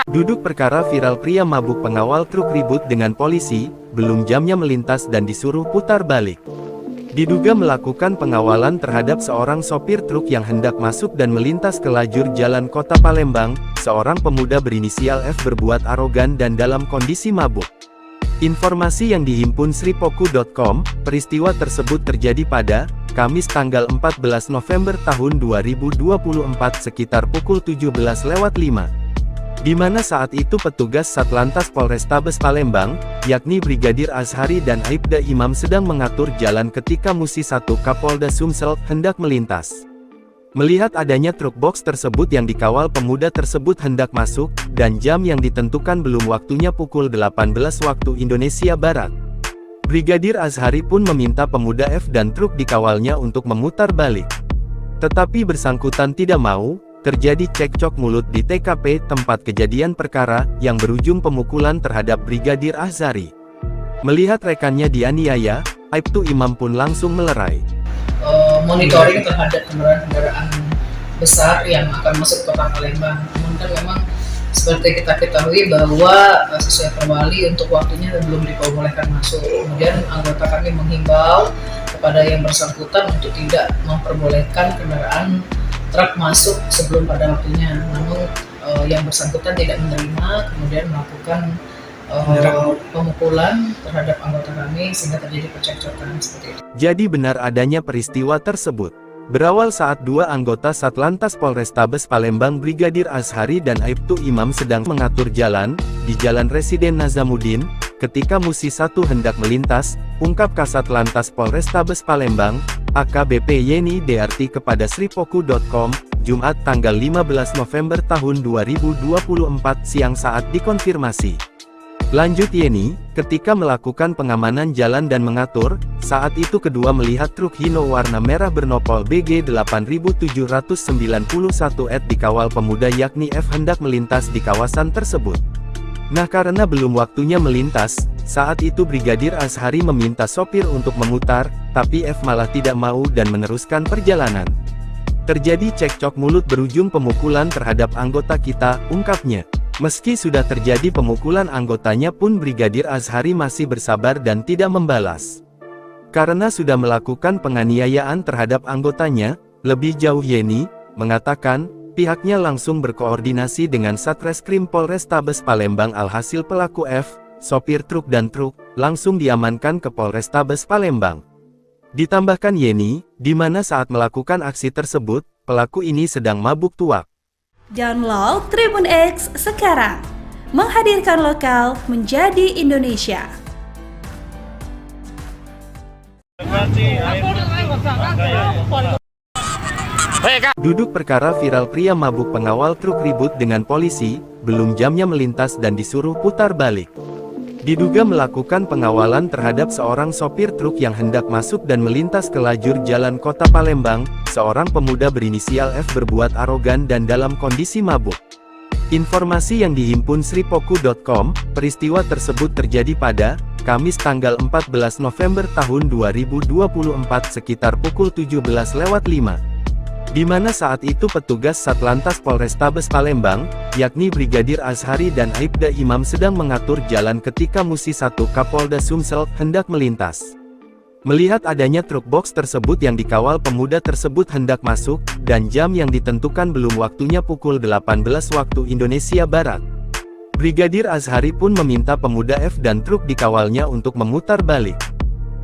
Duduk perkara viral pria mabuk pengawal truk ribut dengan polisi, belum jamnya melintas dan disuruh putar balik. Diduga melakukan pengawalan terhadap seorang sopir truk yang hendak masuk dan melintas ke lajur jalan kota Palembang, seorang pemuda berinisial F berbuat arogan dan dalam kondisi mabuk. Informasi yang dihimpun sripoku.com, peristiwa tersebut terjadi pada Kamis tanggal 14 November tahun 2024 sekitar pukul 17.05. Di mana saat itu petugas Satlantas Polrestabes Palembang, yakni Brigadir Azhari dan Aibda Imam sedang mengatur jalan ketika Musi 1 Kapolda Sumsel hendak melintas. Melihat adanya truk box tersebut yang dikawal pemuda tersebut hendak masuk, dan jam yang ditentukan belum waktunya pukul 18 waktu Indonesia Barat. Brigadir Azhari pun meminta pemuda F dan truk dikawalnya untuk memutar balik. Tetapi bersangkutan tidak mau. Terjadi cekcok mulut di TKP tempat kejadian perkara, yang berujung pemukulan terhadap Brigadir Azhari. Melihat rekannya dianiaya, Aibtu Imam pun langsung melerai. Monitoring terhadap kendaraan besar yang akan masuk kota Palembang. Namun kan memang seperti kita ketahui bahwa sesuai perwali untuk waktunya belum diperbolehkan masuk. Kemudian anggota kami menghimbau kepada yang bersangkutan untuk tidak memperbolehkan kendaraan truk masuk sebelum pada waktunya, namun yang bersangkutan tidak menerima, kemudian melakukan pemukulan terhadap anggota kami sehingga terjadi percekcokan seperti itu. Jadi benar adanya peristiwa tersebut. Berawal saat dua anggota Satlantas Polrestabes Palembang Brigadir Azhari dan Aibtu Imam sedang mengatur jalan, di Jalan Residen Nazamuddin, ketika Musi 1 hendak melintas, ungkap Kasat Lantas Polrestabes Palembang, AKBP Yeni Dearti kepada sripoku.com, Jumat tanggal 15 November tahun 2024 siang saat dikonfirmasi. Lanjut Yeni, ketika melakukan pengamanan jalan dan mengatur, saat itu kedua melihat truk Hino warna merah bernopol BG 8791 ET dikawal pemuda yakni F hendak melintas di kawasan tersebut. Nah karena belum waktunya melintas, saat itu Brigadir Azhari meminta sopir untuk memutar, tapi F malah tidak mau dan meneruskan perjalanan. Terjadi cekcok mulut berujung pemukulan terhadap anggota kita, ungkapnya. Meski sudah terjadi pemukulan anggotanya pun Brigadir Azhari masih bersabar dan tidak membalas. Karena sudah melakukan penganiayaan terhadap anggotanya, lebih jauh Yeni mengatakan, pihaknya langsung berkoordinasi dengan Satreskrim Polrestabes Palembang alhasil pelaku F, sopir truk dan truk, langsung diamankan ke Polrestabes Palembang. Ditambahkan Yeni, di mana saat melakukan aksi tersebut, pelaku ini sedang mabuk tuak. Download Tribun X sekarang, menghadirkan lokal menjadi Indonesia. Duduk perkara viral pria mabuk pengawal truk ribut dengan polisi, belum jamnya melintas dan disuruh putar balik. Diduga melakukan pengawalan terhadap seorang sopir truk yang hendak masuk dan melintas ke lajur jalan kota Palembang, seorang pemuda berinisial F berbuat arogan dan dalam kondisi mabuk. Informasi yang dihimpun sripoku.com, peristiwa tersebut terjadi pada Kamis tanggal 14 November tahun 2024 sekitar pukul 17.05. Di mana saat itu petugas Satlantas Polrestabes Palembang, yakni Brigadir Azhari dan Aibda Imam sedang mengatur jalan ketika Musi 1 Kapolda Sumsel hendak melintas. Melihat adanya truk box tersebut yang dikawal pemuda tersebut hendak masuk, dan jam yang ditentukan belum waktunya pukul 18 waktu Indonesia Barat. Brigadir Azhari pun meminta pemuda F dan truk dikawalnya untuk memutar balik.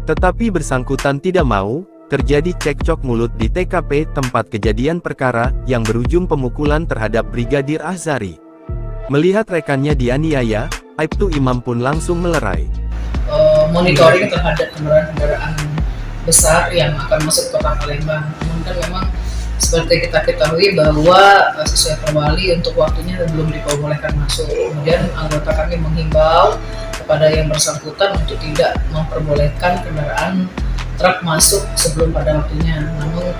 Tetapi bersangkutan tidak mau. Terjadi cekcok mulut di TKP tempat kejadian perkara, yang berujung pemukulan terhadap Brigadir Azhari. Melihat rekannya dianiaya, Aibtu Imam pun langsung melerai. Monitoring terhadap kendaraan besar yang akan masuk kota Palembang. Namun kan memang seperti kita ketahui bahwa sesuai perwali untuk waktunya belum diperbolehkan masuk. Kemudian anggota kami menghimbau kepada yang bersangkutan untuk tidak memperbolehkan kendaraan truk masuk sebelum pada waktunya, namun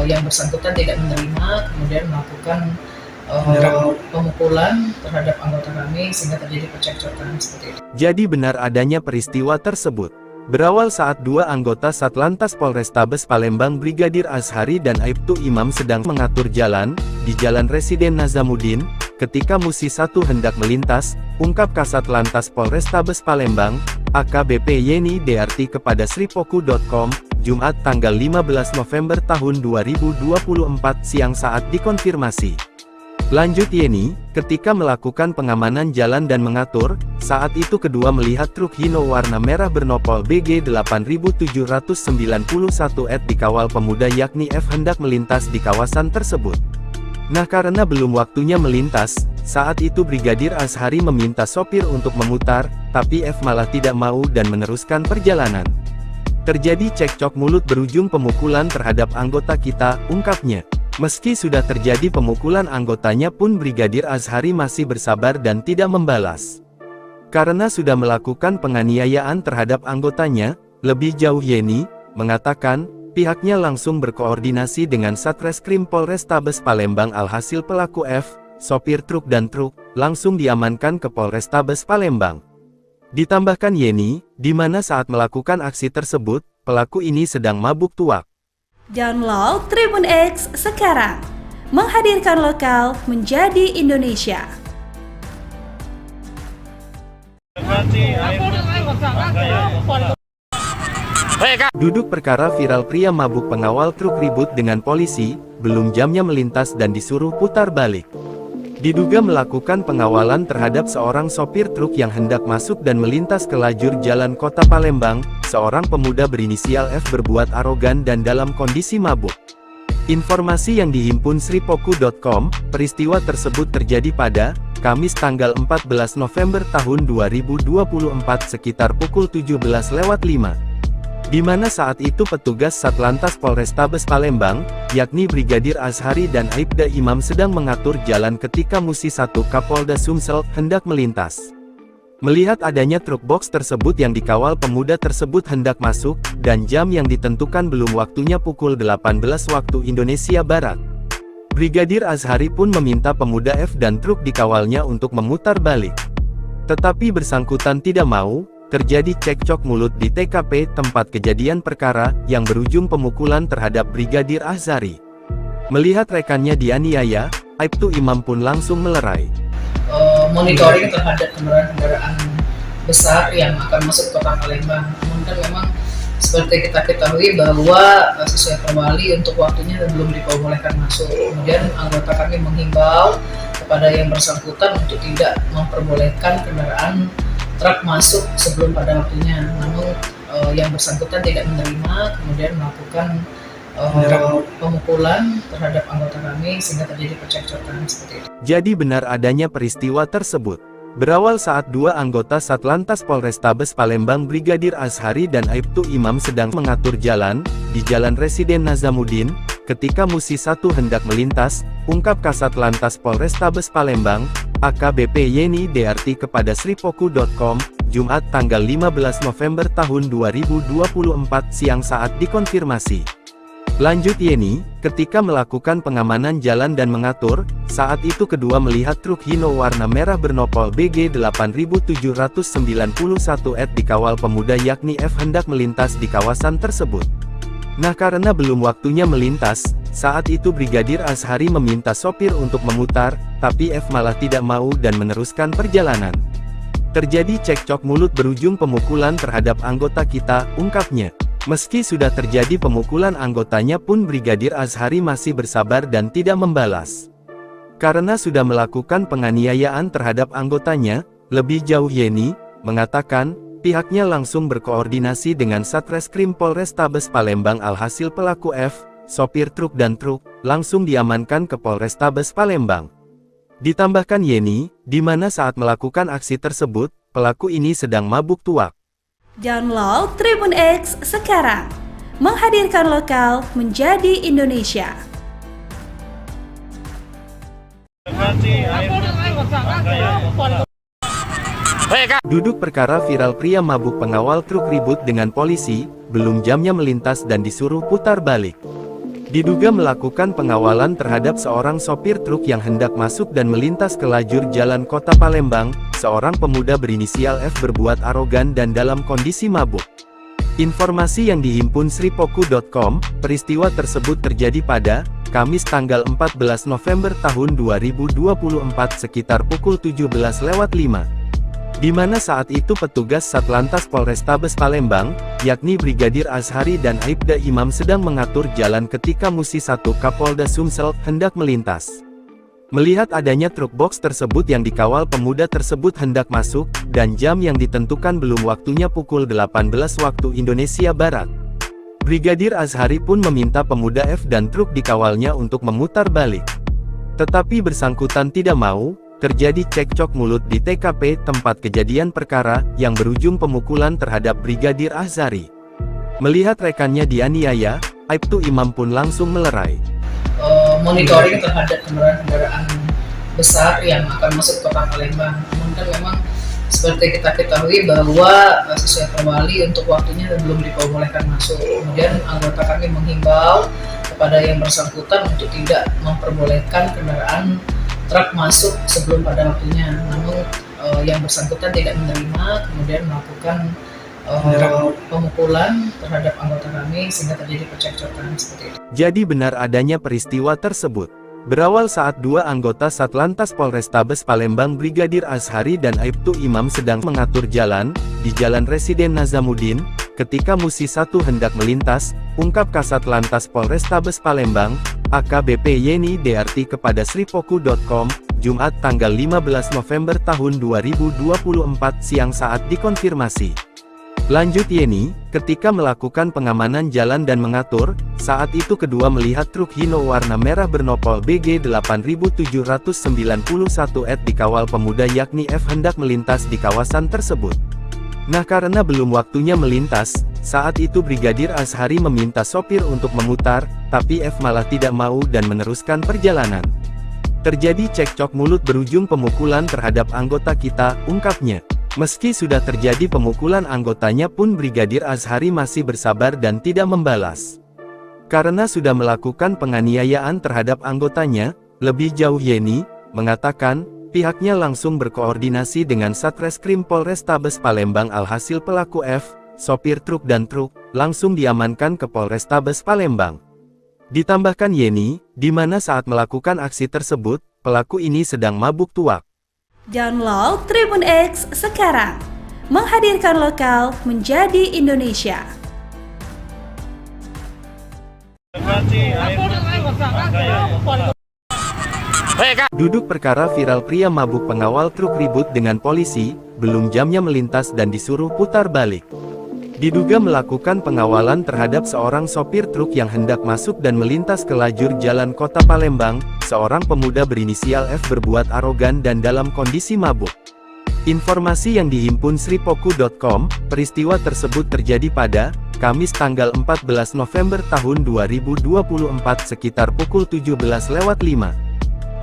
yang bersangkutan tidak menerima, kemudian melakukan pemukulan terhadap anggota kami sehingga terjadi percekcokan seperti itu. Jadi benar adanya peristiwa tersebut. Berawal saat dua anggota Satlantas Polrestabes Palembang Brigadir Azhari dan Aibtu Imam sedang mengatur jalan, di Jalan Residen Nazamuddin, ketika Musi 1 hendak melintas, ungkap Kasat Lantas Polrestabes Palembang, AKBP Yeni Dearti kepada sripoku.com, Jumat tanggal 15 November tahun 2024 siang saat dikonfirmasi. Lanjut Yeni, ketika melakukan pengamanan jalan dan mengatur, saat itu kedua melihat truk Hino warna merah bernopol BG 8791 dikawal pemuda yakni F hendak melintas di kawasan tersebut. Nah karena belum waktunya melintas, saat itu Brigadir Azhari meminta sopir untuk memutar, tapi F malah tidak mau dan meneruskan perjalanan. Terjadi cekcok mulut berujung pemukulan terhadap anggota kita, ungkapnya. Meski sudah terjadi pemukulan anggotanya pun Brigadir Azhari masih bersabar dan tidak membalas. Karena sudah melakukan penganiayaan terhadap anggotanya, lebih jauh Yeni mengatakan, pihaknya langsung berkoordinasi dengan Satreskrim Polrestabes Palembang alhasil pelaku F, sopir truk dan truk, langsung diamankan ke Polrestabes Palembang. Ditambahkan Yeni, di mana saat melakukan aksi tersebut, pelaku ini sedang mabuk tuak. Download Tribun X sekarang, menghadirkan lokal menjadi Indonesia. Duduk perkara viral pria mabuk pengawal truk ribut dengan polisi, belum jamnya melintas dan disuruh putar balik. Diduga melakukan pengawalan terhadap seorang sopir truk yang hendak masuk dan melintas ke lajur jalan kota Palembang, seorang pemuda berinisial F berbuat arogan dan dalam kondisi mabuk. Informasi yang dihimpun sripoku.com, peristiwa tersebut terjadi pada Kamis tanggal 14 November tahun 2024 sekitar pukul 17.05. Di mana saat itu petugas Satlantas Polrestabes Palembang, yakni Brigadir Azhari dan Aibda Imam sedang mengatur jalan ketika Musi 1 Kapolda Sumsel hendak melintas. Melihat adanya truk box tersebut yang dikawal pemuda tersebut hendak masuk, dan jam yang ditentukan belum waktunya pukul 18 waktu Indonesia Barat. Brigadir Azhari pun meminta pemuda F dan truk dikawalnya untuk memutar balik. Tetapi bersangkutan tidak mau. Terjadi cekcok mulut di TKP tempat kejadian perkara, yang berujung pemukulan terhadap Brigadir Azhari. Melihat rekannya dianiaya, Aibtu Imam pun langsung melerai. Monitoring terhadap kendaraan besar yang akan masuk kota Palembang. Namun kan memang seperti kita ketahui bahwa sesuai Perwali untuk waktunya belum diperbolehkan masuk. Kemudian anggota kami menghimbau kepada yang bersangkutan untuk tidak memperbolehkan kendaraan truk masuk sebelum pada waktunya, namun yang bersangkutan tidak menerima, kemudian melakukan pemukulan terhadap anggota kami sehingga terjadi percekcokan seperti itu. Jadi benar adanya peristiwa tersebut. Berawal saat dua anggota Satlantas Polrestabes Palembang Brigadir Azhari dan Aibtu Imam sedang mengatur jalan, di Jalan Residen Nazamuddin, ketika Musi 1 hendak melintas, ungkap Kasat Lantas Polrestabes Palembang, AKBP Yeni Dearti kepada sripoku.com, Jumat tanggal 15 November tahun 2024 siang saat dikonfirmasi. Lanjut Yeni, ketika melakukan pengamanan jalan dan mengatur, saat itu kedua melihat truk Hino warna merah bernopol BG 8791 dikawal pemuda yakni F hendak melintas di kawasan tersebut. Nah karena belum waktunya melintas, saat itu Brigadir Azhari meminta sopir untuk memutar, tapi F malah tidak mau dan meneruskan perjalanan. Terjadi cekcok mulut berujung pemukulan terhadap anggota kita, ungkapnya. Meski sudah terjadi pemukulan anggotanya pun Brigadir Azhari masih bersabar dan tidak membalas. Karena sudah melakukan penganiayaan terhadap anggotanya, lebih jauh Yeni mengatakan, pihaknya langsung berkoordinasi dengan Satreskrim Polrestabes Palembang alhasil pelaku F, sopir truk dan truk, langsung diamankan ke Polrestabes Palembang. Ditambahkan Yeni, di mana saat melakukan aksi tersebut, pelaku ini sedang mabuk tuak. Download Tribun X sekarang, menghadirkan lokal menjadi Indonesia. Duduk perkara viral pria mabuk pengawal truk ribut dengan polisi, belum jamnya melintas dan disuruh putar balik. Diduga melakukan pengawalan terhadap seorang sopir truk yang hendak masuk dan melintas ke lajur jalan kota Palembang, seorang pemuda berinisial F berbuat arogan dan dalam kondisi mabuk. Informasi yang dihimpun sripoku.com, peristiwa tersebut terjadi pada Kamis tanggal 14 November tahun 2024 sekitar pukul 17.05. Di mana saat itu petugas Satlantas Polrestabes Palembang, yakni Brigadir Azhari dan Aibda Imam sedang mengatur jalan ketika Musi 1 Kapolda Sumsel hendak melintas. Melihat adanya truk box tersebut yang dikawal pemuda tersebut hendak masuk, dan jam yang ditentukan belum waktunya pukul 18 waktu Indonesia Barat. Brigadir Azhari pun meminta pemuda F dan truk dikawalnya untuk memutar balik. Tetapi bersangkutan tidak mau, terjadi cekcok mulut di TKP tempat kejadian perkara, yang berujung pemukulan terhadap Brigadir Azhari. Melihat rekannya dianiaya, Aibtu Imam pun langsung melerai. Monitoring terhadap kendaraan besar yang akan masuk ke kota Palembang. Namun kan memang seperti kita ketahui bahwa sesuai perwali untuk waktunya belum diperbolehkan masuk. Kemudian anggota kami menghimbau kepada yang bersangkutan untuk tidak memperbolehkan kendaraan truk masuk sebelum pada waktunya. Namun yang bersangkutan tidak menerima, kemudian melakukan pemukulan terhadap anggota kami sehingga terjadi percekcokan seperti itu. Jadi benar adanya peristiwa tersebut. Berawal saat dua anggota Satlantas Polrestabes Palembang Brigadir Azhari dan Aibtu Imam sedang mengatur jalan, di Jalan Residen Nazamuddin, ketika Musi 1 hendak melintas, ungkap Kasat Lantas Polrestabes Palembang, AKBP Yeni DRT kepada sripoku.com, Jumat tanggal 15 November tahun 2024 siang saat dikonfirmasi. Lanjut Yeni, ketika melakukan pengamanan jalan dan mengatur, saat itu kedua melihat truk Hino warna merah bernopol BG 8791 dikawal pemuda yakni F hendak melintas di kawasan tersebut. Nah karena belum waktunya melintas, saat itu Brigadir Azhari meminta sopir untuk memutar, tapi F malah tidak mau dan meneruskan perjalanan. Terjadi cekcok mulut berujung pemukulan terhadap anggota kita, ungkapnya. Meski sudah terjadi pemukulan anggotanya pun Brigadir Azhari masih bersabar dan tidak membalas. Karena sudah melakukan penganiayaan terhadap anggotanya, lebih jauh Yeni mengatakan, pihaknya langsung berkoordinasi dengan Satreskrim Polrestabes Palembang alhasil pelaku F, sopir truk dan truk, langsung diamankan ke Polrestabes Palembang. Ditambahkan Yeni, di mana saat melakukan aksi tersebut, pelaku ini sedang mabuk tuak. Download Tribun X sekarang, menghadirkan lokal menjadi Indonesia. Duduk perkara viral pria mabuk pengawal truk ribut dengan polisi, belum jamnya melintas dan disuruh putar balik. Diduga melakukan pengawalan terhadap seorang sopir truk yang hendak masuk dan melintas ke lajur jalan kota Palembang, seorang pemuda berinisial F berbuat arogan dan dalam kondisi mabuk. Informasi yang dihimpun sripoku.com, peristiwa tersebut terjadi pada Kamis tanggal 14 November tahun 2024 sekitar pukul 17.05.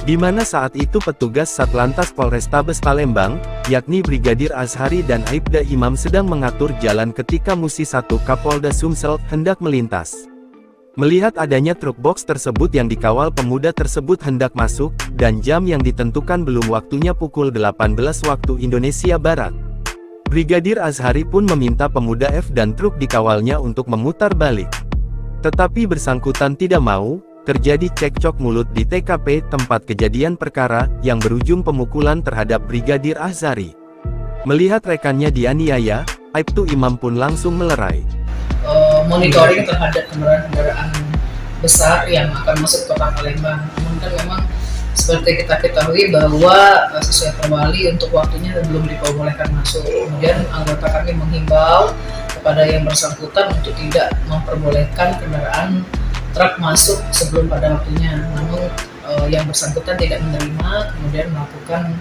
Di mana saat itu petugas Satlantas Polrestabes Palembang, yakni Brigadir Azhari dan Aibda Imam sedang mengatur jalan ketika Musi 1 Kapolda Sumsel hendak melintas. Melihat adanya truk box tersebut yang dikawal pemuda tersebut hendak masuk, dan jam yang ditentukan belum waktunya pukul 18 waktu Indonesia Barat. Brigadir Azhari pun meminta pemuda F dan truk dikawalnya untuk memutar balik. Tetapi bersangkutan tidak mau. Terjadi cekcok mulut di TKP tempat kejadian perkara, yang berujung pemukulan terhadap Brigadir Azhari. Melihat rekannya dianiaya, Aibtu Imam pun langsung melerai. Monitoring terhadap kendaraan besar yang akan masuk ke kota Palembang. Namun kan memang seperti kita ketahui bahwa sesuai perwali untuk waktunya belum diperbolehkan masuk. Kemudian anggota kami menghimbau kepada yang bersangkutan untuk tidak memperbolehkan kendaraan truk masuk sebelum pada waktunya. Namun yang bersangkutan tidak menerima, kemudian melakukan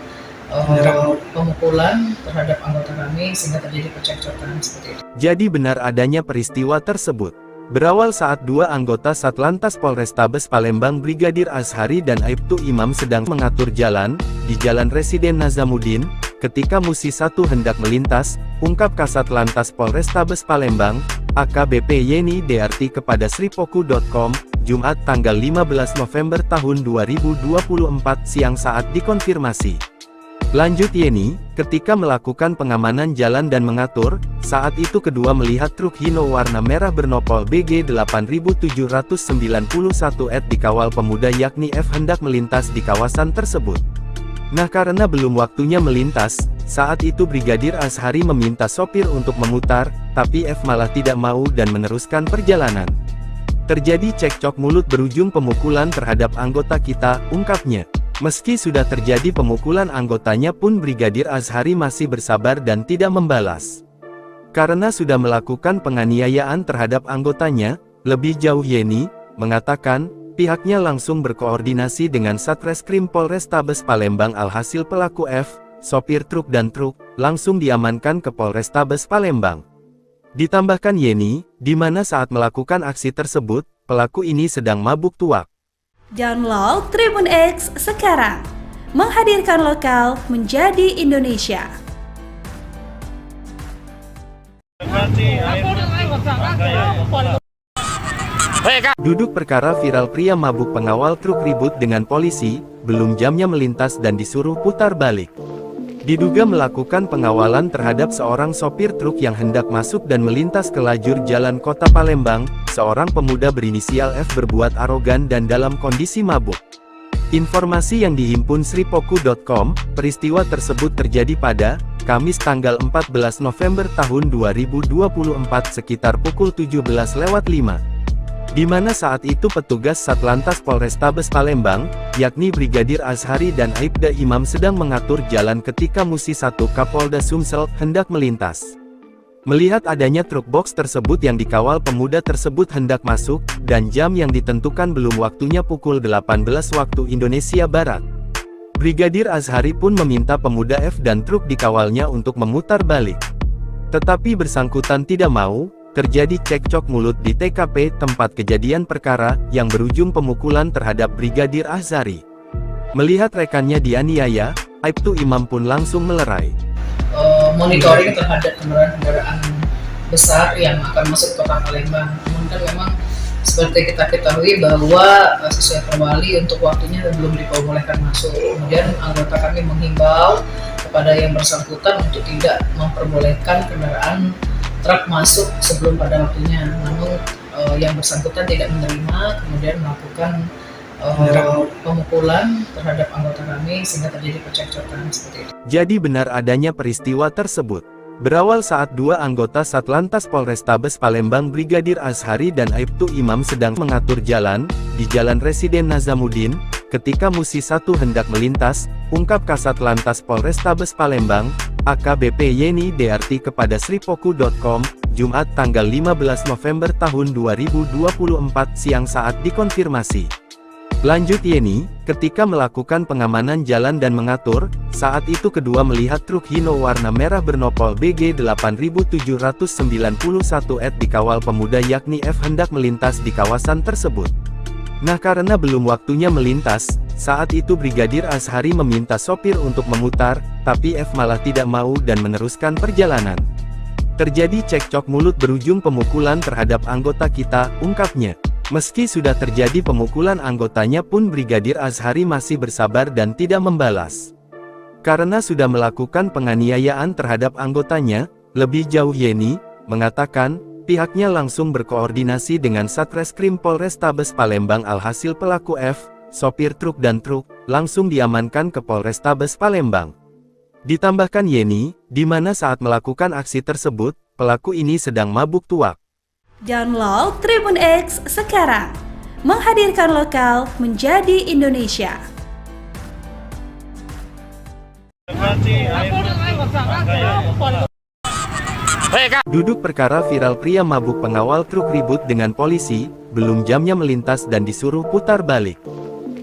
pemukulan terhadap anggota kami sehingga terjadi percekcokan seperti itu. Jadi benar adanya peristiwa tersebut. Berawal saat dua anggota Satlantas Polrestabes Palembang Brigadir Azhari dan Aibtu Imam sedang mengatur jalan, di Jalan Residen Nazamuddin, ketika Musi 1 hendak melintas, ungkap Kasat Lantas Polrestabes Palembang, AKBP Yeni DRT kepada sripoku.com, Jumat tanggal 15 November tahun 2024 siang saat dikonfirmasi. Lanjut Yeni, ketika melakukan pengamanan jalan dan mengatur, saat itu kedua melihat truk Hino warna merah bernopol BG 8791 dikawal pemuda yakni F hendak melintas di kawasan tersebut. Nah karena belum waktunya melintas, saat itu Brigadir Azhari meminta sopir untuk memutar, tapi F malah tidak mau dan meneruskan perjalanan. Terjadi cekcok mulut berujung pemukulan terhadap anggota kita, ungkapnya. Meski sudah terjadi pemukulan anggotanya pun Brigadir Azhari masih bersabar dan tidak membalas. Karena sudah melakukan penganiayaan terhadap anggotanya, lebih jauh Yeni mengatakan, pihaknya langsung berkoordinasi dengan Satreskrim Polrestabes Palembang alhasil pelaku F, sopir truk dan truk, langsung diamankan ke Polrestabes Palembang. Ditambahkan Yeni, di mana saat melakukan aksi tersebut, pelaku ini sedang mabuk tuak. Download Tribun X sekarang, menghadirkan lokal menjadi Indonesia. Duduk perkara viral pria mabuk pengawal truk ribut dengan polisi, belum jamnya melintas dan disuruh putar balik. Diduga melakukan pengawalan terhadap seorang sopir truk yang hendak masuk dan melintas ke lajur jalan kota Palembang, seorang pemuda berinisial F berbuat arogan dan dalam kondisi mabuk. Informasi yang dihimpun sripoku.com, peristiwa tersebut terjadi pada Kamis tanggal 14 November tahun 2024 sekitar pukul 17.05. Di mana saat itu petugas Satlantas Polrestabes Palembang, yakni Brigadir Azhari dan Aibda Imam sedang mengatur jalan ketika Musi 1 Kapolda Sumsel hendak melintas. Melihat adanya truk box tersebut yang dikawal pemuda tersebut hendak masuk, dan jam yang ditentukan belum waktunya pukul 18 waktu Indonesia Barat. Brigadir Azhari pun meminta pemuda F dan truk dikawalnya untuk memutar balik. Tetapi bersangkutan tidak mau. Terjadi cekcok mulut di TKP tempat kejadian perkara, yang berujung pemukulan terhadap Brigadir Azhari. Melihat rekannya dianiaya, Aibtu Imam pun langsung melerai. Monitoring terhadap kendaraan besar yang akan masuk kota Palembang. Namun kan memang seperti kita ketahui bahwa sesuai perwali untuk waktunya belum diperbolehkan masuk. Kemudian anggota kami menghimbau kepada yang bersangkutan untuk tidak memperbolehkan kendaraan truk masuk sebelum pada waktunya, namun yang bersangkutan tidak menerima, kemudian melakukan pemukulan terhadap anggota kami sehingga terjadi percekcokan seperti itu. Jadi benar adanya peristiwa tersebut. Berawal saat dua anggota Satlantas Polrestabes Palembang Brigadir Azhari dan Aibtu Imam sedang mengatur jalan, di Jalan Residen Nazamuddin, ketika Musi 1 hendak melintas, ungkap Kasat Lantas Polrestabes Palembang, AKBP Yeni Dearti kepada sripoku.com, Jumat tanggal 15 November tahun 2024 siang saat dikonfirmasi. Lanjut Yeni, ketika melakukan pengamanan jalan dan mengatur, saat itu kedua melihat truk Hino warna merah bernopol BG 8791 dikawal pemuda yakni F hendak melintas di kawasan tersebut. Nah karena belum waktunya melintas, saat itu Brigadir Azhari meminta sopir untuk memutar, tapi F malah tidak mau dan meneruskan perjalanan. Terjadi cekcok mulut berujung pemukulan terhadap anggota kita, ungkapnya. Meski sudah terjadi pemukulan anggotanya pun Brigadir Azhari masih bersabar dan tidak membalas. Karena sudah melakukan penganiayaan terhadap anggotanya, lebih jauh Yeni mengatakan, pihaknya langsung berkoordinasi dengan Satreskrim Polrestabes Palembang alhasil pelaku F, sopir truk dan truk, langsung diamankan ke Polrestabes Palembang. Ditambahkan Yeni, di mana saat melakukan aksi tersebut, pelaku ini sedang mabuk tuak. Download Tribun X sekarang, menghadirkan lokal menjadi Indonesia. Duduk perkara viral pria mabuk pengawal truk ribut dengan polisi, belum jamnya melintas dan disuruh putar balik.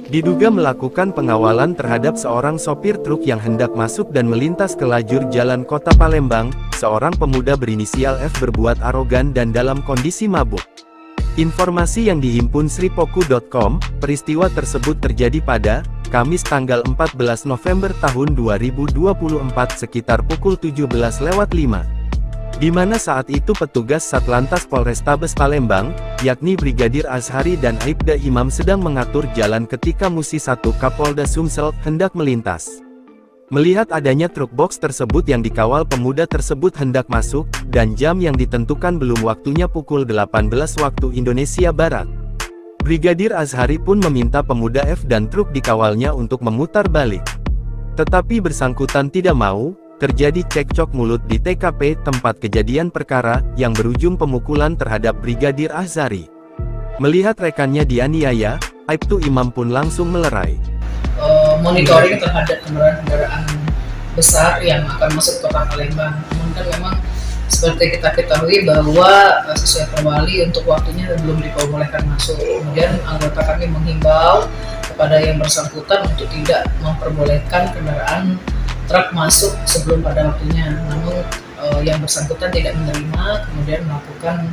Diduga melakukan pengawalan terhadap seorang sopir truk yang hendak masuk dan melintas ke lajur jalan kota Palembang, seorang pemuda berinisial F berbuat arogan dan dalam kondisi mabuk. Informasi yang dihimpun sripoku.com, peristiwa tersebut terjadi pada Kamis tanggal 14 November tahun 2024 sekitar pukul 17.05. Di mana saat itu petugas Satlantas Polrestabes Palembang, yakni Brigadir Azhari dan Aibda Imam sedang mengatur jalan ketika Musi 1 Kapolda Sumsel hendak melintas. Melihat adanya truk box tersebut yang dikawal pemuda tersebut hendak masuk, dan jam yang ditentukan belum waktunya pukul 18 waktu Indonesia Barat. Brigadir Azhari pun meminta pemuda F dan truk dikawalnya untuk memutar balik. Tetapi bersangkutan tidak mau, terjadi cekcok mulut di TKP tempat kejadian perkara, yang berujung pemukulan terhadap Brigadir Azhari. Melihat rekannya dianiaya, Aibtu Imam pun langsung melerai. Monitoring terhadap kendaraan besar yang akan masuk ke kota Palembang. Namun kan memang seperti kita ketahui bahwa sesuai perwali untuk waktunya belum diperbolehkan masuk. Kemudian anggota kami menghimbau kepada yang bersangkutan untuk tidak memperbolehkan kendaraan truk masuk sebelum pada waktunya. Namun yang bersangkutan tidak menerima, kemudian melakukan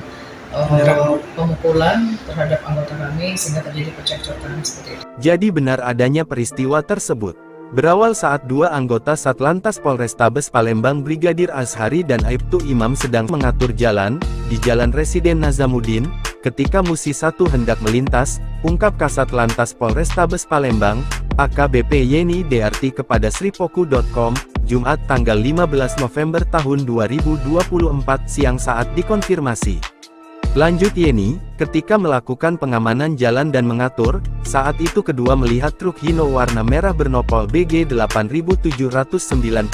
pemukulan terhadap anggota kami sehingga terjadi percekcokan seperti itu. Jadi benar adanya peristiwa tersebut. Berawal saat dua anggota Satlantas Polrestabes Palembang Brigadir Azhari dan Aibtu Imam sedang mengatur jalan, di Jalan Residen Nazamuddin, ketika Musi 1 hendak melintas, ungkap Kasat Lantas Polrestabes Palembang, AKBP Yeni DRT kepada sripoku.com, Jumat tanggal 15 November tahun 2024 siang saat dikonfirmasi. Lanjut Yeni, ketika melakukan pengamanan jalan dan mengatur, saat itu kedua melihat truk Hino warna merah bernopol BG 8791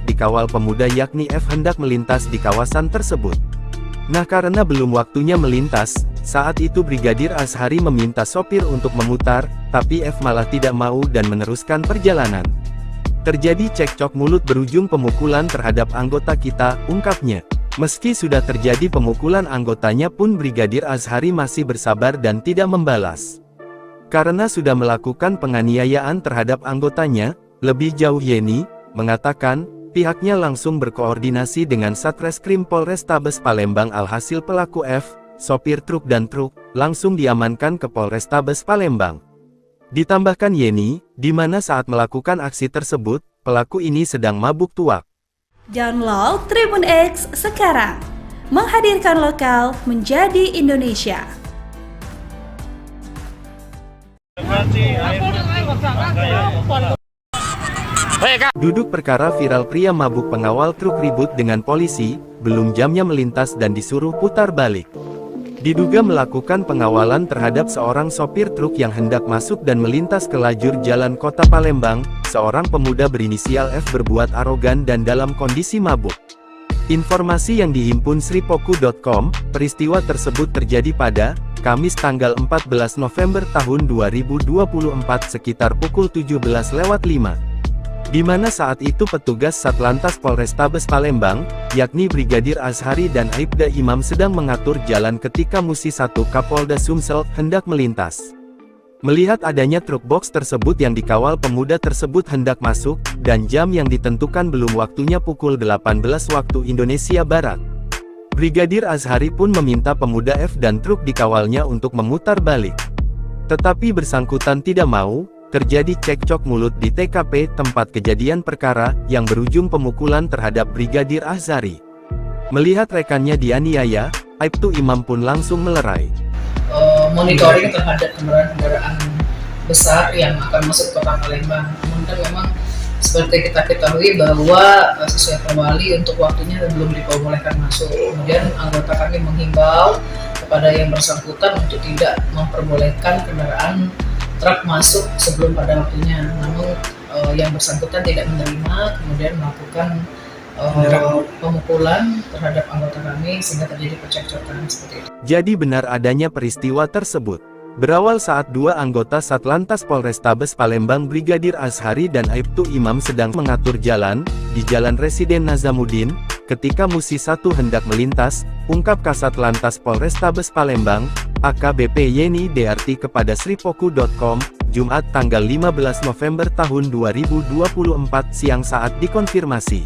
dikawal pemuda yakni F hendak melintas di kawasan tersebut. Nah karena belum waktunya melintas, saat itu Brigadir Azhari meminta sopir untuk memutar, tapi F malah tidak mau dan meneruskan perjalanan. Terjadi cekcok mulut berujung pemukulan terhadap anggota kita, ungkapnya. Meski sudah terjadi pemukulan anggotanya pun Brigadir Azhari masih bersabar dan tidak membalas. Karena sudah melakukan penganiayaan terhadap anggotanya, lebih jauh Yeni mengatakan, pihaknya langsung berkoordinasi dengan Satreskrim Polrestabes Palembang alhasil pelaku F, sopir truk dan truk, langsung diamankan ke Polrestabes Palembang. Ditambahkan Yeni, di mana saat melakukan aksi tersebut, pelaku ini sedang mabuk tuak. Download Tribun X sekarang, menghadirkan lokal menjadi Indonesia. Duduk perkara viral pria mabuk pengawal truk ribut dengan polisi, belum jamnya melintas dan disuruh putar balik. Diduga melakukan pengawalan terhadap seorang sopir truk yang hendak masuk dan melintas ke lajur jalan kota Palembang, seorang pemuda berinisial F berbuat arogan dan dalam kondisi mabuk. Informasi yang dihimpun sripoku.com, peristiwa tersebut terjadi pada Kamis tanggal 14 November tahun 2024 sekitar pukul 17.05. Di mana saat itu petugas Satlantas Polrestabes Palembang, yakni Brigadir Azhari dan Aibda Imam sedang mengatur jalan ketika Musi 1 Kapolda Sumsel hendak melintas. Melihat adanya truk box tersebut yang dikawal pemuda tersebut hendak masuk, dan jam yang ditentukan belum waktunya pukul 18 waktu Indonesia Barat. Brigadir Azhari pun meminta pemuda F dan truk dikawalnya untuk memutar balik. Tetapi bersangkutan tidak mau. Terjadi cekcok mulut di TKP tempat kejadian perkara, yang berujung pemukulan terhadap Brigadir Azhari. Melihat rekannya dianiaya, Aibtu Imam pun langsung melerai. Monitoring terhadap kendaraan besar yang akan masuk ke kota Palembang. Namun kan memang seperti kita ketahui bahwa sesuai perwali untuk waktunya belum diperbolehkan masuk. Kemudian anggota kami menghimbau kepada yang bersangkutan untuk tidak memperbolehkan kendaraan truk masuk sebelum pada waktunya. Namun yang bersangkutan tidak menerima, kemudian melakukan pemukulan terhadap anggota kami sehingga terjadi percekcokan seperti itu. Jadi benar adanya peristiwa tersebut. Berawal saat dua anggota Satlantas Polrestabes Palembang Brigadir Azhari dan Aibtu Imam sedang mengatur jalan, di Jalan Residen Nazamuddin, ketika Musi 1 hendak melintas, ungkap Kasat Lantas Polrestabes Palembang, AKBP Yeni DRT kepada sripoku.com, Jumat tanggal 15 November tahun 2024 siang saat dikonfirmasi.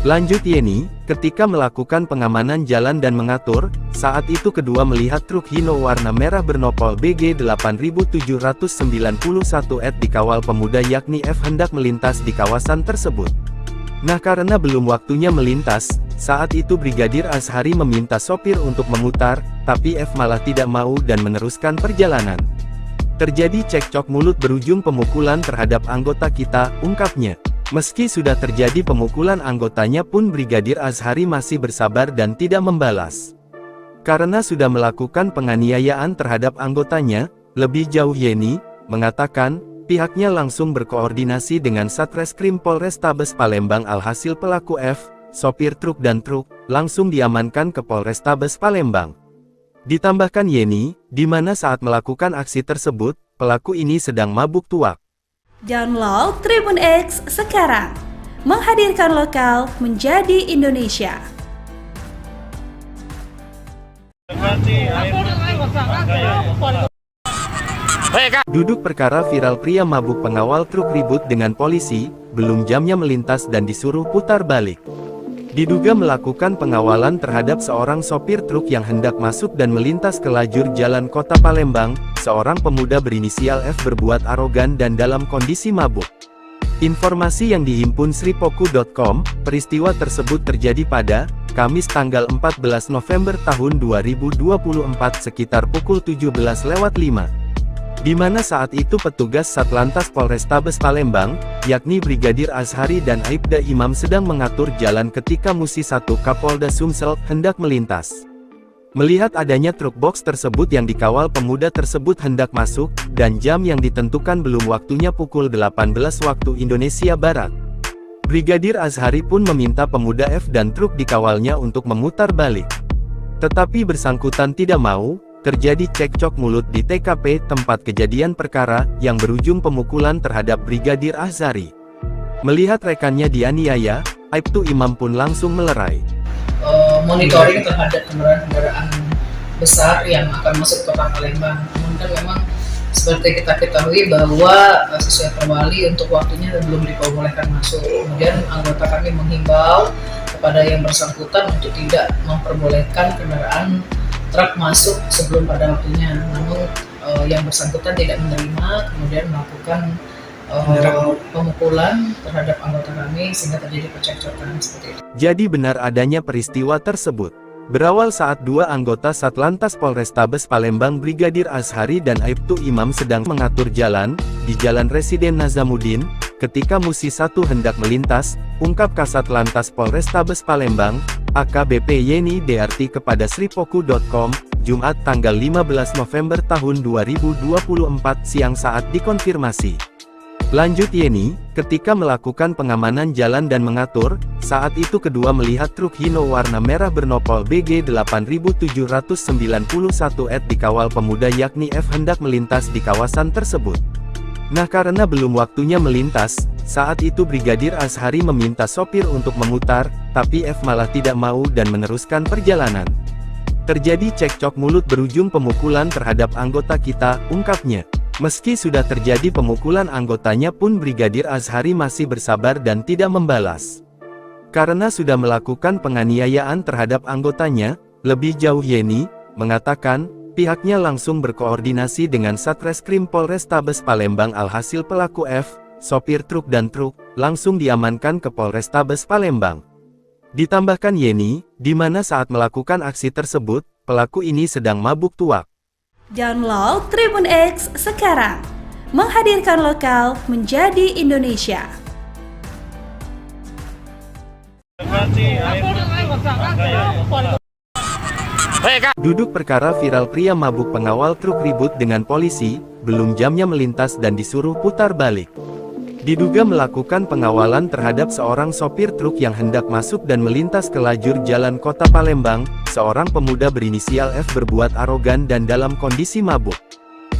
Lanjut Yeni, ketika melakukan pengamanan jalan dan mengatur, saat itu kedua melihat truk Hino warna merah bernopol BG 8791 dikawal pemuda yakni F hendak melintas di kawasan tersebut. Nah karena belum waktunya melintas, saat itu Brigadir Azhari meminta sopir untuk memutar, tapi F malah tidak mau dan meneruskan perjalanan. Terjadi cekcok mulut berujung pemukulan terhadap anggota kita, ungkapnya. Meski sudah terjadi pemukulan anggotanya pun Brigadir Azhari masih bersabar dan tidak membalas. Karena sudah melakukan penganiayaan terhadap anggotanya, lebih jauh Yeni mengatakan, pihaknya langsung berkoordinasi dengan Satreskrim Polrestabes Palembang. Alhasil pelaku F, sopir truk dan truk, langsung diamankan ke Polrestabes Palembang. Ditambahkan Yeni, di mana saat melakukan aksi tersebut, pelaku ini sedang mabuk tuak. Download Tribun X sekarang, menghadirkan lokal menjadi Indonesia. Duduk perkara viral pria mabuk pengawal truk ribut dengan polisi, belum jamnya melintas dan disuruh putar balik. Diduga melakukan pengawalan terhadap seorang sopir truk yang hendak masuk dan melintas ke lajur jalan kota Palembang. Seorang pemuda berinisial F berbuat arogan dan dalam kondisi mabuk. Informasi yang dihimpun sripoku.com, peristiwa tersebut terjadi pada Kamis tanggal 14 November tahun 2024 sekitar pukul 17.05. Di mana saat itu petugas Satlantas Polrestabes Palembang, yakni Brigadir Azhari dan Aibda Imam sedang mengatur jalan ketika Musi 1 Kapolda Sumsel hendak melintas. Melihat adanya truk box tersebut yang dikawal pemuda tersebut hendak masuk, dan jam yang ditentukan belum waktunya pukul 18 waktu Indonesia Barat. Brigadir Azhari pun meminta pemuda F dan truk dikawalnya untuk memutar balik. Tetapi bersangkutan tidak mau. Terjadi cekcok mulut di TKP tempat kejadian perkara, yang berujung pemukulan terhadap Brigadir Azhari. Melihat rekannya dianiaya, Aibtu Imam pun langsung melerai. Monitoring terhadap kendaraan besar yang akan masuk ke kota Palembang. Namun kan memang seperti kita ketahui bahwa sesuai perwali untuk waktunya belum diperbolehkan masuk. Kemudian anggota kami menghimbau kepada yang bersangkutan untuk tidak memperbolehkan kendaraan truk masuk sebelum pada waktunya. Namun yang bersangkutan tidak menerima, kemudian melakukan pemukulan terhadap anggota kami sehingga terjadi percekcokan seperti itu. Jadi benar adanya peristiwa tersebut. Berawal saat dua anggota Satlantas Polrestabes Palembang Brigadir Azhari dan Aibtu Imam sedang mengatur jalan di Jalan Residen Nazamuddin, ketika Musi 1 hendak melintas, ungkap Kasat Lantas Polrestabes Palembang, AKBP Yeni DRT kepada sripoku.com, Jumat tanggal 15 November tahun 2024 siang saat dikonfirmasi. Lanjut Yeni, ketika melakukan pengamanan jalan dan mengatur, saat itu kedua melihat truk Hino warna merah bernopol BG 8791 dikawal pemuda yakni F hendak melintas di kawasan tersebut. Nah karena belum waktunya melintas, saat itu Brigadir Azhari meminta sopir untuk memutar, tapi F malah tidak mau dan meneruskan perjalanan. Terjadi cekcok mulut berujung pemukulan terhadap anggota kita, ungkapnya. Meski sudah terjadi pemukulan anggotanya pun Brigadir Azhari masih bersabar dan tidak membalas. Karena sudah melakukan penganiayaan terhadap anggotanya, lebih jauh Yeni mengatakan, pihaknya langsung berkoordinasi dengan Satreskrim Polrestabes Palembang. Alhasil pelaku F, sopir truk dan truk, langsung diamankan ke Polrestabes Palembang. Ditambahkan Yeni, di mana saat melakukan aksi tersebut, pelaku ini sedang mabuk tuak. Download Tribun X sekarang, menghadirkan lokal menjadi Indonesia. Duduk perkara viral pria mabuk pengawal truk ribut dengan polisi, belum jamnya melintas dan disuruh putar balik. Diduga melakukan pengawalan terhadap seorang sopir truk yang hendak masuk dan melintas ke lajur jalan kota Palembang. Seorang pemuda berinisial F berbuat arogan dan dalam kondisi mabuk.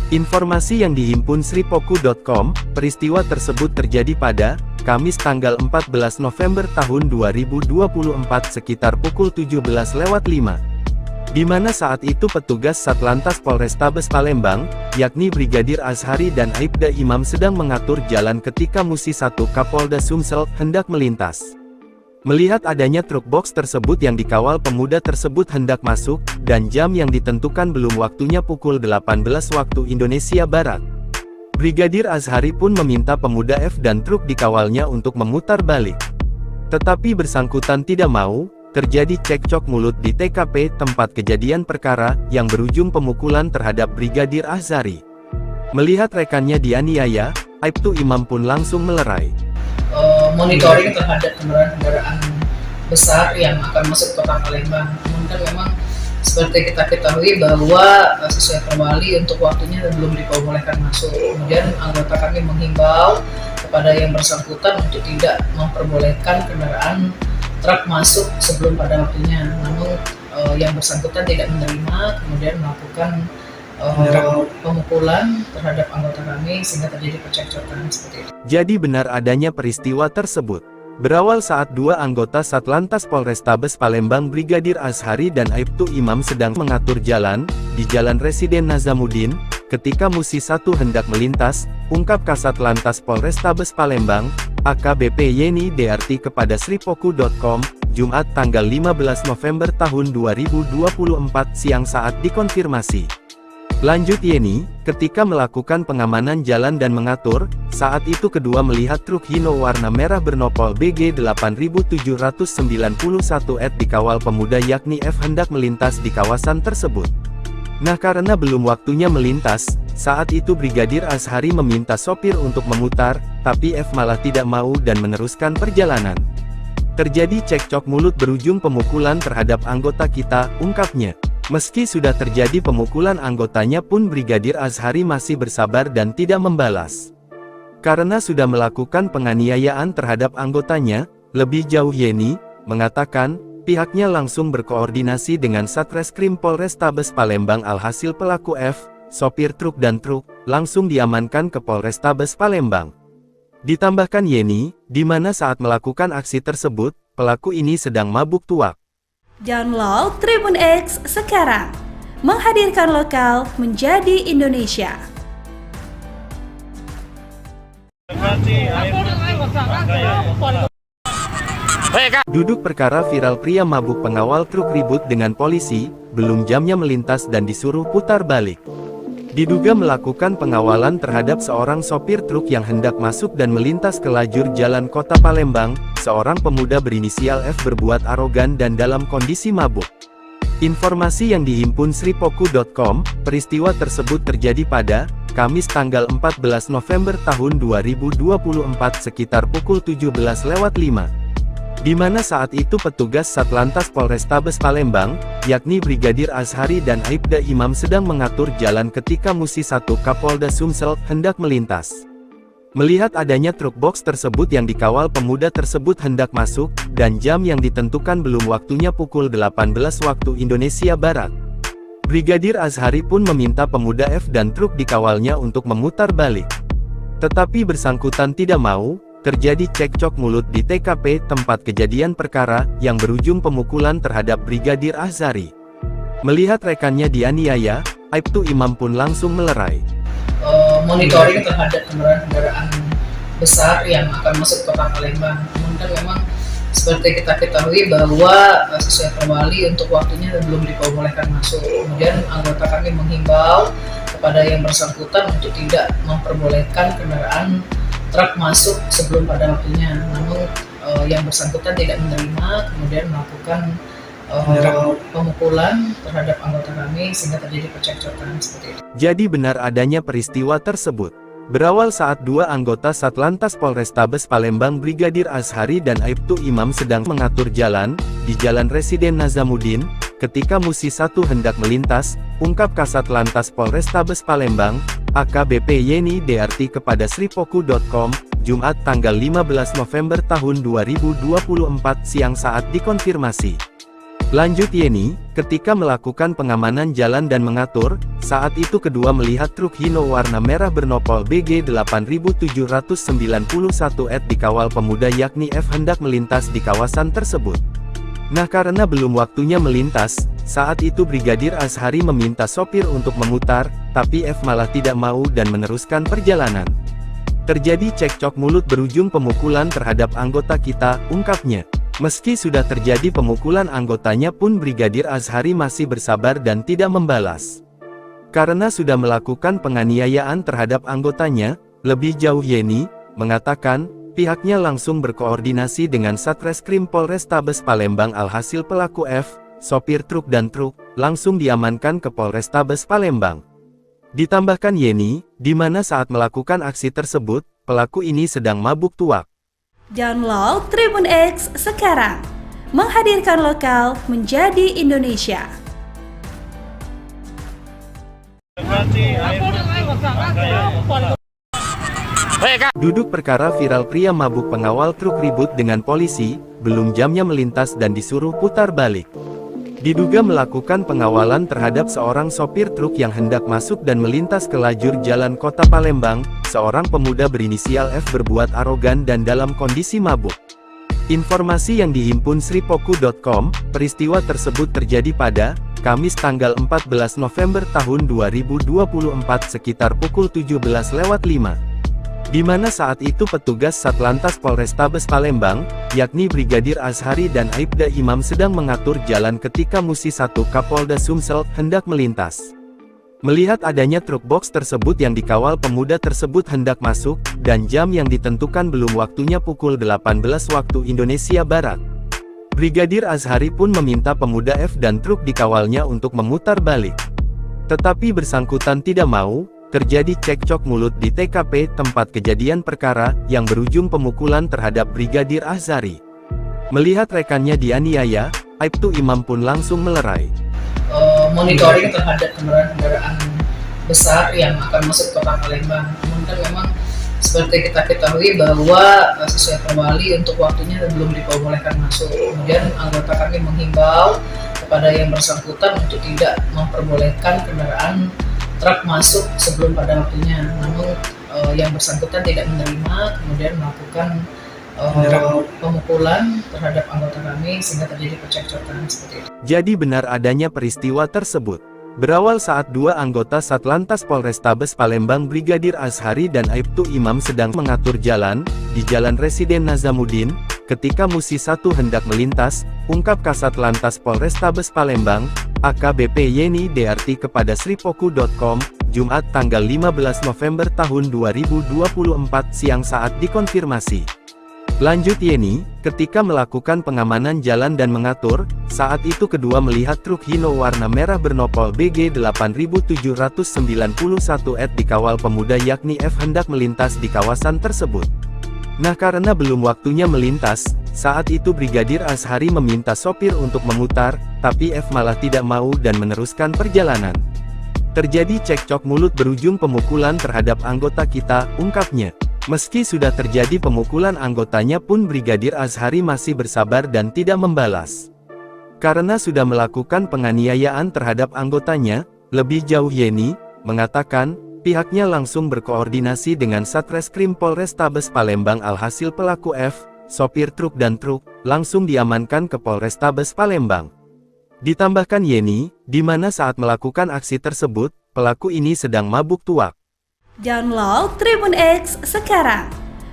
Informasi yang dihimpun sripoku.com, peristiwa tersebut terjadi pada Kamis tanggal 14 November tahun 2024 sekitar pukul 17.05. Di mana saat itu petugas Satlantas Polrestabes Palembang, yakni Brigadir Azhari dan Aibda Imam sedang mengatur jalan ketika Musi 1 Kapolda Sumsel hendak melintas. Melihat adanya truk box tersebut yang dikawal pemuda tersebut hendak masuk, dan jam yang ditentukan belum waktunya pukul 18 waktu Indonesia Barat. Brigadir Azhari pun meminta pemuda F dan truk dikawalnya untuk memutar balik. Tetapi bersangkutan tidak mau. Terjadi cekcok mulut di TKP tempat kejadian perkara, yang berujung pemukulan terhadap Brigadir Azhari. Melihat rekannya dianiaya, Aibtu Imam pun langsung melerai. monitoring terhadap kendaraan-kendaraan besar yang akan masuk kota Palembang. Namun kan memang seperti kita ketahui bahwa sesuai Perwali untuk waktunya belum diperbolehkan masuk. Kemudian anggota kami menghimbau kepada yang bersangkutan untuk tidak memperbolehkan kendaraan truk masuk sebelum pada waktunya. Namun yang bersangkutan tidak menerima, kemudian melakukan pemukulan terhadap anggota kami sehingga terjadi percekcokan seperti itu. Jadi benar adanya peristiwa tersebut. Berawal saat dua anggota Satlantas Polrestabes Palembang Brigadir Azhari dan Aibtu Imam sedang mengatur jalan di Jalan Residen Nazamuddin, ketika Musi 1 hendak melintas, ungkap Kasat Lantas Polrestabes Palembang, AKBP Yeni DRT kepada sripoku.com, Jumat tanggal 15 November tahun 2024 siang saat dikonfirmasi. Lanjut Yeni, ketika melakukan pengamanan jalan dan mengatur, saat itu kedua melihat truk Hino warna merah bernopol BG 8791 dikawal pemuda yakni F hendak melintas di kawasan tersebut. Nah karena belum waktunya melintas, saat itu Brigadir Azhari meminta sopir untuk memutar, tapi F malah tidak mau dan meneruskan perjalanan. Terjadi cekcok mulut berujung pemukulan terhadap anggota kita, ungkapnya. Meski sudah terjadi pemukulan anggotanya pun Brigadir Azhari masih bersabar dan tidak membalas. Karena sudah melakukan penganiayaan terhadap anggotanya, lebih jauh Yeni mengatakan, pihaknya langsung berkoordinasi dengan Satreskrim Polrestabes Palembang alhasil pelaku F, sopir truk dan truk, langsung diamankan ke Polrestabes Palembang. Ditambahkan Yeni, di mana saat melakukan aksi tersebut, pelaku ini sedang mabuk tuak. Download Tribun X sekarang, menghadirkan lokal menjadi Indonesia. Duduk perkara viral pria mabuk pengawal truk ribut dengan polisi, belum jamnya melintas dan disuruh putar balik. Diduga melakukan pengawalan terhadap seorang sopir truk yang hendak masuk dan melintas ke lajur jalan kota Palembang, seorang pemuda berinisial F berbuat arogan dan dalam kondisi mabuk. Informasi yang dihimpun sripoku.com, peristiwa tersebut terjadi pada Kamis tanggal 14 November tahun 2024 sekitar pukul 17.05. Di mana saat itu petugas Satlantas Polrestabes Palembang, yakni Brigadir Azhari dan Aibda Imam sedang mengatur jalan ketika Musi 1 Kapolda Sumsel hendak melintas. Melihat adanya truk box tersebut yang dikawal pemuda tersebut hendak masuk, dan jam yang ditentukan belum waktunya pukul 18 waktu Indonesia Barat. Brigadir Azhari pun meminta pemuda F dan truk dikawalnya untuk memutar balik. Tetapi bersangkutan tidak mau. Terjadi cekcok mulut di TKP tempat kejadian perkara, yang berujung pemukulan terhadap Brigadir Azhari. Melihat rekannya dianiaya, Aibtu Imam pun langsung melerai. Monitoring terhadap kendaraan besar yang akan masuk kota Palembang. Namun kan memang seperti kita ketahui bahwa sesuai Perwali untuk waktunya belum diperbolehkan masuk. Kemudian anggota kami menghimbau kepada yang bersangkutan untuk tidak memperbolehkan kendaraan truk masuk sebelum pada waktunya. Namun yang bersangkutan tidak menerima, kemudian melakukan pemukulan terhadap anggota kami sehingga terjadi percekcokan seperti itu. Jadi benar adanya peristiwa tersebut. Berawal saat dua anggota Satlantas Polrestabes Palembang Brigadir Azhari dan Aibtu Imam sedang mengatur jalan di Jalan Residen Nazamuddin, ketika Musi 1 hendak melintas, ungkap Kasat Lantas Polrestabes Palembang, AKBP Yeni DRT kepada sripoku.com, Jumat tanggal 15 November tahun 2024 siang saat dikonfirmasi. Lanjut Yeni, ketika melakukan pengamanan jalan dan mengatur, saat itu kedua melihat truk Hino warna merah bernopol BG 8791 dikawal pemuda yakni F hendak melintas di kawasan tersebut. Nah karena belum waktunya melintas, saat itu Brigadir Azhari meminta sopir untuk memutar, tapi F malah tidak mau dan meneruskan perjalanan. Terjadi cekcok mulut berujung pemukulan terhadap anggota kita, ungkapnya. Meski sudah terjadi pemukulan anggotanya pun Brigadir Azhari masih bersabar dan tidak membalas. Karena sudah melakukan penganiayaan terhadap anggotanya, lebih jauh Yeni mengatakan, pihaknya langsung berkoordinasi dengan Satreskrim Polrestabes Palembang alhasil pelaku F, sopir truk dan truk, langsung diamankan ke Polrestabes Palembang. Ditambahkan Yeni, di mana saat melakukan aksi tersebut, pelaku ini sedang mabuk tuak. Download Tribun X sekarang, menghadirkan lokal menjadi Indonesia. Duduk perkara viral pria mabuk pengawal truk ribut dengan polisi, belum jamnya melintas dan disuruh putar balik. Diduga melakukan pengawalan terhadap seorang sopir truk yang hendak masuk dan melintas ke lajur jalan kota Palembang. Seorang pemuda berinisial F berbuat arogan dan dalam kondisi mabuk. Informasi yang dihimpun sripoku.com, peristiwa tersebut terjadi pada Kamis tanggal 14 November tahun 2024 sekitar pukul 17.05. Di mana saat itu petugas Satlantas Polrestabes Palembang, yakni Brigadir Azhari dan Aibda Imam sedang mengatur jalan ketika Musi 1 Kapolda Sumsel hendak melintas. Melihat adanya truk box tersebut yang dikawal pemuda tersebut hendak masuk, dan jam yang ditentukan belum waktunya pukul 18 waktu Indonesia Barat. Brigadir Azhari pun meminta pemuda F dan truk dikawalnya untuk memutar balik. Tetapi bersangkutan tidak mau. Terjadi cekcok mulut di TKP tempat kejadian perkara, yang berujung pemukulan terhadap Brigadir Azhari. Melihat rekannya dianiaya, Aibtu Imam pun langsung melerai. Monitoring terhadap kendaraan besar yang akan masuk kota Palembang. Namun kan memang seperti kita ketahui bahwa sesuai perwali untuk waktunya belum diperbolehkan masuk. Kemudian anggota kami menghimbau kepada yang bersangkutan untuk tidak memperbolehkan kendaraan truk masuk sebelum pada waktunya. Namun yang bersangkutan tidak menerima, kemudian melakukan pemukulan terhadap anggota kami sehingga terjadi percekcokan seperti itu. Jadi benar adanya peristiwa tersebut. Berawal saat dua anggota Satlantas Polrestabes Palembang Brigadir Azhari dan Aibtu Imam sedang mengatur jalan di Jalan Residen Nazamuddin, ketika Musi 1 hendak melintas, ungkap Kasat Lantas Polrestabes Palembang, AKBP Yeni Dearti kepada sripoku.com, Jumat tanggal 15 November tahun 2024 siang saat dikonfirmasi. Lanjut Yeni, ketika melakukan pengamanan jalan dan mengatur, saat itu kedua melihat truk Hino warna merah bernopol BG 8791 dikawal pemuda yakni F hendak melintas di kawasan tersebut. Nah karena belum waktunya melintas, saat itu Brigadir Azhari meminta sopir untuk memutar, tapi F malah tidak mau dan meneruskan perjalanan. Terjadi cekcok mulut berujung pemukulan terhadap anggota kita, ungkapnya. Meski sudah terjadi pemukulan anggotanya pun Brigadir Azhari masih bersabar dan tidak membalas. Karena sudah melakukan penganiayaan terhadap anggotanya, lebih jauh Yeni mengatakan, pihaknya langsung berkoordinasi dengan Satreskrim Polrestabes Palembang alhasil pelaku F, sopir truk dan truk, langsung diamankan ke Polrestabes Palembang. Ditambahkan Yeni, di mana saat melakukan aksi tersebut, pelaku ini sedang mabuk tuak. Download Tribun X sekarang,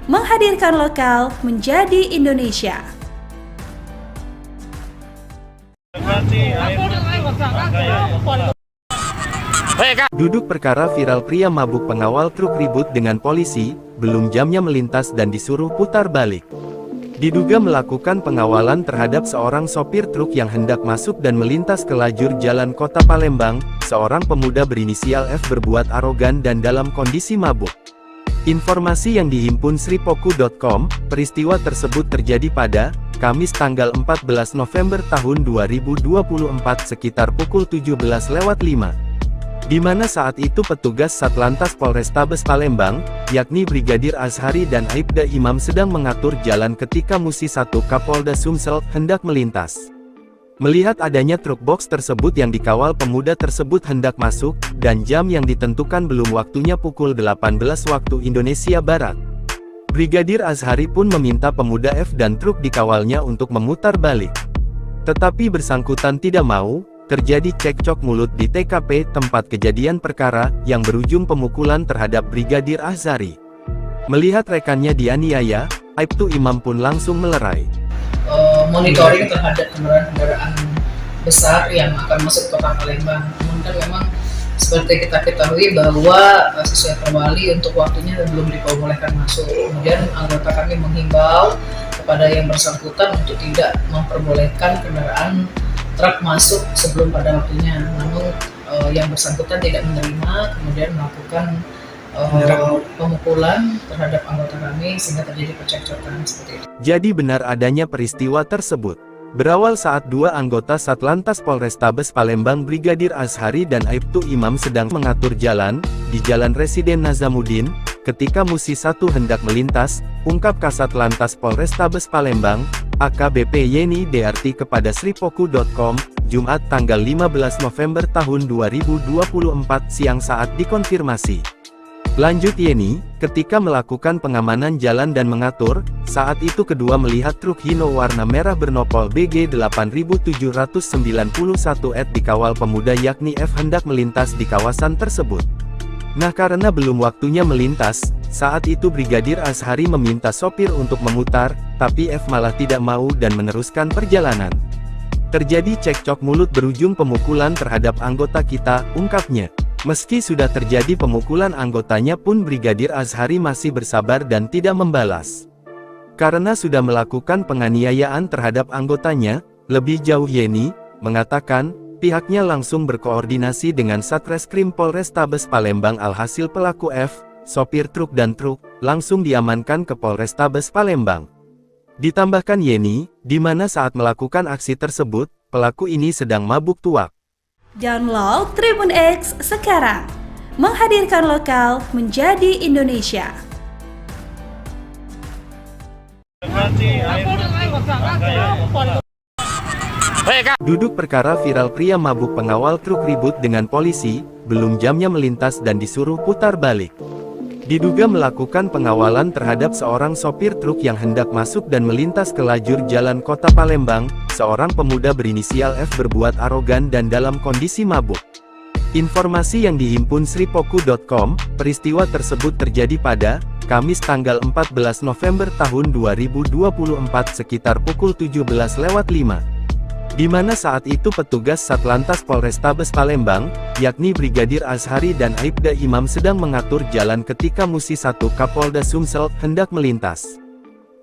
menghadirkan lokal menjadi Indonesia. Duduk perkara viral pria mabuk pengawal truk ribut dengan polisi, belum jamnya melintas dan disuruh putar balik. Diduga melakukan pengawalan terhadap seorang sopir truk yang hendak masuk dan melintas ke lajur jalan kota Palembang. Seorang pemuda berinisial F berbuat arogan dan dalam kondisi mabuk. Informasi yang dihimpun sripoku.com, peristiwa tersebut terjadi pada Kamis tanggal 14 November tahun 2024 sekitar pukul 17.05. Di mana saat itu petugas Satlantas Polrestabes Palembang, yakni Brigadir Azhari dan Aibda Imam sedang mengatur jalan ketika Musi 1 Kapolda Sumsel hendak melintas. Melihat adanya truk box tersebut yang dikawal pemuda tersebut hendak masuk, dan jam yang ditentukan belum waktunya pukul 18 waktu Indonesia Barat. Brigadir Azhari pun meminta pemuda F dan truk dikawalnya untuk memutar balik. Tetapi bersangkutan tidak mau. Terjadi cekcok mulut di TKP tempat kejadian perkara, yang berujung pemukulan terhadap Brigadir Azhari. Melihat rekannya dianiaya, Aibtu Imam pun langsung melerai. Monitoring terhadap kendaraan besar yang akan masuk kota Palembang. Namun kan memang seperti kita ketahui bahwa sesuai perwali untuk waktunya belum diperbolehkan masuk. Kemudian anggota kami menghimbau kepada yang bersangkutan untuk tidak memperbolehkan kendaraan truk masuk sebelum pada waktunya. Namun yang bersangkutan tidak menerima, kemudian melakukan pemukulan terhadap anggota kami sehingga terjadi percekcokan seperti itu. Jadi benar adanya peristiwa tersebut. Berawal saat dua anggota Satlantas Polrestabes Palembang Brigadir Azhari dan Aibtu Imam sedang mengatur jalan, di Jalan Residen Nazamuddin, ketika Musi 1 hendak melintas, ungkap Kasat Lantas Polrestabes Palembang, AKBP Yeni Dearti kepada sripoku.com, Jumat tanggal 15 November tahun 2024 siang saat dikonfirmasi. Lanjut Yeni, ketika melakukan pengamanan jalan dan mengatur, saat itu kedua melihat truk Hino warna merah bernopol BG 8791 dikawal pemuda yakni F hendak melintas di kawasan tersebut. Nah karena belum waktunya melintas, saat itu Brigadir Azhari meminta sopir untuk memutar, tapi F malah tidak mau dan meneruskan perjalanan. Terjadi cekcok mulut berujung pemukulan terhadap anggota kita, ungkapnya. Meski sudah terjadi pemukulan anggotanya pun Brigadir Azhari masih bersabar dan tidak membalas. Karena sudah melakukan penganiayaan terhadap anggotanya, lebih jauh Yeni mengatakan, pihaknya langsung berkoordinasi dengan Satreskrim Polrestabes Palembang alhasil pelaku F, sopir truk dan truk, langsung diamankan ke Polrestabes Palembang. Ditambahkan Yeni, di mana saat melakukan aksi tersebut, pelaku ini sedang mabuk tuak. Download Tribun X sekarang, menghadirkan lokal menjadi Indonesia. Duduk perkara viral pria mabuk pengawal truk ribut dengan polisi, belum jamnya melintas dan disuruh putar balik. Diduga melakukan pengawalan terhadap seorang sopir truk yang hendak masuk dan melintas ke lajur jalan kota Palembang, seorang pemuda berinisial F berbuat arogan dan dalam kondisi mabuk. Informasi yang dihimpun sripoku.com, peristiwa tersebut terjadi pada Kamis tanggal 14 November tahun 2024 sekitar pukul 17.05. Di mana saat itu petugas Satlantas Polrestabes Palembang, yakni Brigadir Azhari dan Aibda Imam sedang mengatur jalan ketika Musi 1 Kapolda Sumsel hendak melintas.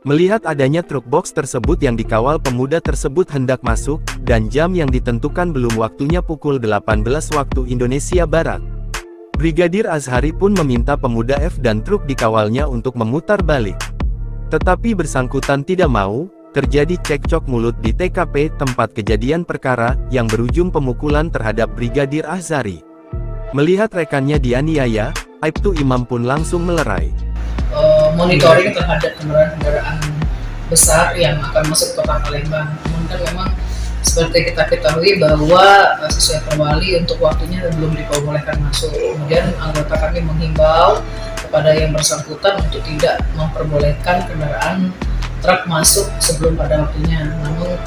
Melihat adanya truk box tersebut yang dikawal pemuda tersebut hendak masuk, dan jam yang ditentukan belum waktunya pukul 18 waktu Indonesia Barat. Brigadir Azhari pun meminta pemuda F dan truk dikawalnya untuk memutar balik. Tetapi bersangkutan tidak mau. Terjadi cekcok mulut di TKP tempat kejadian perkara, yang berujung pemukulan terhadap Brigadir Azhari. Melihat rekannya dianiaya, Aibtu Imam pun langsung melerai. Monitoring terhadap kendaraan besar yang akan masuk kota Palembang. Namun kan memang seperti kita ketahui bahwa sesuai perwali untuk waktunya belum diperbolehkan masuk. Kemudian anggota kami menghimbau kepada yang bersangkutan untuk tidak memperbolehkan kendaraan truk masuk sebelum pada waktunya, namun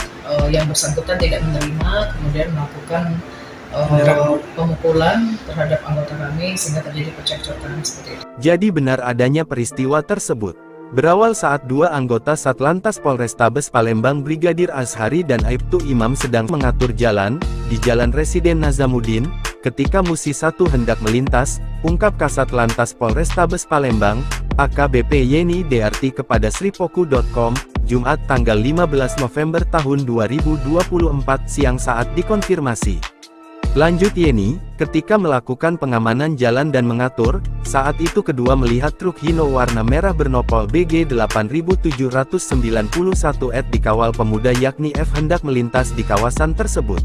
yang bersangkutan tidak menerima, kemudian melakukan pemukulan terhadap anggota kami sehingga terjadi percekcokan seperti itu. Jadi benar adanya peristiwa tersebut. Berawal saat dua anggota Satlantas Polrestabes Palembang Brigadir Azhari dan Aibtu Imam sedang mengatur jalan, di Jalan Residen Nazamuddin, ketika Musi 1 hendak melintas, ungkap Kasat Lantas Polrestabes Palembang, AKBP Yeni Dearti kepada sripoku.com, Jumat tanggal 15 November tahun 2024 siang saat dikonfirmasi. Lanjut Yeni, ketika melakukan pengamanan jalan dan mengatur, saat itu kedua melihat truk Hino warna merah bernopol BG 8791 dikawal pemuda yakni F hendak melintas di kawasan tersebut.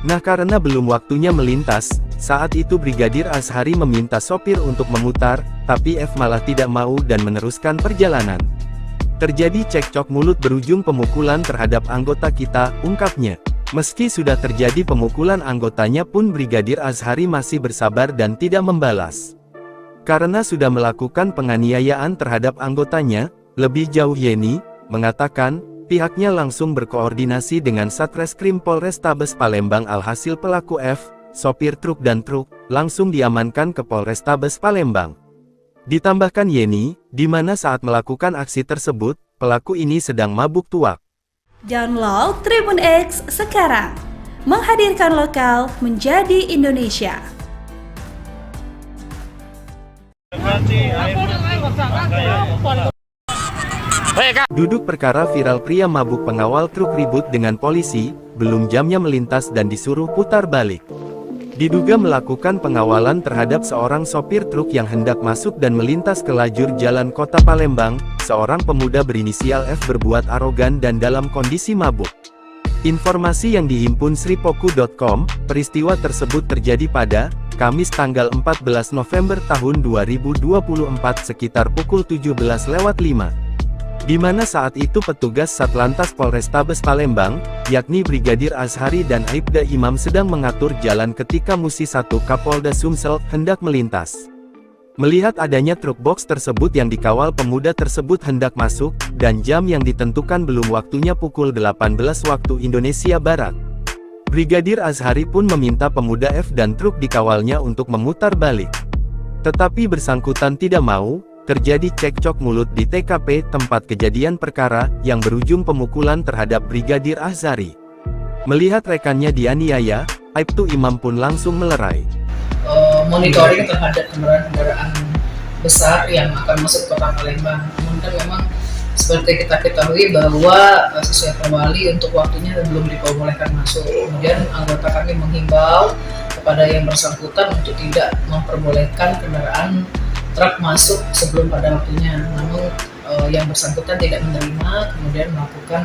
Nah karena belum waktunya melintas, saat itu Brigadir Azhari meminta sopir untuk memutar, tapi F malah tidak mau dan meneruskan perjalanan. Terjadi cekcok mulut berujung pemukulan terhadap anggota kita, ungkapnya. Meski sudah terjadi pemukulan anggotanya pun Brigadir Azhari masih bersabar dan tidak membalas. Karena sudah melakukan penganiayaan terhadap anggotanya, lebih jauh Yeni mengatakan, pihaknya langsung berkoordinasi dengan Satreskrim Polrestabes Palembang alhasil pelaku F, sopir truk dan truk, langsung diamankan ke Polrestabes Palembang. Ditambahkan Yeni, di mana saat melakukan aksi tersebut, pelaku ini sedang mabuk tuak. Download Tribun X sekarang, menghadirkan lokal menjadi Indonesia. Duduk perkara viral pria mabuk pengawal truk ribut dengan polisi, belum jamnya melintas dan disuruh putar balik. Diduga melakukan pengawalan terhadap seorang sopir truk yang hendak masuk dan melintas ke lajur jalan kota Palembang, seorang pemuda berinisial F berbuat arogan dan dalam kondisi mabuk. Informasi yang dihimpun sripoku.com, peristiwa tersebut terjadi pada Kamis tanggal 14 November tahun 2024 sekitar pukul 17.05. Di mana saat itu petugas Satlantas Polrestabes Palembang, yakni Brigadir Azhari dan Aibda Imam sedang mengatur jalan ketika Musi 1 Kapolda Sumsel hendak melintas. Melihat adanya truk box tersebut yang dikawal pemuda tersebut hendak masuk, dan jam yang ditentukan belum waktunya pukul 18 waktu Indonesia Barat. Brigadir Azhari pun meminta pemuda F dan truk dikawalnya untuk memutar balik. Tetapi bersangkutan tidak mau. Terjadi cekcok mulut di TKP tempat kejadian perkara, yang berujung pemukulan terhadap Brigadir Azhari. Melihat rekannya dianiaya, Aibtu Imam pun langsung melerai. Monitoring terhadap kendaraan besar yang akan masuk kota Palembang. Namun kan memang seperti kita ketahui bahwa sesuai perwali untuk waktunya belum diperbolehkan masuk. Kemudian anggota kami menghimbau kepada yang bersangkutan untuk tidak memperbolehkan kendaraan truk masuk sebelum pada waktunya. Namun yang bersangkutan tidak menerima, kemudian melakukan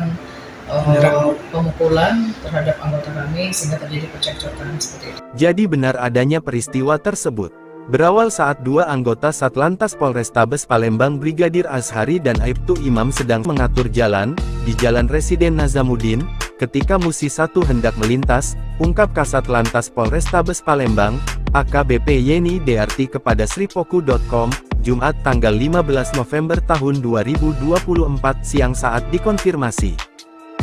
pemukulan terhadap anggota kami sehingga terjadi percekcokan seperti itu. Jadi benar adanya peristiwa tersebut. Berawal saat dua anggota Satlantas Polrestabes Palembang Brigadir Azhari dan Aibtu Imam sedang mengatur jalan di Jalan Residen Nazamuddin, ketika Musi 1 hendak melintas, ungkap Kasat Lantas Polrestabes Palembang, AKBP Yeni Dearti kepada sripoku.com, Jumat tanggal 15 November tahun 2024 siang saat dikonfirmasi.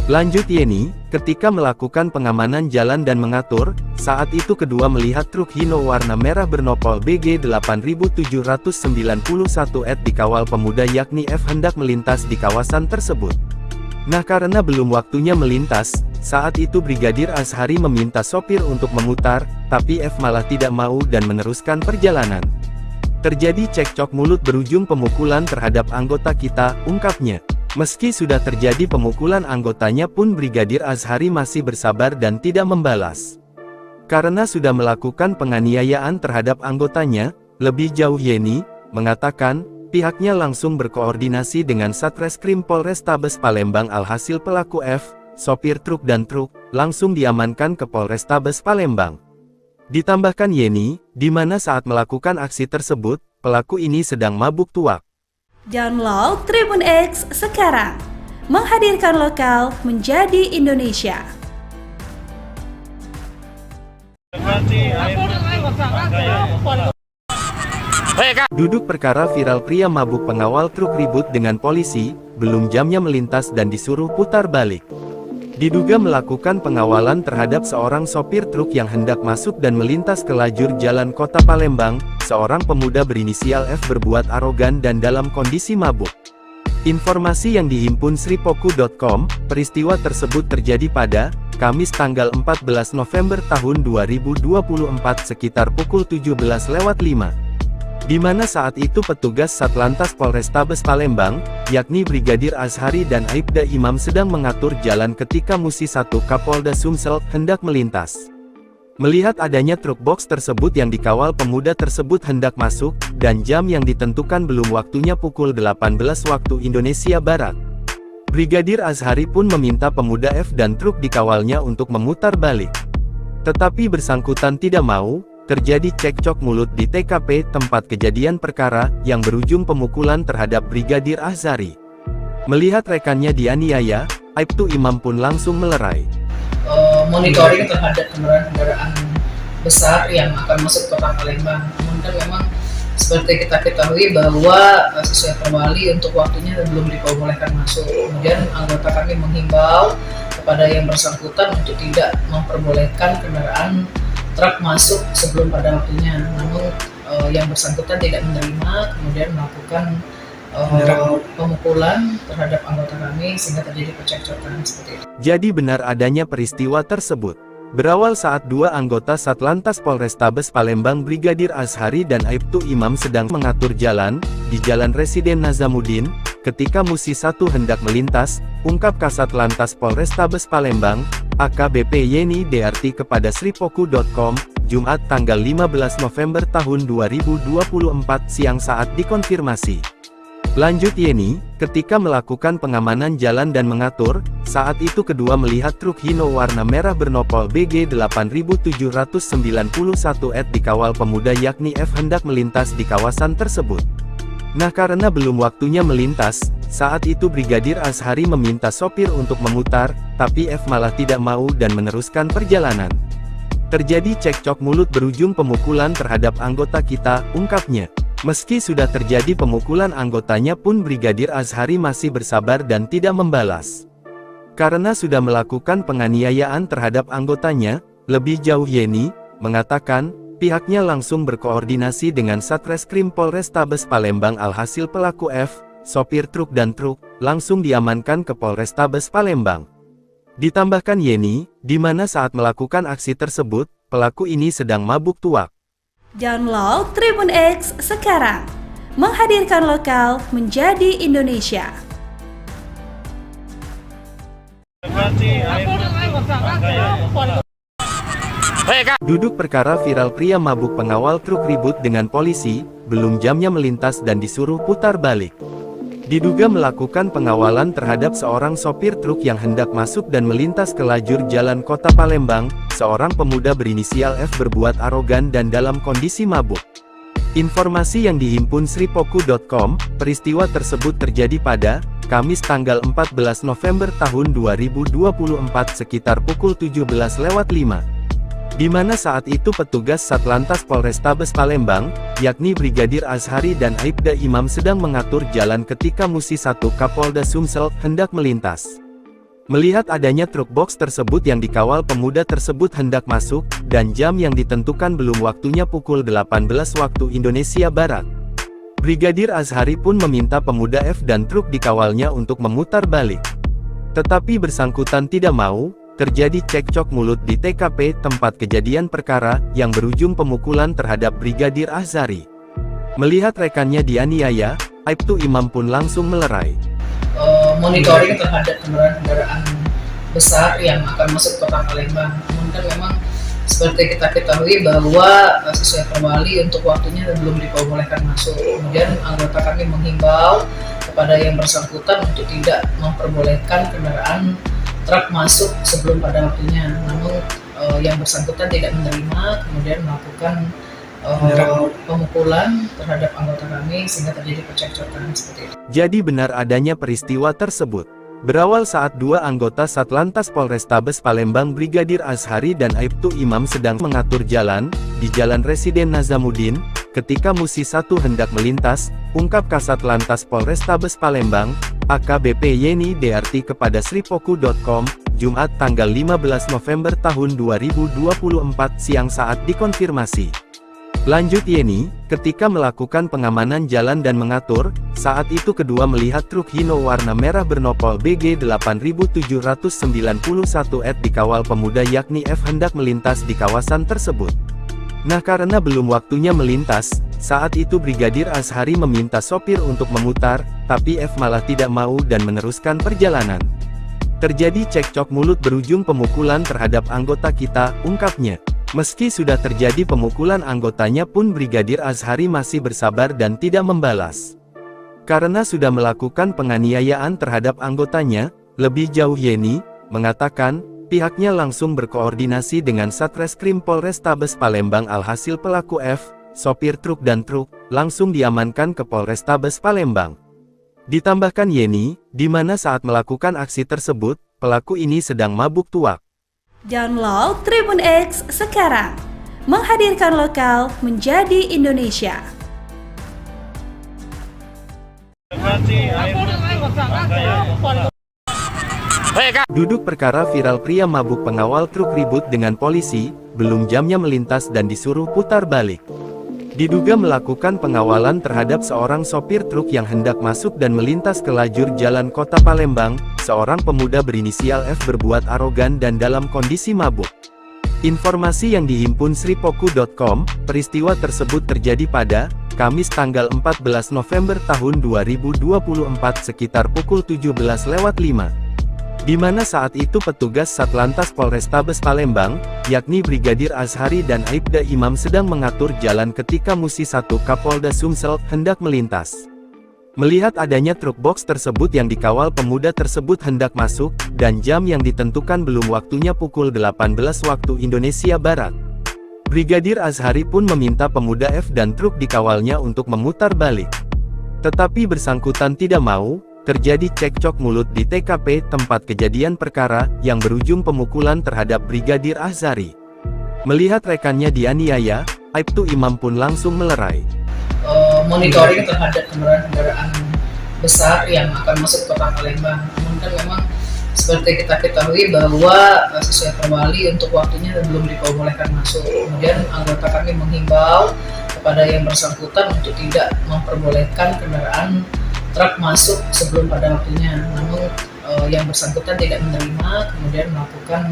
Lanjut Yeni, ketika melakukan pengamanan jalan dan mengatur, saat itu kedua melihat truk Hino warna merah bernopol BG 8791 dikawal pemuda yakni F hendak melintas di kawasan tersebut. Nah karena belum waktunya melintas, saat itu Brigadir Azhari meminta sopir untuk memutar, tapi F malah tidak mau dan meneruskan perjalanan. Terjadi cekcok mulut berujung pemukulan terhadap anggota kita, ungkapnya. Meski sudah terjadi pemukulan anggotanya pun Brigadir Azhari masih bersabar dan tidak membalas. Karena sudah melakukan penganiayaan terhadap anggotanya, lebih jauh Yeni mengatakan, pihaknya langsung berkoordinasi dengan Satreskrim Polrestabes Palembang alhasil pelaku F, sopir truk dan truk, langsung diamankan ke Polrestabes Palembang. Ditambahkan Yeni, di mana saat melakukan aksi tersebut, pelaku ini sedang mabuk tuak. Download Tribun X sekarang, menghadirkan lokal menjadi Indonesia. Duduk perkara viral pria mabuk pengawal truk ribut dengan polisi, belum jamnya melintas dan disuruh putar balik. Diduga melakukan pengawalan terhadap seorang sopir truk yang hendak masuk dan melintas ke lajur jalan kota Palembang, seorang pemuda berinisial F berbuat arogan dan dalam kondisi mabuk. Informasi yang dihimpun sripoku.com, peristiwa tersebut terjadi pada Kamis tanggal 14 November tahun 2024 sekitar pukul 17.05. Di mana saat itu petugas Satlantas Polrestabes Palembang, yakni Brigadir Azhari dan Aibda Imam sedang mengatur jalan ketika Musi 1 Kapolda Sumsel hendak melintas. Melihat adanya truk box tersebut yang dikawal pemuda tersebut hendak masuk, dan jam yang ditentukan belum waktunya pukul 18 waktu Indonesia Barat. Brigadir Azhari pun meminta pemuda F dan truk dikawalnya untuk memutar balik. Tetapi bersangkutan tidak mau. Terjadi cekcok mulut di TKP tempat kejadian perkara, yang berujung pemukulan terhadap Brigadir Azhari. Melihat rekannya dianiaya, Aibtu Imam pun langsung melerai. Monitoring terhadap kendaraan besar yang akan masuk kota Palembang. Namun kan memang seperti kita ketahui bahwa sesuai perwali untuk waktunya belum diperbolehkan masuk. Kemudian anggota kami menghimbau kepada yang bersangkutan untuk tidak memperbolehkan kendaraan truk masuk sebelum pada waktunya. Namun yang bersangkutan tidak menerima, kemudian melakukan pemukulan terhadap anggota kami sehingga terjadi percekcokan seperti itu. Jadi benar adanya peristiwa tersebut. Berawal saat dua anggota Satlantas Polrestabes Palembang Brigadir Azhari dan Aibtu Imam sedang mengatur jalan di Jalan Residen Nazamuddin, ketika Musi 1 hendak melintas, ungkap Kasat Lantas Polrestabes Palembang, AKBP Yeni Dearti kepada sripoku.com, Jumat tanggal 15 November tahun 2024 siang saat dikonfirmasi. Lanjut Yeni, ketika melakukan pengamanan jalan dan mengatur, saat itu kedua melihat truk Hino warna merah bernopol BG 8791 dikawal pemuda yakni F hendak melintas di kawasan tersebut. Nah karena belum waktunya melintas, saat itu Brigadir Azhari meminta sopir untuk memutar, tapi F malah tidak mau dan meneruskan perjalanan. Terjadi cekcok mulut berujung pemukulan terhadap anggota kita, ungkapnya. Meski sudah terjadi pemukulan anggotanya pun Brigadir Azhari masih bersabar dan tidak membalas. Karena sudah melakukan penganiayaan terhadap anggotanya, lebih jauh Yeni mengatakan, pihaknya langsung berkoordinasi dengan Satreskrim Polrestabes Palembang alhasil pelaku F, sopir truk dan truk, langsung diamankan ke Polrestabes Palembang. Ditambahkan Yeni, di mana saat melakukan aksi tersebut, pelaku ini sedang mabuk tuak. Download Tribun X sekarang, menghadirkan lokal menjadi Indonesia. Duduk perkara viral pria mabuk pengawal truk ribut dengan polisi, belum jamnya melintas dan disuruh putar balik. Diduga melakukan pengawalan terhadap seorang sopir truk yang hendak masuk dan melintas ke lajur jalan kota Palembang, seorang pemuda berinisial F berbuat arogan dan dalam kondisi mabuk. Informasi yang dihimpun sripoku.com, peristiwa tersebut terjadi pada Kamis tanggal 14 November tahun 2024 sekitar pukul 17.05. Di mana saat itu petugas Satlantas Polrestabes Palembang, yakni Brigadir Azhari dan Aibda Imam sedang mengatur jalan ketika Musi 1 Kapolda Sumsel hendak melintas. Melihat adanya truk box tersebut yang dikawal pemuda tersebut hendak masuk, dan jam yang ditentukan belum waktunya pukul 18 waktu Indonesia Barat. Brigadir Azhari pun meminta pemuda F dan truk dikawalnya untuk memutar balik. Tetapi bersangkutan tidak mau. Terjadi cekcok mulut di TKP tempat kejadian perkara, yang berujung pemukulan terhadap Brigadir Azhari. Melihat rekannya dianiaya, Aibtu Imam pun langsung melerai. Monitoring terhadap kendaraan besar yang akan masuk kota Palembang. Namun kan memang seperti kita ketahui bahwa sesuai perwali untuk waktunya belum diperbolehkan masuk. Kemudian anggota kami menghimbau kepada yang bersangkutan untuk tidak memperbolehkan kendaraan truk masuk sebelum pada waktunya, namun yang bersangkutan tidak menerima, kemudian melakukan pemukulan terhadap anggota kami sehingga terjadi percekcokan seperti itu. Jadi benar adanya peristiwa tersebut. Berawal saat dua anggota Satlantas Polrestabes Palembang Brigadir Azhari dan Aibtu Imam sedang mengatur jalan, di Jalan Residen Nazamuddin, ketika Musi 1 hendak melintas, ungkap Kasat Lantas Polrestabes Palembang, AKBP Yeni Dearti kepada sripoku.com, Jumat tanggal 15 November tahun 2024 siang saat dikonfirmasi. Lanjut Yeni, ketika melakukan pengamanan jalan dan mengatur, saat itu kedua melihat truk Hino warna merah bernopol BG 8791 dikawal pemuda yakni F hendak melintas di kawasan tersebut. Nah karena belum waktunya melintas, saat itu Brigadir Azhari meminta sopir untuk memutar, tapi F malah tidak mau dan meneruskan perjalanan. Terjadi cekcok mulut berujung pemukulan terhadap anggota kita, ungkapnya. Meski sudah terjadi pemukulan anggotanya pun Brigadir Azhari masih bersabar dan tidak membalas. Karena sudah melakukan penganiayaan terhadap anggotanya, lebih jauh Yeni mengatakan, pihaknya langsung berkoordinasi dengan Satreskrim Polrestabes Palembang alhasil pelaku F, sopir truk dan truk, langsung diamankan ke Polrestabes Palembang. Ditambahkan Yeni, di mana saat melakukan aksi tersebut, pelaku ini sedang mabuk tuak. Download Tribun X sekarang, menghadirkan lokal menjadi Indonesia. Duduk perkara viral pria mabuk pengawal truk ribut dengan polisi, belum jamnya melintas dan disuruh putar balik. Diduga melakukan pengawalan terhadap seorang sopir truk yang hendak masuk dan melintas ke lajur jalan kota Palembang, seorang pemuda berinisial F berbuat arogan dan dalam kondisi mabuk. Informasi yang dihimpun sripoku.com, peristiwa tersebut terjadi pada Kamis tanggal 14 November tahun 2024 sekitar pukul 17.05. di mana saat itu petugas Satlantas Polrestabes Palembang, yakni Brigadir Azhari dan Aibda Imam sedang mengatur jalan ketika Musi 1 Kapolda Sumsel hendak melintas. Melihat adanya truk box tersebut yang dikawal pemuda tersebut hendak masuk, dan jam yang ditentukan belum waktunya pukul 18 waktu Indonesia Barat. Brigadir Azhari pun meminta pemuda F dan truk dikawalnya untuk memutar balik. Tetapi bersangkutan tidak mau. Terjadi cekcok mulut di TKP tempat kejadian perkara, yang berujung pemukulan terhadap Brigadir Azhari. Melihat rekannya dianiaya, Aibtu Imam pun langsung melerai. Monitoring terhadap kendaraan besar yang akan masuk ke kota Palembang. Namun kan memang seperti kita ketahui bahwa sesuai perwali untuk waktunya belum diperbolehkan masuk. Kemudian anggota kami menghimbau kepada yang bersangkutan untuk tidak memperbolehkan kendaraan truk masuk sebelum pada waktunya. Namun yang bersangkutan tidak menerima, kemudian melakukan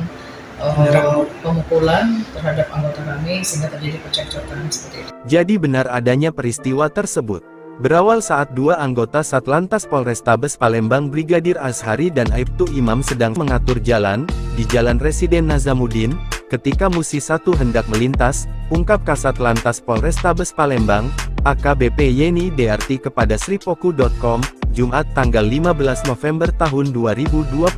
pemukulan terhadap anggota kami sehingga terjadi percekcokan seperti itu. Jadi benar adanya peristiwa tersebut. Berawal saat dua anggota Satlantas Polrestabes Palembang Brigadir Azhari dan Aibtu Imam sedang mengatur jalan di Jalan Residen Nazamuddin, ketika Musi 1 hendak melintas, ungkap Kasat Lantas Polrestabes Palembang, AKBP Yeni DRT kepada sripoku.com, Jumat tanggal 15 November tahun 2024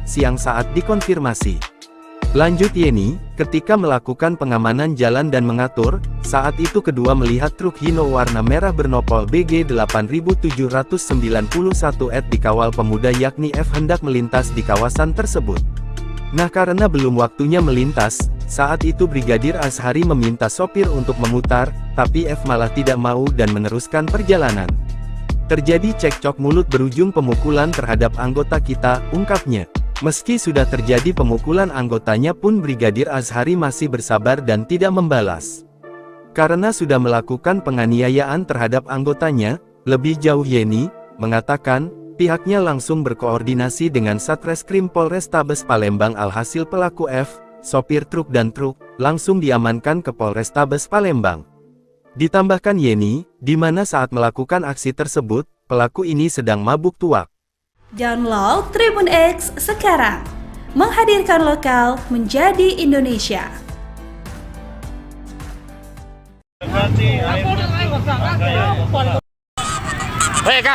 siang saat dikonfirmasi. Lanjut Yeni, ketika melakukan pengamanan jalan dan mengatur, saat itu kedua melihat truk Hino warna merah bernopol BG 8791 dikawal pemuda yakni F hendak melintas di kawasan tersebut. Nah karena belum waktunya melintas, saat itu Brigadir Azhari meminta sopir untuk memutar, tapi F malah tidak mau dan meneruskan perjalanan. Terjadi cekcok mulut berujung pemukulan terhadap anggota kita, ungkapnya. Meski sudah terjadi pemukulan anggotanya pun Brigadir Azhari masih bersabar dan tidak membalas. Karena sudah melakukan penganiayaan terhadap anggotanya, lebih jauh Yeni mengatakan, pihaknya langsung berkoordinasi dengan Satreskrim Polrestabes Palembang alhasil pelaku F, sopir truk dan truk, langsung diamankan ke Polrestabes Palembang. Ditambahkan Yeni, di mana saat melakukan aksi tersebut, pelaku ini sedang mabuk tuak. Download Tribun X sekarang, menghadirkan lokal menjadi Indonesia.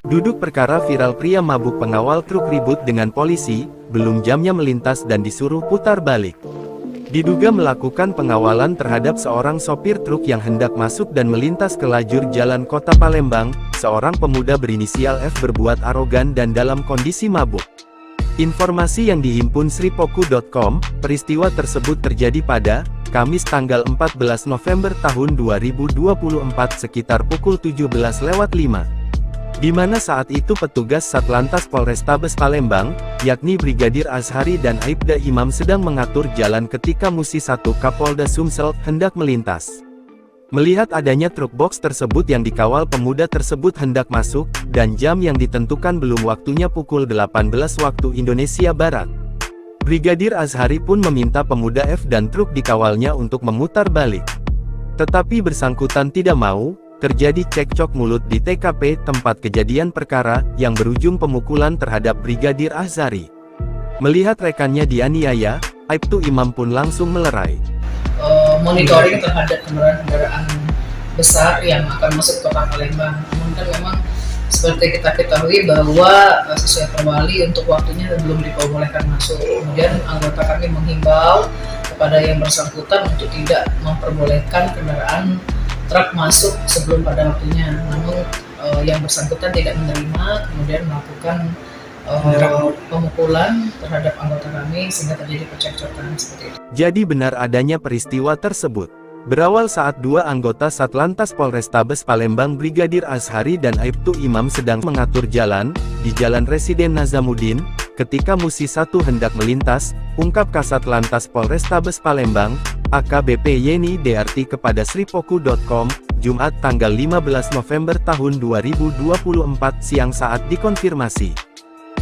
Duduk perkara viral pria mabuk pengawal truk ribut dengan polisi, belum jamnya melintas dan disuruh putar balik. Diduga melakukan pengawalan terhadap seorang sopir truk yang hendak masuk dan melintas ke lajur jalan kota Palembang, seorang pemuda berinisial F berbuat arogan dan dalam kondisi mabuk. Informasi yang dihimpun sripoku.com, peristiwa tersebut terjadi pada Kamis tanggal 14 November tahun 2024 sekitar pukul 17.05. Di mana saat itu petugas Satlantas Polrestabes Palembang, yakni Brigadir Azhari dan Aibda Imam sedang mengatur jalan ketika Musi 1 Kapolda Sumsel hendak melintas. Melihat adanya truk box tersebut yang dikawal pemuda tersebut hendak masuk, dan jam yang ditentukan belum waktunya pukul 18 waktu Indonesia Barat. Brigadir Azhari pun meminta pemuda F dan truk dikawalnya untuk memutar balik. Tetapi bersangkutan tidak mau. Terjadi cekcok mulut di TKP tempat kejadian perkara, yang berujung pemukulan terhadap Brigadir Azhari. Melihat rekannya dianiaya, Aibtu Imam pun langsung melerai. Monitoring terhadap kendaraan besar yang akan masuk ke kota Palembang. Namun kan memang seperti kita ketahui bahwa sesuai perwali untuk waktunya belum diperbolehkan masuk. Kemudian anggota kami menghimbau kepada yang bersangkutan untuk tidak memperbolehkan kendaraan truk masuk sebelum pada waktunya. Namun yang bersangkutan tidak menerima, kemudian melakukan pemukulan terhadap anggota kami sehingga terjadi percekcokan seperti itu. Jadi benar adanya peristiwa tersebut. Berawal saat dua anggota Satlantas Polrestabes Palembang Brigadir Azhari dan Aibtu Imam sedang mengatur jalan di Jalan Residen Nazamuddin, ketika Musi 1 hendak melintas, ungkap Kasat Lantas Polrestabes Palembang, AKBP Yeni DRT kepada sripoku.com, Jumat tanggal 15 November tahun 2024 siang saat dikonfirmasi.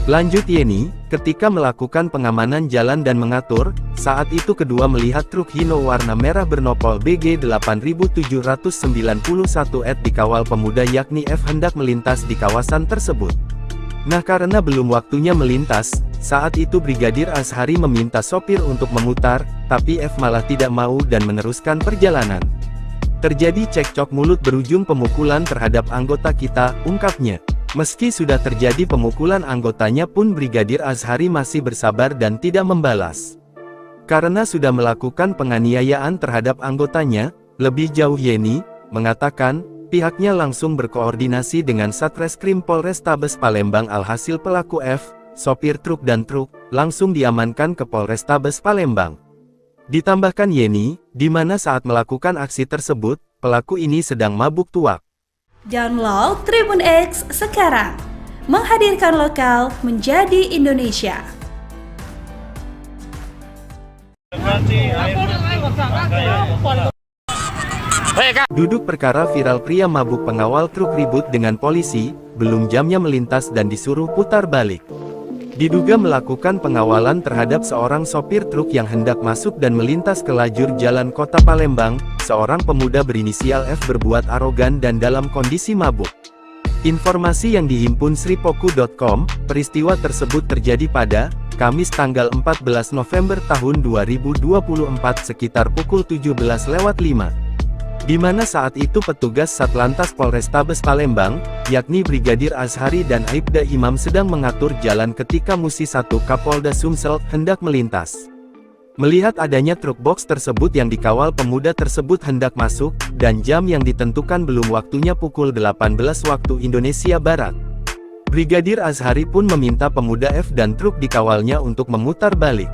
Lanjut Yeni, ketika melakukan pengamanan jalan dan mengatur, saat itu kedua melihat truk Hino warna merah bernopol BG 8791 dikawal pemuda yakni F hendak melintas di kawasan tersebut. Nah, karena belum waktunya melintas, saat itu Brigadir Azhari meminta sopir untuk memutar, tapi F malah tidak mau dan meneruskan perjalanan. Terjadi cekcok mulut berujung pemukulan terhadap anggota kita, ungkapnya. Meski sudah terjadi pemukulan anggotanya pun Brigadir Azhari masih bersabar dan tidak membalas. Karena sudah melakukan penganiayaan terhadap anggotanya, lebih jauh Yeni mengatakan, pihaknya langsung berkoordinasi dengan Satreskrim Polrestabes Palembang. Alhasil pelaku F, sopir truk dan truk, langsung diamankan ke Polrestabes Palembang. Ditambahkan Yeni, di mana saat melakukan aksi tersebut, pelaku ini sedang mabuk tuak. Download Tribun X sekarang, menghadirkan lokal menjadi Indonesia. Duduk perkara viral pria mabuk pengawal truk ribut dengan polisi, belum jamnya melintas dan disuruh putar balik. Diduga melakukan pengawalan terhadap seorang sopir truk yang hendak masuk dan melintas ke lajur jalan kota Palembang, seorang pemuda berinisial F berbuat arogan dan dalam kondisi mabuk. Informasi yang dihimpun sripoku.com, peristiwa tersebut terjadi pada Kamis tanggal 14 November tahun 2024 sekitar pukul 17.05. Di mana saat itu petugas Satlantas Polrestabes Palembang, yakni Brigadir Azhari dan Aibda Imam sedang mengatur jalan ketika Musi 1 Kapolda Sumsel hendak melintas. Melihat adanya truk box tersebut yang dikawal pemuda tersebut hendak masuk, dan jam yang ditentukan belum waktunya pukul 18 waktu Indonesia Barat. Brigadir Azhari pun meminta pemuda F dan truk dikawalnya untuk memutar balik.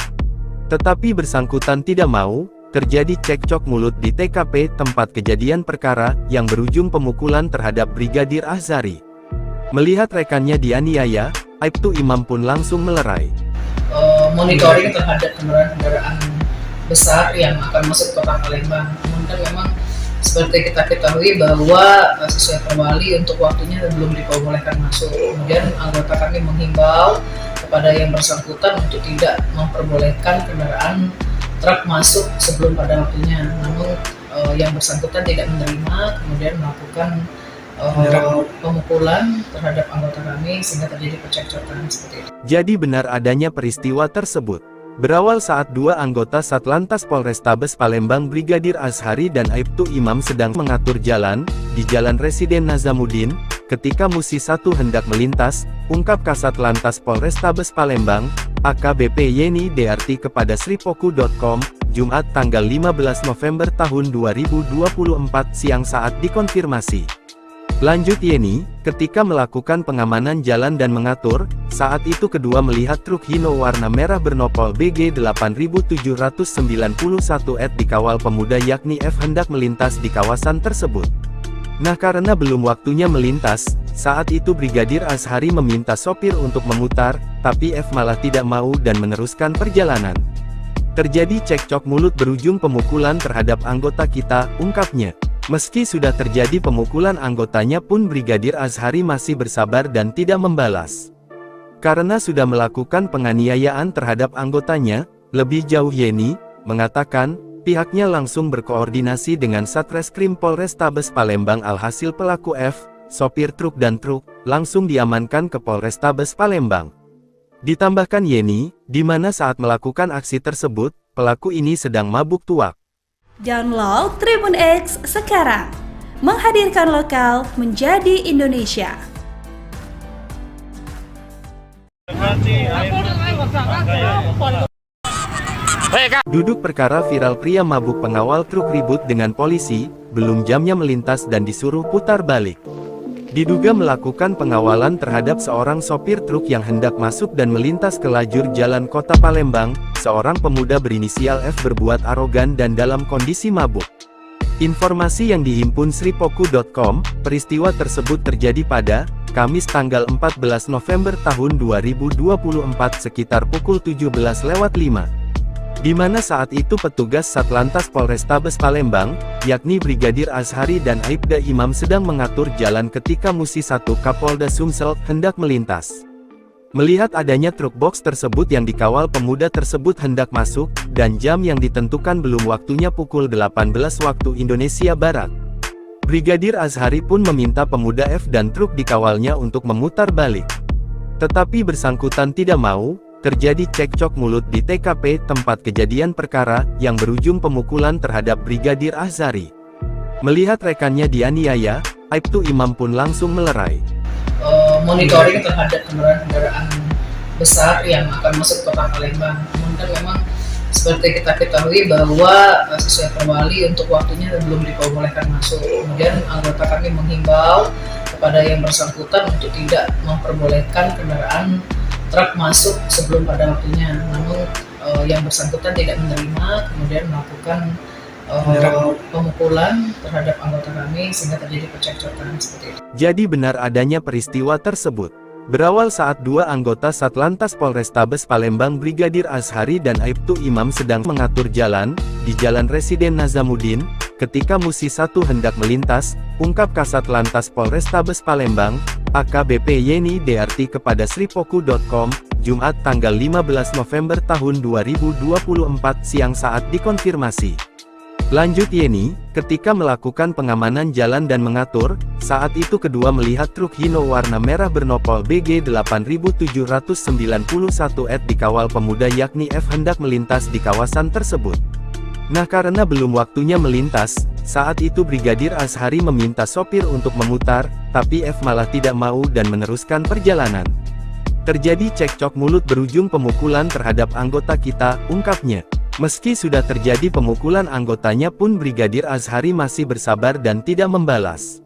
Tetapi bersangkutan tidak mau. Terjadi cekcok mulut di TKP tempat kejadian perkara, yang berujung pemukulan terhadap Brigadir Azhari. Melihat rekannya dianiaya, Aibtu Imam pun langsung melerai. Monitoring terhadap kendaraan besar yang akan masuk ke kota Palembang. Namun kan memang seperti kita ketahui bahwa sesuai perwali untuk waktunya belum diperbolehkan masuk. Kemudian anggota kami menghimbau kepada yang bersangkutan untuk tidak memperbolehkan kendaraan truk masuk sebelum pada waktunya. Namun yang bersangkutan tidak menerima, kemudian melakukan pemukulan terhadap anggota kami sehingga terjadi percekcokan seperti itu. Jadi benar adanya peristiwa tersebut. Berawal saat dua anggota Satlantas Polrestabes Palembang Brigadir Azhari dan Aibtu Imam sedang mengatur jalan di Jalan Residen Nazamuddin, ketika Musi 1 hendak melintas, ungkap Kasat Lantas Polrestabes Palembang, AKBP Yeni Dearti kepada sripoku.com, Jumat tanggal 15 November tahun 2024 siang saat dikonfirmasi. Lanjut Yeni, ketika melakukan pengamanan jalan dan mengatur, saat itu kedua melihat truk Hino warna merah bernopol BG 8791 dikawal pemuda yakni F hendak melintas di kawasan tersebut. Nah, karena belum waktunya melintas, saat itu Brigadir Azhari meminta sopir untuk memutar, tapi F malah tidak mau dan meneruskan perjalanan. Terjadi cekcok mulut berujung pemukulan terhadap anggota kita, ungkapnya. Meski sudah terjadi pemukulan anggotanya pun Brigadir Azhari masih bersabar dan tidak membalas. Karena sudah melakukan penganiayaan terhadap anggotanya, lebih jauh Yeni mengatakan, pihaknya langsung berkoordinasi dengan Satreskrim Polrestabes Palembang. Alhasil pelaku F, sopir truk dan truk, langsung diamankan ke Polrestabes Palembang. Ditambahkan Yeni, di mana saat melakukan aksi tersebut, pelaku ini sedang mabuk tuak. Download Tribun X sekarang, menghadirkan lokal menjadi Indonesia. Duduk perkara viral pria mabuk pengawal truk ribut dengan polisi, belum jamnya melintas dan disuruh putar balik. Diduga melakukan pengawalan terhadap seorang sopir truk yang hendak masuk dan melintas ke lajur jalan kota Palembang, seorang pemuda berinisial F berbuat arogan dan dalam kondisi mabuk. Informasi yang dihimpun sripoku.com, peristiwa tersebut terjadi pada Kamis tanggal 14 November tahun 2024 sekitar pukul 17.05. Di mana saat itu petugas Satlantas Polrestabes Palembang, yakni Brigadir Azhari dan Aibda Imam sedang mengatur jalan ketika Musi 1 Kapolda Sumsel hendak melintas. Melihat adanya truk box tersebut yang dikawal pemuda tersebut hendak masuk, dan jam yang ditentukan belum waktunya pukul 18 waktu Indonesia Barat. Brigadir Azhari pun meminta pemuda F dan truk dikawalnya untuk memutar balik. Tetapi bersangkutan tidak mau, terjadi cekcok mulut di TKP tempat kejadian perkara, yang berujung pemukulan terhadap Brigadir Azhari. Melihat rekannya dianiaya, Aibtu Imam pun langsung melerai. Monitoring terhadap kendaraan besar yang akan masuk ke kota Palembang. Namun kan memang seperti kita ketahui bahwa sesuai perwali untuk waktunya belum diperbolehkan masuk. Kemudian anggota kami menghimbau kepada yang bersangkutan untuk tidak memperbolehkan kendaraan truk masuk sebelum pada waktunya. Namun yang bersangkutan tidak menerima, kemudian melakukan pemukulan terhadap anggota kami sehingga terjadi percekcokan seperti itu. Jadi benar adanya peristiwa tersebut. Berawal saat dua anggota Satlantas Polrestabes Palembang Brigadir Azhari dan Aibtu Imam sedang mengatur jalan di Jalan Residen Nazamuddin, ketika Musi 1 hendak melintas, ungkap Kasat Lantas Polrestabes Palembang, AKBP Yeni DRT kepada sripoku.com, Jumat tanggal 15 November tahun 2024 siang saat dikonfirmasi. Lanjut Yeni, ketika melakukan pengamanan jalan dan mengatur, saat itu kedua melihat truk Hino warna merah bernopol BG 8791 dikawal pemuda yakni F hendak melintas di kawasan tersebut. Nah karena belum waktunya melintas, saat itu Brigadir Azhari meminta sopir untuk memutar, tapi F malah tidak mau dan meneruskan perjalanan. Terjadi cekcok mulut berujung pemukulan terhadap anggota kita, ungkapnya. Meski sudah terjadi pemukulan anggotanya pun Brigadir Azhari masih bersabar dan tidak membalas.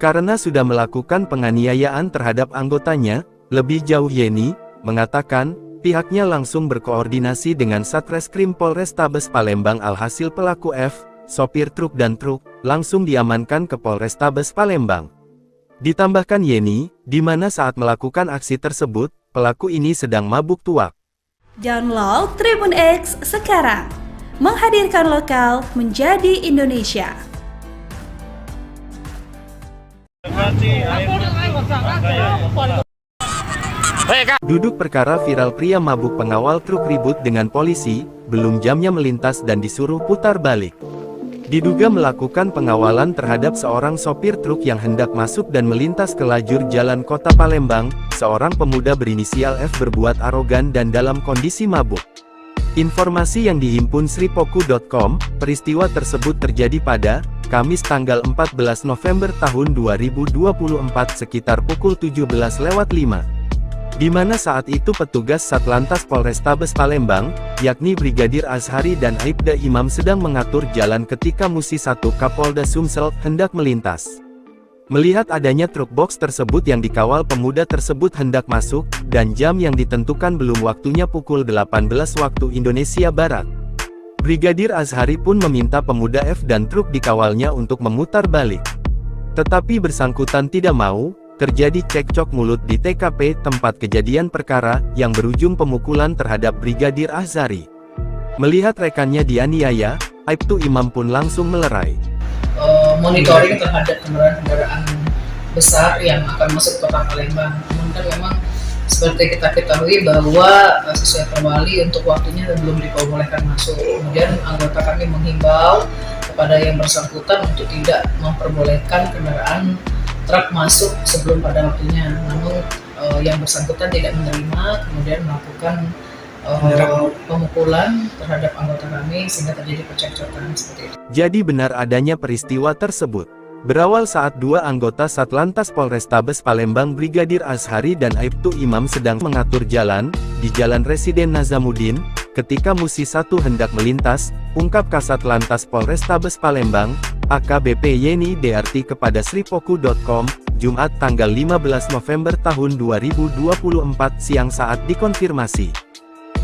Karena sudah melakukan penganiayaan terhadap anggotanya, lebih jauh Yeni mengatakan, pihaknya langsung berkoordinasi dengan Satreskrim Polrestabes Palembang alhasil pelaku F, sopir truk dan truk, langsung diamankan ke Polrestabes Palembang. Ditambahkan Yeni, di mana saat melakukan aksi tersebut, pelaku ini sedang mabuk tuak. Download Tribun X sekarang, menghadirkan lokal menjadi Indonesia. Duduk perkara viral pria mabuk pengawal truk ribut dengan polisi, belum jamnya melintas dan disuruh putar balik. Diduga melakukan pengawalan terhadap seorang sopir truk yang hendak masuk dan melintas ke lajur jalan kota Palembang, seorang pemuda berinisial F berbuat arogan dan dalam kondisi mabuk. Informasi yang dihimpun sripoku.com, peristiwa tersebut terjadi pada Kamis tanggal 14 November tahun 2024 sekitar pukul 17.05. Di mana saat itu petugas Satlantas Polrestabes Palembang, yakni Brigadir Azhari dan Aibda Imam sedang mengatur jalan ketika Musi 1 Kapolda Sumsel hendak melintas. Melihat adanya truk box tersebut yang dikawal pemuda tersebut hendak masuk, dan jam yang ditentukan belum waktunya pukul 18 waktu Indonesia Barat. Brigadir Azhari pun meminta pemuda F dan truk dikawalnya untuk memutar balik. Tetapi bersangkutan tidak mau. Terjadi cekcok mulut di TKP tempat kejadian perkara, yang berujung pemukulan terhadap Brigadir Azhari. Melihat rekannya dianiaya, Aibtu Imam pun langsung melerai. Monitoring terhadap kendaraan besar yang akan masuk ke kota Palembang. Namun kan memang seperti kita ketahui bahwa sesuai perwali untuk waktunya belum diperbolehkan masuk. Kemudian anggota kami menghimbau kepada yang bersangkutan untuk tidak memperbolehkan kendaraan truk masuk sebelum pada waktunya. Namun yang bersangkutan tidak menerima, kemudian melakukan pemukulan terhadap anggota kami sehingga terjadi percekcokan seperti itu. Jadi benar adanya peristiwa tersebut. Berawal saat dua anggota Satlantas Polrestabes Palembang Brigadir Azhari dan Aibtu Imam sedang mengatur jalan di Jalan Residen Nazamuddin, ketika Musi 1 hendak melintas, ungkap Kasat Lantas Polrestabes Palembang, AKBP Yeni DRT kepada sripoku.com, Jumat tanggal 15 November tahun 2024 siang saat dikonfirmasi.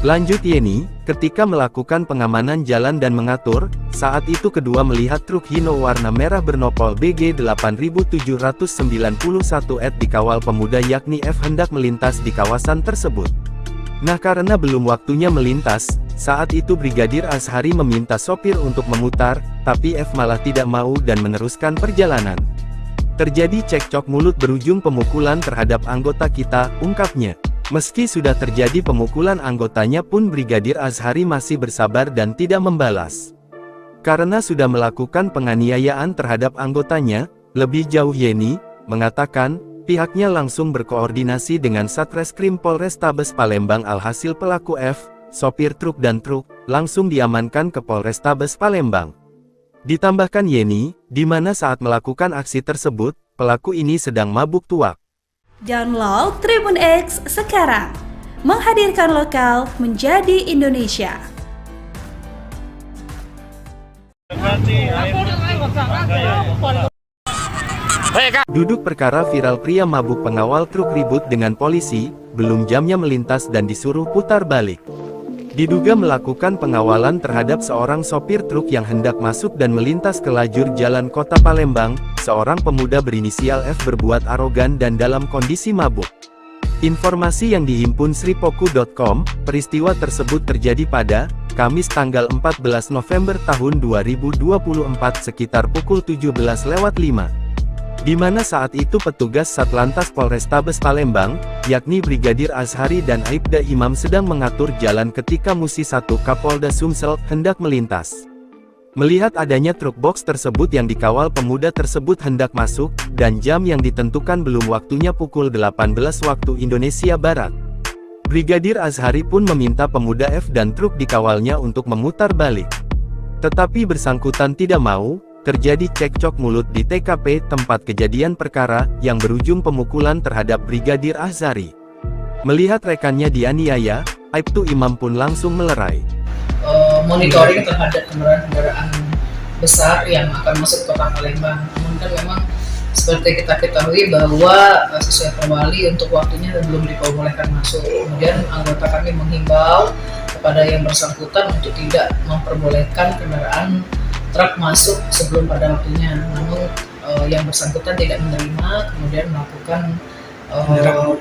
Lanjut Yeni, ketika melakukan pengamanan jalan dan mengatur, saat itu kedua melihat truk Hino warna merah bernopol BG 8791 dikawal pemuda yakni F hendak melintas di kawasan tersebut. Nah karena belum waktunya melintas, saat itu Brigadir Azhari meminta sopir untuk memutar, tapi F malah tidak mau dan meneruskan perjalanan. Terjadi cekcok mulut berujung pemukulan terhadap anggota kita, ungkapnya. Meski sudah terjadi pemukulan anggotanya pun Brigadir Azhari masih bersabar dan tidak membalas. Karena sudah melakukan penganiayaan terhadap anggotanya, lebih jauh Yeni mengatakan, Pihaknya langsung berkoordinasi dengan Satreskrim Polrestabes Palembang. Alhasil pelaku F, sopir truk dan truk, langsung diamankan ke Polrestabes Palembang. Ditambahkan Yeni, di mana saat melakukan aksi tersebut, pelaku ini sedang mabuk tuak. Download Tribun X sekarang, menghadirkan lokal menjadi Indonesia. Duduk perkara viral pria mabuk pengawal truk ribut dengan polisi, belum jamnya melintas dan disuruh putar balik. Diduga melakukan pengawalan terhadap seorang sopir truk yang hendak masuk dan melintas ke lajur jalan kota Palembang. Seorang pemuda berinisial F berbuat arogan dan dalam kondisi mabuk. Informasi yang dihimpun sripoku.com, peristiwa tersebut terjadi pada Kamis tanggal 14 November tahun 2024 sekitar pukul 17.05. Di mana saat itu petugas Satlantas Polrestabes Palembang, yakni Brigadir Azhari dan Aibda Imam sedang mengatur jalan ketika Musi 1 Kapolda Sumsel hendak melintas. Melihat adanya truk box tersebut yang dikawal pemuda tersebut hendak masuk, dan jam yang ditentukan belum waktunya pukul 18 waktu Indonesia Barat. Brigadir Azhari pun meminta pemuda F dan truk dikawalnya untuk memutar balik. Tetapi bersangkutan tidak mau. Terjadi cekcok mulut di TKP tempat kejadian perkara, yang berujung pemukulan terhadap Brigadir Azhari. Melihat rekannya dianiaya, Aibtu Imam pun langsung melerai. Monitoring terhadap kendaraan besar yang akan masuk ke kota Palembang. Namun kan memang seperti kita ketahui bahwa sesuai Perwali untuk waktunya belum diperbolehkan masuk. Kemudian anggota kami menghimbau kepada yang bersangkutan untuk tidak memperbolehkan kendaraan truk masuk sebelum pada waktunya. Namun yang bersangkutan tidak menerima, kemudian melakukan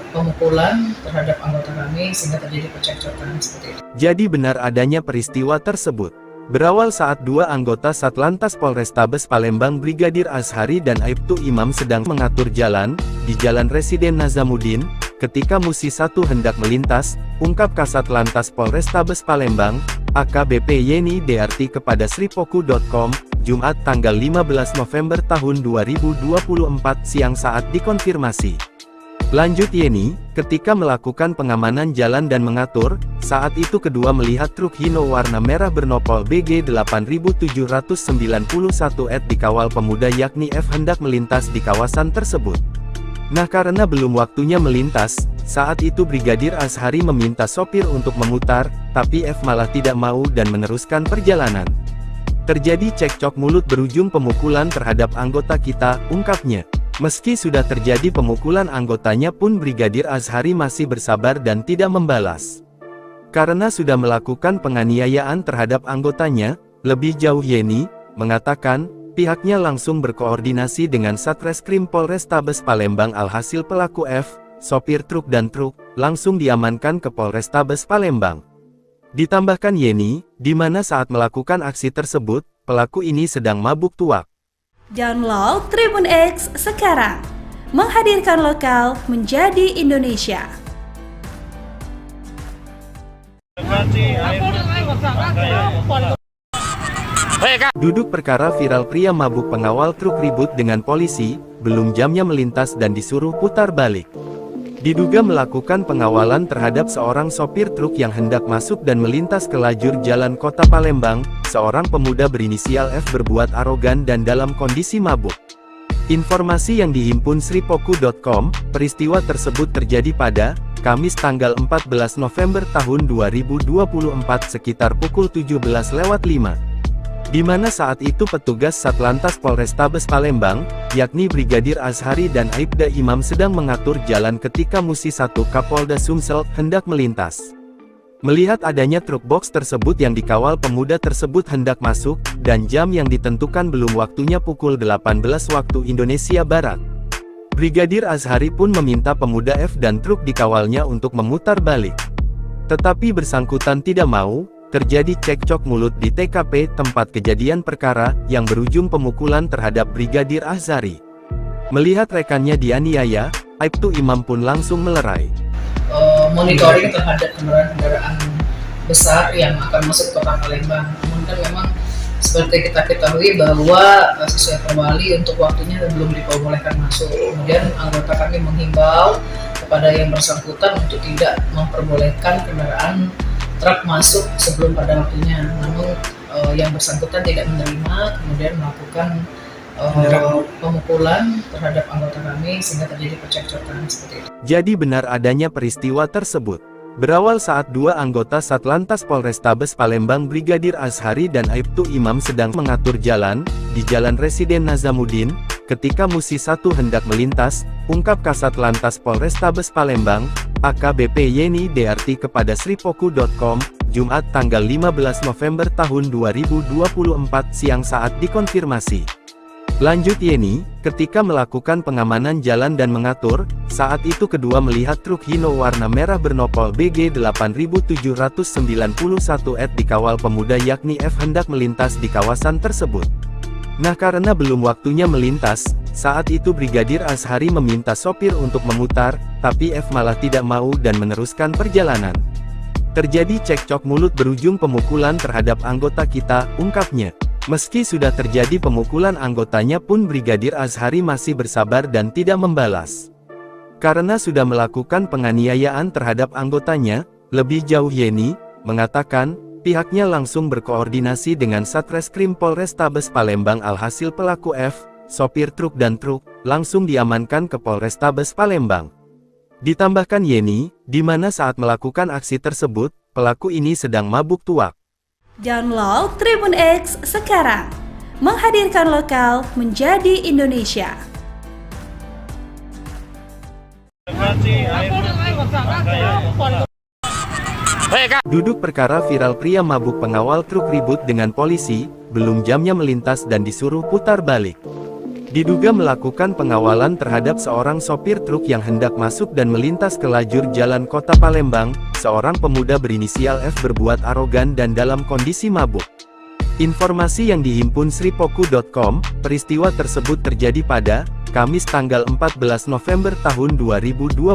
pemukulan terhadap anggota kami sehingga terjadi percekcokan seperti itu. Jadi benar adanya peristiwa tersebut. Berawal saat dua anggota Satlantas Polrestabes Palembang Brigadir Azhari dan Aibtu Imam sedang mengatur jalan di Jalan Residen Nazamuddin, ketika Musi 1 hendak melintas, ungkap Kasat Lantas Polrestabes Palembang, AKBP Yeni Dearti kepada sripoku.com, Jumat tanggal 15 November tahun 2024 siang saat dikonfirmasi. Lanjut Yeni, ketika melakukan pengamanan jalan dan mengatur, saat itu kedua melihat truk Hino warna merah bernopol BG 8791 ET dikawal pemuda yakni F hendak melintas di kawasan tersebut. Nah karena belum waktunya melintas, saat itu Brigadir Azhari meminta sopir untuk memutar, tapi F malah tidak mau dan meneruskan perjalanan. Terjadi cekcok mulut berujung pemukulan terhadap anggota kita, ungkapnya. Meski sudah terjadi pemukulan anggotanya pun Brigadir Azhari masih bersabar dan tidak membalas. Karena sudah melakukan penganiayaan terhadap anggotanya, lebih jauh Yeni mengatakan, pihaknya langsung berkoordinasi dengan Satreskrim Polrestabes Palembang. Alhasil pelaku F, sopir truk dan truk, langsung diamankan ke Polrestabes Palembang. Ditambahkan Yeni, di mana saat melakukan aksi tersebut, pelaku ini sedang mabuk tuak. Download Tribun X sekarang, menghadirkan lokal menjadi Indonesia. Duduk perkara viral pria mabuk pengawal truk ribut dengan polisi, belum jamnya melintas dan disuruh putar balik. Diduga melakukan pengawalan terhadap seorang sopir truk yang hendak masuk dan melintas ke lajur jalan kota Palembang. Seorang pemuda berinisial F berbuat arogan dan dalam kondisi mabuk. Informasi yang dihimpun sripoku.com, peristiwa tersebut terjadi pada Kamis tanggal 14 November tahun 2024 sekitar pukul 17.05. Di mana saat itu petugas Satlantas Polrestabes Palembang, yakni Brigadir Azhari dan Aibda Imam sedang mengatur jalan ketika Musi 1 Kapolda Sumsel hendak melintas. Melihat adanya truk box tersebut yang dikawal pemuda tersebut hendak masuk, dan jam yang ditentukan belum waktunya pukul 18 waktu Indonesia Barat. Brigadir Azhari pun meminta pemuda F dan truk dikawalnya untuk memutar balik. Tetapi bersangkutan tidak mau. Terjadi cekcok mulut di TKP tempat kejadian perkara, yang berujung pemukulan terhadap Brigadir Azhari. Melihat rekannya dianiaya, Aibtu Imam pun langsung melerai. Monitoring terhadap kendaraan besar yang akan masuk ke kota Palembang. Namun kan memang seperti kita ketahui bahwa sesuai Perwali untuk waktunya belum diperbolehkan masuk. Kemudian anggota kami menghimbau kepada yang bersangkutan untuk tidak memperbolehkan kendaraan truk masuk sebelum pada waktunya. Namun yang bersangkutan tidak menerima, kemudian melakukan pemukulan terhadap anggota kami sehingga terjadi percekcokan seperti itu. Jadi benar adanya peristiwa tersebut. Berawal saat dua anggota Satlantas Polrestabes Palembang Brigadir Azhari dan Aibtu Imam sedang mengatur jalan di Jalan Residen Nazamuddin, ketika Musi 1 hendak melintas, ungkap Kasat Lantas Polrestabes Palembang, AKBP Yeni Dearti kepada sripoku.com, Jumat tanggal 15 November tahun 2024 siang saat dikonfirmasi. Lanjut Yeni, ketika melakukan pengamanan jalan dan mengatur, saat itu kedua melihat truk Hino warna merah bernopol BG 8791 dikawal pemuda yakni F hendak melintas di kawasan tersebut. Nah karena belum waktunya melintas, saat itu Brigadir Azhari meminta sopir untuk memutar, tapi F malah tidak mau dan meneruskan perjalanan. Terjadi cekcok mulut berujung pemukulan terhadap anggota kita, ungkapnya. Meski sudah terjadi pemukulan anggotanya pun Brigadir Azhari masih bersabar dan tidak membalas. Karena sudah melakukan penganiayaan terhadap anggotanya, lebih jauh Yeni mengatakan, pihaknya langsung berkoordinasi dengan Satreskrim Polrestabes Palembang alhasil pelaku F, sopir truk dan truk, langsung diamankan ke Polrestabes Palembang. Ditambahkan Yeni, di mana saat melakukan aksi tersebut, pelaku ini sedang mabuk tuak. Download Tribun X sekarang, menghadirkan lokal menjadi Indonesia. Duduk perkara viral pria mabuk pengawal truk ribut dengan polisi, belum jamnya melintas dan disuruh putar balik. Diduga melakukan pengawalan terhadap seorang sopir truk yang hendak masuk dan melintas ke lajur jalan kota Palembang, seorang pemuda berinisial F berbuat arogan dan dalam kondisi mabuk. Informasi yang dihimpun sripoku.com, peristiwa tersebut terjadi pada Kamis tanggal 14 November tahun 2024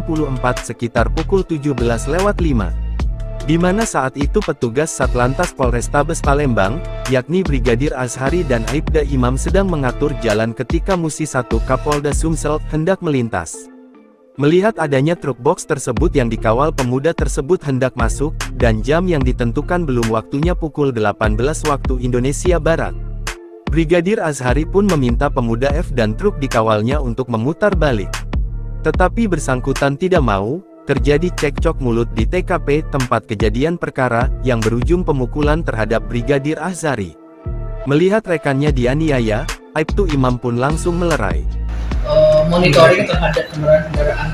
sekitar pukul 17.05. Di mana saat itu petugas Satlantas Polrestabes Palembang, yakni Brigadir Azhari dan Aibda Imam sedang mengatur jalan ketika Musi 1 Kapolda Sumsel hendak melintas. Melihat adanya truk box tersebut yang dikawal pemuda tersebut hendak masuk, dan jam yang ditentukan belum waktunya pukul 18 waktu Indonesia Barat. Brigadir Azhari pun meminta pemuda F dan truk dikawalnya untuk memutar balik. Tetapi bersangkutan tidak mau. Terjadi cekcok mulut di TKP tempat kejadian perkara, yang berujung pemukulan terhadap Brigadir Azhari. Melihat rekannya dianiaya, Aibtu Imam pun langsung melerai. Monitoring terhadap kendaraan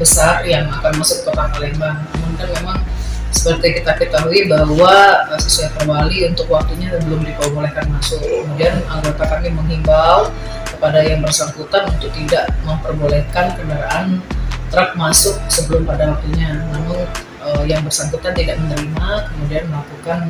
besar yang akan masuk kota Palembang. Namun kan memang seperti kita ketahui bahwa sesuai Perwali untuk waktunya belum diperbolehkan masuk. Kemudian anggota kami menghimbau kepada yang bersangkutan untuk tidak memperbolehkan kendaraan truk masuk sebelum pada waktunya. Namun yang bersangkutan tidak menerima, kemudian melakukan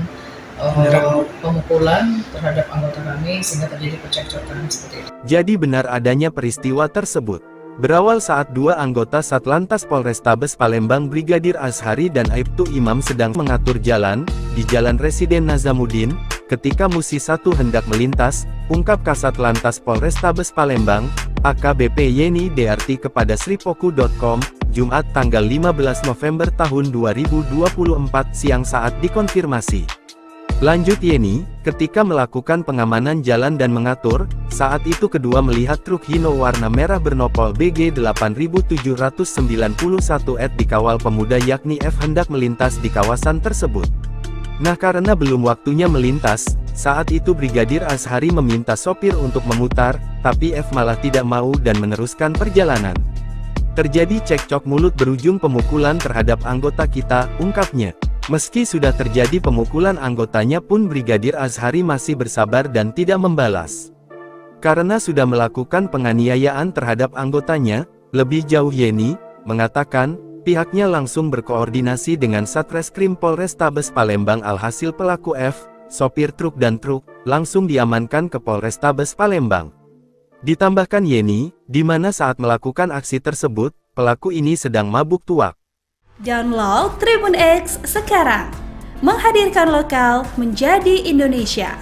pemukulan terhadap anggota kami sehingga terjadi percekcokan seperti itu. Jadi benar adanya peristiwa tersebut. Berawal saat dua anggota Satlantas Polrestabes Palembang Brigadir Azhari dan Aibtu Imam sedang mengatur jalan di Jalan Residen Nazamuddin, ketika Musi 1 hendak melintas, ungkap Kasat Lantas Polrestabes Palembang, AKBP Yeni Dearti kepada sripoku.com, Jumat tanggal 15 November tahun 2024 siang saat dikonfirmasi. Lanjut Yeni, ketika melakukan pengamanan jalan dan mengatur, saat itu kedua melihat truk Hino warna merah bernopol BG 8791 dikawal pemuda yakni F hendak melintas di kawasan tersebut. Nah karena belum waktunya melintas, saat itu Brigadir Azhari meminta sopir untuk memutar, tapi F malah tidak mau dan meneruskan perjalanan. Terjadi cekcok mulut berujung pemukulan terhadap anggota kita, ungkapnya. Meski sudah terjadi pemukulan anggotanya pun Brigadir Azhari masih bersabar dan tidak membalas. Karena sudah melakukan penganiayaan terhadap anggotanya, lebih jauh Yeni mengatakan, pihaknya langsung berkoordinasi dengan Satreskrim Polrestabes Palembang alhasil pelaku F, sopir truk dan truk, langsung diamankan ke Polrestabes Palembang. Ditambahkan Yeni, di mana saat melakukan aksi tersebut, pelaku ini sedang mabuk tuak. Download Tribun X sekarang, menghadirkan lokal menjadi Indonesia.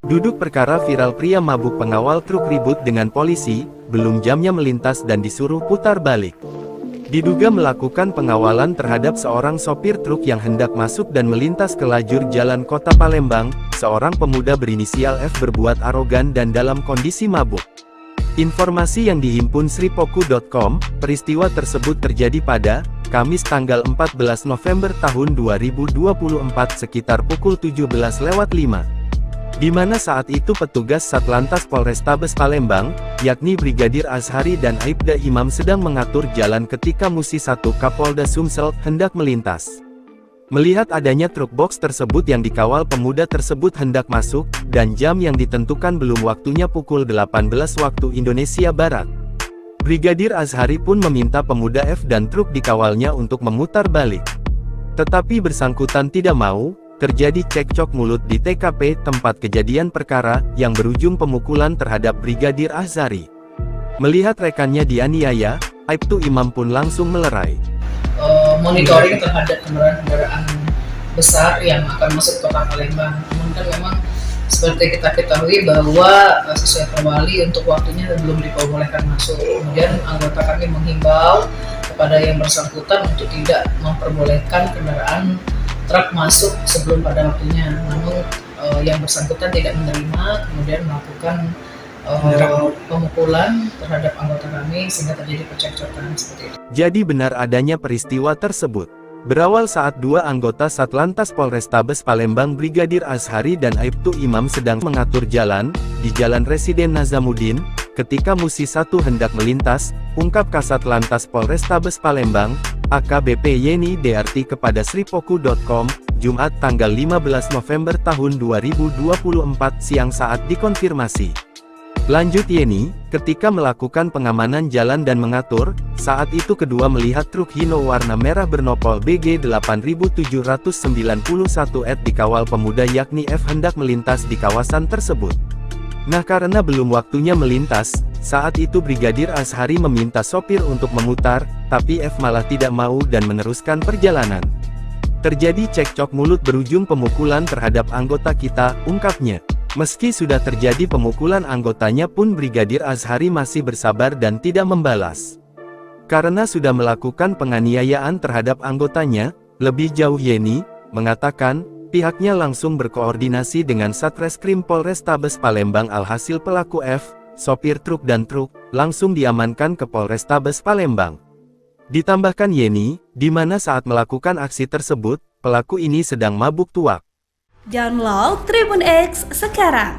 Duduk perkara viral pria mabuk pengawal truk ribut dengan polisi, belum jamnya melintas dan disuruh putar balik. Diduga melakukan pengawalan terhadap seorang sopir truk yang hendak masuk dan melintas ke lajur jalan kota Palembang. Seorang pemuda berinisial F berbuat arogan dan dalam kondisi mabuk. Informasi yang dihimpun sripoku.com, peristiwa tersebut terjadi pada Kamis tanggal 14 November tahun 2024 sekitar pukul 17.05. Di mana saat itu petugas Satlantas Polrestabes Palembang, yakni Brigadir Azhari dan Aibda Imam sedang mengatur jalan ketika Musi 1 Kapolda Sumsel hendak melintas. Melihat adanya truk box tersebut yang dikawal pemuda tersebut hendak masuk, dan jam yang ditentukan belum waktunya pukul 18 waktu Indonesia Barat. Brigadir Azhari pun meminta pemuda F dan truk dikawalnya untuk memutar balik. Tetapi bersangkutan tidak mau. Terjadi cekcok mulut di TKP tempat kejadian perkara, yang berujung pemukulan terhadap Brigadir Azhari. Melihat rekannya dianiaya, Aibtu Imam pun langsung melerai. Monitoring terhadap kendaraan besar yang akan masuk kota Palembang. Namun kan memang seperti kita ketahui bahwa sesuai perwali untuk waktunya belum diperbolehkan masuk. Kemudian anggota kami menghimbau kepada yang bersangkutan untuk tidak memperbolehkan kendaraan truk masuk sebelum pada waktunya. Namun yang bersangkutan tidak menerima, kemudian melakukan pemukulan terhadap anggota kami sehingga terjadi percekcokan seperti itu. Jadi benar adanya peristiwa tersebut. Berawal saat dua anggota Satlantas Polrestabes Palembang Brigadir Azhari dan Aibtu Imam sedang mengatur jalan di Jalan Residen Nazamuddin, ketika Musi 1 hendak melintas, ungkap Kasat Lantas Polrestabes Palembang, AKBP Yeni DRT kepada sripoku.com, Jumat tanggal 15 November tahun 2024 siang saat dikonfirmasi. Lanjut Yeni, ketika melakukan pengamanan jalan dan mengatur, saat itu kedua melihat truk Hino warna merah bernopol BG 8791 dikawal pemuda yakni F hendak melintas di kawasan tersebut. Nah karena belum waktunya melintas, saat itu Brigadir Azhari meminta sopir untuk memutar, tapi F malah tidak mau dan meneruskan perjalanan. Terjadi cekcok mulut berujung pemukulan terhadap anggota kita, ungkapnya. Meski sudah terjadi pemukulan anggotanya pun Brigadir Azhari masih bersabar dan tidak membalas. Karena sudah melakukan penganiayaan terhadap anggotanya, lebih jauh Yeni mengatakan, pihaknya langsung berkoordinasi dengan Satreskrim Polrestabes Palembang alhasil pelaku F, sopir truk dan truk, langsung diamankan ke Polrestabes Palembang. Ditambahkan Yeni, di mana saat melakukan aksi tersebut, pelaku ini sedang mabuk tuak. Download Tribun X sekarang,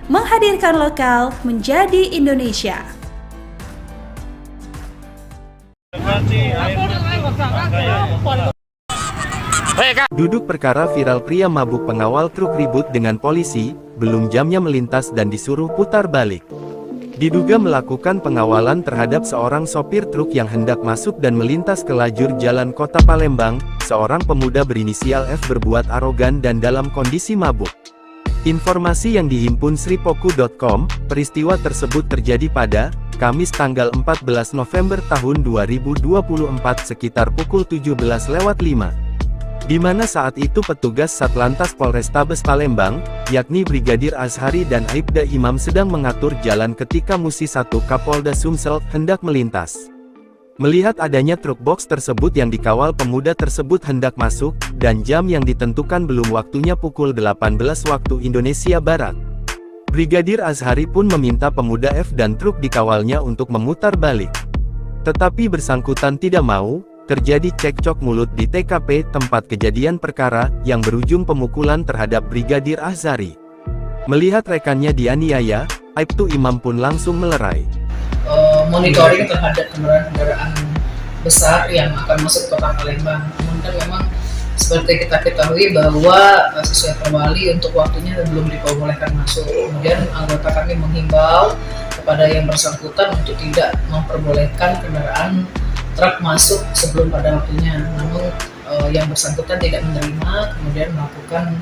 menghadirkan lokal menjadi Indonesia. Duduk perkara viral pria mabuk pengawal truk ribut dengan polisi, belum jamnya melintas dan disuruh putar balik. Diduga melakukan pengawalan terhadap seorang sopir truk yang hendak masuk dan melintas ke lajur jalan kota Palembang. Seorang pemuda berinisial F berbuat arogan dan dalam kondisi mabuk. Informasi yang dihimpun sripoku.com, peristiwa tersebut terjadi pada Kamis tanggal 14 November tahun 2024 sekitar pukul 17.05. Di mana saat itu petugas Satlantas Polrestabes Palembang, yakni Brigadir Azhari dan Aibda Imam sedang mengatur jalan ketika Musi 1 Kapolda Sumsel hendak melintas. Melihat adanya truk box tersebut yang dikawal pemuda tersebut hendak masuk, dan jam yang ditentukan belum waktunya pukul 18 waktu Indonesia Barat. Brigadir Azhari pun meminta pemuda F dan truk dikawalnya untuk memutar balik. Tetapi bersangkutan tidak mau. Terjadi cekcok mulut di TKP tempat kejadian perkara, yang berujung pemukulan terhadap Brigadir Azhari. Melihat rekannya dianiaya, Aibtu Imam pun langsung melerai. Monitoring terhadap kendaraan besar yang akan masuk kota Palembang. Namun kan memang seperti kita ketahui bahwa sesuai perwali untuk waktunya belum diperbolehkan masuk. Kemudian anggota kami menghimbau kepada yang bersangkutan untuk tidak memperbolehkan kendaraan truk masuk sebelum pada waktunya. Namun yang bersangkutan tidak menerima, kemudian melakukan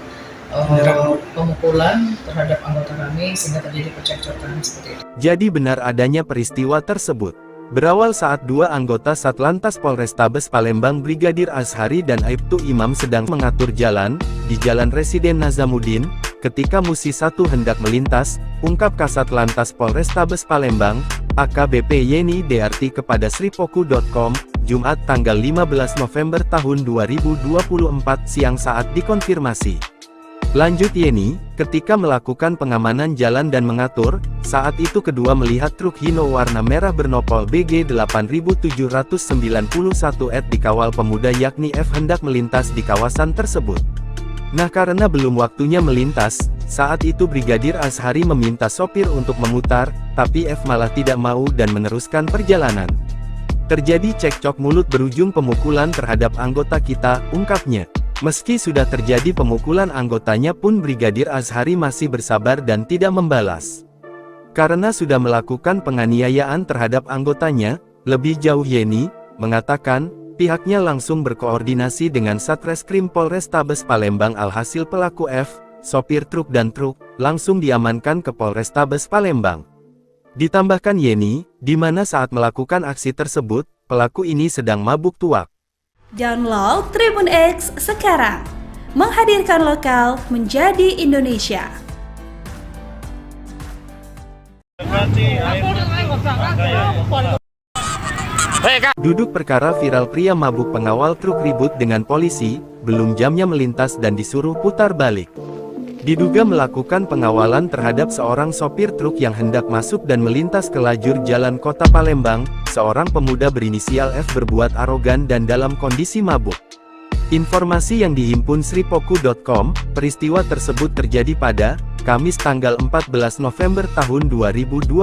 pemukulan terhadap anggota kami sehingga terjadi percekcokan seperti itu. Jadi benar adanya peristiwa tersebut. Berawal saat dua anggota Satlantas Polrestabes Palembang Brigadir Azhari dan Aibtu Imam sedang mengatur jalan, di Jalan Residen Nazamuddin, ketika Musi 1 hendak melintas, ungkap Kasatlantas Polrestabes Palembang, AKBP Yeni Dearti kepada sripoku.com, Jumat tanggal 15 November tahun 2024 siang saat dikonfirmasi. Lanjut Yeni, ketika melakukan pengamanan jalan dan mengatur, saat itu kedua melihat truk Hino warna merah bernopol BG 8791 dikawal pemuda yakni F hendak melintas di kawasan tersebut. Nah karena belum waktunya melintas, saat itu Brigadir Azhari meminta sopir untuk memutar, tapi F malah tidak mau dan meneruskan perjalanan. Terjadi cekcok mulut berujung pemukulan terhadap anggota kita, ungkapnya. Meski sudah terjadi pemukulan anggotanya pun Brigadir Azhari masih bersabar dan tidak membalas. Karena sudah melakukan penganiayaan terhadap anggotanya, lebih jauh Yeni mengatakan, pihaknya langsung berkoordinasi dengan Satreskrim Polrestabes Palembang alhasil pelaku F, sopir truk dan truk, langsung diamankan ke Polrestabes Palembang. Ditambahkan Yeni, di mana saat melakukan aksi tersebut, pelaku ini sedang mabuk tuak. Download Tribun X sekarang, menghadirkan lokal menjadi Indonesia. Duduk perkara viral pria mabuk pengawal truk ribut dengan polisi, belum jamnya melintas dan disuruh putar balik. Diduga melakukan pengawalan terhadap seorang sopir truk yang hendak masuk dan melintas ke lajur jalan kota Palembang, seorang pemuda berinisial F berbuat arogan dan dalam kondisi mabuk. Informasi yang dihimpun sripoku.com, peristiwa tersebut terjadi pada Kamis tanggal 14 November tahun 2024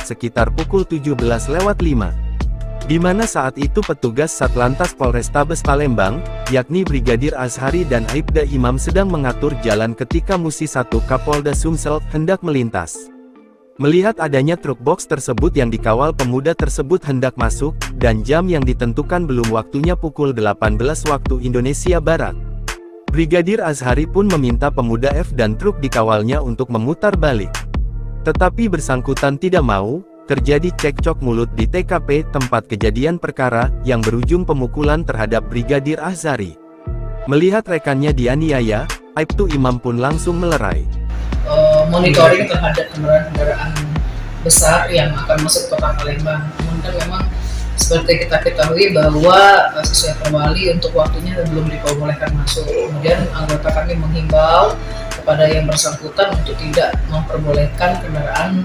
sekitar pukul 17.05. Di mana saat itu petugas Satlantas Polrestabes Palembang, yakni Brigadir Azhari dan Aibda Imam sedang mengatur jalan ketika Musi 1 Kapolda Sumsel hendak melintas. Melihat adanya truk box tersebut yang dikawal pemuda tersebut hendak masuk, dan jam yang ditentukan belum waktunya pukul 18 waktu Indonesia Barat. Brigadir Azhari pun meminta pemuda F dan truk dikawalnya untuk memutar balik. Tetapi bersangkutan tidak mau. Terjadi cekcok mulut di TKP tempat kejadian perkara, yang berujung pemukulan terhadap Brigadir Azhari. Melihat rekannya dianiaya, Aibtu Imam pun langsung melerai. Monitoring terhadap kendaraan besar yang akan masuk ke kota Palembang. Namun kan memang seperti kita ketahui bahwa sesuai perwali untuk waktunya belum diperbolehkan masuk. Kemudian anggota kami menghimbau kepada yang bersangkutan untuk tidak memperbolehkan kendaraan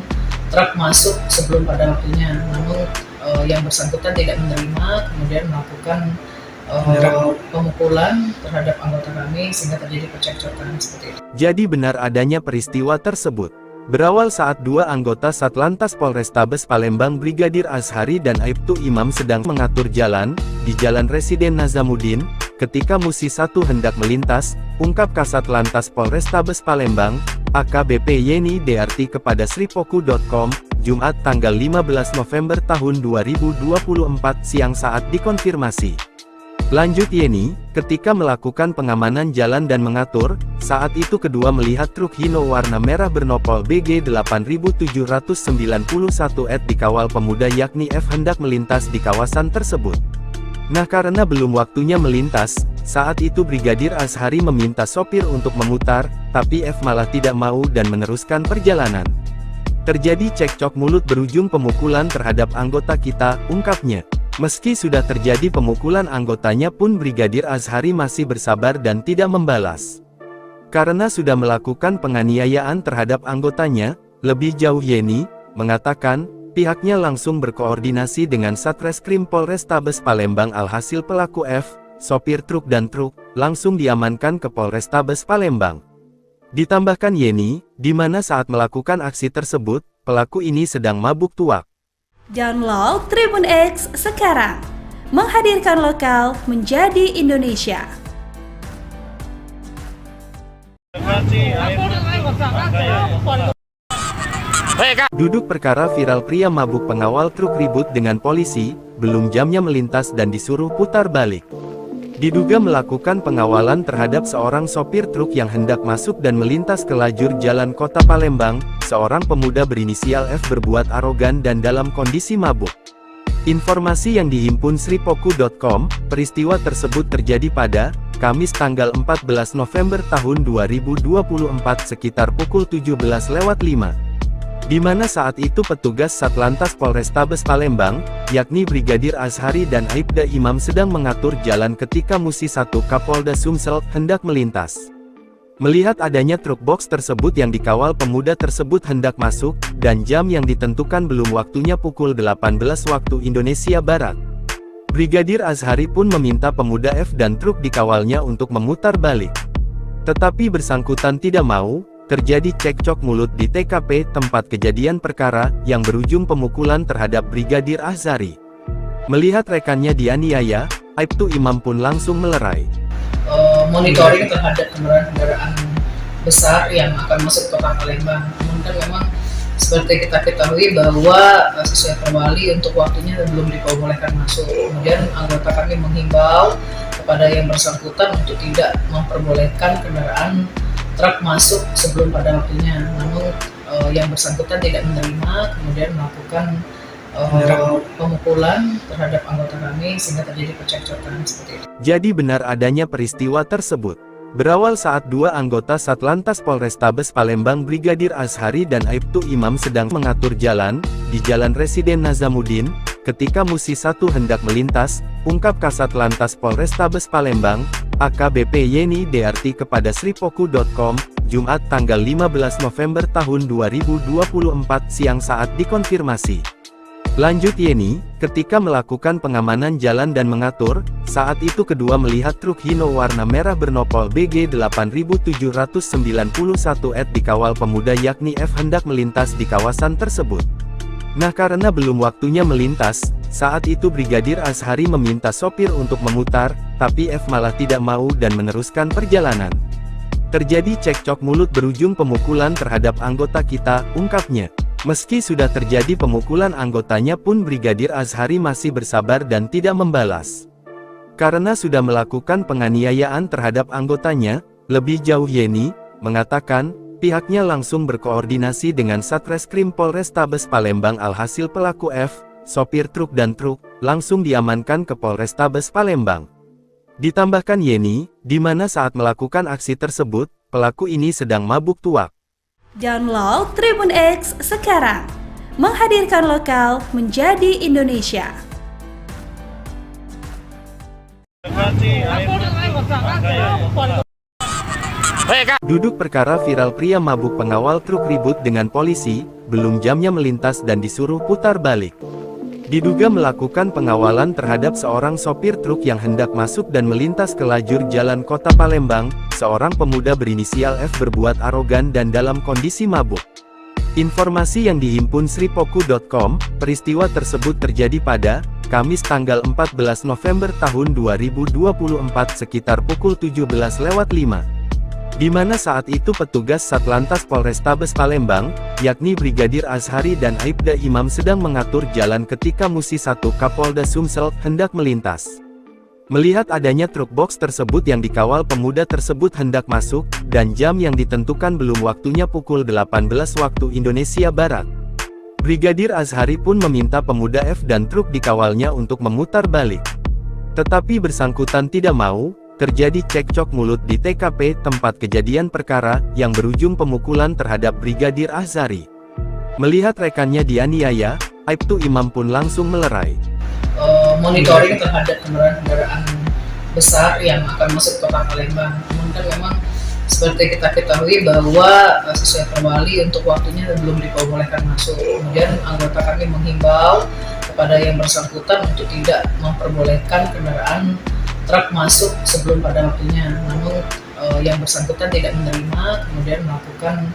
truk masuk sebelum pada waktunya, namun yang bersangkutan tidak menerima, kemudian melakukan pemukulan terhadap anggota kami sehingga terjadi percekcokan seperti itu. Jadi benar adanya peristiwa tersebut. Berawal saat dua anggota Satlantas Polrestabes Palembang Brigadir Azhari dan Aibtu Imam sedang mengatur jalan, di Jalan Residen Nazamuddin, ketika Musi 1 hendak melintas, ungkap Kasatlantas Polrestabes Palembang, AKBP Yeni Dearti kepada sripoku.com, Jumat tanggal 15 November tahun 2024 siang saat dikonfirmasi. Lanjut Yeni, ketika melakukan pengamanan jalan dan mengatur, saat itu kedua melihat truk Hino warna merah bernopol BG 8791 dikawal pemuda yakni F hendak melintas di kawasan tersebut. Nah karena belum waktunya melintas, saat itu Brigadir Azhari meminta sopir untuk memutar, tapi F malah tidak mau dan meneruskan perjalanan. Terjadi cekcok mulut berujung pemukulan terhadap anggota kita, ungkapnya. Meski sudah terjadi pemukulan anggotanya pun Brigadir Azhari masih bersabar dan tidak membalas. Karena sudah melakukan penganiayaan terhadap anggotanya, lebih jauh Yeni mengatakan, pihaknya langsung berkoordinasi dengan Satreskrim Polrestabes Palembang alhasil pelaku F, sopir truk dan truk, langsung diamankan ke Polrestabes Palembang. Ditambahkan Yeni, di mana saat melakukan aksi tersebut, pelaku ini sedang mabuk tuak. Download Tribun X sekarang, menghadirkan lokal menjadi Indonesia. Duduk perkara viral pria mabuk pengawal truk ribut dengan polisi, belum jamnya melintas dan disuruh putar balik. Diduga melakukan pengawalan terhadap seorang sopir truk yang hendak masuk dan melintas ke lajur jalan kota Palembang, seorang pemuda berinisial F berbuat arogan dan dalam kondisi mabuk. Informasi yang dihimpun sripoku.com, peristiwa tersebut terjadi pada Kamis tanggal 14 November tahun 2024 sekitar pukul 17.05. Di mana saat itu petugas Satlantas Polrestabes Palembang, yakni Brigadir Azhari dan Aibda Imam sedang mengatur jalan ketika Musi 1 Kapolda Sumsel hendak melintas. Melihat adanya truk box tersebut yang dikawal pemuda tersebut hendak masuk, dan jam yang ditentukan belum waktunya pukul 18 waktu Indonesia Barat. Brigadir Azhari pun meminta pemuda F dan truk dikawalnya untuk memutar balik. Tetapi bersangkutan tidak mau. Terjadi cekcok mulut di TKP tempat kejadian perkara, yang berujung pemukulan terhadap Brigadir Azhari. Melihat rekannya dianiaya, Aibtu Imam pun langsung melerai. Monitoring terhadap kendaraan besar yang akan masuk ke kota Palembang. Namun kan memang seperti kita ketahui bahwa sesuai Perwali untuk waktunya belum diperbolehkan masuk. Kemudian anggota kami menghimbau kepada yang bersangkutan untuk tidak memperbolehkan kendaraan truk masuk sebelum pada waktunya. Namun yang bersangkutan tidak menerima, kemudian melakukan pemukulan terhadap anggota kami sehingga terjadi percekcokan seperti itu. Jadi benar adanya peristiwa tersebut. Berawal saat dua anggota Satlantas Polrestabes Palembang Brigadir Azhari dan Aibtu Imam sedang mengatur jalan di Jalan Residen Nazamuddin, ketika Musi 1 hendak melintas, ungkap Kasat Lantas Polrestabes Palembang, AKBP Yeni Dearti kepada sripoku.com, Jumat tanggal 15 November tahun 2024 siang saat dikonfirmasi. Lanjut Yeni, ketika melakukan pengamanan jalan dan mengatur, saat itu kedua melihat truk Hino warna merah bernopol BG 8791 dikawal pemuda yakni F hendak melintas di kawasan tersebut. Nah karena belum waktunya melintas, saat itu Brigadir Azhari meminta sopir untuk memutar, tapi F malah tidak mau dan meneruskan perjalanan. Terjadi cekcok mulut berujung pemukulan terhadap anggota kita, ungkapnya. Meski sudah terjadi pemukulan anggotanya pun Brigadir Azhari masih bersabar dan tidak membalas. Karena sudah melakukan penganiayaan terhadap anggotanya, lebih jauh Yeni mengatakan, pihaknya langsung berkoordinasi dengan Satreskrim Polrestabes Palembang alhasil pelaku F, sopir truk dan truk, langsung diamankan ke Polrestabes Palembang. Ditambahkan Yeni, di mana saat melakukan aksi tersebut, pelaku ini sedang mabuk tuak. Download Tribun X sekarang, menghadirkan lokal menjadi Indonesia. Duduk perkara viral pria mabuk pengawal truk ribut dengan polisi, belum jamnya melintas dan disuruh putar balik. Diduga melakukan pengawalan terhadap seorang sopir truk yang hendak masuk dan melintas ke lajur jalan kota Palembang, seorang pemuda berinisial F berbuat arogan dan dalam kondisi mabuk. Informasi yang dihimpun sripoku.com, peristiwa tersebut terjadi pada Kamis tanggal 14 November tahun 2024 sekitar pukul 17.05. Di mana saat itu petugas Satlantas Polrestabes Palembang, yakni Brigadir Azhari dan Aibda Imam sedang mengatur jalan ketika Musi 1 Kapolda Sumsel hendak melintas. Melihat adanya truk box tersebut yang dikawal pemuda tersebut hendak masuk, dan jam yang ditentukan belum waktunya pukul 18 waktu Indonesia Barat. Brigadir Azhari pun meminta pemuda F dan truk dikawalnya untuk memutar balik. Tetapi bersangkutan tidak mau. Terjadi cekcok mulut di TKP tempat kejadian perkara, yang berujung pemukulan terhadap Brigadir Azhari. Melihat rekannya dianiaya, Aibtu Imam pun langsung melerai. Monitoring terhadap kendaraan besar yang akan masuk ke kota Palembang. Namun kan memang seperti kita ketahui bahwa sesuai Perwali untuk waktunya belum diperbolehkan masuk. Kemudian anggota kami menghimbau kepada yang bersangkutan untuk tidak memperbolehkan kendaraan truk masuk sebelum pada waktunya. Namun yang bersangkutan tidak menerima, kemudian melakukan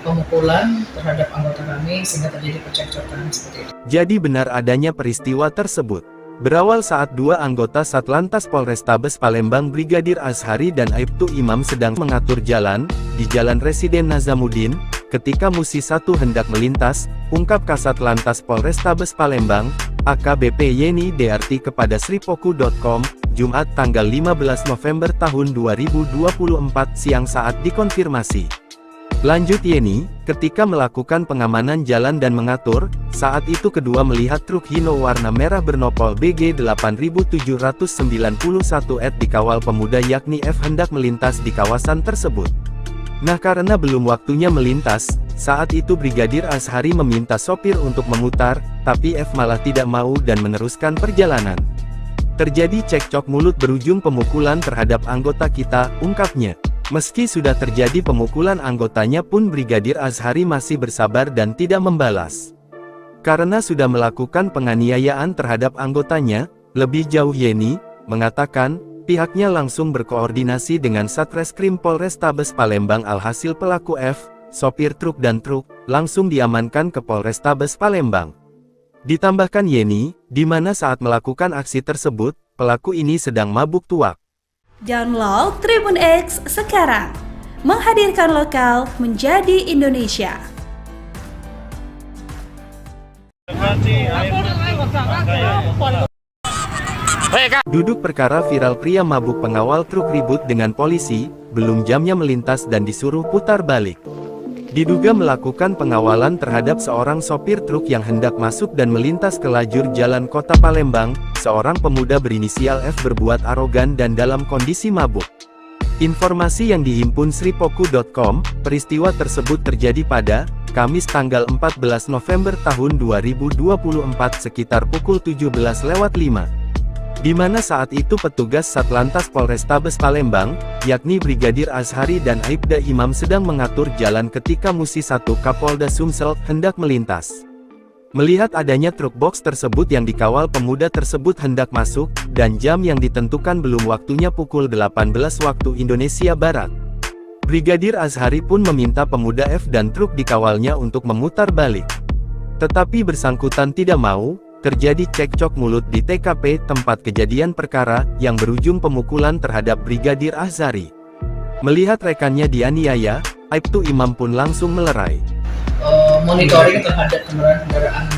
pemukulan terhadap anggota kami sehingga terjadi percekcokan seperti itu. Jadi benar adanya peristiwa tersebut. Berawal saat dua anggota Satlantas Polrestabes Palembang Brigadir Azhari dan Aibtu Imam sedang mengatur jalan di Jalan Residen Nazamuddin, ketika Musi 1 hendak melintas, ungkap Kasat Lantas Polrestabes Palembang, AKBP Yeni Dearti kepada sripoku.com, Jumat tanggal 15 November tahun 2024 siang saat dikonfirmasi. Lanjut Yeni, ketika melakukan pengamanan jalan dan mengatur, saat itu kedua melihat truk Hino warna merah bernopol BG 8791 dikawal pemuda yakni F hendak melintas di kawasan tersebut. Nah karena belum waktunya melintas, saat itu Brigadir Azhari meminta sopir untuk memutar, tapi F malah tidak mau dan meneruskan perjalanan. Terjadi cekcok mulut berujung pemukulan terhadap anggota kita, ungkapnya. Meski sudah terjadi pemukulan anggotanya pun Brigadir Azhari masih bersabar dan tidak membalas. Karena sudah melakukan penganiayaan terhadap anggotanya, lebih jauh Yeni mengatakan, pihaknya langsung berkoordinasi dengan Satreskrim Polrestabes Palembang alhasil pelaku F, sopir truk dan truk, langsung diamankan ke Polrestabes Palembang. Ditambahkan Yeni, di mana saat melakukan aksi tersebut, pelaku ini sedang mabuk tuak. Download Tribun X sekarang, menghadirkan lokal menjadi Indonesia. Duduk perkara viral pria mabuk pengawal truk ribut dengan polisi, belum jamnya melintas dan disuruh putar balik. Diduga melakukan pengawalan terhadap seorang sopir truk yang hendak masuk dan melintas ke lajur jalan kota Palembang, seorang pemuda berinisial F berbuat arogan dan dalam kondisi mabuk. Informasi yang dihimpun sripoku.com, peristiwa tersebut terjadi pada Kamis tanggal 14 November tahun 2024 sekitar pukul 17.05. Di mana saat itu petugas Satlantas Polrestabes Palembang, yakni Brigadir Azhari dan Aibda Imam sedang mengatur jalan ketika Musi 1 Kapolda Sumsel hendak melintas. Melihat adanya truk box tersebut yang dikawal pemuda tersebut hendak masuk, dan jam yang ditentukan belum waktunya pukul 18 waktu Indonesia Barat. Brigadir Azhari pun meminta pemuda F dan truk dikawalnya untuk memutar balik. Tetapi bersangkutan tidak mau. Terjadi cekcok mulut di TKP tempat kejadian perkara, yang berujung pemukulan terhadap Brigadir Azhari. Melihat rekannya dianiaya, Aibtu Imam pun langsung melerai. Monitoring terhadap kendaraan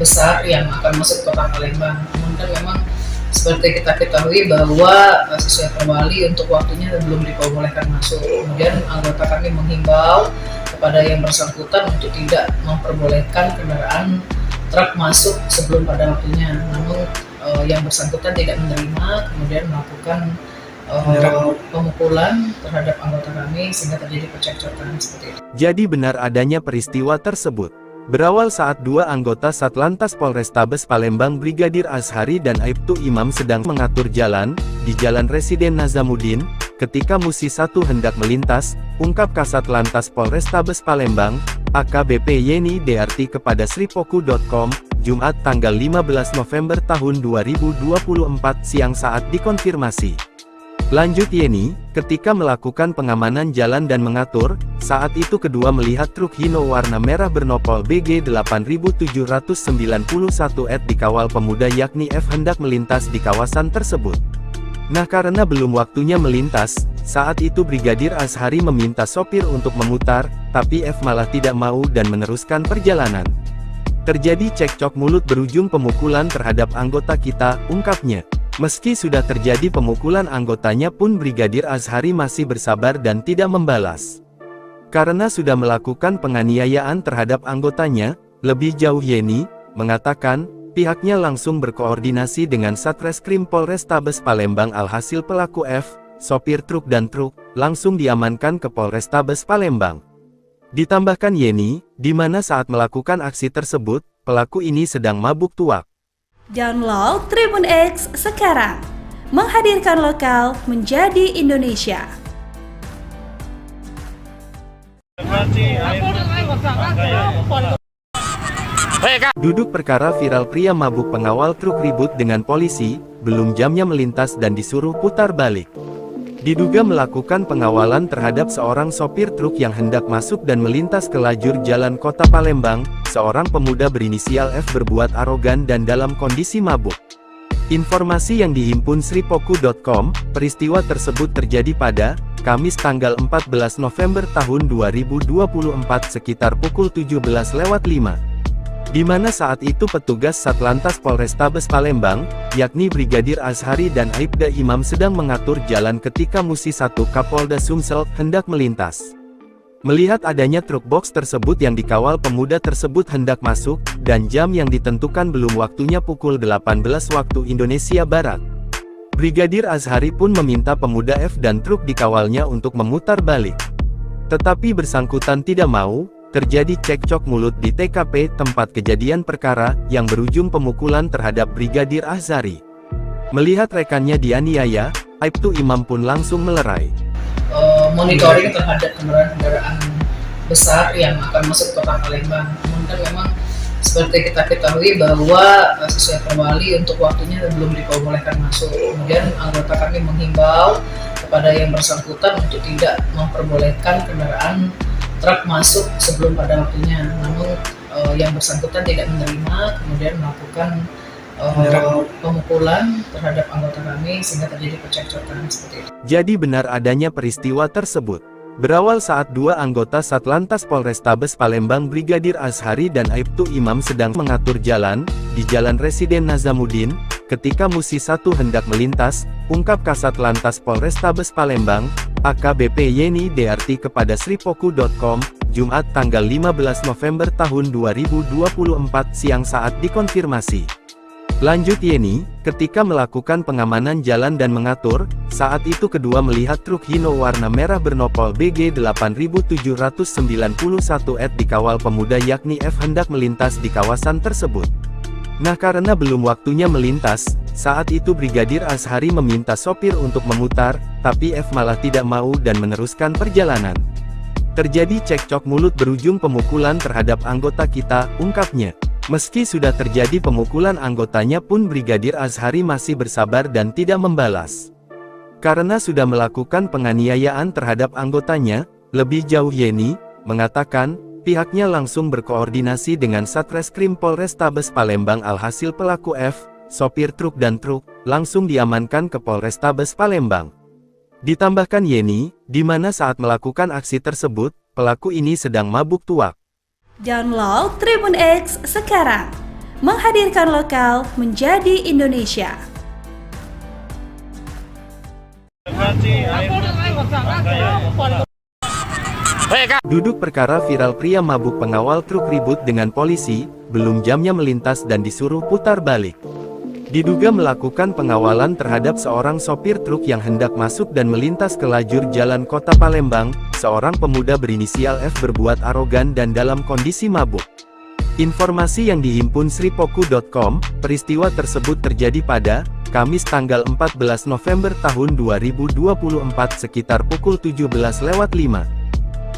besar yang akan masuk ke kota Palembang. Namun kan memang seperti kita ketahui bahwa sesuai perwali untuk waktunya belum diperbolehkan masuk. Kemudian anggota kami menghimbau kepada yang bersangkutan untuk tidak memperbolehkan kendaraan truk masuk sebelum pada waktunya, namun yang bersangkutan tidak menerima, kemudian melakukan pemukulan terhadap anggota kami sehingga terjadi percekcokan seperti itu. Jadi benar adanya peristiwa tersebut. Berawal saat dua anggota Satlantas Polrestabes Palembang Brigadir Azhari dan Aibtu Imam sedang mengatur jalan, di Jalan Residen Nazamuddin, ketika Musi 1 hendak melintas, ungkap Kasat Lantas Polrestabes Palembang, AKBP Yeni Dearti kepada sripoku.com, Jumat tanggal 15 November tahun 2024 siang saat dikonfirmasi. Lanjut Yeni, ketika melakukan pengamanan jalan dan mengatur, saat itu kedua melihat truk Hino warna merah bernopol BG 8791 dikawal pemuda yakni F hendak melintas di kawasan tersebut. Nah karena belum waktunya melintas, saat itu Brigadir Azhari meminta sopir untuk memutar, tapi F malah tidak mau dan meneruskan perjalanan. Terjadi cekcok mulut berujung pemukulan terhadap anggota kita, ungkapnya. Meski sudah terjadi pemukulan anggotanya pun Brigadir Azhari masih bersabar dan tidak membalas. Karena sudah melakukan penganiayaan terhadap anggotanya, lebih jauh Yeni mengatakan, pihaknya langsung berkoordinasi dengan Satreskrim Polrestabes Palembang alhasil pelaku F, sopir truk dan truk, langsung diamankan ke Polrestabes Palembang. Ditambahkan Yeni, di mana saat melakukan aksi tersebut, pelaku ini sedang mabuk tuak. Download Tribun X sekarang, menghadirkan lokal menjadi Indonesia. Duduk perkara viral pria mabuk pengawal truk ribut dengan polisi, belum jamnya melintas dan disuruh putar balik. Diduga melakukan pengawalan terhadap seorang sopir truk yang hendak masuk dan melintas ke lajur jalan kota Palembang, seorang pemuda berinisial F berbuat arogan dan dalam kondisi mabuk. Informasi yang dihimpun sripoku.com, peristiwa tersebut terjadi pada Kamis tanggal 14 November tahun 2024 sekitar pukul 17.05. Di mana saat itu petugas Satlantas Polrestabes Palembang, yakni Brigadir Azhari dan Aibda Imam sedang mengatur jalan ketika Musi 1 Kapolda Sumsel hendak melintas. Melihat adanya truk box tersebut yang dikawal pemuda tersebut hendak masuk, dan jam yang ditentukan belum waktunya pukul 18 waktu Indonesia Barat. Brigadir Azhari pun meminta pemuda F dan truk dikawalnya untuk memutar balik. Tetapi bersangkutan tidak mau, terjadi cekcok mulut di TKP tempat kejadian perkara, yang berujung pemukulan terhadap Brigadir Azhari. Melihat rekannya dianiaya, Aibtu Imam pun langsung melerai. Monitoring terhadap kendaraan besar yang akan masuk ke kota Palembang. Namun kan memang seperti kita ketahui bahwa sesuai perwali untuk waktunya belum diperbolehkan masuk. Kemudian anggota kami menghimbau kepada yang bersangkutan untuk tidak memperbolehkan kendaraan truk masuk sebelum pada waktunya. Namun yang bersangkutan tidak menerima, kemudian melakukan pemukulan terhadap anggota kami sehingga terjadi percekcokan seperti itu. Jadi benar adanya peristiwa tersebut. Berawal saat dua anggota Satlantas Polrestabes Palembang Brigadir Azhari dan Aibtu Imam sedang mengatur jalan, di Jalan Residen Nazamuddin, ketika Musi 1 hendak melintas, ungkap Kasat Lantas Polrestabes Palembang, AKBP Yeni DRT kepada sripoku.com, Jumat tanggal 15 November tahun 2024 siang saat dikonfirmasi. Lanjut Yeni, ketika melakukan pengamanan jalan dan mengatur, saat itu kedua melihat truk Hino warna merah bernopol BG 8791 dikawal pemuda yakni F hendak melintas di kawasan tersebut. Nah karena belum waktunya melintas, saat itu Brigadir Azhari meminta sopir untuk memutar, tapi F malah tidak mau dan meneruskan perjalanan. Terjadi cekcok mulut berujung pemukulan terhadap anggota kita, ungkapnya. Meski sudah terjadi pemukulan anggotanya pun Brigadir Azhari masih bersabar dan tidak membalas. Karena sudah melakukan penganiayaan terhadap anggotanya, lebih jauh Yeni mengatakan, pihaknya langsung berkoordinasi dengan Satreskrim Polrestabes Palembang alhasil pelaku F, sopir truk dan truk, langsung diamankan ke Polrestabes Palembang. Ditambahkan Yeni, di mana saat melakukan aksi tersebut, pelaku ini sedang mabuk tuak. Download Tribun X sekarang, menghadirkan lokal menjadi Indonesia. Duduk perkara viral pria mabuk pengawal truk ribut dengan polisi, belum jamnya melintas dan disuruh putar balik. Diduga melakukan pengawalan terhadap seorang sopir truk yang hendak masuk dan melintas ke lajur jalan kota Palembang, seorang pemuda berinisial F berbuat arogan dan dalam kondisi mabuk. Informasi yang dihimpun sripoku.com, peristiwa tersebut terjadi pada Kamis tanggal 14 November tahun 2024 sekitar pukul 17.05.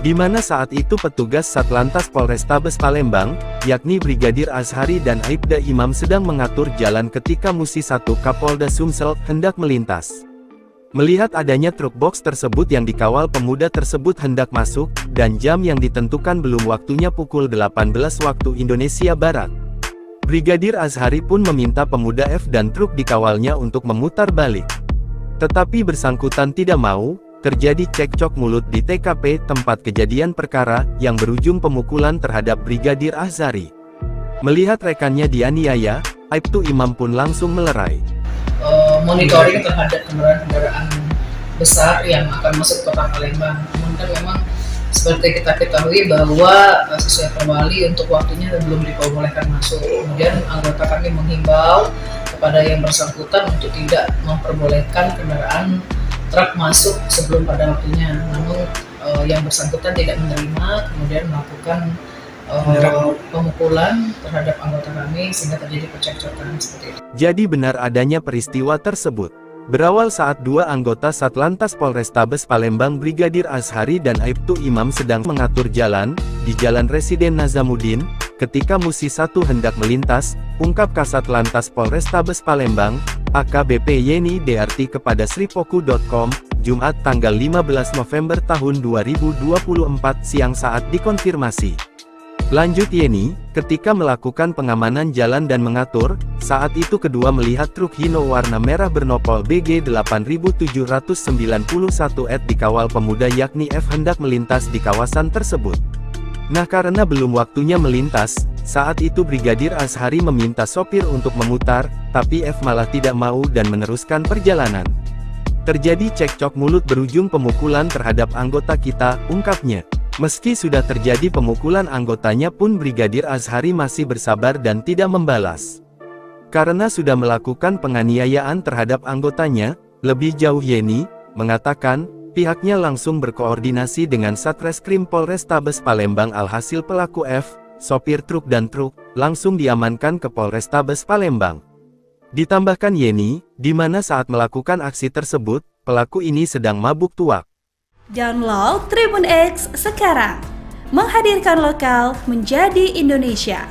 Di mana saat itu petugas Satlantas Polrestabes Palembang, yakni Brigadir Azhari dan Aibda Imam sedang mengatur jalan ketika Musi 1 Kapolda Sumsel hendak melintas. Melihat adanya truk box tersebut yang dikawal pemuda tersebut hendak masuk, dan jam yang ditentukan belum waktunya pukul 18 waktu Indonesia Barat. Brigadir Azhari pun meminta pemuda F dan truk dikawalnya untuk memutar balik. Tetapi bersangkutan tidak mau. Terjadi cekcok mulut di TKP tempat kejadian perkara, yang berujung pemukulan terhadap Brigadir Azhari. Melihat rekannya dianiaya, Aibtu Imam pun langsung melerai. Monitoring terhadap kendaraan besar yang akan masuk ke kota Palembang. Namun kan memang seperti kita ketahui bahwa sesuai perwali untuk waktunya belum diperbolehkan masuk. Kemudian anggota kami menghimbau kepada yang bersangkutan untuk tidak memperbolehkan kendaraan truk masuk sebelum pada waktunya. Namun yang bersangkutan tidak menerima, kemudian melakukan pemukulan terhadap anggota kami sehingga terjadi percekcokan seperti itu. Jadi benar adanya peristiwa tersebut. Berawal saat dua anggota Satlantas Polrestabes Palembang Brigadir Azhari dan Aibtu Imam sedang mengatur jalan, di Jalan Residen Nazamuddin, ketika Musi 1 hendak melintas, ungkap Kasat Lantas Polrestabes Palembang, AKBP Yeni DRT kepada sripoku.com, Jumat tanggal 15 November tahun 2024 siang saat dikonfirmasi. Lanjut Yeni, ketika melakukan pengamanan jalan dan mengatur, saat itu kedua melihat truk Hino warna merah bernopol BG 8791 dikawal pemuda yakni F hendak melintas di kawasan tersebut. Nah karena belum waktunya melintas, saat itu Brigadir Azhari meminta sopir untuk memutar, tapi F malah tidak mau dan meneruskan perjalanan. Terjadi cekcok mulut berujung pemukulan terhadap anggota kita, ungkapnya. Meski sudah terjadi pemukulan anggotanya pun Brigadir Azhari masih bersabar dan tidak membalas. Karena sudah melakukan penganiayaan terhadap anggotanya, lebih jauh Yeni mengatakan, pihaknya langsung berkoordinasi dengan Satreskrim Polrestabes Palembang. Alhasil pelaku F, sopir truk dan truk, langsung diamankan ke Polrestabes Palembang. Ditambahkan Yeni, di mana saat melakukan aksi tersebut, pelaku ini sedang mabuk tuak. Download Tribun X sekarang, menghadirkan lokal menjadi Indonesia.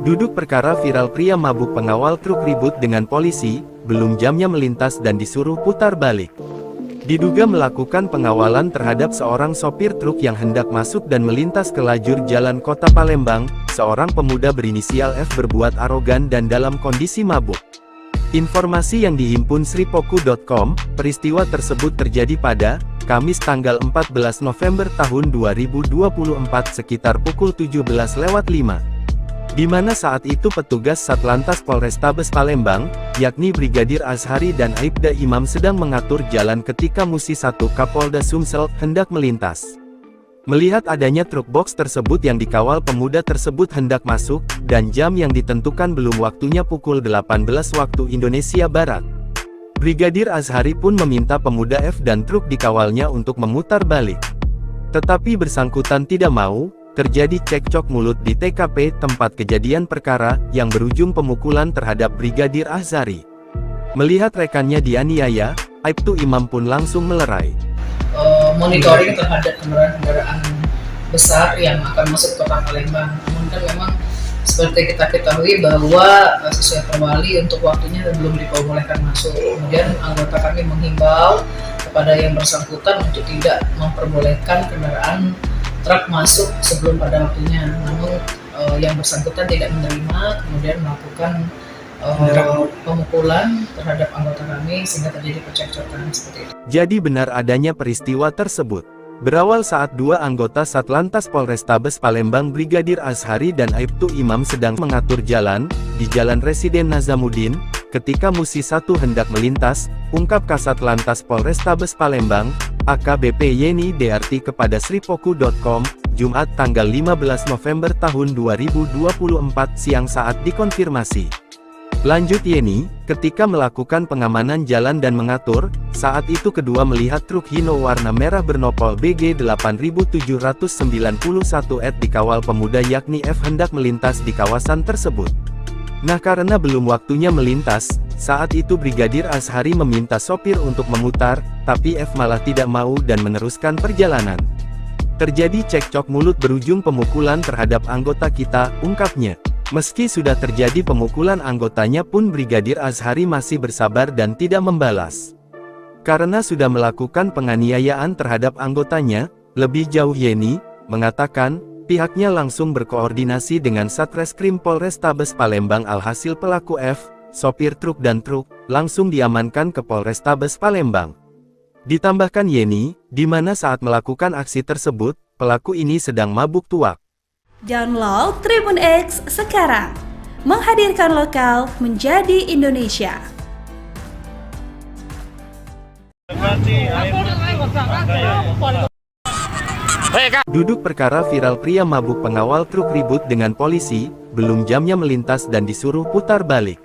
Duduk perkara viral pria mabuk pengawal truk ribut dengan polisi, belum jamnya melintas dan disuruh putar balik. Diduga melakukan pengawalan terhadap seorang sopir truk yang hendak masuk dan melintas ke lajur jalan kota Palembang. Seorang pemuda berinisial F berbuat arogan dan dalam kondisi mabuk. Informasi yang dihimpun sripoku.com, peristiwa tersebut terjadi pada Kamis tanggal 14 November tahun 2024 sekitar pukul 17.05. Di mana saat itu petugas Satlantas Polrestabes Palembang, yakni Brigadir Azhari dan Aibda Imam sedang mengatur jalan ketika Musi 1 Kapolda Sumsel hendak melintas. Melihat adanya truk box tersebut yang dikawal pemuda tersebut hendak masuk, dan jam yang ditentukan belum waktunya pukul 18 waktu Indonesia Barat. Brigadir Azhari pun meminta pemuda F dan truk dikawalnya untuk memutar balik. Tetapi bersangkutan tidak mau. Terjadi cekcok mulut di TKP tempat kejadian perkara, yang berujung pemukulan terhadap Brigadir Azhari. Melihat rekannya dianiaya, Aibtu Imam pun langsung melerai. Monitoring terhadap kendaraan besar yang akan masuk ke kota Palembang. Namun kan memang seperti kita ketahui bahwa sesuai perwali untuk waktunya belum diperbolehkan masuk. Kemudian anggota kami menghimbau kepada yang bersangkutan untuk tidak memperbolehkan kendaraan truk masuk sebelum pada waktunya. Namun yang bersangkutan tidak menerima, kemudian melakukan pemukulan terhadap anggota kami sehingga terjadi percekcokan seperti itu. Jadi benar adanya peristiwa tersebut. Berawal saat dua anggota Satlantas Polrestabes Palembang Brigadir Azhari dan Aibtu Imam sedang mengatur jalan di Jalan Residen Nazamuddin, ketika Musi 1 hendak melintas, ungkap Kasat Lantas Polrestabes Palembang, AKBP Yeni DRT kepada sripoku.com, Jumat tanggal 15 November tahun 2024 siang saat dikonfirmasi. Lanjut Yeni, ketika melakukan pengamanan jalan dan mengatur, saat itu kedua melihat truk Hino warna merah bernopol BG 8791 dikawal pemuda yakni F hendak melintas di kawasan tersebut. Nah karena belum waktunya melintas, saat itu Brigadir Azhari meminta sopir untuk memutar, tapi F malah tidak mau dan meneruskan perjalanan. Terjadi cekcok mulut berujung pemukulan terhadap anggota kita, ungkapnya. Meski sudah terjadi pemukulan anggotanya pun Brigadir Azhari masih bersabar dan tidak membalas. Karena sudah melakukan penganiayaan terhadap anggotanya, lebih jauh Yeni mengatakan, pihaknya langsung berkoordinasi dengan Satreskrim Polrestabes Palembang. Alhasil pelaku F, sopir truk dan truk, langsung diamankan ke Polrestabes Palembang. Ditambahkan Yeni, di mana saat melakukan aksi tersebut, pelaku ini sedang mabuk tuak. Download Tribun X sekarang, menghadirkan lokal menjadi Indonesia. Duduk perkara viral pria mabuk pengawal truk ribut dengan polisi, belum jamnya melintas dan disuruh putar balik.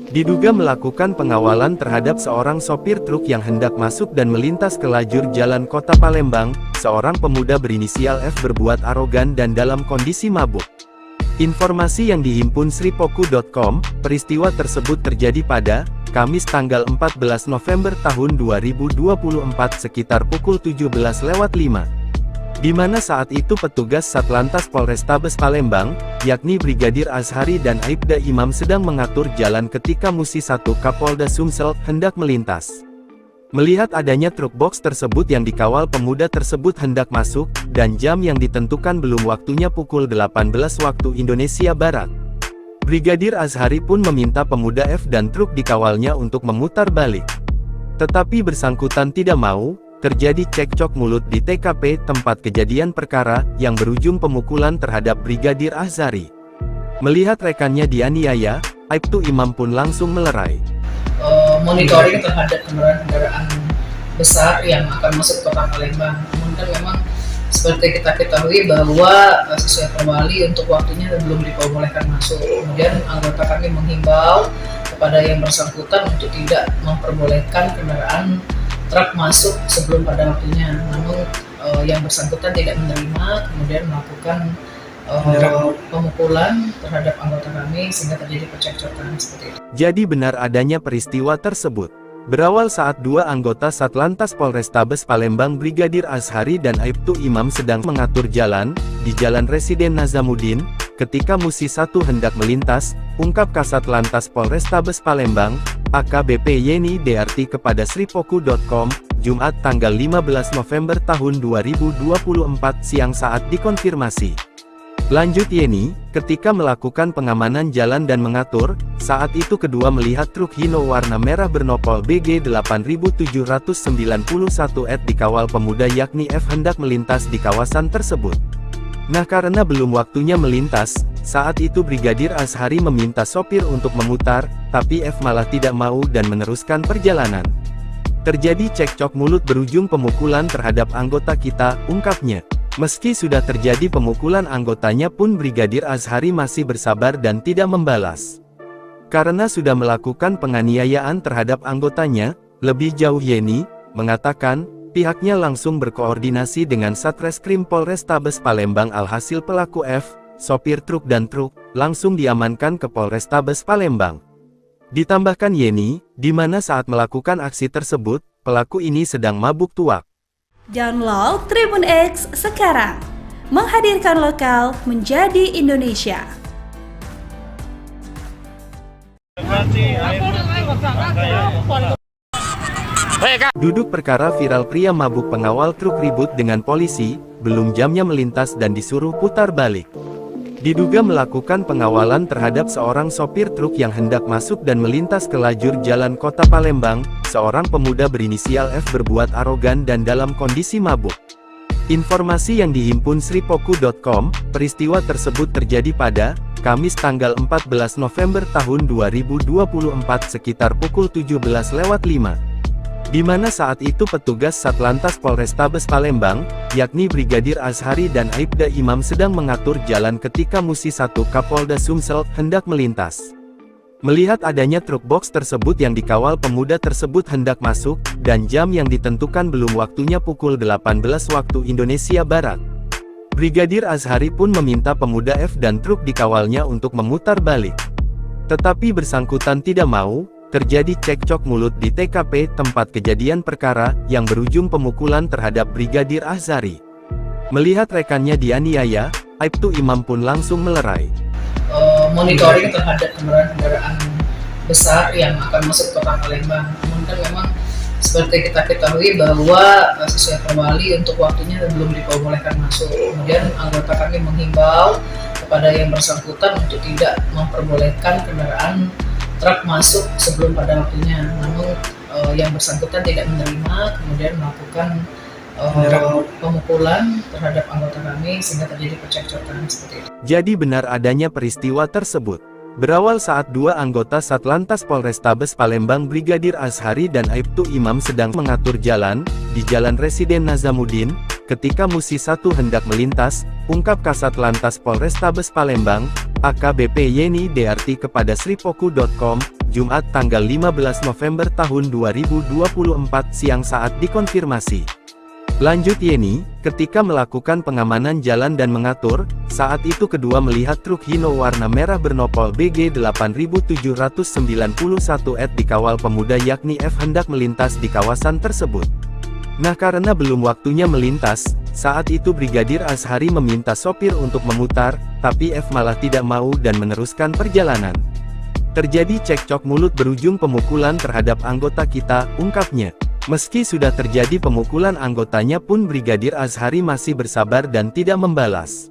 Diduga melakukan pengawalan terhadap seorang sopir truk yang hendak masuk dan melintas ke lajur jalan kota Palembang. Seorang pemuda berinisial F berbuat arogan dan dalam kondisi mabuk. Informasi yang dihimpun sripoku.com, peristiwa tersebut terjadi pada Kamis tanggal 14 November tahun 2024 sekitar pukul 17.05. Di mana saat itu petugas Satlantas Polrestabes Palembang, yakni Brigadir Azhari dan Aibda Imam sedang mengatur jalan ketika Musi 1 Kapolda Sumsel hendak melintas. Melihat adanya truk box tersebut yang dikawal pemuda tersebut hendak masuk, dan jam yang ditentukan belum waktunya pukul 18 waktu Indonesia Barat. Brigadir Azhari pun meminta pemuda F dan truk dikawalnya untuk memutar balik. Tetapi bersangkutan tidak mau. Terjadi cekcok mulut di TKP tempat kejadian perkara, yang berujung pemukulan terhadap Brigadir Azhari. Melihat rekannya dianiaya, Aibtu Imam pun langsung melerai. monitoring terhadap kendaraan-kendaraan besar yang akan masuk ke kota Palembang. Namun kan memang seperti kita ketahui bahwa sesuai perwali untuk waktunya belum diperbolehkan masuk. Kemudian anggota kami menghimbau kepada yang bersangkutan untuk tidak memperbolehkan kendaraan truk masuk sebelum pada waktunya. Namun yang bersangkutan tidak menerima, kemudian melakukan pemukulan terhadap anggota kami sehingga terjadi percekcokan seperti itu. Jadi benar adanya peristiwa tersebut. Berawal saat dua anggota Satlantas Polrestabes Palembang Brigadir Azhari dan Aibtu Imam sedang mengatur jalan di Jalan Residen Nazamuddin, ketika Musi 1 hendak melintas, ungkap Kasat Lantas Polrestabes Palembang, AKBP Yeni DRT kepada sripoku.com, Jumat tanggal 15 November tahun 2024 siang saat dikonfirmasi. Lanjut Yeni, ketika melakukan pengamanan jalan dan mengatur, saat itu kedua melihat truk Hino warna merah bernopol BG 8791 dikawal pemuda yakni F hendak melintas di kawasan tersebut. Nah karena belum waktunya melintas, saat itu Brigadir Azhari meminta sopir untuk memutar, tapi F malah tidak mau dan meneruskan perjalanan. Terjadi cekcok mulut berujung pemukulan terhadap anggota kita, ungkapnya. Meski sudah terjadi pemukulan anggotanya pun Brigadir Azhari masih bersabar dan tidak membalas. Karena sudah melakukan penganiayaan terhadap anggotanya, lebih jauh Yeni mengatakan, pihaknya langsung berkoordinasi dengan Satreskrim Polrestabes Palembang alhasil pelaku F, sopir truk dan truk, langsung diamankan ke Polrestabes Palembang. Ditambahkan Yeni, di mana saat melakukan aksi tersebut, pelaku ini sedang mabuk tuak. Download Tribun X sekarang, menghadirkan lokal menjadi Indonesia. Duduk perkara viral pria mabuk pengawal truk ribut dengan polisi, belum jamnya melintas dan disuruh putar balik. Diduga melakukan pengawalan terhadap seorang sopir truk yang hendak masuk dan melintas ke lajur jalan kota Palembang, seorang pemuda berinisial F berbuat arogan dan dalam kondisi mabuk. Informasi yang dihimpun sripoku.com, peristiwa tersebut terjadi pada Kamis tanggal 14 November tahun 2024 sekitar pukul 17.05. Di mana saat itu petugas Satlantas Polrestabes Palembang, yakni Brigadir Azhari dan Aibda Imam sedang mengatur jalan ketika Musi 1 Kapolda Sumsel hendak melintas. Melihat adanya truk box tersebut yang dikawal pemuda tersebut hendak masuk, dan jam yang ditentukan belum waktunya pukul 18 waktu Indonesia Barat. Brigadir Azhari pun meminta pemuda F dan truk dikawalnya untuk memutar balik. Tetapi bersangkutan tidak mau. Terjadi cekcok mulut di TKP tempat kejadian perkara, yang berujung pemukulan terhadap Brigadir Azhari. Melihat rekannya dianiaya, Aibtu Imam pun langsung melerai. Monitoring terhadap kendaraan-kendaraan besar yang akan masuk ke kota Palembang. Namun kan memang seperti kita ketahui bahwa sesuai perwali untuk waktunya belum diperbolehkan masuk. Kemudian anggota kami menghimbau kepada yang bersangkutan untuk tidak memperbolehkan kendaraan truk masuk sebelum pada waktunya. Namun yang bersangkutan tidak menerima, kemudian melakukan pemukulan terhadap anggota kami sehingga terjadi percekcokan seperti itu. Jadi benar adanya peristiwa tersebut. Berawal saat dua anggota Satlantas Polrestabes Palembang Brigadir Azhari dan Aibtu Imam sedang mengatur jalan di Jalan Residen Nazamuddin, ketika Musi 1 hendak melintas, ungkap Kasat Lantas Polrestabes Palembang, AKBP Yeni DRT kepada sripoku.com, Jumat tanggal 15 November tahun 2024 siang saat dikonfirmasi. Lanjut Yeni, ketika melakukan pengamanan jalan dan mengatur, saat itu kedua melihat truk Hino warna merah bernopol BG 8791 dikawal pemuda yakni F hendak melintas di kawasan tersebut. Nah karena belum waktunya melintas, saat itu Brigadir Azhari meminta sopir untuk memutar, tapi F malah tidak mau dan meneruskan perjalanan. Terjadi cekcok mulut berujung pemukulan terhadap anggota kita, ungkapnya. Meski sudah terjadi pemukulan anggotanya pun Brigadir Azhari masih bersabar dan tidak membalas.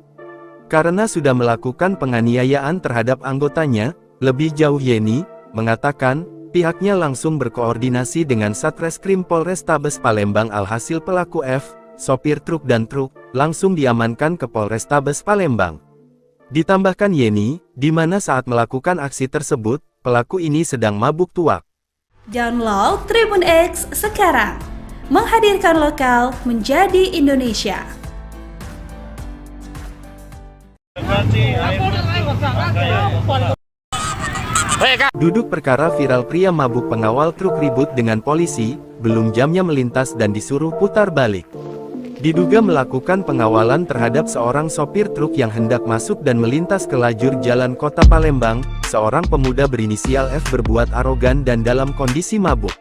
Karena sudah melakukan penganiayaan terhadap anggotanya, lebih jauh Yeni mengatakan, pihaknya langsung berkoordinasi dengan Satreskrim Polrestabes Palembang alhasil pelaku F, sopir truk dan truk, langsung diamankan ke Polrestabes Palembang. Ditambahkan Yeni, di mana saat melakukan aksi tersebut, pelaku ini sedang mabuk tuak. Download Tribun X sekarang, menghadirkan lokal menjadi Indonesia. Duduk perkara viral pria mabuk pengawal truk ribut dengan polisi, belum jamnya melintas dan disuruh putar balik. Diduga melakukan pengawalan terhadap seorang sopir truk yang hendak masuk dan melintas ke lajur jalan kota Palembang, seorang pemuda berinisial F berbuat arogan dan dalam kondisi mabuk.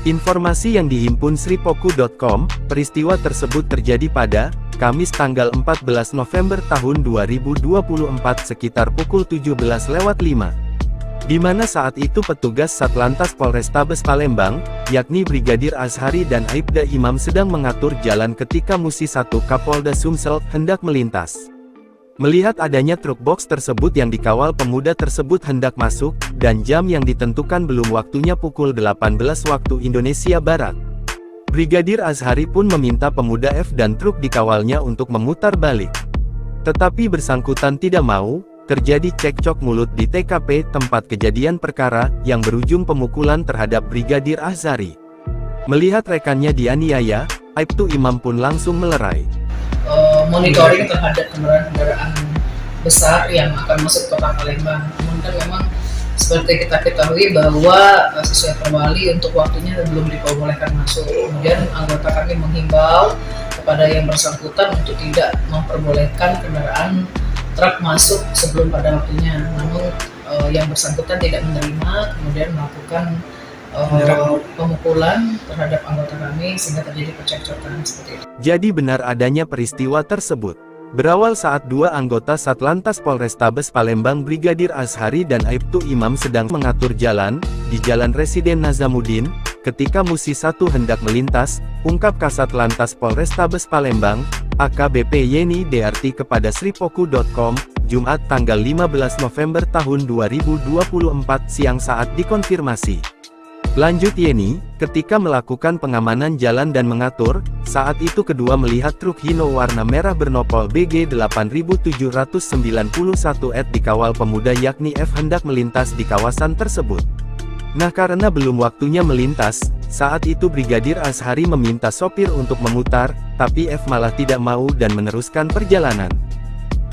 Informasi yang dihimpun sripoku.com, peristiwa tersebut terjadi pada Kamis tanggal 14 November tahun 2024 sekitar pukul 17.05. Di mana saat itu petugas Satlantas Polrestabes Palembang, yakni Brigadir Azhari dan Aibda Imam sedang mengatur jalan ketika Musi 1 Kapolda Sumsel hendak melintas. Melihat adanya truk box tersebut yang dikawal pemuda tersebut hendak masuk, dan jam yang ditentukan belum waktunya pukul 18 waktu Indonesia Barat. Brigadir Azhari pun meminta pemuda F dan truk dikawalnya untuk memutar balik. Tetapi bersangkutan tidak mau. Terjadi cekcok mulut di TKP tempat kejadian perkara, yang berujung pemukulan terhadap Brigadir Azhari. Melihat rekannya dianiaya, Aibtu Imam pun langsung melerai. Monitoring terhadap kendaraan besar yang akan masuk kota Palembang. Namun kan memang seperti kita ketahui bahwa sesuai perwali untuk waktunya belum diperbolehkan masuk. Kemudian anggota kami menghimbau kepada yang bersangkutan untuk tidak memperbolehkan kendaraan truk masuk sebelum pada waktunya, namun yang bersangkutan tidak menerima, kemudian melakukan pemukulan terhadap anggota kami sehingga terjadi percekcokan seperti itu. Jadi benar adanya peristiwa tersebut. Berawal saat dua anggota Satlantas Polrestabes Palembang Brigadir Azhari dan Aibtu Imam sedang mengatur jalan di Jalan Residen Nazamuddin, ketika Musi 1 hendak melintas, ungkap Kasat Lantas Polrestabes Palembang, AKBP Yeni DRT kepada sripoku.com, Jumat tanggal 15 November tahun 2024 siang saat dikonfirmasi. Lanjut Yeni, ketika melakukan pengamanan jalan dan mengatur, saat itu kedua melihat truk Hino warna merah bernopol BG 8791 dikawal pemuda yakni F hendak melintas di kawasan tersebut. Nah karena belum waktunya melintas, saat itu Brigadir Azhari meminta sopir untuk memutar, tapi F malah tidak mau dan meneruskan perjalanan.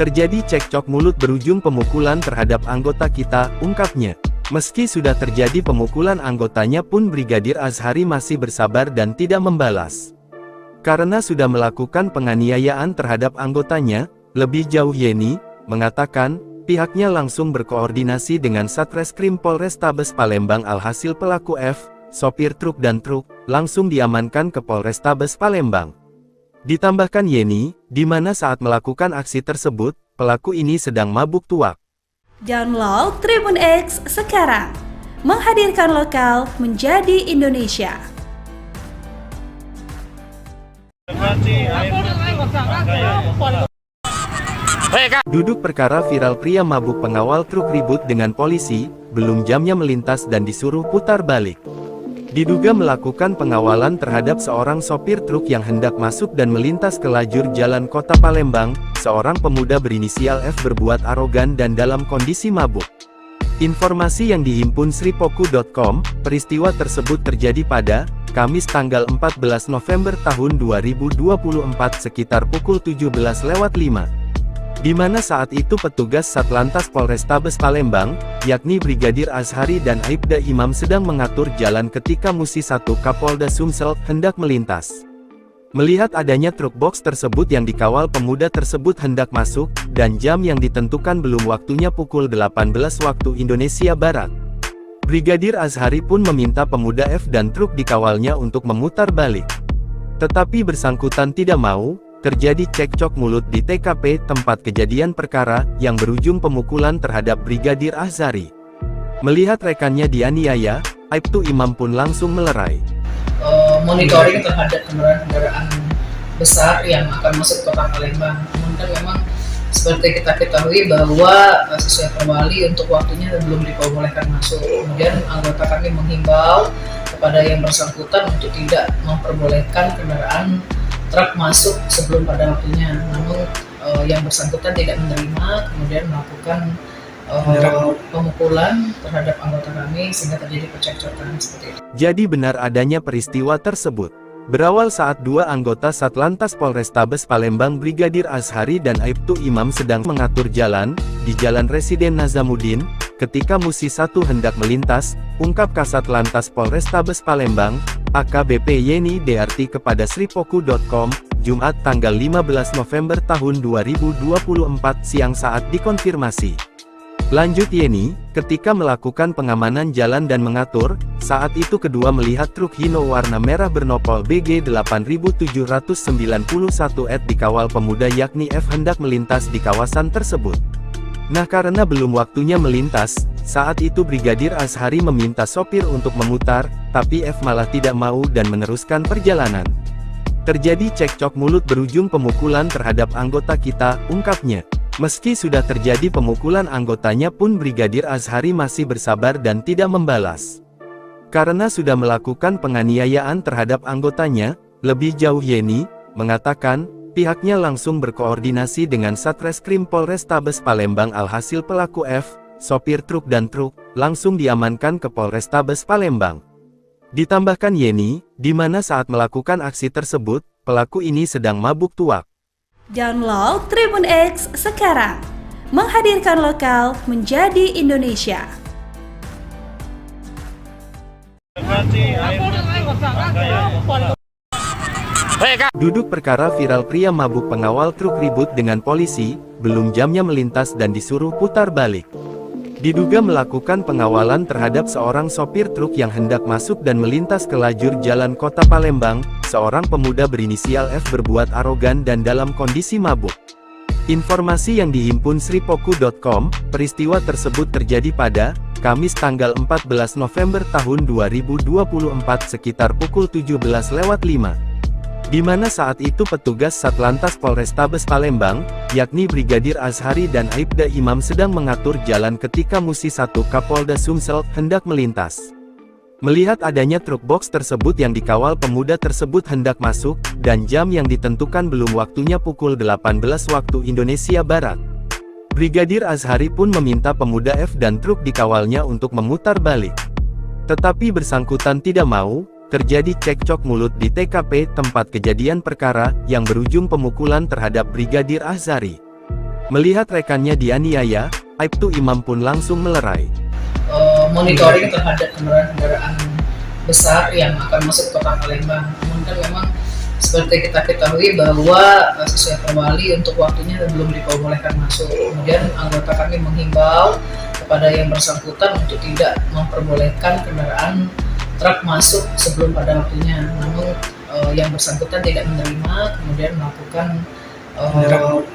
Terjadi cekcok mulut berujung pemukulan terhadap anggota kita, ungkapnya. Meski sudah terjadi pemukulan anggotanya pun Brigadir Azhari masih bersabar dan tidak membalas. Karena sudah melakukan penganiayaan terhadap anggotanya, lebih jauh Yeni mengatakan, pihaknya langsung berkoordinasi dengan Satreskrim Polrestabes Palembang alhasil pelaku F, sopir truk dan truk, langsung diamankan ke Polrestabes Palembang. Ditambahkan Yeni, di mana saat melakukan aksi tersebut, pelaku ini sedang mabuk tuak. Download Tribun X sekarang, menghadirkan lokal menjadi Indonesia. Duduk perkara viral pria mabuk pengawal truk ribut dengan polisi, belum jamnya melintas dan disuruh putar balik. Diduga melakukan pengawalan terhadap seorang sopir truk yang hendak masuk dan melintas ke lajur jalan kota Palembang, seorang pemuda berinisial F berbuat arogan dan dalam kondisi mabuk. Informasi yang dihimpun sripoku.com, peristiwa tersebut terjadi pada Kamis tanggal 14 November tahun 2024 sekitar pukul 17.05. Di mana saat itu petugas Satlantas Polrestabes Palembang, yakni Brigadir Azhari dan Aibda Imam sedang mengatur jalan ketika Musi 1 Kapolda Sumsel hendak melintas. Melihat adanya truk box tersebut yang dikawal pemuda tersebut hendak masuk, dan jam yang ditentukan belum waktunya pukul 18 waktu Indonesia Barat. Brigadir Azhari pun meminta pemuda F dan truk dikawalnya untuk memutar balik. Tetapi bersangkutan tidak mau. Terjadi cekcok mulut di TKP tempat kejadian perkara, yang berujung pemukulan terhadap Brigadir Azhari. Melihat rekannya dianiaya, Aibtu Imam pun langsung melerai. Monitoring terhadap kendaraan besar yang akan masuk kota Palembang. Namun kan memang seperti kita ketahui bahwa sesuai perwali untuk waktunya belum diperbolehkan masuk. Kemudian anggota kami menghimbau kepada yang bersangkutan untuk tidak memperbolehkan kendaraan truk masuk sebelum pada waktunya, namun yang bersangkutan tidak menerima, kemudian melakukan pemukulan terhadap anggota kami sehingga terjadi percekcokan seperti itu. Jadi benar adanya peristiwa tersebut. Berawal saat dua anggota Satlantas Polrestabes Palembang Brigadir Azhari dan Aibtu Imam sedang mengatur jalan di Jalan Residen Nazamuddin, ketika Musi 1 hendak melintas, ungkap Kasat Lantas Polrestabes Palembang, AKBP Yeni Dearti kepada sripoku.com, Jumat tanggal 15 November tahun 2024 siang saat dikonfirmasi. Lanjut Yeni, ketika melakukan pengamanan jalan dan mengatur, saat itu kedua melihat truk Hino warna merah bernopol BG 8791 dikawal pemuda yakni F hendak melintas di kawasan tersebut. Nah karena belum waktunya melintas, saat itu Brigadir Azhari meminta sopir untuk memutar, tapi F malah tidak mau dan meneruskan perjalanan. Terjadi cekcok mulut berujung pemukulan terhadap anggota kita, ungkapnya. Meski sudah terjadi pemukulan anggotanya pun Brigadir Azhari masih bersabar dan tidak membalas. Karena sudah melakukan penganiayaan terhadap anggotanya, lebih jauh Yeni mengatakan, pihaknya langsung berkoordinasi dengan Satreskrim Polrestabes Palembang alhasil pelaku F, sopir truk dan truk, langsung diamankan ke Polrestabes Palembang. Ditambahkan Yeni, di mana saat melakukan aksi tersebut, pelaku ini sedang mabuk tuak. Download Tribun X sekarang, menghadirkan lokal menjadi Indonesia. Duduk perkara viral pria mabuk pengawal truk ribut dengan polisi, belum jamnya melintas dan disuruh putar balik. Diduga melakukan pengawalan terhadap seorang sopir truk yang hendak masuk dan melintas ke lajur jalan kota Palembang, seorang pemuda berinisial F berbuat arogan dan dalam kondisi mabuk. Informasi yang dihimpun sripoku.com, peristiwa tersebut terjadi pada Kamis tanggal 14 November tahun 2024 sekitar pukul 17.05. Di mana saat itu petugas Satlantas Polrestabes Palembang, yakni Brigadir Azhari dan Aibda Imam sedang mengatur jalan ketika Musi 1 Kapolda Sumsel hendak melintas. Melihat adanya truk box tersebut yang dikawal pemuda tersebut hendak masuk, dan jam yang ditentukan belum waktunya pukul 18 waktu Indonesia Barat. Brigadir Azhari pun meminta pemuda F dan truk dikawalnya untuk memutar balik. Tetapi bersangkutan tidak mau. Terjadi cekcok mulut di TKP tempat kejadian perkara, yang berujung pemukulan terhadap Brigadir Azhari. Melihat rekannya dianiaya, Aibtu Imam pun langsung melerai. Monitoring terhadap kendaraan besar yang akan masuk ke kota Palembang. Namun kan memang seperti kita ketahui bahwa sesuai perwali untuk waktunya belum diperbolehkan masuk. Kemudian anggota kami menghimbau kepada yang bersangkutan untuk tidak memperbolehkan kendaraan truk masuk sebelum pada waktunya, namun yang bersangkutan tidak menerima, kemudian melakukan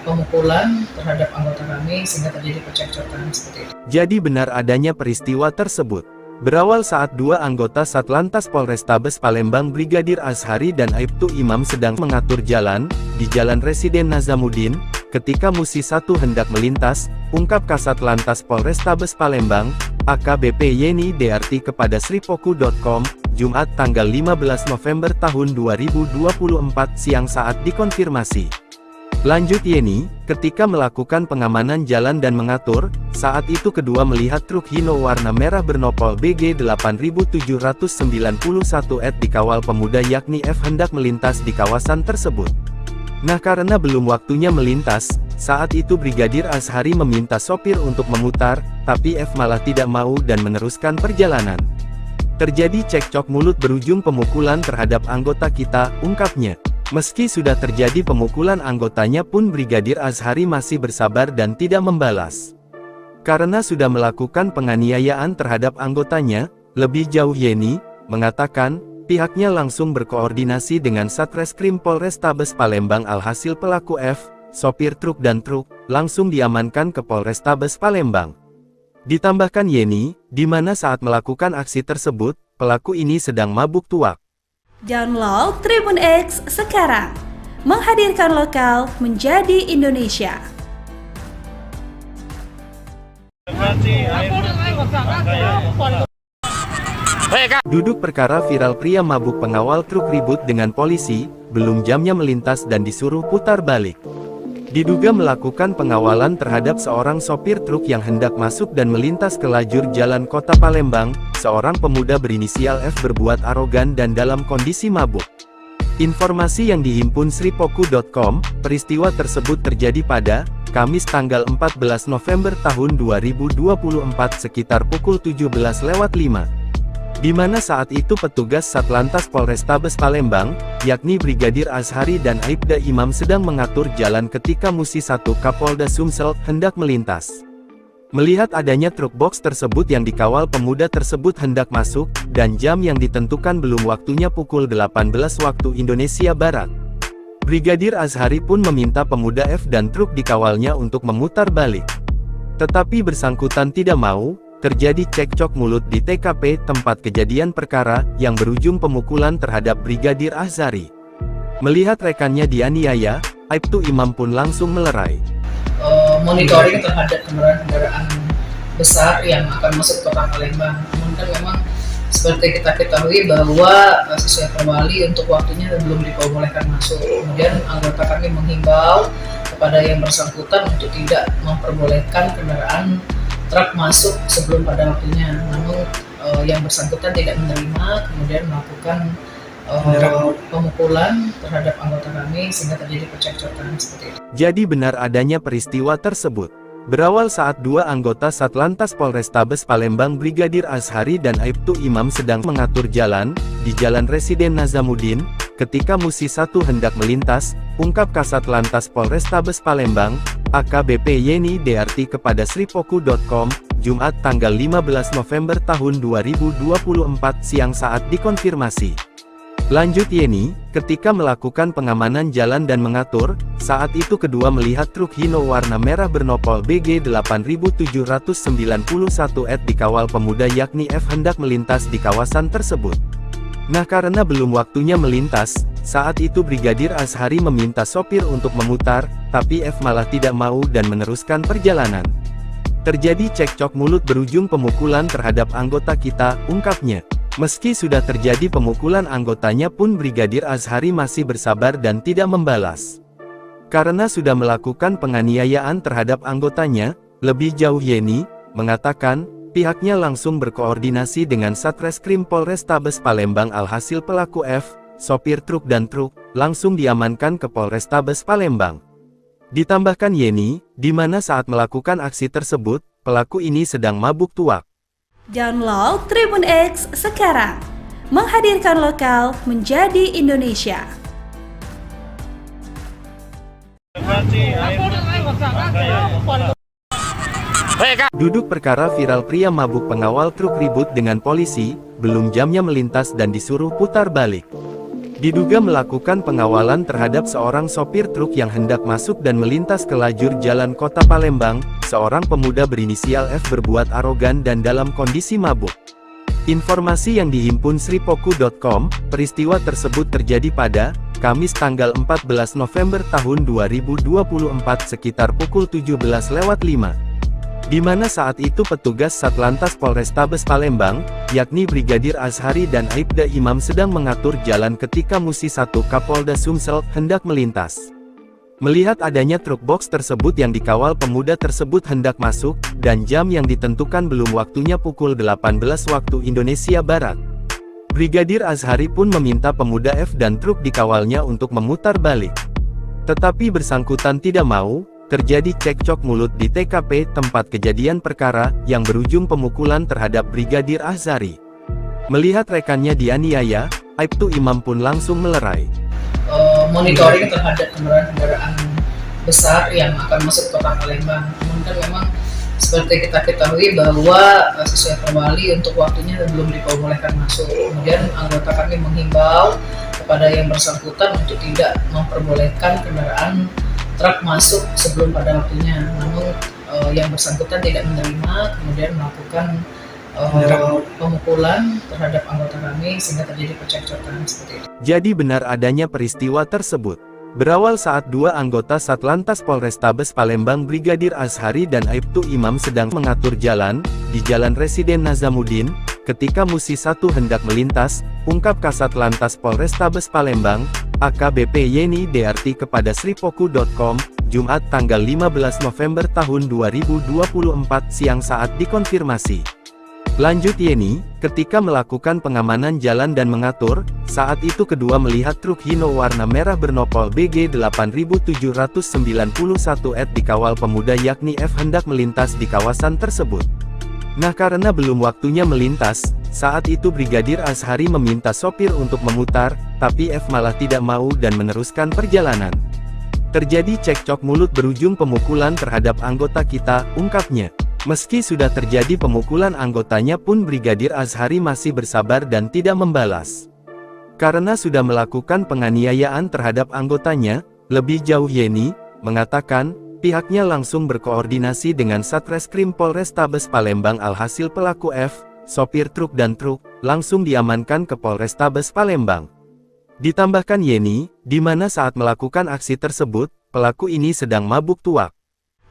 pemukulan terhadap anggota kami sehingga terjadi percekcokan seperti itu. Jadi benar adanya peristiwa tersebut. Berawal saat dua anggota Satlantas Polrestabes Palembang Brigadir Azhari dan Aibtu Imam sedang mengatur jalan di Jalan Residen Nazamuddin, ketika Musi 1 hendak melintas, ungkap Kasat Lantas Polrestabes Palembang, AKBP Yeni Dearti kepada sripoku.com, Jumat tanggal 15 November tahun 2024 siang saat dikonfirmasi. Lanjut Yeni, ketika melakukan pengamanan jalan dan mengatur, saat itu kedua melihat truk Hino warna merah bernopol BG 8791 dikawal pemuda yakni F hendak melintas di kawasan tersebut. Nah karena belum waktunya melintas, saat itu Brigadir Azhari meminta sopir untuk memutar, tapi F malah tidak mau dan meneruskan perjalanan. Terjadi cekcok mulut berujung pemukulan terhadap anggota kita, ungkapnya. Meski sudah terjadi pemukulan anggotanya pun Brigadir Azhari masih bersabar dan tidak membalas. Karena sudah melakukan penganiayaan terhadap anggotanya, lebih jauh Yeni mengatakan, pihaknya langsung berkoordinasi dengan Satreskrim Polrestabes Palembang alhasil pelaku F, sopir truk dan truk, langsung diamankan ke Polrestabes Palembang. Ditambahkan Yeni, di mana saat melakukan aksi tersebut, pelaku ini sedang mabuk tuak. Download Tribun X sekarang, menghadirkan lokal menjadi Indonesia. Duduk perkara viral pria mabuk pengawal truk ribut dengan polisi, belum jamnya melintas dan disuruh putar balik. Diduga melakukan pengawalan terhadap seorang sopir truk yang hendak masuk dan melintas ke lajur jalan kota Palembang, seorang pemuda berinisial F berbuat arogan dan dalam kondisi mabuk. Informasi yang dihimpun sripoku.com, peristiwa tersebut terjadi pada Kamis tanggal 14 November tahun 2024 sekitar pukul 17.05. Di mana saat itu petugas Satlantas Polrestabes Palembang, yakni Brigadir Azhari dan Aibda Imam sedang mengatur jalan ketika Musi 1 Kapolda Sumsel hendak melintas. Melihat adanya truk box tersebut yang dikawal pemuda tersebut hendak masuk, dan jam yang ditentukan belum waktunya pukul 18 waktu Indonesia Barat. Brigadir Azhari pun meminta pemuda F dan truk dikawalnya untuk memutar balik. Tetapi bersangkutan tidak mau. Terjadi cekcok mulut di TKP tempat kejadian perkara, yang berujung pemukulan terhadap Brigadir Azhari. Melihat rekannya dianiaya, Aibtu Imam pun langsung melerai. Monitoring terhadap kendaraan besar yang akan masuk ke kota Palembang. Namun kan memang seperti kita ketahui bahwa sesuai perwali untuk waktunya belum diperbolehkan masuk. Kemudian anggota kami menghimbau kepada yang bersangkutan untuk tidak memperbolehkan kendaraan truk masuk sebelum pada waktunya. Namun yang bersangkutan tidak menerima, kemudian melakukan pemukulan terhadap anggota kami sehingga terjadi percekcokan seperti itu. Jadi benar adanya peristiwa tersebut. Berawal saat dua anggota Satlantas Polrestabes Palembang Brigadir Azhari dan Aibtu Imam sedang mengatur jalan di Jalan Residen Nazamuddin, ketika Musi 1 hendak melintas, ungkap Kasat Lantas Polrestabes Palembang, AKBP Yeni Dearti kepada sripoku.com, Jumat tanggal 15 November tahun 2024 siang saat dikonfirmasi. Lanjut Yeni, ketika melakukan pengamanan jalan dan mengatur, saat itu kedua melihat truk Hino warna merah bernopol BG 8791 dikawal pemuda yakni F hendak melintas di kawasan tersebut. Nah karena belum waktunya melintas, saat itu Brigadir Azhari meminta sopir untuk memutar, tapi F malah tidak mau dan meneruskan perjalanan. Terjadi cekcok mulut berujung pemukulan terhadap anggota kita, ungkapnya. Meski sudah terjadi pemukulan anggotanya pun Brigadir Azhari masih bersabar dan tidak membalas. Karena sudah melakukan penganiayaan terhadap anggotanya, lebih jauh Yeni mengatakan, pihaknya langsung berkoordinasi dengan Satreskrim Polrestabes Palembang alhasil pelaku F, sopir truk dan truk, langsung diamankan ke Polrestabes Palembang. Ditambahkan Yeni, di mana saat melakukan aksi tersebut, pelaku ini sedang mabuk tuak. Download Tribun X sekarang, menghadirkan lokal menjadi Indonesia. Duduk perkara viral pria mabuk pengawal truk ribut dengan polisi, belum jamnya melintas dan disuruh putar balik. Diduga melakukan pengawalan terhadap seorang sopir truk yang hendak masuk dan melintas ke lajur jalan kota Palembang, seorang pemuda berinisial F berbuat arogan dan dalam kondisi mabuk. Informasi yang dihimpun sripoku.com, peristiwa tersebut terjadi pada Kamis tanggal 14 November tahun 2024 sekitar pukul 17.05. Di mana saat itu petugas Satlantas Polrestabes Palembang, yakni Brigadir Azhari dan Aibda Imam sedang mengatur jalan ketika Musi 1 Kapolda Sumsel hendak melintas. Melihat adanya truk box tersebut yang dikawal pemuda tersebut hendak masuk, dan jam yang ditentukan belum waktunya pukul 18 waktu Indonesia Barat. Brigadir Azhari pun meminta pemuda F dan truk dikawalnya untuk memutar balik. Tetapi bersangkutan tidak mau. Terjadi cekcok mulut di TKP tempat kejadian perkara, yang berujung pemukulan terhadap Brigadir Azhari. Melihat rekannya dianiaya, Aibtu Imam pun langsung melerai. Monitoring terhadap kendaraan besar yang akan masuk ke kota Palembang. Namun kan memang seperti kita ketahui bahwa sesuai perwali untuk waktunya belum diperbolehkan masuk. Kemudian anggota kami menghimbau kepada yang bersangkutan untuk tidak memperbolehkan kendaraan truk masuk sebelum pada waktunya. Namun yang bersangkutan tidak menerima, kemudian melakukan pemukulan terhadap anggota kami sehingga terjadi percekcokan seperti itu. Jadi benar adanya peristiwa tersebut. Berawal saat dua anggota Satlantas Polrestabes Palembang Brigadir Azhari dan Aibtu Imam sedang mengatur jalan di Jalan Residen Nazamuddin, ketika Musi 1 hendak melintas, ungkap Kasat Lantas Polrestabes Palembang, AKBP Yeni Dearti kepada sripoku.com, Jumat tanggal 15 November tahun 2024 siang saat dikonfirmasi. Lanjut Yeni, ketika melakukan pengamanan jalan dan mengatur, saat itu kedua melihat truk Hino warna merah bernopol BG 8791 dikawal pemuda yakni F hendak melintas di kawasan tersebut. Nah karena belum waktunya melintas, saat itu Brigadir Azhari meminta sopir untuk memutar, tapi F malah tidak mau dan meneruskan perjalanan. Terjadi cekcok mulut berujung pemukulan terhadap anggota kita, ungkapnya. Meski sudah terjadi pemukulan anggotanya pun Brigadir Azhari masih bersabar dan tidak membalas. Karena sudah melakukan penganiayaan terhadap anggotanya, lebih jauh Yeni mengatakan, pihaknya langsung berkoordinasi dengan Satreskrim Polrestabes Palembang alhasil pelaku F, sopir truk dan truk, langsung diamankan ke Polrestabes Palembang. Ditambahkan Yeni, di mana saat melakukan aksi tersebut, pelaku ini sedang mabuk tuak.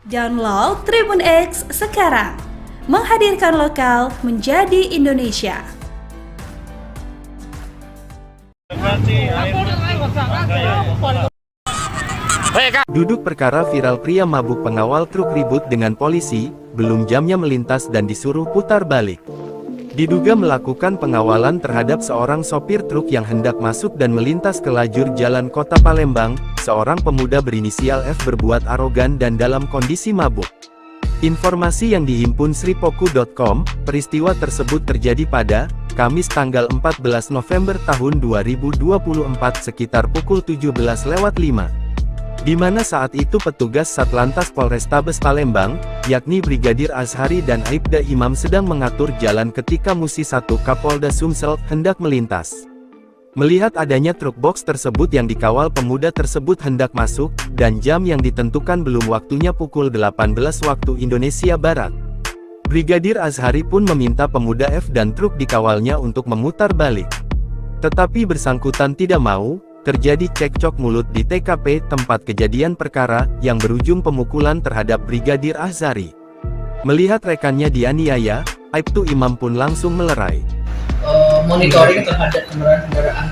Download Tribun X sekarang, menghadirkan lokal menjadi Indonesia. Duduk perkara viral pria mabuk pengawal truk ribut dengan polisi, belum jamnya melintas dan disuruh putar balik. Diduga melakukan pengawalan terhadap seorang sopir truk yang hendak masuk dan melintas ke lajur jalan kota Palembang, seorang pemuda berinisial F berbuat arogan dan dalam kondisi mabuk. Informasi yang dihimpun sripoku.com, peristiwa tersebut terjadi pada Kamis tanggal 14 November tahun 2024 sekitar pukul 17.05. Di mana saat itu petugas Satlantas Polrestabes Palembang, yakni Brigadir Azhari dan Aibda Imam sedang mengatur jalan ketika Musi 1 Kapolda Sumsel hendak melintas. Melihat adanya truk box tersebut yang dikawal pemuda tersebut hendak masuk, dan jam yang ditentukan belum waktunya pukul 18 waktu Indonesia Barat. Brigadir Azhari pun meminta pemuda F dan truk dikawalnya untuk memutar balik. Tetapi bersangkutan tidak mau. Terjadi cekcok mulut di TKP tempat kejadian perkara, yang berujung pemukulan terhadap Brigadir Azhari. Melihat rekannya dianiaya, Aibtu Imam pun langsung melerai. Monitoring terhadap kendaraan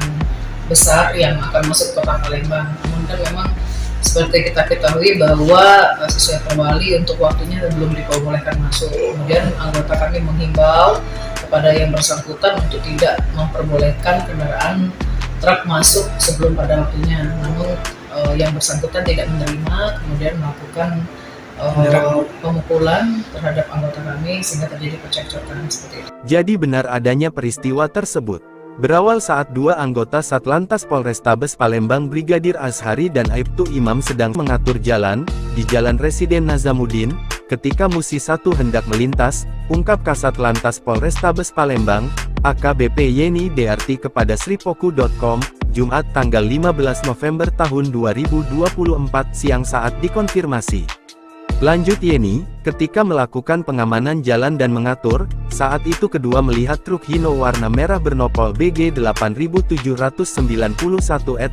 besar yang akan masuk ke kota Palembang. Namun kan memang seperti kita ketahui bahwa sesuai Perwali untuk waktunya belum diperbolehkan masuk. Kemudian anggota kami menghimbau kepada yang bersangkutan untuk tidak memperbolehkan kendaraan truk masuk sebelum pada waktunya, namun yang bersangkutan tidak menerima, kemudian melakukan pemukulan terhadap anggota kami sehingga terjadi percekcokan seperti itu. Jadi benar adanya peristiwa tersebut. Berawal saat dua anggota Satlantas Polrestabes Palembang Brigadir Azhari dan Aibtu Imam sedang mengatur jalan, di Jalan Residen Nazamuddin, ketika Musi 1 hendak melintas, ungkap Kasat Lantas Polrestabes Palembang, AKBP Yeni Dearti kepada sripoku.com, Jumat tanggal 15 November tahun 2024 siang saat dikonfirmasi. Lanjut Yeni, ketika melakukan pengamanan jalan dan mengatur, saat itu kedua melihat truk Hino warna merah bernopol BG 8791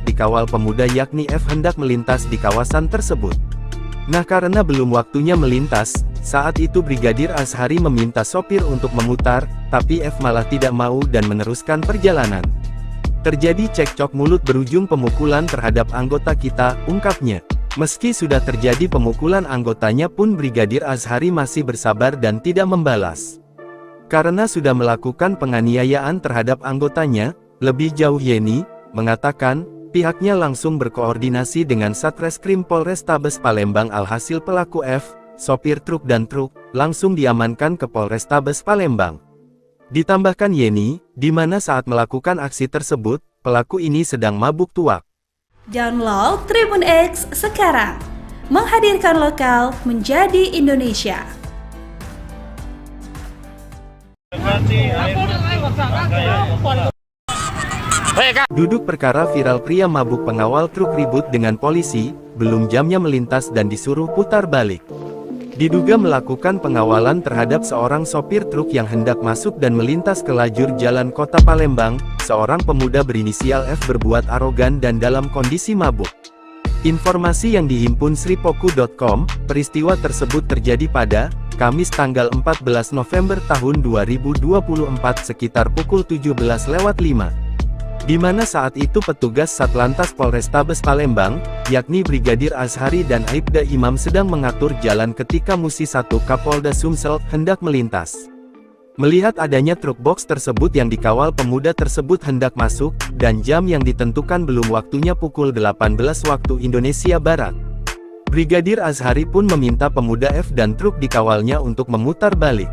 dikawal pemuda yakni F hendak melintas di kawasan tersebut. Nah karena belum waktunya melintas, saat itu Brigadir Azhari meminta sopir untuk memutar, tapi F malah tidak mau dan meneruskan perjalanan. Terjadi cekcok mulut berujung pemukulan terhadap anggota kita, ungkapnya. Meski sudah terjadi pemukulan anggotanya pun Brigadir Azhari masih bersabar dan tidak membalas. Karena sudah melakukan penganiayaan terhadap anggotanya, lebih jauh Yeni mengatakan, pihaknya langsung berkoordinasi dengan Satreskrim Polrestabes Palembang alhasil pelaku F, sopir truk dan truk, langsung diamankan ke Polrestabes Palembang. Ditambahkan Yeni, di mana saat melakukan aksi tersebut, pelaku ini sedang mabuk tuak. Download Tribun X sekarang, menghadirkan lokal menjadi Indonesia. Duduk perkara viral pria mabuk pengawal truk ribut dengan polisi, belum jamnya melintas dan disuruh putar balik. Diduga melakukan pengawalan terhadap seorang sopir truk yang hendak masuk dan melintas ke lajur jalan kota Palembang, seorang pemuda berinisial F berbuat arogan dan dalam kondisi mabuk. Informasi yang dihimpun sripoku.com, peristiwa tersebut terjadi pada Kamis tanggal 14 November tahun 2024 sekitar pukul 17.05. di mana saat itu petugas Satlantas Polrestabes Palembang, yakni Brigadir Azhari dan Aibda Imam sedang mengatur jalan ketika Musi 1 Kapolda Sumsel hendak melintas. Melihat adanya truk box tersebut yang dikawal pemuda tersebut hendak masuk, dan jam yang ditentukan belum waktunya pukul 18 waktu Indonesia Barat. Brigadir Azhari pun meminta pemuda F dan truk dikawalnya untuk memutar balik.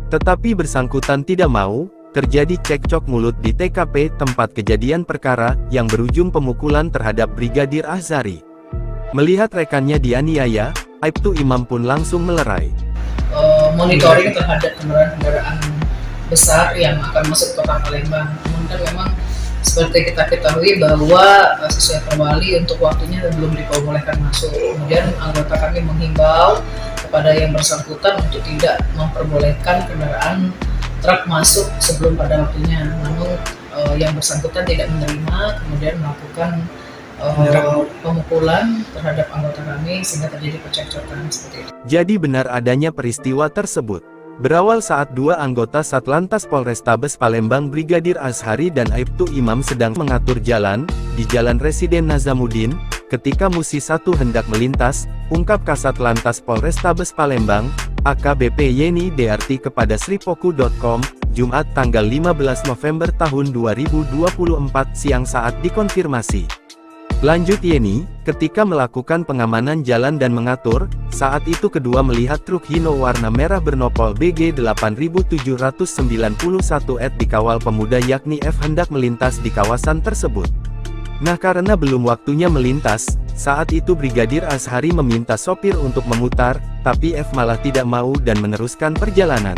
Tetapi bersangkutan tidak mau. Terjadi cekcok mulut di TKP tempat kejadian perkara, yang berujung pemukulan terhadap Brigadir Azhari. Melihat rekannya dianiaya, Aibtu Imam pun langsung melerai. Monitoring terhadap kendaraan besar yang akan masuk ke kota Palembang. Namun kan memang seperti kita ketahui bahwa sesuai perwali untuk waktunya belum diperbolehkan masuk. Kemudian anggota kami menghimbau kepada yang bersangkutan untuk tidak memperbolehkan kendaraan truk masuk sebelum pada waktunya. Namun yang bersangkutan tidak menerima, kemudian melakukan pemukulan terhadap anggota kami sehingga terjadi percekcokan seperti itu. Jadi benar adanya peristiwa tersebut. Berawal saat dua anggota Satlantas Polrestabes Palembang Brigadir Azhari dan Aibtu Imam sedang mengatur jalan di Jalan Residen Nazamuddin, ketika Musi 1 hendak melintas, ungkap Kasat Lantas Polrestabes Palembang, AKBP Yeni Dearti kepada sripoku.com, Jumat tanggal 15 November tahun 2024 siang saat dikonfirmasi. Lanjut Yeni, ketika melakukan pengamanan jalan dan mengatur, saat itu kedua melihat truk Hino warna merah bernopol BG 8791 dikawal pemuda yakni F hendak melintas di kawasan tersebut. Nah karena belum waktunya melintas, saat itu Brigadir Azhari meminta sopir untuk memutar, tapi F malah tidak mau dan meneruskan perjalanan.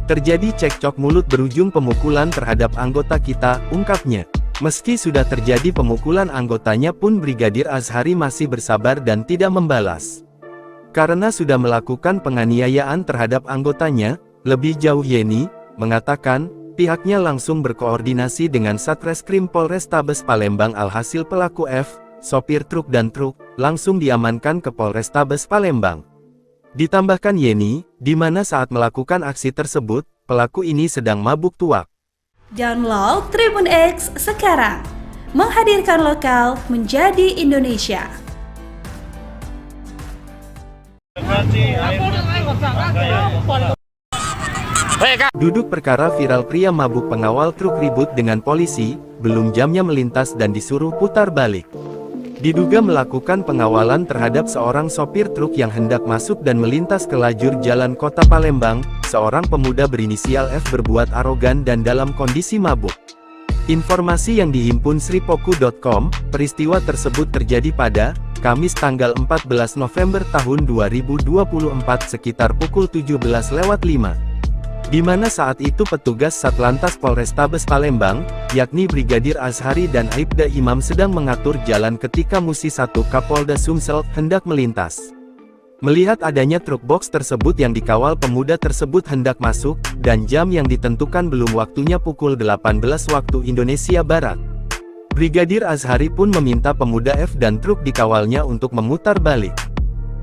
Terjadi cekcok mulut berujung pemukulan terhadap anggota kita, ungkapnya. Meski sudah terjadi pemukulan anggotanya pun Brigadir Azhari masih bersabar dan tidak membalas. Karena sudah melakukan penganiayaan terhadap anggotanya, lebih jauh Yeni mengatakan, pihaknya langsung berkoordinasi dengan Satreskrim Polrestabes Palembang alhasil pelaku F, sopir truk dan truk, langsung diamankan ke Polrestabes Palembang. Ditambahkan Yeni, di mana saat melakukan aksi tersebut, pelaku ini sedang mabuk tuak. Download Tribun X sekarang, menghadirkan lokal menjadi Indonesia. Duduk perkara viral pria mabuk pengawal truk ribut dengan polisi, belum jamnya melintas dan disuruh putar balik. Diduga melakukan pengawalan terhadap seorang sopir truk yang hendak masuk dan melintas ke lajur jalan kota Palembang, seorang pemuda berinisial F berbuat arogan dan dalam kondisi mabuk. Informasi yang dihimpun sripoku.com, peristiwa tersebut terjadi pada Kamis tanggal 14 November tahun 2024 sekitar pukul 17.05. Di mana saat itu petugas Satlantas Polrestabes Palembang, yakni Brigadir Azhari dan Aibda Imam sedang mengatur jalan ketika Musi 1 Kapolda Sumsel hendak melintas. Melihat adanya truk box tersebut yang dikawal pemuda tersebut hendak masuk, dan jam yang ditentukan belum waktunya pukul 18 waktu Indonesia Barat. Brigadir Azhari pun meminta pemuda F dan truk dikawalnya untuk memutar balik.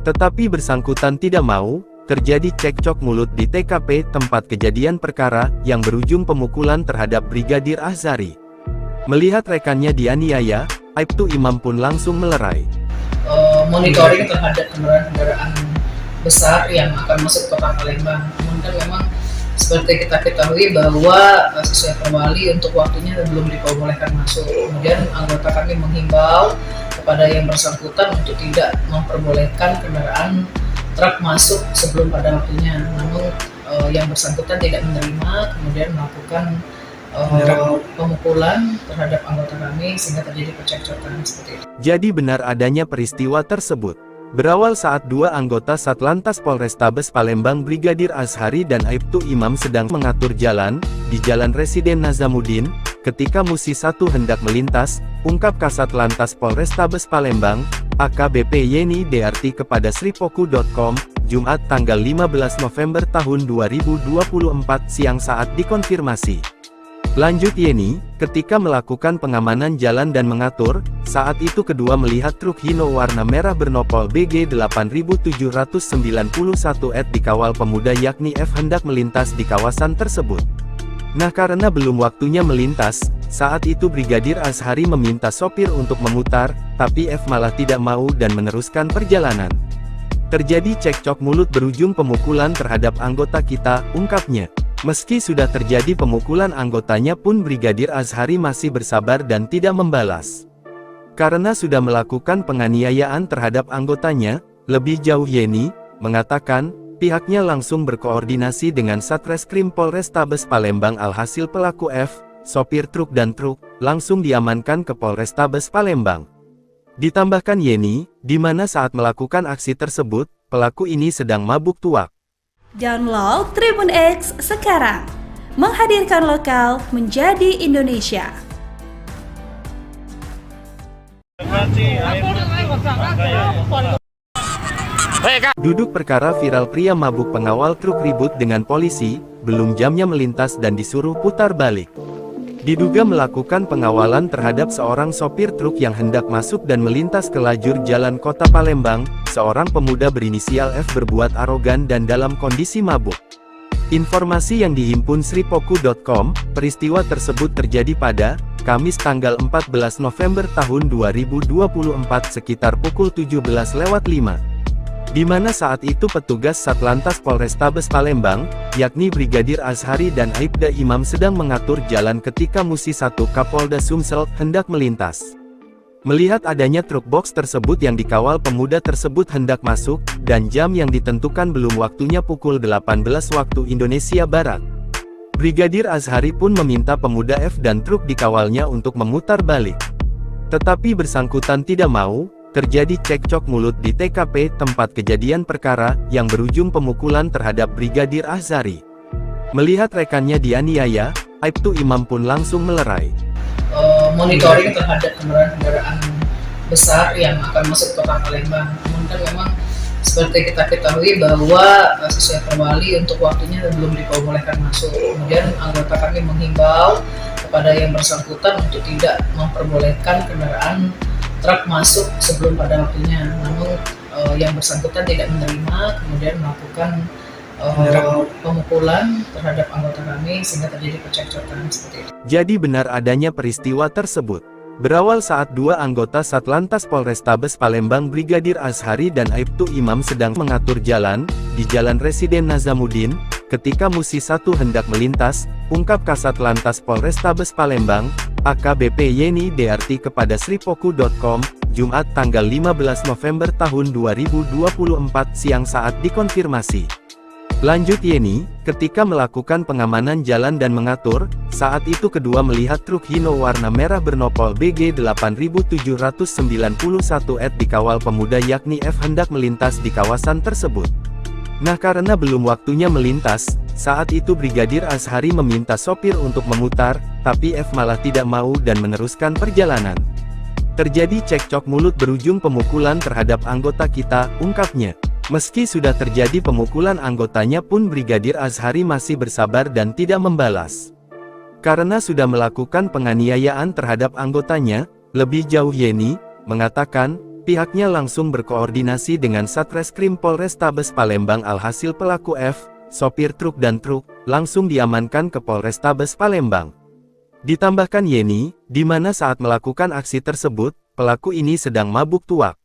Tetapi bersangkutan tidak mau. Terjadi cekcok mulut di TKP tempat kejadian perkara, yang berujung pemukulan terhadap Brigadir Azhari. Melihat rekannya dianiaya, Aibtu Imam pun langsung melerai. Monitoring terhadap kendaraan besar yang akan masuk ke kota Palembang. Namun kan memang seperti kita ketahui bahwa sesuai perwali untuk waktunya belum diperbolehkan masuk. Kemudian anggota kami menghimbau kepada yang bersangkutan untuk tidak memperbolehkan kendaraan truk masuk sebelum pada waktunya. Namun yang bersangkutan tidak menerima, kemudian melakukan pemukulan terhadap anggota kami sehingga terjadi percekcokan seperti itu. Jadi benar adanya peristiwa tersebut. Berawal saat dua anggota Satlantas Polrestabes Palembang Brigadir Azhari dan Aibtu Imam sedang mengatur jalan di Jalan Residen Nazamuddin, ketika Musi 1 hendak melintas, ungkap Kasat Lantas Polrestabes Palembang, AKBP Yeni Dearti kepada sripoku.com, Jumat tanggal 15 November tahun 2024 siang saat dikonfirmasi. Lanjut Yeni, ketika melakukan pengamanan jalan dan mengatur, saat itu kedua melihat truk Hino warna merah bernopol BG 8791 dikawal pemuda yakni F hendak melintas di kawasan tersebut. Nah karena belum waktunya melintas, Saat itu Brigadir Azhari meminta sopir untuk memutar, tapi F malah tidak mau dan meneruskan perjalanan. Terjadi cekcok mulut berujung pemukulan terhadap anggota kita, ungkapnya. Meski sudah terjadi pemukulan anggotanya pun Brigadir Azhari masih bersabar dan tidak membalas. Karena sudah melakukan penganiayaan terhadap anggotanya, lebih jauh Yeni mengatakan, pihaknya langsung berkoordinasi dengan Satreskrim Polrestabes Palembang. Alhasil pelaku F, sopir truk dan truk, langsung diamankan ke Polrestabes Palembang. Ditambahkan Yeni, di mana saat melakukan aksi tersebut, pelaku ini sedang mabuk tuak. Download Tribun X sekarang, menghadirkan lokal menjadi Indonesia. Duduk perkara viral pria mabuk pengawal truk ribut dengan polisi, belum jamnya melintas dan disuruh putar balik. Diduga melakukan pengawalan terhadap seorang sopir truk yang hendak masuk dan melintas ke lajur jalan kota Palembang. Seorang pemuda berinisial F berbuat arogan dan dalam kondisi mabuk. Informasi yang dihimpun sripoku.com, peristiwa tersebut terjadi pada Kamis tanggal 14 November tahun 2024 sekitar pukul 17.05. Di mana saat itu petugas Satlantas Polrestabes Palembang, yakni Brigadir Azhari dan Aibda Imam sedang mengatur jalan ketika Musi 1 Kapolda Sumsel hendak melintas. Melihat adanya truk box tersebut yang dikawal pemuda tersebut hendak masuk, dan jam yang ditentukan belum waktunya pukul 18 waktu Indonesia Barat. Brigadir Azhari pun meminta pemuda F dan truk dikawalnya untuk memutar balik. Tetapi bersangkutan tidak mau. Terjadi cekcok mulut di TKP tempat kejadian perkara, yang berujung pemukulan terhadap Brigadir Azhari. Melihat rekannya dianiaya, Aibtu Imam pun langsung melerai. Monitoring terhadap kendaraan besar yang akan masuk kota Palembang. Namun kan memang seperti kita ketahui bahwa sesuai perwali untuk waktunya belum diperbolehkan masuk. Kemudian anggota kami menghimbau kepada yang bersangkutan untuk tidak memperbolehkan kendaraan truk masuk sebelum pada waktunya. Namun yang bersangkutan tidak menerima, kemudian melakukan pemukulan terhadap anggota kami sehingga terjadi percekcokan seperti itu. Jadi benar adanya peristiwa tersebut. Berawal saat dua anggota Satlantas Polrestabes Palembang Brigadir Azhari dan Aibtu Imam sedang mengatur jalan di Jalan Residen Nazamuddin, ketika Musi 1 hendak melintas, ungkap Kasat Lantas Polrestabes Palembang, AKBP Yeni DRT kepada sripoku.com, Jumat tanggal 15 November tahun 2024 siang saat dikonfirmasi. Lanjut Yeni, ketika melakukan pengamanan jalan dan mengatur, saat itu kedua melihat truk Hino warna merah bernopol BG 8791 dikawal pemuda yakni F hendak melintas di kawasan tersebut. Nah karena belum waktunya melintas, saat itu Brigadir Azhari meminta sopir untuk memutar, tapi F malah tidak mau dan meneruskan perjalanan. Terjadi cekcok mulut berujung pemukulan terhadap anggota kita, ungkapnya. Meski sudah terjadi pemukulan anggotanya pun Brigadir Azhari masih bersabar dan tidak membalas. Karena sudah melakukan penganiayaan terhadap anggotanya, lebih jauh Yeni mengatakan, pihaknya langsung berkoordinasi dengan Satreskrim Polrestabes Palembang. Alhasil pelaku F, sopir truk dan truk, langsung diamankan ke Polrestabes Palembang. Ditambahkan Yeni, di mana saat melakukan aksi tersebut, pelaku ini sedang mabuk tuak.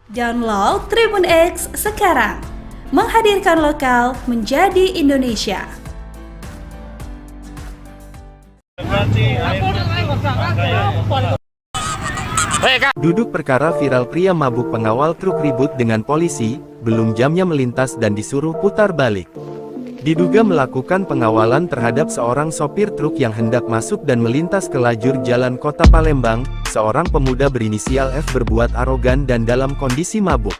Download Tribun X sekarang, menghadirkan lokal menjadi Indonesia. Duduk perkara viral pria mabuk pengawal truk ribut dengan polisi, belum jamnya melintas dan disuruh putar balik. Diduga melakukan pengawalan terhadap seorang sopir truk yang hendak masuk dan melintas ke lajur jalan kota Palembang. Seorang pemuda berinisial F berbuat arogan dan dalam kondisi mabuk.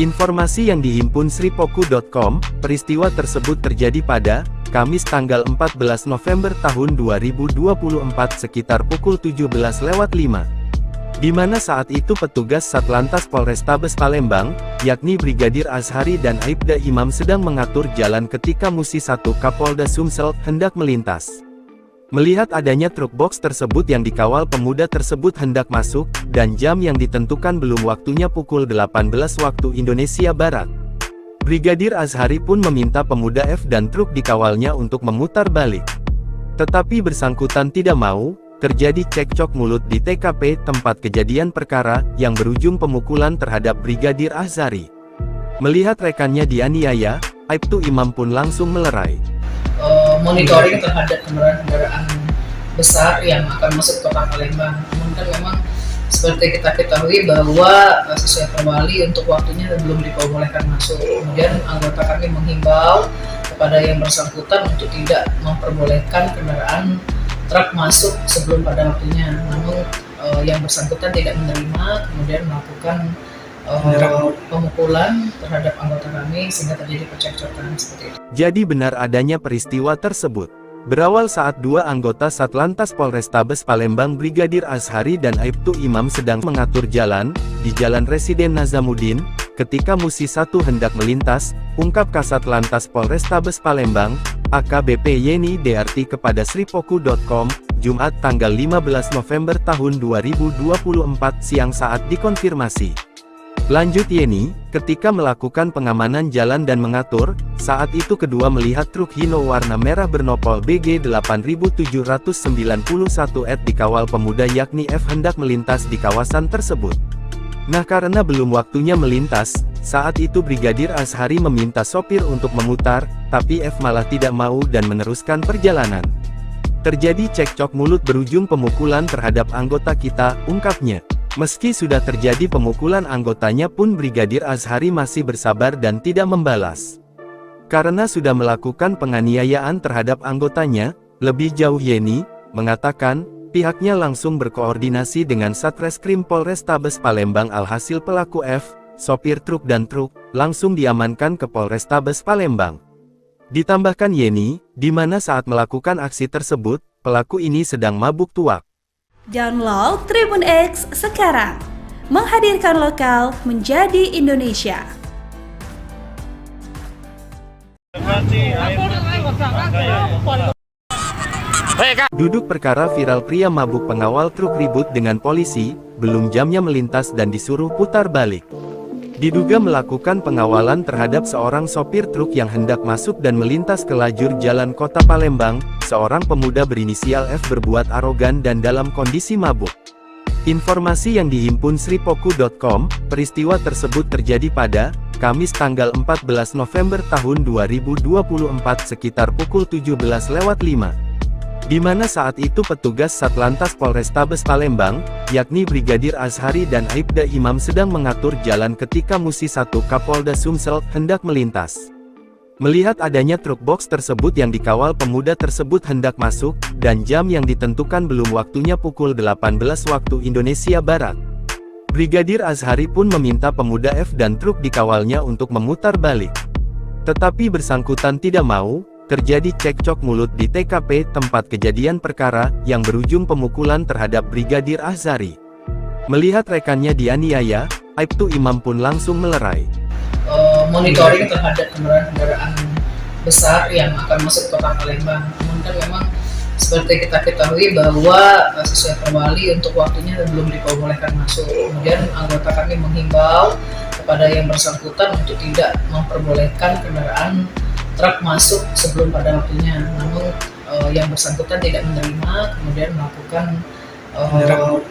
Informasi yang dihimpun sripoku.com, peristiwa tersebut terjadi pada Kamis tanggal 14 November tahun 2024 sekitar pukul 17.05. Di mana saat itu petugas Satlantas Polrestabes Palembang, yakni Brigadir Azhari dan Aibda Imam sedang mengatur jalan ketika Musi 1 Kapolda Sumsel hendak melintas. Melihat adanya truk box tersebut yang dikawal pemuda tersebut hendak masuk, dan jam yang ditentukan belum waktunya pukul 18 waktu Indonesia Barat. Brigadir Azhari pun meminta pemuda F dan truk dikawalnya untuk memutar balik. Tetapi bersangkutan tidak mau. terjadi cekcok mulut di TKP tempat kejadian perkara yang berujung pemukulan terhadap Brigadir Azhari. Melihat rekannya dianiaya, Aibtu Imam pun langsung melerai. Monitoring terhadap kendaraan besar yang akan masuk kota Palembang. Namun kan memang seperti kita ketahui bahwa sesuai Perwali untuk waktunya belum diperbolehkan masuk. Kemudian anggota kami menghimbau kepada yang bersangkutan untuk tidak memperbolehkan kendaraan truk masuk sebelum pada waktunya. Namun yang bersangkutan tidak menerima, kemudian melakukan pemukulan terhadap anggota kami sehingga terjadi percekcokan seperti itu. Jadi benar adanya peristiwa tersebut. Berawal saat dua anggota Satlantas Polrestabes Palembang Brigadir Azhari dan Aibtu Imam sedang mengatur jalan di Jalan Residen Nazamuddin, ketika Musi 1 hendak melintas, ungkap Kasat Lantas Polrestabes Palembang, AKBP Yeni DRT kepada sripoku.com, Jumat tanggal 15 November tahun 2024 siang saat dikonfirmasi. Lanjut Yeni, ketika melakukan pengamanan jalan dan mengatur, saat itu kedua melihat truk Hino warna merah bernopol BG 8791 dikawal pemuda yakni F hendak melintas di kawasan tersebut. Nah karena belum waktunya melintas, saat itu Brigadir Azhari meminta sopir untuk memutar, tapi F malah tidak mau dan meneruskan perjalanan. Terjadi cekcok mulut berujung pemukulan terhadap anggota kita, ungkapnya. Meski sudah terjadi pemukulan anggotanya pun Brigadir Azhari masih bersabar dan tidak membalas. Karena sudah melakukan penganiayaan terhadap anggotanya, lebih jauh Yeni mengatakan, pihaknya langsung berkoordinasi dengan Satreskrim Polrestabes Palembang alhasil pelaku F, sopir truk dan truk, langsung diamankan ke Polrestabes Palembang. Ditambahkan Yeni, di mana saat melakukan aksi tersebut, pelaku ini sedang mabuk tuak. Download Tribun X sekarang, menghadirkan lokal menjadi Indonesia. Duduk perkara viral pria mabuk pengawal truk ribut dengan polisi, belum jamnya melintas dan disuruh putar balik. Diduga melakukan pengawalan terhadap seorang sopir truk yang hendak masuk dan melintas ke lajur jalan kota Palembang, seorang pemuda berinisial F berbuat arogan dan dalam kondisi mabuk. Informasi yang dihimpun sripoku.com, peristiwa tersebut terjadi pada Kamis tanggal 14 November tahun 2024 sekitar pukul 17.05. Di mana saat itu petugas Satlantas Polrestabes Palembang, yakni Brigadir Azhari dan Aibda Imam sedang mengatur jalan ketika Musi 1 Kapolda Sumsel hendak melintas. Melihat adanya truk box tersebut yang dikawal pemuda tersebut hendak masuk, dan jam yang ditentukan belum waktunya pukul 18 waktu Indonesia Barat. Brigadir Azhari pun meminta pemuda F dan truk dikawalnya untuk memutar balik. Tetapi bersangkutan tidak mau. Terjadi cekcok mulut di TKP tempat kejadian perkara yang berujung pemukulan terhadap Brigadir Azhari. Melihat rekannya dianiaya, Aibtu Imam pun langsung melerai. Monitoring terhadap kendaraan besar yang akan masuk kota Palembang. Namun kan memang seperti kita ketahui bahwa sesuai Perwali untuk waktunya belum diperbolehkan masuk. Kemudian anggota kami menghimbau kepada yang bersangkutan untuk tidak memperbolehkan kendaraan truk masuk sebelum pada waktunya. Namun yang bersangkutan tidak menerima, kemudian melakukan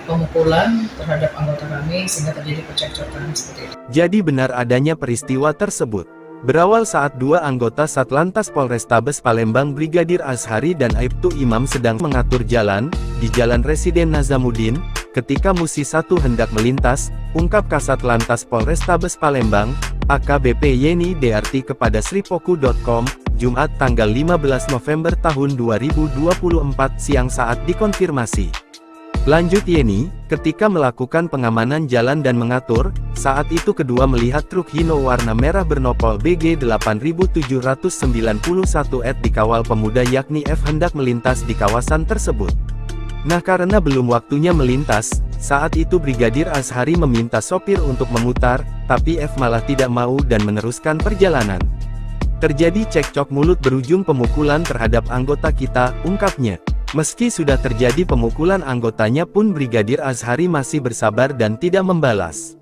pemukulan terhadap anggota kami sehingga terjadi percekcokan seperti itu. Jadi benar adanya peristiwa tersebut. Berawal saat dua anggota Satlantas Polrestabes Palembang Brigadir Azhari dan Aibtu Imam sedang mengatur jalan di Jalan Residen Nazamuddin, ketika Musi 1 hendak melintas, ungkap Kasat Lantas Polrestabes Palembang, AKBP Yeni DRT kepada sripoku.com, Jumat tanggal 15 November tahun 2024 siang saat dikonfirmasi. Lanjut Yeni, ketika melakukan pengamanan jalan dan mengatur, saat itu kedua melihat truk Hino warna merah bernopol BG 8791 dikawal pemuda yakni F hendak melintas di kawasan tersebut. Nah karena belum waktunya melintas, saat itu Brigadir Azhari meminta sopir untuk memutar, tapi F malah tidak mau dan meneruskan perjalanan. Terjadi cekcok mulut berujung pemukulan terhadap anggota kita, ungkapnya. Meski sudah terjadi pemukulan anggotanya pun Brigadir Azhari masih bersabar dan tidak membalas.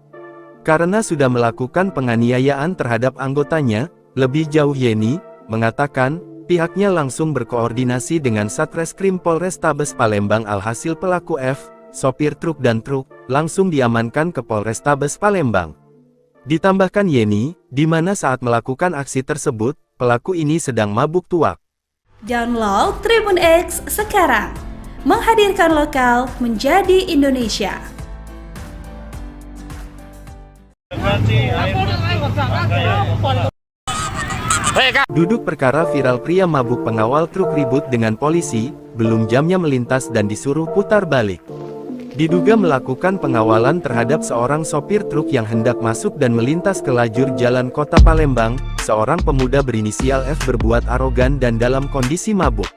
Karena sudah melakukan penganiayaan terhadap anggotanya, lebih jauh Yeni mengatakan, Pihaknya langsung berkoordinasi dengan Satreskrim Polrestabes Palembang. Alhasil pelaku F, sopir truk dan truk, langsung diamankan ke Polrestabes Palembang. Ditambahkan Yeni, di mana saat melakukan aksi tersebut, pelaku ini sedang mabuk tuak. Download Tribun X sekarang, menghadirkan lokal menjadi Indonesia. Duduk perkara viral pria mabuk pengawal truk ribut dengan polisi, belum jamnya melintas dan disuruh putar balik. Diduga melakukan pengawalan terhadap seorang sopir truk yang hendak masuk dan melintas ke lajur jalan kota Palembang. Seorang pemuda berinisial F berbuat arogan dan dalam kondisi mabuk.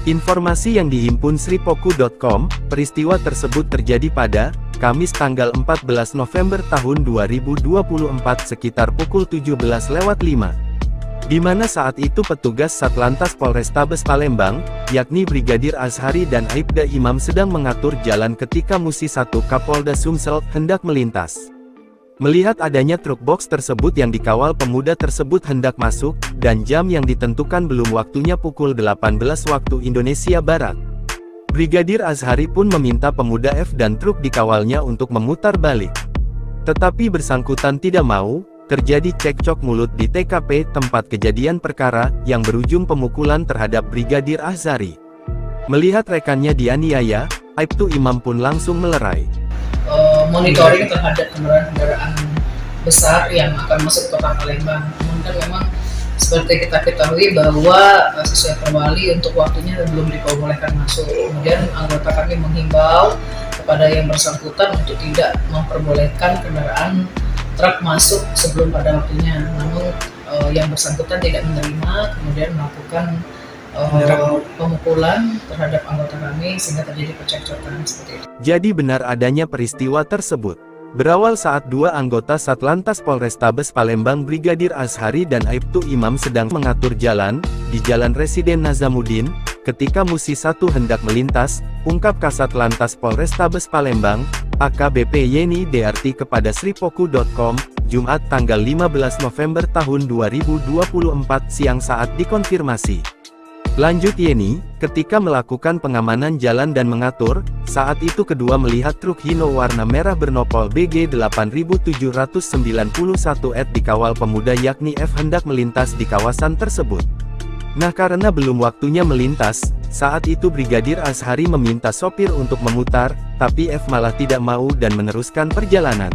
Informasi yang dihimpun sripoku.com, peristiwa tersebut terjadi pada Kamis tanggal 14 November tahun 2024 sekitar pukul 17.05. Di mana saat itu petugas Satlantas Polrestabes Palembang, yakni Brigadir Azhari dan Aibda Imam sedang mengatur jalan ketika Musi 1 Kapolda Sumsel hendak melintas. Melihat adanya truk box tersebut yang dikawal pemuda tersebut hendak masuk, dan jam yang ditentukan belum waktunya pukul 18 waktu Indonesia Barat. Brigadir Azhari pun meminta pemuda F dan truk dikawalnya untuk memutar balik. Tetapi bersangkutan tidak mau. Terjadi cekcok mulut di TKP tempat kejadian perkara, yang berujung pemukulan terhadap Brigadir Azhari. Melihat rekannya dianiaya, Aibtu Imam pun langsung melerai. Monitoring terhadap kendaraan besar yang akan masuk ke kota Palembang. Namun kan memang seperti kita ketahui bahwa sesuai perwali untuk waktunya belum diperbolehkan masuk. Kemudian anggota kami menghimbau kepada yang bersangkutan untuk tidak memperbolehkan kendaraan truk masuk sebelum pada waktunya. Namun yang bersangkutan tidak menerima, kemudian melakukan pemukulan terhadap anggota kami sehingga terjadi percekcokan seperti itu. Jadi benar adanya peristiwa tersebut. Berawal saat dua anggota Satlantas Polrestabes Palembang Brigadir Azhari dan Aibtu Imam sedang mengatur jalan di Jalan Residen Nazamuddin. Ketika Musi 1 hendak melintas, ungkap Kasat Lantas Polrestabes Palembang, AKBP Yeni DRT kepada sripoku.com, Jumat tanggal 15 November tahun 2024 siang saat dikonfirmasi. Lanjut Yeni, ketika melakukan pengamanan jalan dan mengatur, saat itu kedua melihat truk Hino warna merah bernopol BG 8791 dikawal pemuda yakni F hendak melintas di kawasan tersebut. Nah karena belum waktunya melintas, saat itu Brigadir Azhari meminta sopir untuk memutar, tapi F malah tidak mau dan meneruskan perjalanan.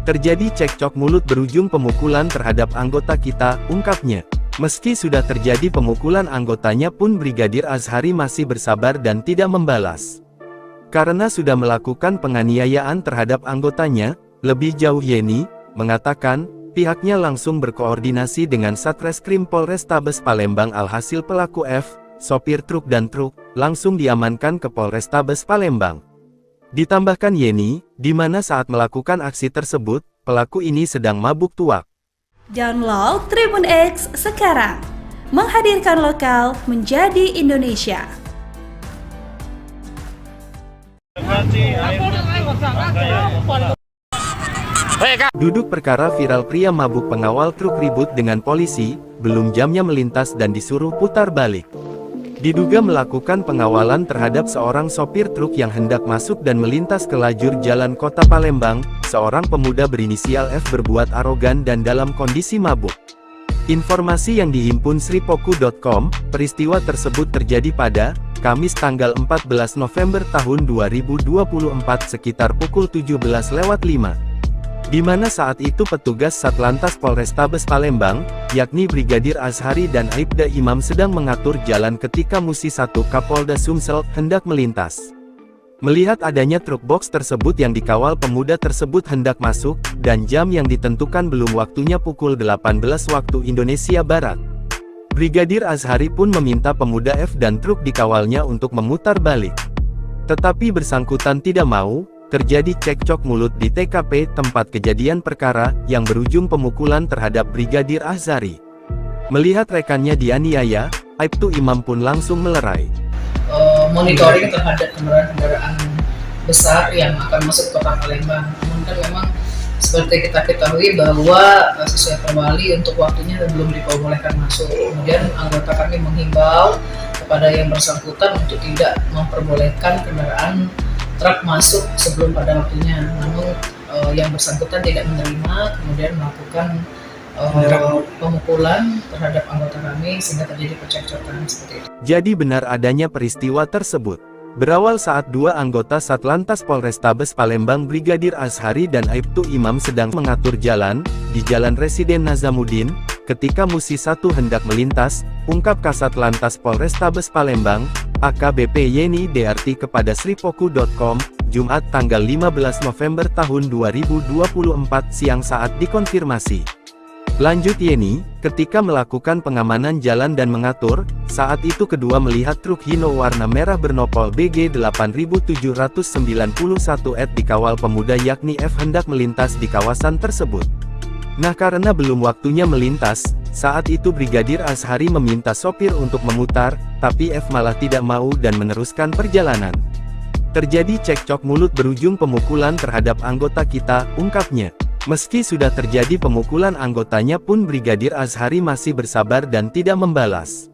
Terjadi cekcok mulut berujung pemukulan terhadap anggota kita, ungkapnya. Meski sudah terjadi pemukulan anggotanya pun Brigadir Azhari masih bersabar dan tidak membalas. Karena sudah melakukan penganiayaan terhadap anggotanya, lebih jauh Yeni mengatakan, pihaknya langsung berkoordinasi dengan Satreskrim Polrestabes Palembang. Alhasil pelaku F, sopir truk dan truk, langsung diamankan ke Polrestabes Palembang. Ditambahkan Yeni, di mana saat melakukan aksi tersebut, pelaku ini sedang mabuk tuak. Download Tribun X sekarang, menghadirkan lokal menjadi Indonesia. Duduk perkara viral pria mabuk pengawal truk ribut dengan polisi, belum jamnya melintas dan disuruh putar balik. Diduga melakukan pengawalan terhadap seorang sopir truk yang hendak masuk dan melintas ke lajur jalan kota Palembang. Seorang pemuda berinisial F berbuat arogan dan dalam kondisi mabuk. Informasi yang dihimpun sripoku.com, peristiwa tersebut terjadi pada Kamis tanggal 14 November tahun 2024 sekitar pukul 17.05. Di mana saat itu petugas Satlantas Polrestabes Palembang, yakni Brigadir Azhari dan Aibda Imam sedang mengatur jalan ketika Musi 1 Kapolda Sumsel hendak melintas. Melihat adanya truk box tersebut yang dikawal pemuda tersebut hendak masuk, dan jam yang ditentukan belum waktunya pukul 18 waktu Indonesia Barat. Brigadir Azhari pun meminta pemuda F dan truk dikawalnya untuk memutar balik. Tetapi bersangkutan tidak mau. Terjadi cekcok mulut di TKP tempat kejadian perkara, yang berujung pemukulan terhadap Brigadir Azhari. Melihat rekannya dianiaya, Aibtu Imam pun langsung melerai. Monitoring terhadap kendaraan besar yang akan masuk ke kota Palembang. Namun kan memang seperti kita ketahui bahwa sesuai perwali untuk waktunya belum diperbolehkan masuk. Kemudian anggota kami menghimbau kepada yang bersangkutan untuk tidak memperbolehkan kendaraan truk masuk sebelum pada waktunya. Namun yang bersangkutan tidak menerima, kemudian melakukan pemukulan terhadap anggota kami sehingga terjadi percekcokan seperti itu. Jadi benar adanya peristiwa tersebut. Berawal saat dua anggota Satlantas Polrestabes Palembang Brigadir Azhari dan Aibtu Imam sedang mengatur jalan di Jalan Residen Nazamuddin, ketika Musi 1 hendak melintas, ungkap Kasat Lantas Polrestabes Palembang, AKBP Yeni DRT kepada sripoku.com, Jumat tanggal 15 November tahun 2024 siang saat dikonfirmasi. Lanjut Yeni, ketika melakukan pengamanan jalan dan mengatur, saat itu kedua melihat truk Hino warna merah bernopol BG 8791 dikawal pemuda yakni F hendak melintas di kawasan tersebut. Nah karena belum waktunya melintas, saat itu Brigadir Azhari meminta sopir untuk memutar, tapi F malah tidak mau dan meneruskan perjalanan. Terjadi cekcok mulut berujung pemukulan terhadap anggota kita, ungkapnya. Meski sudah terjadi pemukulan anggotanya pun Brigadir Azhari masih bersabar dan tidak membalas.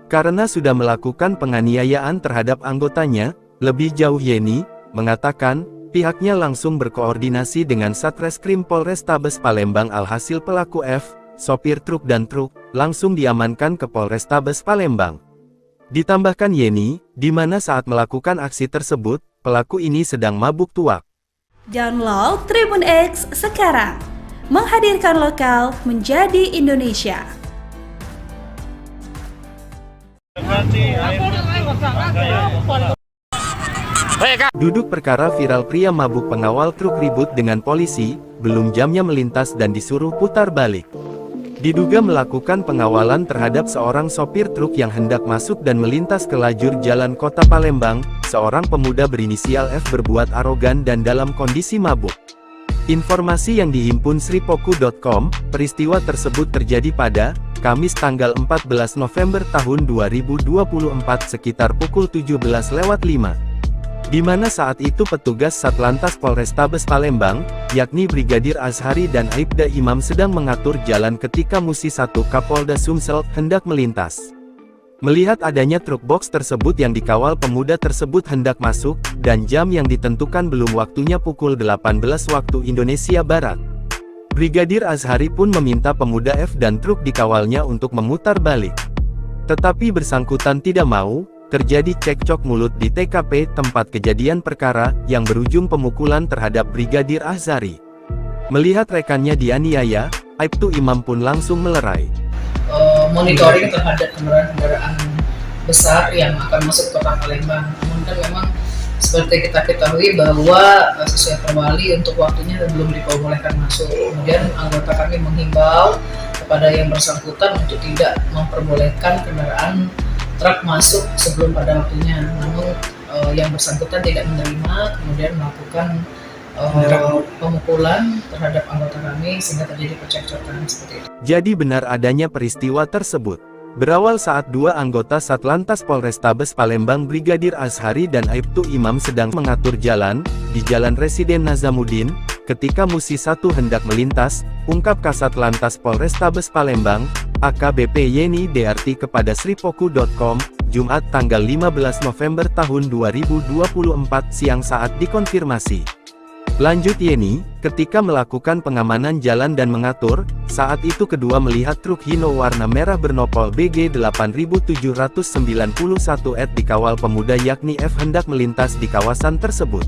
Karena sudah melakukan penganiayaan terhadap anggotanya, lebih jauh Yeni mengatakan, pihaknya langsung berkoordinasi dengan Satreskrim Polrestabes Palembang alhasil pelaku F, sopir truk dan truk, langsung diamankan ke Polrestabes Palembang. Ditambahkan Yeni, di mana saat melakukan aksi tersebut, pelaku ini sedang mabuk tuak. Download Tribun X sekarang, menghadirkan lokal menjadi Indonesia. Duduk perkara viral pria mabuk pengawal truk ribut dengan polisi, belum jamnya melintas dan disuruh putar balik. Diduga melakukan pengawalan terhadap seorang sopir truk yang hendak masuk dan melintas ke lajur jalan kota Palembang, seorang pemuda berinisial F berbuat arogan dan dalam kondisi mabuk. Informasi yang dihimpun sripoku.com, peristiwa tersebut terjadi pada Kamis tanggal 14 November tahun 2024 sekitar pukul 17.05. Di mana saat itu petugas Satlantas Polrestabes Palembang, yakni Brigadir Azhari dan Aibda Imam sedang mengatur jalan ketika Musi 1 Kapolda Sumsel hendak melintas. Melihat adanya truk box tersebut yang dikawal pemuda tersebut hendak masuk, dan jam yang ditentukan belum waktunya pukul 18 waktu Indonesia Barat. Brigadir Azhari pun meminta pemuda F dan truk dikawalnya untuk memutar balik. Tetapi bersangkutan tidak mau. Terjadi cekcok mulut di TKP tempat kejadian perkara, yang berujung pemukulan terhadap Brigadir Azhari. Melihat rekannya dianiaya, Aibtu Imam pun langsung melerai. Monitoring terhadap kendaraan besar yang akan masuk ke kota Palembang. Namun kan memang seperti kita ketahui bahwa sesuai perwali untuk waktunya belum diperbolehkan masuk. Kemudian anggota kami menghimbau kepada yang bersangkutan untuk tidak memperbolehkan kendaraan truk masuk sebelum pada waktunya. Namun yang bersangkutan tidak menerima, kemudian melakukan pemukulan terhadap anggota kami sehingga terjadi percekcokan seperti itu. Jadi benar adanya peristiwa tersebut. Berawal saat dua anggota Satlantas Polrestabes Palembang Brigadir Azhari dan Aibtu Imam sedang mengatur jalan di Jalan Residen Nazamuddin, ketika Musi 1 hendak melintas, ungkap Kasat Lantas Polrestabes Palembang, AKBP Yeni DRT kepada sripoku.com, Jumat tanggal 15 November tahun 2024 siang saat dikonfirmasi. Lanjut Yeni, ketika melakukan pengamanan jalan dan mengatur, saat itu kedua melihat truk Hino warna merah bernopol BG 8791 dikawal pemuda yakni F hendak melintas di kawasan tersebut.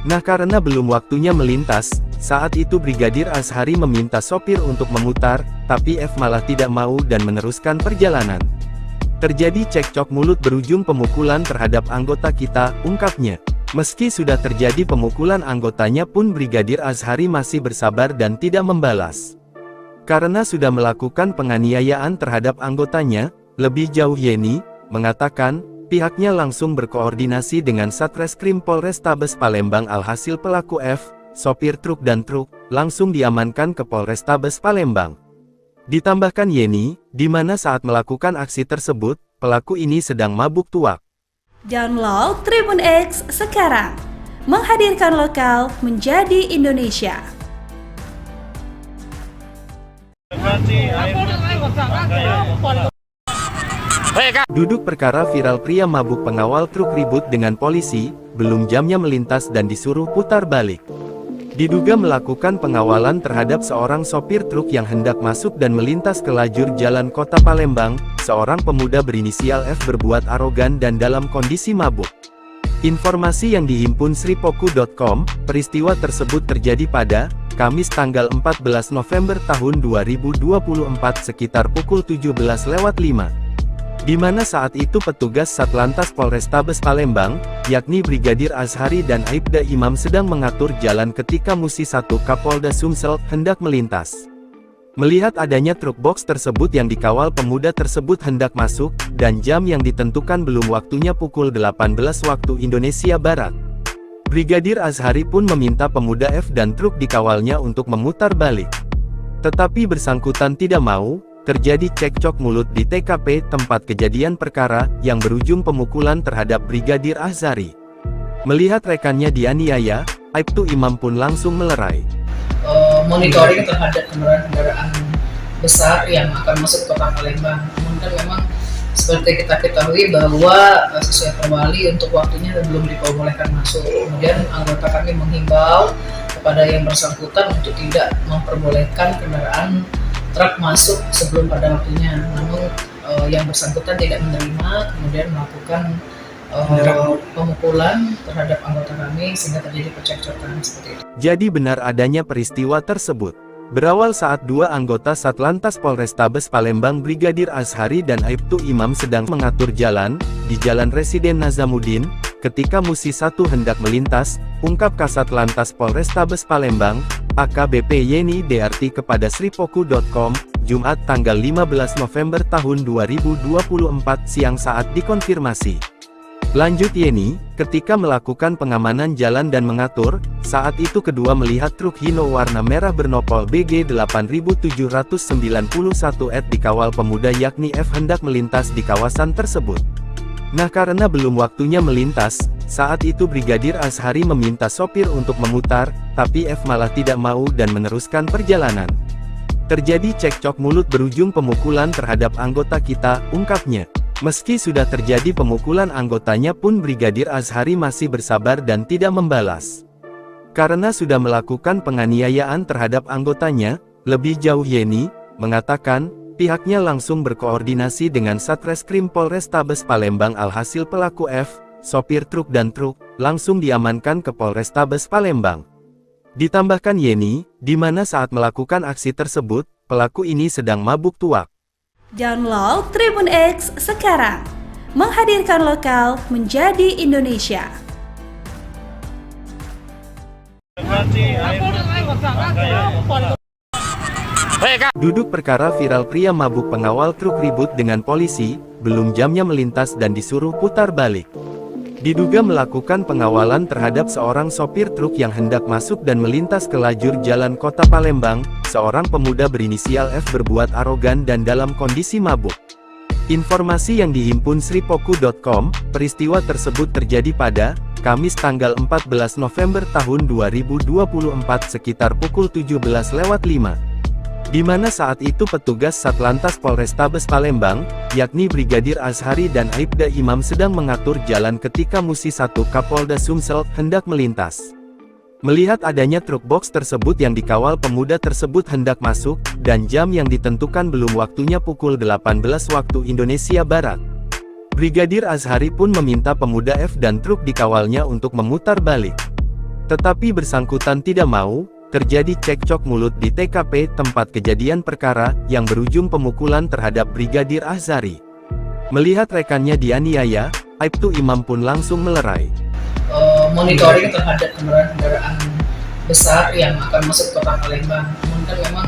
Nah karena belum waktunya melintas, saat itu Brigadir Azhari meminta sopir untuk memutar, tapi F malah tidak mau dan meneruskan perjalanan. Terjadi cekcok mulut berujung pemukulan terhadap anggota kita, ungkapnya. Meski sudah terjadi pemukulan anggotanya pun Brigadir Azhari masih bersabar dan tidak membalas. Karena sudah melakukan penganiayaan terhadap anggotanya, lebih jauh Yeni mengatakan, pihaknya langsung berkoordinasi dengan Satreskrim Polrestabes Palembang alhasil pelaku F, sopir truk dan truk, langsung diamankan ke Polrestabes Palembang. Ditambahkan Yeni, di mana saat melakukan aksi tersebut, pelaku ini sedang mabuk tuak. Download Tribun X sekarang, menghadirkan lokal menjadi Indonesia. Duduk perkara viral pria mabuk pengawal truk ribut dengan polisi, belum jamnya melintas dan disuruh putar balik. Diduga melakukan pengawalan terhadap seorang sopir truk yang hendak masuk dan melintas ke lajur jalan kota Palembang, seorang pemuda berinisial F berbuat arogan dan dalam kondisi mabuk. Informasi yang dihimpun sripoku.com, peristiwa tersebut terjadi pada Kamis tanggal 14 November tahun 2024 sekitar pukul 17.05. Di mana saat itu petugas Satlantas Polrestabes Palembang, yakni Brigadir Azhari dan Aibda Imam sedang mengatur jalan ketika Musi 1 Kapolda Sumsel hendak melintas. Melihat adanya truk box tersebut yang dikawal pemuda tersebut hendak masuk, dan jam yang ditentukan belum waktunya pukul 18 waktu Indonesia Barat. Brigadir Azhari pun meminta pemuda F dan truk dikawalnya untuk memutar balik. Tetapi bersangkutan tidak mau. Terjadi cekcok mulut di TKP tempat kejadian perkara, yang berujung pemukulan terhadap Brigadir Azhari. Melihat rekannya dianiaya, Aibtu Imam pun langsung melerai. Monitoring terhadap kendaraan besar yang akan masuk ke kota Palembang. Namun kan memang seperti kita ketahui bahwa sesuai perwali untuk waktunya belum diperbolehkan masuk. Kemudian anggota kami menghimbau kepada yang bersangkutan untuk tidak memperbolehkan kendaraan truk masuk sebelum pada waktunya, namun yang bersangkutan tidak menerima, kemudian melakukan pemukulan terhadap anggota kami sehingga terjadi percekcokan seperti itu. Jadi benar adanya peristiwa tersebut. Berawal saat dua anggota Satlantas Polrestabes Palembang Brigadir Azhari dan Aibtu Imam sedang mengatur jalan di Jalan Residen Nazamuddin, ketika Musi 1 hendak melintas, ungkap Kasat Lantas Polrestabes Palembang, AKBP Yeni DRT kepada sripoku.com, Jumat tanggal 15 November tahun 2024 siang saat dikonfirmasi. Lanjut Yeni, ketika melakukan pengamanan jalan dan mengatur, saat itu kedua melihat truk Hino warna merah bernopol BG 8791 dikawal pemuda yakni F hendak melintas di kawasan tersebut. Nah karena belum waktunya melintas, saat itu Brigadir Azhari meminta sopir untuk memutar, tapi F malah tidak mau dan meneruskan perjalanan. Terjadi cekcok mulut berujung pemukulan terhadap anggota kita, ungkapnya. Meski sudah terjadi pemukulan anggotanya pun Brigadir Azhari masih bersabar dan tidak membalas. Karena sudah melakukan penganiayaan terhadap anggotanya, lebih jauh Yeni mengatakan, pihaknya langsung berkoordinasi dengan Satreskrim Polrestabes Palembang alhasil pelaku F, sopir truk dan truk, langsung diamankan ke Polrestabes Palembang. Ditambahkan Yeni, di mana saat melakukan aksi tersebut, pelaku ini sedang mabuk tuak. Download Tribun X sekarang, menghadirkan lokal menjadi Indonesia. Duduk perkara viral pria mabuk pengawal truk ribut dengan polisi, belum jamnya melintas dan disuruh putar balik. Diduga melakukan pengawalan terhadap seorang sopir truk yang hendak masuk dan melintas ke lajur jalan kota Palembang, seorang pemuda berinisial F berbuat arogan dan dalam kondisi mabuk. Informasi yang dihimpun sripoku.com, peristiwa tersebut terjadi pada Kamis tanggal 14 November tahun 2024 sekitar pukul 17.05. Di mana saat itu petugas Satlantas Polrestabes Palembang, yakni Brigadir Azhari dan Aibda Imam sedang mengatur jalan ketika Musi 1 Kapolda Sumsel hendak melintas. Melihat adanya truk box tersebut yang dikawal pemuda tersebut hendak masuk, dan jam yang ditentukan belum waktunya pukul 18 waktu Indonesia Barat. Brigadir Azhari pun meminta pemuda F dan truk dikawalnya untuk memutar balik. Tetapi bersangkutan tidak mau. Terjadi cekcok mulut di TKP tempat kejadian perkara, yang berujung pemukulan terhadap Brigadir Azhari. Melihat rekannya dianiaya, Aibtu Imam pun langsung melerai. Monitoring terhadap kendaraan besar yang akan masuk ke kota Palembang. Namun kan memang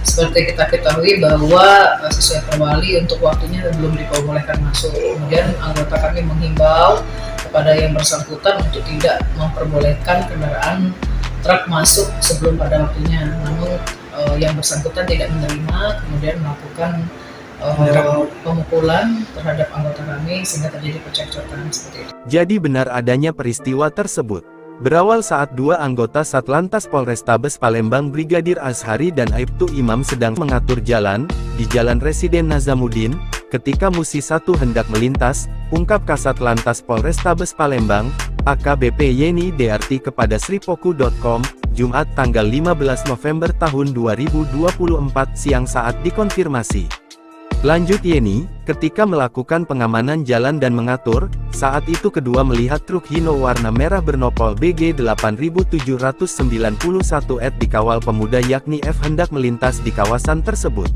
seperti kita ketahui bahwa sesuai perwali untuk waktunya belum diperbolehkan masuk. Kemudian anggota kami menghimbau kepada yang bersangkutan untuk tidak memperbolehkan kendaraan truk masuk sebelum pada waktunya, namun yang bersangkutan tidak menerima, kemudian melakukan pemukulan terhadap anggota kami sehingga terjadi percekcokan seperti itu. Jadi benar adanya peristiwa tersebut. Berawal saat dua anggota Satlantas Polrestabes Palembang Brigadir Azhari dan Aibtu Imam sedang mengatur jalan, di Jalan Residen Nazamuddin, ketika Musi 1 hendak melintas, ungkap Kasat Lantas Polrestabes Palembang, AKBP Yeni Dearti kepada sripoku.com, Jumat tanggal 15 November tahun 2024 siang saat dikonfirmasi. Lanjut Yeni, ketika melakukan pengamanan jalan dan mengatur, saat itu kedua melihat truk Hino warna merah bernopol BG 8791 dikawal pemuda yakni F hendak melintas di kawasan tersebut.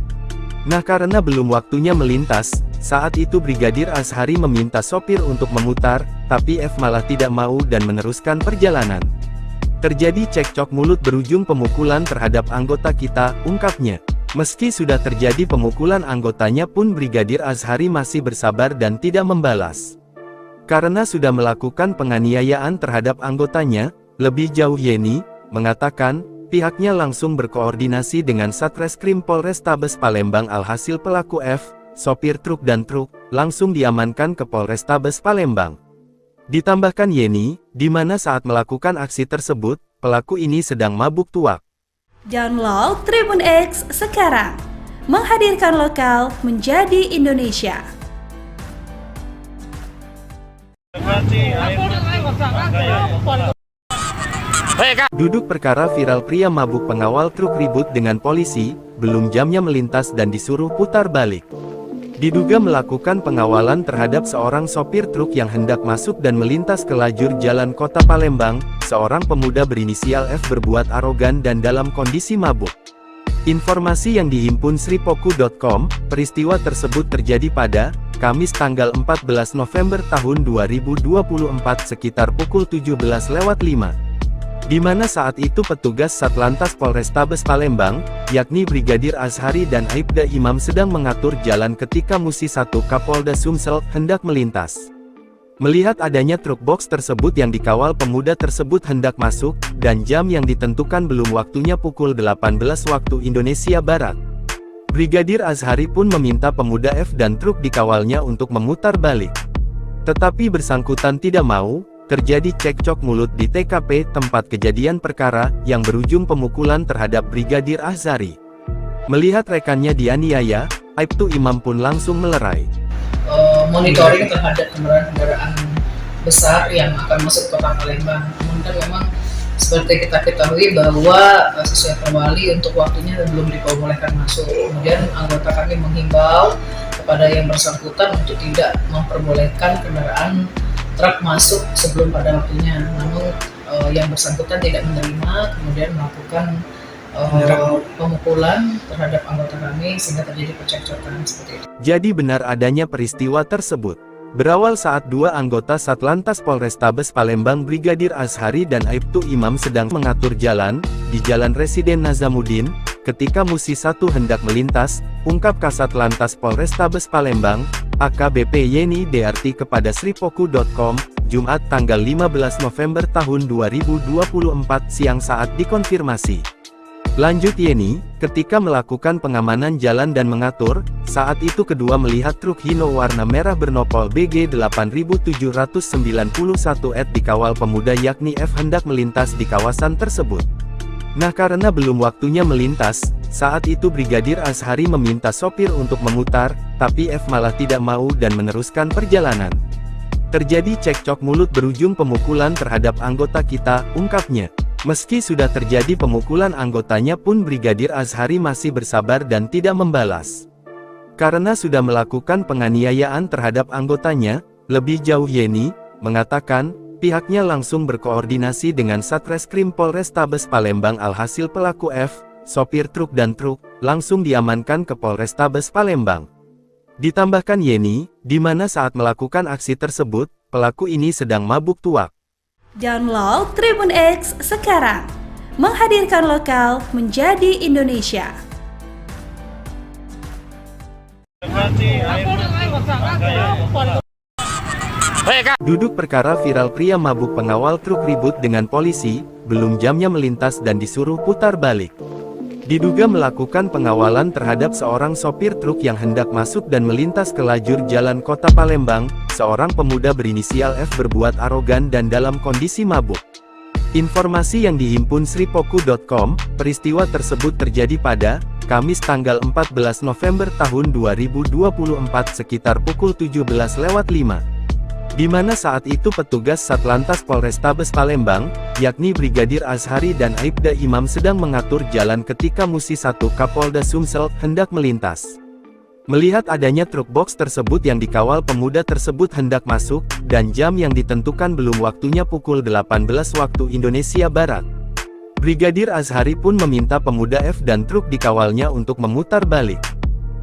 Nah karena belum waktunya melintas, saat itu Brigadir Azhari meminta sopir untuk memutar, tapi F malah tidak mau dan meneruskan perjalanan. Terjadi cekcok mulut berujung pemukulan terhadap anggota kita, ungkapnya. Meski sudah terjadi pemukulan anggotanya pun Brigadir Azhari masih bersabar dan tidak membalas. Karena sudah melakukan penganiayaan terhadap anggotanya, lebih jauh Yeni mengatakan, pihaknya langsung berkoordinasi dengan Satreskrim Polrestabes Palembang alhasil pelaku F, sopir truk dan truk, langsung diamankan ke Polrestabes Palembang. Ditambahkan Yeni, di mana saat melakukan aksi tersebut, pelaku ini sedang mabuk tuak. Download Tribun X sekarang, menghadirkan lokal menjadi Indonesia. Duduk perkara viral pria mabuk pengawal truk ribut dengan polisi, belum jamnya melintas dan disuruh putar balik. Diduga melakukan pengawalan terhadap seorang sopir truk yang hendak masuk dan melintas ke lajur jalan kota Palembang, seorang pemuda berinisial F berbuat arogan dan dalam kondisi mabuk. Informasi yang dihimpun sripoku.com, peristiwa tersebut terjadi pada Kamis tanggal 14 November tahun 2024 sekitar pukul 17.05. Di mana saat itu petugas Satlantas Polrestabes Palembang, yakni Brigadir Azhari dan Aibda Imam sedang mengatur jalan ketika Musi 1 Kapolda Sumsel hendak melintas. Melihat adanya truk box tersebut yang dikawal pemuda tersebut hendak masuk, dan jam yang ditentukan belum waktunya pukul 18 waktu Indonesia Barat. Brigadir Azhari pun meminta pemuda F dan truk dikawalnya untuk memutar balik. Tetapi bersangkutan tidak mau. Terjadi cekcok mulut di TKP tempat kejadian perkara, yang berujung pemukulan terhadap Brigadir Azhari. Melihat rekannya dianiaya, Aibtu Imam pun langsung melerai. Monitoring terhadap kendaraan besar yang akan masuk kota Palembang. Namun kan memang seperti kita ketahui bahwa sesuai perwali untuk waktunya belum diperbolehkan masuk. Kemudian anggota kami menghimbau kepada yang bersangkutan untuk tidak memperbolehkan kendaraan truk masuk sebelum pada waktunya. Namun yang bersangkutan tidak menerima, kemudian melakukan pemukulan terhadap anggota kami sehingga terjadi percekcokan seperti itu. Jadi benar adanya peristiwa tersebut. Berawal saat dua anggota Satlantas Polrestabes Palembang Brigadir Azhari dan Aibtu Imam sedang mengatur jalan, di Jalan Residen Nazamuddin, ketika Musi 1 hendak melintas, ungkap Kasat Lantas Polrestabes Palembang, AKBP Yeni Dearti kepada sripoku.com, Jumat tanggal 15 November tahun 2024 siang saat dikonfirmasi. Lanjut Yeni, ketika melakukan pengamanan jalan dan mengatur, saat itu kedua melihat truk Hino warna merah bernopol BG 8791 dikawal pemuda yakni F hendak melintas di kawasan tersebut. Nah karena belum waktunya melintas, saat itu Brigadir Azhari meminta sopir untuk memutar, tapi F malah tidak mau dan meneruskan perjalanan. Terjadi cekcok mulut berujung pemukulan terhadap anggota kita, ungkapnya. Meski sudah terjadi pemukulan anggotanya pun Brigadir Azhari masih bersabar dan tidak membalas. Karena sudah melakukan penganiayaan terhadap anggotanya, lebih jauh Yeni mengatakan, pihaknya langsung berkoordinasi dengan Satreskrim Polrestabes Palembang alhasil pelaku F, sopir truk dan truk, langsung diamankan ke Polrestabes Palembang. Ditambahkan Yeni, di mana saat melakukan aksi tersebut, pelaku ini sedang mabuk tuak. Download Tribun X sekarang, menghadirkan lokal menjadi Indonesia. Duduk perkara viral pria mabuk pengawal truk ribut dengan polisi, belum jamnya melintas dan disuruh putar balik. Diduga melakukan pengawalan terhadap seorang sopir truk yang hendak masuk dan melintas ke lajur jalan kota Palembang, seorang pemuda berinisial F berbuat arogan dan dalam kondisi mabuk. Informasi yang dihimpun sripoku.com, peristiwa tersebut terjadi pada Kamis tanggal 14 November tahun 2024 sekitar pukul 17.05. Di mana saat itu petugas Satlantas Polrestabes Palembang, yakni Brigadir Azhari dan Aibda Imam sedang mengatur jalan ketika Musi 1 Kapolda Sumsel hendak melintas. Melihat adanya truk box tersebut yang dikawal pemuda tersebut hendak masuk, dan jam yang ditentukan belum waktunya pukul 18 waktu Indonesia Barat. Brigadir Azhari pun meminta pemuda F dan truk dikawalnya untuk memutar balik.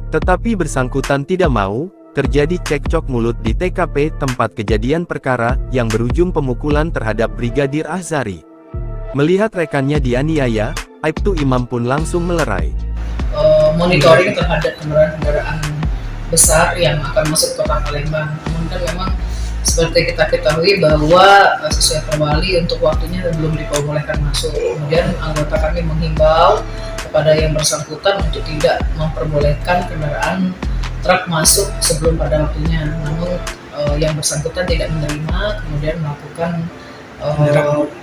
Tetapi bersangkutan tidak mau. Terjadi cekcok mulut di TKP tempat kejadian perkara, yang berujung pemukulan terhadap Brigadir Azhari. Melihat rekannya dianiaya, Aibtu Imam pun langsung melerai. Monitoring terhadap kendaraan besar yang akan masuk kota Palembang. Namun kan memang seperti kita ketahui bahwa sesuai perwali untuk waktunya belum diperbolehkan masuk. Kemudian anggota kami menghimbau kepada yang bersangkutan untuk tidak memperbolehkan kendaraan truk masuk sebelum pada waktunya. Namun yang bersangkutan tidak menerima, kemudian melakukan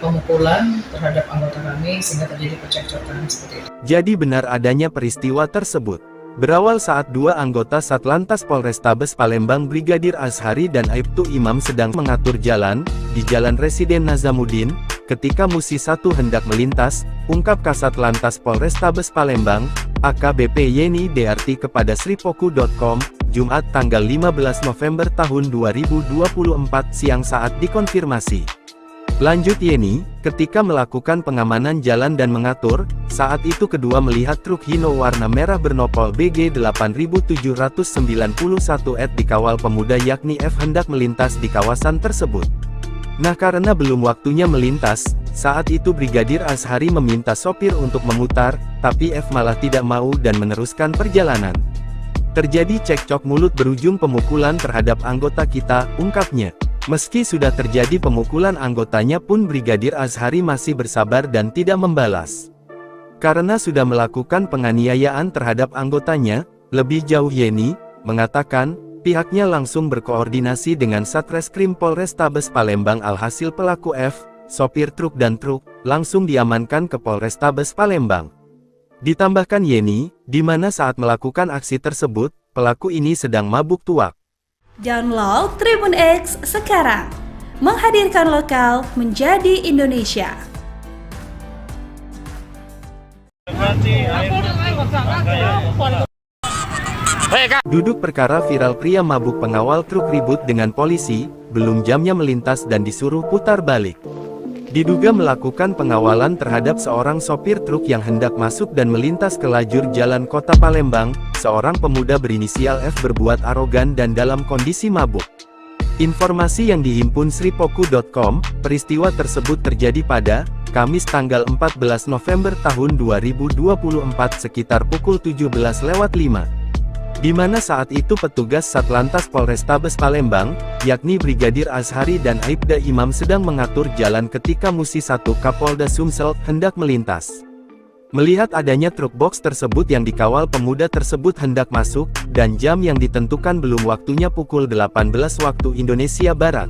pemukulan terhadap anggota kami sehingga terjadi percekcokan seperti itu. Jadi benar adanya peristiwa tersebut. Berawal saat dua anggota Satlantas Polrestabes Palembang Brigadir Azhari dan Aibtu Imam sedang mengatur jalan di Jalan Residen Nazamuddin, ketika Musi 1 hendak melintas, ungkap Kasat Lantas Polrestabes Palembang, AKBP Yeni Dearti kepada sripoku.com, Jumat tanggal 15 November tahun 2024 siang saat dikonfirmasi. Lanjut Yeni, ketika melakukan pengamanan jalan dan mengatur, saat itu kedua melihat truk Hino warna merah bernopol BG 8791 dikawal pemuda yakni F hendak melintas di kawasan tersebut. Nah karena belum waktunya melintas, saat itu Brigadir Azhari meminta sopir untuk memutar, tapi F malah tidak mau dan meneruskan perjalanan. Terjadi cekcok mulut berujung pemukulan terhadap anggota kita, ungkapnya. Meski sudah terjadi pemukulan anggotanya pun Brigadir Azhari masih bersabar dan tidak membalas. Karena sudah melakukan penganiayaan terhadap anggotanya, lebih jauh Yeni mengatakan, pihaknya langsung berkoordinasi dengan Satreskrim Polrestabes Palembang alhasil pelaku F, sopir truk dan truk, langsung diamankan ke Polrestabes Palembang. Ditambahkan Yeni, di mana saat melakukan aksi tersebut, pelaku ini sedang mabuk tuak. Download Tribun X sekarang, menghadirkan lokal menjadi Indonesia. Duduk perkara viral pria mabuk pengawal truk ribut dengan polisi, belum jamnya melintas dan disuruh putar balik. Diduga melakukan pengawalan terhadap seorang sopir truk yang hendak masuk dan melintas ke lajur jalan kota Palembang, seorang pemuda berinisial F berbuat arogan dan dalam kondisi mabuk. Informasi yang dihimpun sripoku.com, peristiwa tersebut terjadi pada Kamis tanggal 14 November tahun 2024 sekitar pukul 17.05. Di mana saat itu petugas Satlantas Polrestabes Palembang, yakni Brigadir Azhari dan Aibda Imam sedang mengatur jalan ketika Musi 1 Kapolda Sumsel hendak melintas. Melihat adanya truk box tersebut yang dikawal pemuda tersebut hendak masuk, dan jam yang ditentukan belum waktunya pukul 18 waktu Indonesia Barat.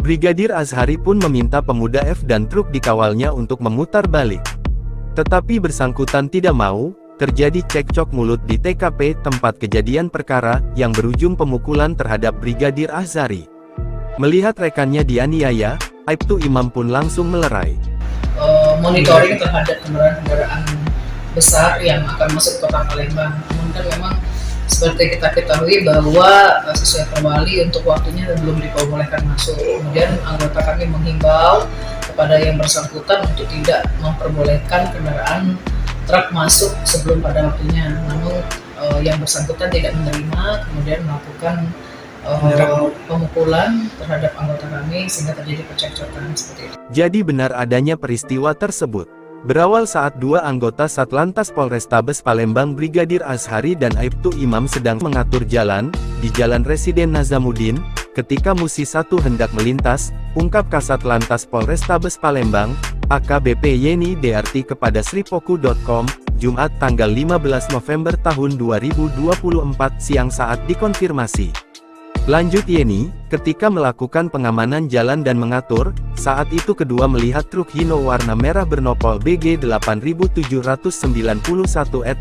Brigadir Azhari pun meminta pemuda F dan truk dikawalnya untuk memutar balik. Tetapi bersangkutan tidak mau. Terjadi cekcok mulut di TKP tempat kejadian perkara, yang berujung pemukulan terhadap Brigadir Azhari. Melihat rekannya dianiaya, Aibtu Imam pun langsung melerai. Monitoring terhadap kendaraan besar yang akan masuk kota Palembang. Namun kan memang seperti kita ketahui bahwa sesuai perwali untuk waktunya belum diperbolehkan masuk. Kemudian anggota kami menghimbau kepada yang bersangkutan untuk tidak memperbolehkan kendaraan truk masuk sebelum pada waktunya. Namun yang bersangkutan tidak menerima, kemudian melakukan pemukulan terhadap anggota kami sehingga terjadi percekcokan seperti itu. Jadi benar adanya peristiwa tersebut. Berawal saat dua anggota Satlantas Polrestabes Palembang Brigadir Azhari dan Aibtu Imam sedang mengatur jalan di Jalan Residen Nazamuddin, ketika Musi 1 hendak melintas, ungkap Kasat Lantas Polrestabes Palembang, AKBP Yeni Dearti kepada sripoku.com, Jumat tanggal 15 November tahun 2024 siang saat dikonfirmasi. Lanjut Yeni, ketika melakukan pengamanan jalan dan mengatur, saat itu kedua melihat truk Hino warna merah bernopol BG 8791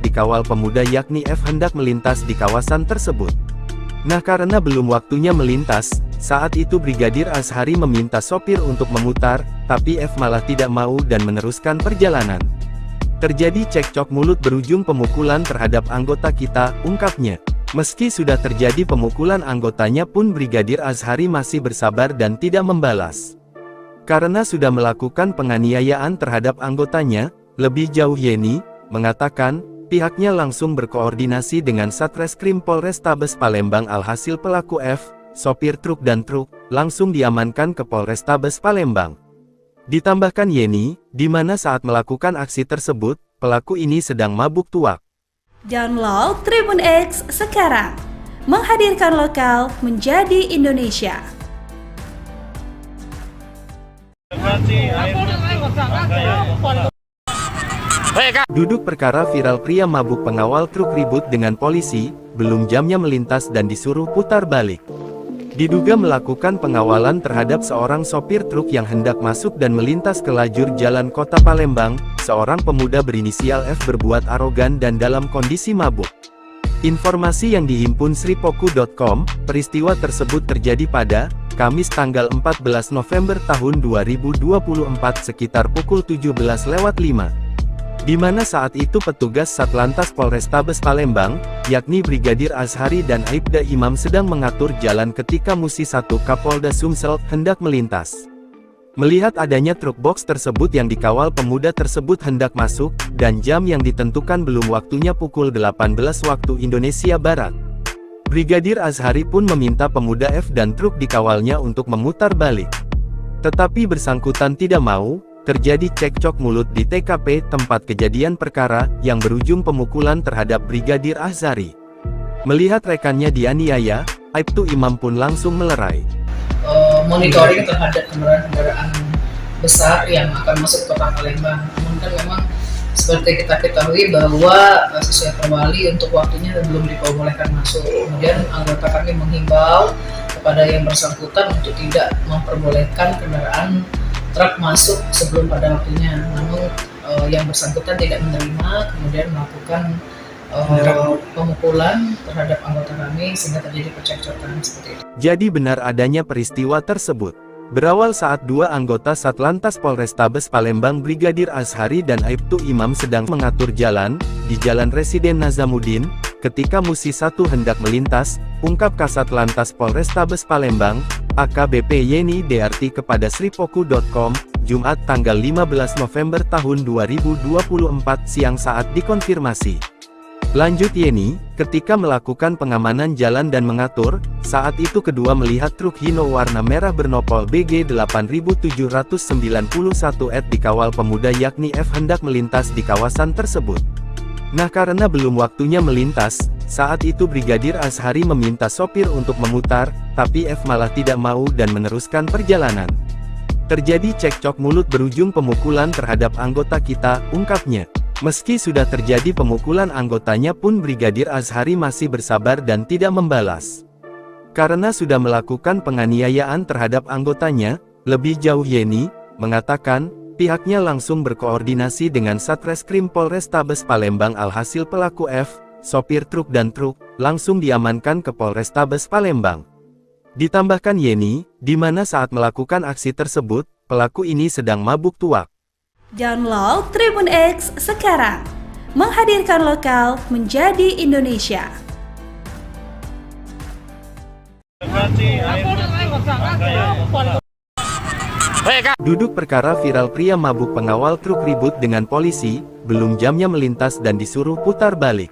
dikawal pemuda yakni F hendak melintas di kawasan tersebut. Nah karena belum waktunya melintas, saat itu Brigadir Azhari meminta sopir untuk memutar, tapi F malah tidak mau dan meneruskan perjalanan. Terjadi cekcok mulut berujung pemukulan terhadap anggota kita, ungkapnya. Meski sudah terjadi pemukulan anggotanya pun Brigadir Azhari masih bersabar dan tidak membalas. Karena sudah melakukan penganiayaan terhadap anggotanya, lebih jauh Yeni mengatakan, pihaknya langsung berkoordinasi dengan Satreskrim Polrestabes Palembang alhasil pelaku F, sopir truk dan truk, langsung diamankan ke Polrestabes Palembang. Ditambahkan Yeni, di mana saat melakukan aksi tersebut, pelaku ini sedang mabuk tuak. Download Tribun X sekarang, menghadirkan lokal menjadi Indonesia. Duduk perkara viral pria mabuk pengawal truk ribut dengan polisi, belum jamnya melintas dan disuruh putar balik. Diduga melakukan pengawalan terhadap seorang sopir truk yang hendak masuk dan melintas ke lajur jalan kota Palembang, seorang pemuda berinisial F berbuat arogan dan dalam kondisi mabuk. Informasi yang dihimpun sripoku.com, peristiwa tersebut terjadi pada Kamis tanggal 14 November tahun 2024 sekitar pukul 17.05. Di mana saat itu petugas Satlantas Polrestabes Palembang, yakni Brigadir Azhari dan Aibda Imam sedang mengatur jalan ketika Musi 1 Kapolda Sumsel hendak melintas. Melihat adanya truk box tersebut yang dikawal pemuda tersebut hendak masuk, dan jam yang ditentukan belum waktunya pukul 18 waktu Indonesia Barat. Brigadir Azhari pun meminta pemuda F dan truk dikawalnya untuk memutar balik. Tetapi bersangkutan tidak mau. Terjadi cekcok mulut di TKP tempat kejadian perkara, yang berujung pemukulan terhadap Brigadir Azhari. Melihat rekannya dianiaya, Aibtu Imam pun langsung melerai. Monitoring terhadap kendaraan besar yang akan masuk ke kota Palembang. Namun kan memang seperti kita ketahui bahwa sesuai perwali untuk waktunya belum diperbolehkan masuk. Kemudian anggota kami menghimbau kepada yang bersangkutan untuk tidak memperbolehkan kendaraan truk masuk sebelum pada waktunya, namun yang bersangkutan tidak menerima, kemudian melakukan pemukulan terhadap anggota kami sehingga terjadi percekcokan seperti itu. Jadi benar adanya peristiwa tersebut. Berawal saat dua anggota Satlantas Polrestabes Palembang Brigadir Azhari dan Aibtu Imam sedang mengatur jalan, di Jalan Residen Nazamuddin, ketika Musi 1 hendak melintas, ungkap Kasat Lantas Polrestabes Palembang, AKBP Yeni DRT kepada sripoku.com, Jumat tanggal 15 November tahun 2024 siang saat dikonfirmasi. Lanjut Yeni, ketika melakukan pengamanan jalan dan mengatur, saat itu kedua melihat truk Hino warna merah bernopol BG 8791 dikawal pemuda yakni F hendak melintas di kawasan tersebut. Nah karena belum waktunya melintas, saat itu Brigadir Azhari meminta sopir untuk memutar, tapi F malah tidak mau dan meneruskan perjalanan. Terjadi cekcok mulut berujung pemukulan terhadap anggota kita, ungkapnya. Meski sudah terjadi pemukulan anggotanya pun Brigadir Azhari masih bersabar dan tidak membalas. Karena sudah melakukan penganiayaan terhadap anggotanya, lebih jauh Yeni mengatakan, pihaknya langsung berkoordinasi dengan Satreskrim Polrestabes Palembang alhasil pelaku F, sopir truk dan truk, langsung diamankan ke Polrestabes Palembang. Ditambahkan Yeni, di mana saat melakukan aksi tersebut, pelaku ini sedang mabuk tuak. Download Tribun X sekarang, menghadirkan lokal menjadi Indonesia. Duduk perkara viral pria mabuk pengawal truk ribut dengan polisi, belum jamnya melintas dan disuruh putar balik.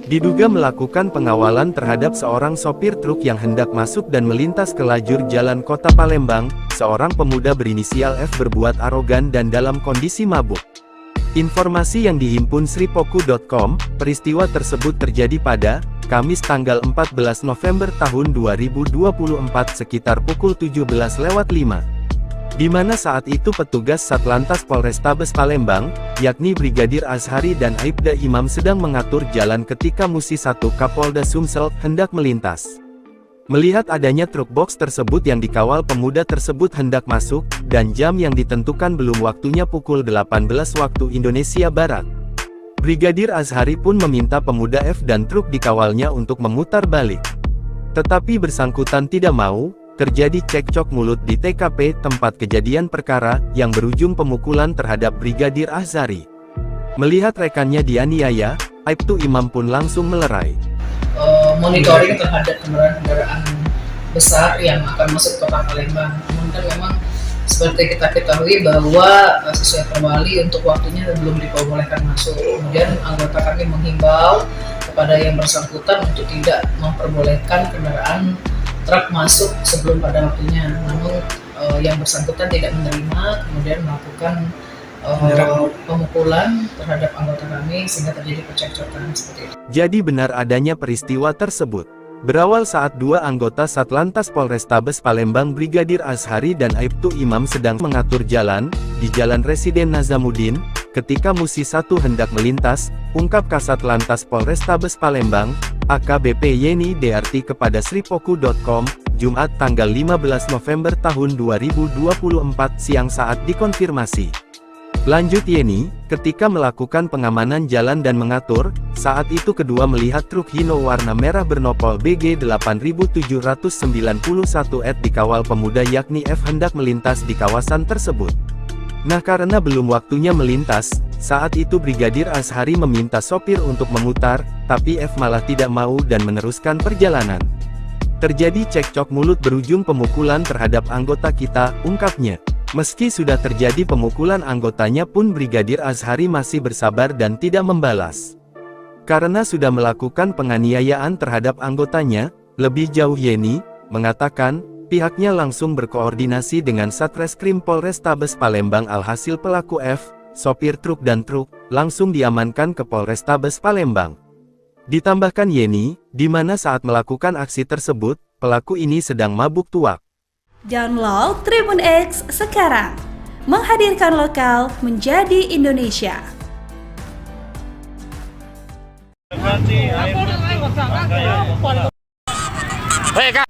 Diduga melakukan pengawalan terhadap seorang sopir truk yang hendak masuk dan melintas ke lajur jalan kota Palembang, seorang pemuda berinisial F berbuat arogan dan dalam kondisi mabuk. Informasi yang dihimpun sripoku.com, peristiwa tersebut terjadi pada Kamis tanggal 14 November tahun 2024 sekitar pukul 17.05. Di mana saat itu petugas Satlantas Polrestabes Palembang, yakni Brigadir Azhari dan Aibda Imam sedang mengatur jalan ketika Musi 1 Kapolda Sumsel hendak melintas. Melihat adanya truk box tersebut yang dikawal pemuda tersebut hendak masuk, dan jam yang ditentukan belum waktunya pukul 18 waktu Indonesia Barat. Brigadir Azhari pun meminta pemuda F dan truk dikawalnya untuk memutar balik. Tetapi bersangkutan tidak mau, terjadi cekcok mulut di TKP tempat kejadian perkara, yang berujung pemukulan terhadap Brigadir Azhari. Melihat rekannya dianiaya, Aibtu Imam pun langsung melerai. Monitoring terhadap kendaraan besar yang akan masuk ke kota Palembang. Namun kan memang seperti kita ketahui bahwa sesuai perwali untuk waktunya belum diperbolehkan masuk. Kemudian anggota kami menghimbau kepada yang bersangkutan untuk tidak memperbolehkan kendaraan truk masuk sebelum pada waktunya. Namun yang bersangkutan tidak menerima, kemudian melakukan pemukulan terhadap anggota kami sehingga terjadi percekcokan seperti itu. Jadi benar adanya peristiwa tersebut. Berawal saat dua anggota Satlantas Polrestabes Palembang Brigadir Azhari dan Aibtu Imam sedang mengatur jalan, di Jalan Residen Nazamuddin, ketika Musi 1 hendak melintas, ungkap Kasat Lantas Polrestabes Palembang, AKBP Yeni DRT kepada sripoku.com, Jumat tanggal 15 November tahun 2024 siang saat dikonfirmasi. Lanjut Yeni, ketika melakukan pengamanan jalan dan mengatur, saat itu kedua melihat truk Hino warna merah bernopol BG 8791 dikawal pemuda yakni F hendak melintas di kawasan tersebut. Nah karena belum waktunya melintas, saat itu Brigadir Azhari meminta sopir untuk memutar, tapi F malah tidak mau dan meneruskan perjalanan. Terjadi cekcok mulut berujung pemukulan terhadap anggota kita, ungkapnya. Meski sudah terjadi pemukulan anggotanya pun Brigadir Azhari masih bersabar dan tidak membalas. Karena sudah melakukan penganiayaan terhadap anggotanya, lebih jauh Yeni mengatakan, pihaknya langsung berkoordinasi dengan Satreskrim Polrestabes Palembang alhasil pelaku F, sopir truk dan truk, langsung diamankan ke Polrestabes Palembang. Ditambahkan Yeni, di mana saat melakukan aksi tersebut, pelaku ini sedang mabuk tuak. Download Tribun X sekarang, menghadirkan lokal menjadi Indonesia.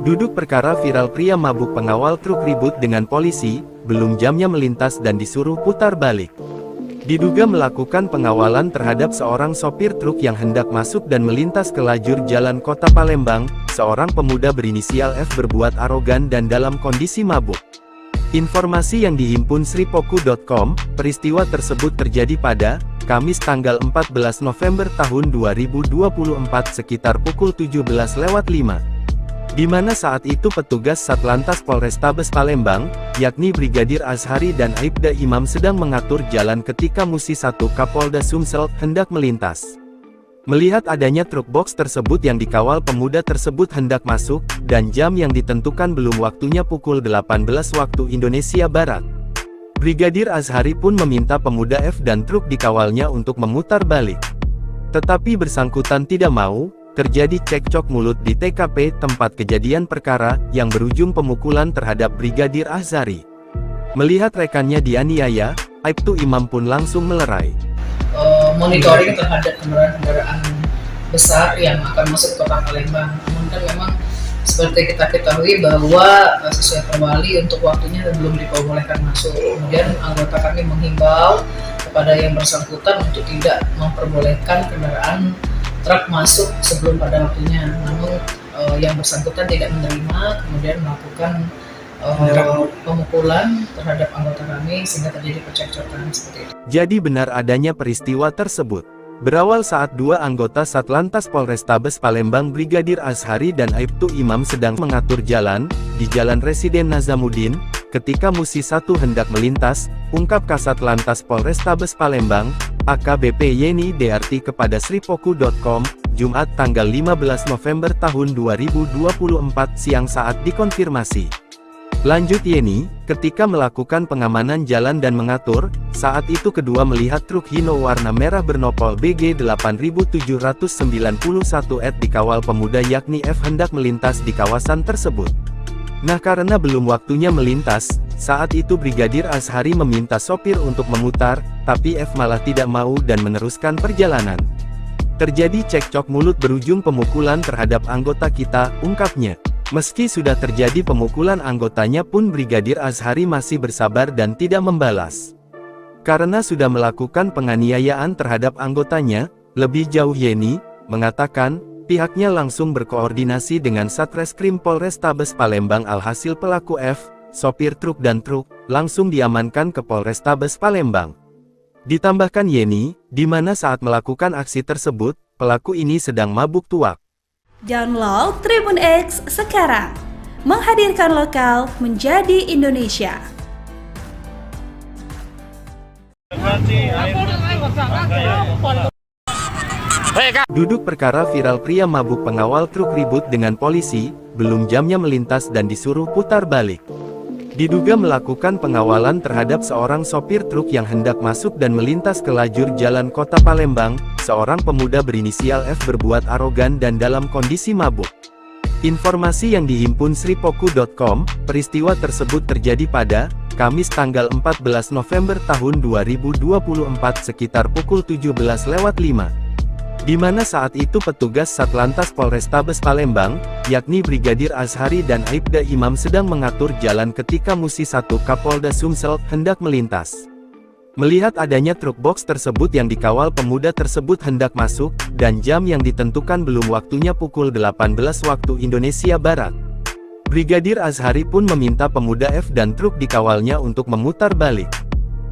Duduk perkara viral pria mabuk pengawal truk ribut dengan polisi, belum jamnya melintas dan disuruh putar balik. Diduga melakukan pengawalan terhadap seorang sopir truk yang hendak masuk dan melintas ke lajur jalan kota Palembang, seorang pemuda berinisial F berbuat arogan dan dalam kondisi mabuk. Informasi yang dihimpun sripoku.com, peristiwa tersebut terjadi pada Kamis tanggal 14 November tahun 2024 sekitar pukul 17.05. Di mana saat itu petugas Satlantas Polrestabes Palembang, yakni Brigadir Azhari dan Aibda Imam sedang mengatur jalan ketika Musi 1 Kapolda Sumsel hendak melintas. Melihat adanya truk box tersebut yang dikawal pemuda tersebut hendak masuk, dan jam yang ditentukan belum waktunya pukul 18 waktu Indonesia Barat. Brigadir Azhari pun meminta pemuda F dan truk dikawalnya untuk memutar balik. Tetapi bersangkutan tidak mau. Terjadi cekcok mulut di TKP tempat kejadian perkara, yang berujung pemukulan terhadap Brigadir Azhari. Melihat rekannya dianiaya, Aibtu Imam pun langsung melerai. Monitoring terhadap kendaraan besar yang akan masuk ke kota Palembang. Namun kan memang seperti kita ketahui bahwa sesuai perwali untuk waktunya belum diperbolehkan masuk. Kemudian anggota kami menghimbau kepada yang bersangkutan untuk tidak memperbolehkan kendaraan truk masuk sebelum pada waktunya. Namun yang bersangkutan tidak menerima, kemudian melakukan pemukulan terhadap anggota kami sehingga terjadi percekcokan seperti itu. Jadi benar adanya peristiwa tersebut. Berawal saat dua anggota Satlantas Polrestabes Palembang Brigadir Azhari dan Aibtu Imam sedang mengatur jalan, di Jalan Residen Nazamuddin, ketika Musi 1 hendak melintas, ungkap Kasat Lantas Polrestabes Palembang, AKBP Yeni DRT kepada sripoku.com, Jumat tanggal 15 November tahun 2024 siang saat dikonfirmasi. Lanjut Yeni, ketika melakukan pengamanan jalan dan mengatur, saat itu kedua melihat truk Hino warna merah bernopol BG 8791 dikawal pemuda yakni F hendak melintas di kawasan tersebut. Nah karena belum waktunya melintas, saat itu Brigadir Azhari meminta sopir untuk memutar, tapi F malah tidak mau dan meneruskan perjalanan. Terjadi cekcok mulut berujung pemukulan terhadap anggota kita, ungkapnya. Meski sudah terjadi pemukulan anggotanya pun Brigadir Azhari masih bersabar dan tidak membalas. Karena sudah melakukan penganiayaan terhadap anggotanya, lebih jauh Yeni mengatakan, pihaknya langsung berkoordinasi dengan Satreskrim Polrestabes Palembang alhasil pelaku F, sopir truk dan truk, langsung diamankan ke Polrestabes Palembang. Ditambahkan Yeni, di mana saat melakukan aksi tersebut, pelaku ini sedang mabuk tuak. Download Tribun X sekarang, menghadirkan lokal menjadi Indonesia. Duduk perkara viral pria mabuk pengawal truk ribut dengan polisi, belum jamnya melintas dan disuruh putar balik. Diduga melakukan pengawalan terhadap seorang sopir truk yang hendak masuk dan melintas ke lajur jalan kota Palembang, seorang pemuda berinisial F berbuat arogan dan dalam kondisi mabuk. Informasi yang dihimpun sripoku.com, peristiwa tersebut terjadi pada Kamis tanggal 14 November tahun 2024 sekitar pukul 17.05. Di mana saat itu petugas Satlantas Polrestabes Palembang, yakni Brigadir Azhari dan Aibda Imam sedang mengatur jalan ketika Musi 1 Kapolda Sumsel hendak melintas. Melihat adanya truk box tersebut yang dikawal pemuda tersebut hendak masuk, dan jam yang ditentukan belum waktunya pukul 18 waktu Indonesia Barat. Brigadir Azhari pun meminta pemuda F dan truk dikawalnya untuk memutar balik.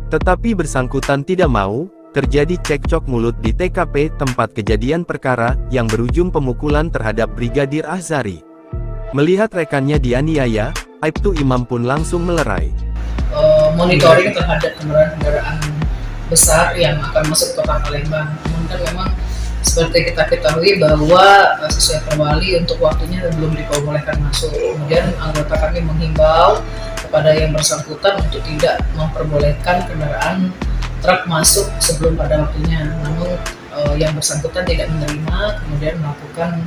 Tetapi bersangkutan tidak mau. Terjadi cekcok mulut di TKP tempat kejadian perkara, yang berujung pemukulan terhadap Brigadir Azhari. Melihat rekannya dianiaya, Aibtu Imam pun langsung melerai. Monitoring terhadap kendaraan besar yang akan masuk ke kota Palembang. Namun kan memang seperti kita ketahui bahwa sesuai perwali untuk waktunya belum diperbolehkan masuk. Kemudian anggota kami menghimbau kepada yang bersangkutan untuk tidak memperbolehkan kendaraan truk masuk sebelum pada waktunya, namun yang bersangkutan tidak menerima, kemudian melakukan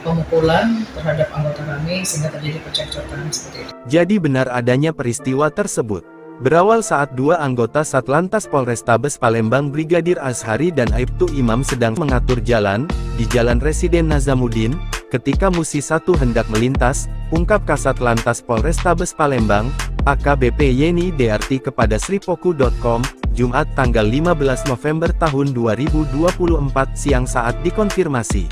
pemukulan terhadap anggota kami sehingga terjadi percekcokan seperti itu. Jadi benar adanya peristiwa tersebut. Berawal saat dua anggota Satlantas Polrestabes Palembang Brigadir Azhari dan Aibtu Imam sedang mengatur jalan di Jalan Residen Nazamuddin, ketika Musi 1 hendak melintas, ungkap Kasat Lantas Polrestabes Palembang, AKBP Yeni Dearti kepada sripoku.com, Jumat tanggal 15 November tahun 2024 siang saat dikonfirmasi.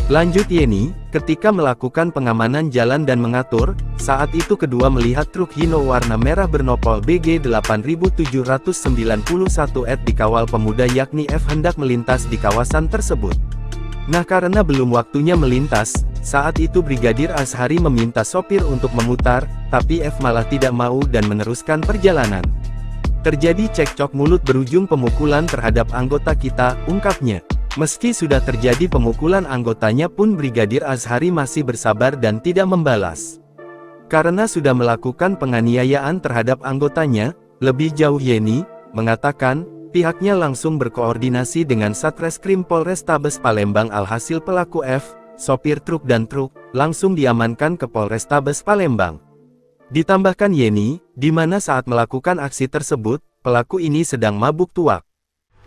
Lanjut Yeni, ketika melakukan pengamanan jalan dan mengatur, saat itu kedua melihat truk Hino warna merah bernopol BG 8791 dikawal pemuda yakni F hendak melintas di kawasan tersebut. Nah karena belum waktunya melintas, saat itu Brigadir Azhari meminta sopir untuk memutar, tapi F malah tidak mau dan meneruskan perjalanan. Terjadi cekcok mulut berujung pemukulan terhadap anggota kita, ungkapnya. Meski sudah terjadi pemukulan anggotanya pun Brigadir Azhari masih bersabar dan tidak membalas. Karena sudah melakukan penganiayaan terhadap anggotanya, lebih jauh Yeni mengatakan, pihaknya langsung berkoordinasi dengan Satreskrim Polrestabes Palembang alhasil pelaku F, sopir truk dan truk, langsung diamankan ke Polrestabes Palembang. Ditambahkan Yeni, di mana saat melakukan aksi tersebut, pelaku ini sedang mabuk tuak.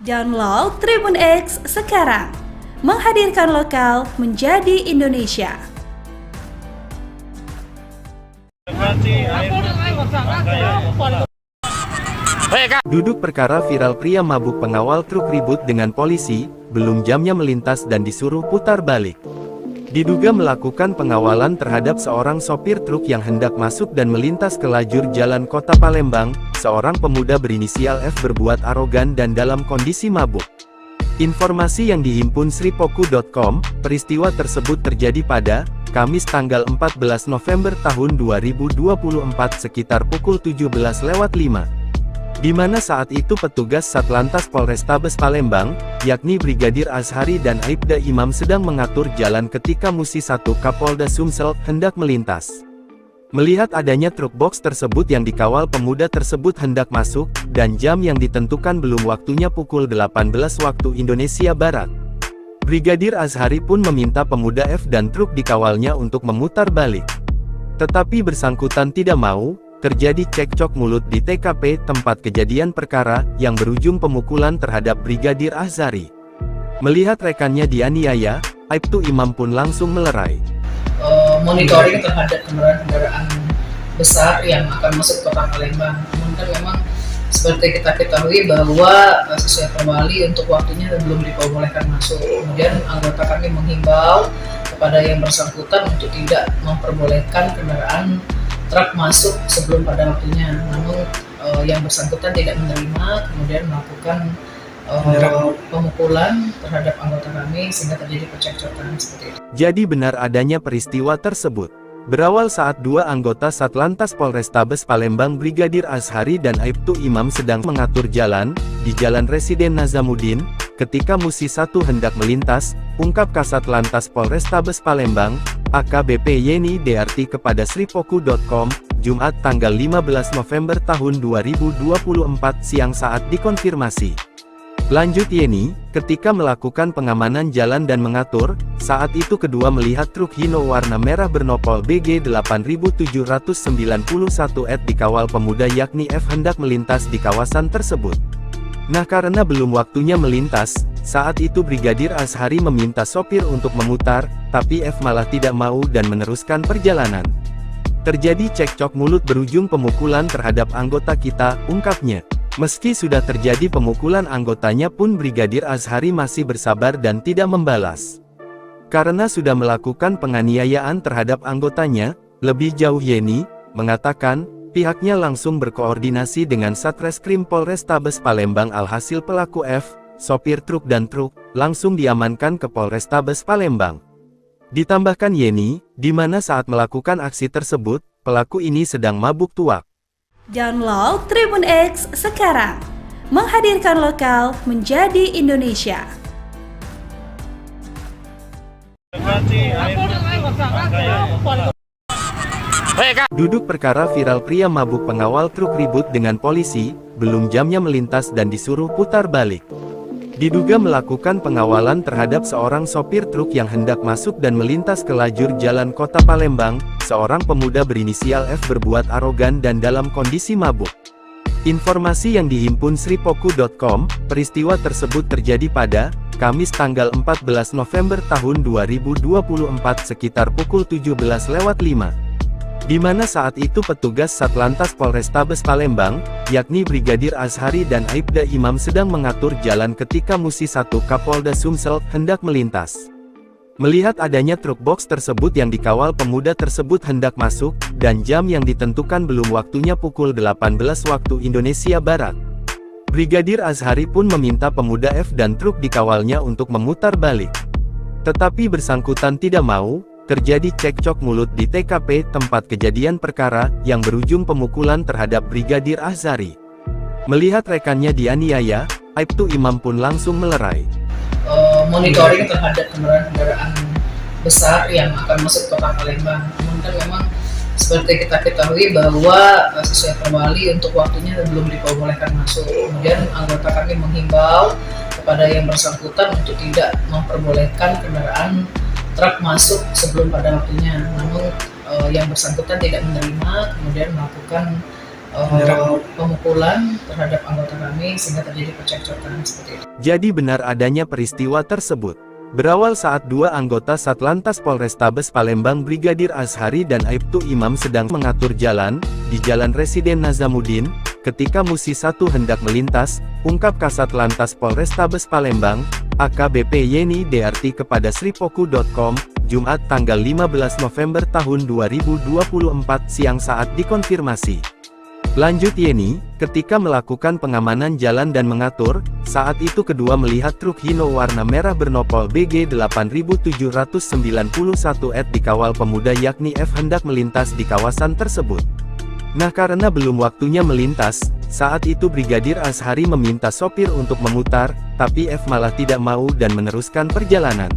Download Tribun X sekarang, menghadirkan lokal menjadi Indonesia. Duduk perkara viral pria mabuk pengawal truk ribut dengan polisi, belum jamnya melintas dan disuruh putar balik. Diduga melakukan pengawalan terhadap seorang sopir truk yang hendak masuk dan melintas ke lajur jalan kota Palembang, seorang pemuda berinisial F berbuat arogan dan dalam kondisi mabuk. Informasi yang dihimpun sripoku.com, peristiwa tersebut terjadi pada Kamis tanggal 14 November tahun 2024 sekitar pukul 17.05. Di mana saat itu petugas Satlantas Polrestabes Palembang, yakni Brigadir Azhari dan Aibda Imam sedang mengatur jalan ketika Musi 1 Kapolda Sumsel hendak melintas. Melihat adanya truk box tersebut yang dikawal pemuda tersebut hendak masuk, dan jam yang ditentukan belum waktunya pukul 18 waktu Indonesia Barat. Brigadir Azhari pun meminta pemuda F dan truk dikawalnya untuk memutar balik. Tetapi bersangkutan tidak mau. Terjadi cekcok mulut di TKP tempat kejadian perkara, yang berujung pemukulan terhadap Brigadir Azhari. Melihat rekannya dianiaya, Aibtu Imam pun langsung melerai. Monitoring terhadap kendaraan besar yang akan masuk ke kota Palembang. Namun kan memang seperti kita ketahui bahwa sesuai perwali untuk waktunya belum diperbolehkan masuk. Kemudian anggota kami menghimbau kepada yang bersangkutan untuk tidak memperbolehkan kendaraan truk masuk sebelum pada waktunya. Namun yang bersangkutan tidak menerima, kemudian melakukan pemukulan terhadap anggota kami sehingga terjadi percekcokan seperti itu. Jadi benar adanya peristiwa tersebut. Berawal saat dua anggota Satlantas Polrestabes Palembang Brigadir Azhari dan Aibtu Imam sedang mengatur jalan di Jalan Residen Nazamuddin, ketika Musi 1 hendak melintas, ungkap Kasat Lantas Polrestabes Palembang, AKBP Yeni Dearti kepada sripoku.com, Jumat tanggal 15 November tahun 2024 siang saat dikonfirmasi. Lanjut Yeni, ketika melakukan pengamanan jalan dan mengatur, saat itu kedua melihat truk Hino warna merah bernopol BG 8791 dikawal pemuda yakni F hendak melintas di kawasan tersebut. Nah karena belum waktunya melintas, saat itu Brigadir Azhari meminta sopir untuk memutar, tapi F malah tidak mau dan meneruskan perjalanan. Terjadi cekcok mulut berujung pemukulan terhadap anggota kita, ungkapnya. Meski sudah terjadi pemukulan anggotanya pun Brigadir Azhari masih bersabar dan tidak membalas. Karena sudah melakukan penganiayaan terhadap anggotanya, lebih jauh Yeni mengatakan, pihaknya langsung berkoordinasi dengan Satreskrim Polrestabes Palembang alhasil pelaku F, sopir truk dan truk, langsung diamankan ke Polrestabes Palembang. Ditambahkan Yeni, di mana saat melakukan aksi tersebut, pelaku ini sedang mabuk tuak. Download Tribun X sekarang, menghadirkan lokal menjadi Indonesia. Duduk perkara viral pria mabuk pengawal truk ribut dengan polisi, belum jamnya melintas dan disuruh putar balik. Diduga melakukan pengawalan terhadap seorang sopir truk yang hendak masuk dan melintas ke lajur jalan kota Palembang, seorang pemuda berinisial F berbuat arogan dan dalam kondisi mabuk. Informasi yang dihimpun sripoku.com, peristiwa tersebut terjadi pada Kamis tanggal 14 November tahun 2024 sekitar pukul 17.05. Di mana saat itu petugas Satlantas Polrestabes Palembang, yakni Brigadir Azhari dan Aibda Imam sedang mengatur jalan ketika Musi 1 Kapolda Sumsel hendak melintas. Melihat adanya truk box tersebut yang dikawal pemuda tersebut hendak masuk, dan jam yang ditentukan belum waktunya pukul 18 waktu Indonesia Barat. Brigadir Azhari pun meminta pemuda F dan truk dikawalnya untuk memutar balik. Tetapi bersangkutan tidak mau. Terjadi cekcok mulut di TKP tempat kejadian perkara, yang berujung pemukulan terhadap Brigadir Azhari. Melihat rekannya dianiaya, Aibtu Imam pun langsung melerai. Monitoring terhadap kendaraan besar yang akan masuk ke kota Palembang. Namun kan memang seperti kita ketahui bahwa sesuai perwali untuk waktunya belum diperbolehkan masuk. Kemudian anggota kami menghimbau kepada yang bersangkutan untuk tidak memperbolehkan kendaraan truk masuk sebelum pada waktunya. Namun yang bersangkutan tidak menerima, kemudian melakukan pemukulan terhadap anggota kami sehingga terjadi percekcokan seperti itu. Jadi benar adanya peristiwa tersebut. Berawal saat dua anggota Satlantas Polrestabes Palembang Brigadir Azhari dan Aibtu Imam sedang mengatur jalan di Jalan Residen Nazamuddin, ketika Musi 1 hendak melintas, ungkap Kasat Lantas Polrestabes Palembang, AKBP Yeni Dearti kepada sripoku.com, Jumat tanggal 15 November tahun 2024 siang saat dikonfirmasi. Lanjut Yeni, ketika melakukan pengamanan jalan dan mengatur, saat itu kedua melihat truk Hino warna merah bernopol BG 8791 dikawal pemuda yakni F hendak melintas di kawasan tersebut. Nah karena belum waktunya melintas, saat itu Brigadir Azhari meminta sopir untuk memutar, tapi F malah tidak mau dan meneruskan perjalanan.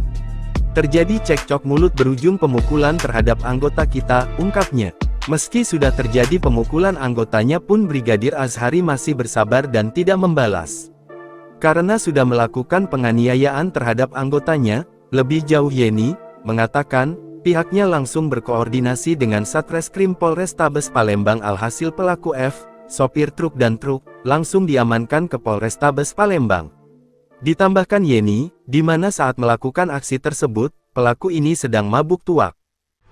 Terjadi cekcok mulut berujung pemukulan terhadap anggota kita, ungkapnya. Meski sudah terjadi pemukulan anggotanya pun Brigadir Azhari masih bersabar dan tidak membalas. Karena sudah melakukan penganiayaan terhadap anggotanya, lebih jauh Yeni mengatakan, pihaknya langsung berkoordinasi dengan Satreskrim Polrestabes Palembang alhasil pelaku F, sopir truk dan truk, langsung diamankan ke Polrestabes Palembang. Ditambahkan Yeni, di mana saat melakukan aksi tersebut, pelaku ini sedang mabuk tuak.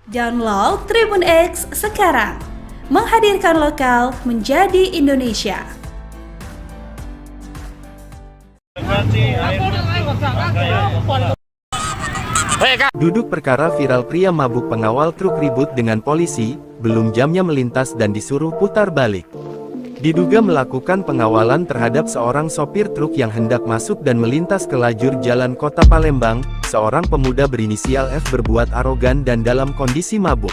Download Tribun X sekarang, menghadirkan lokal menjadi Indonesia. Duduk perkara viral pria mabuk pengawal truk ribut dengan polisi, belum jamnya melintas dan disuruh putar balik. Diduga melakukan pengawalan terhadap seorang sopir truk yang hendak masuk dan melintas ke lajur jalan kota Palembang, seorang pemuda berinisial F berbuat arogan dan dalam kondisi mabuk.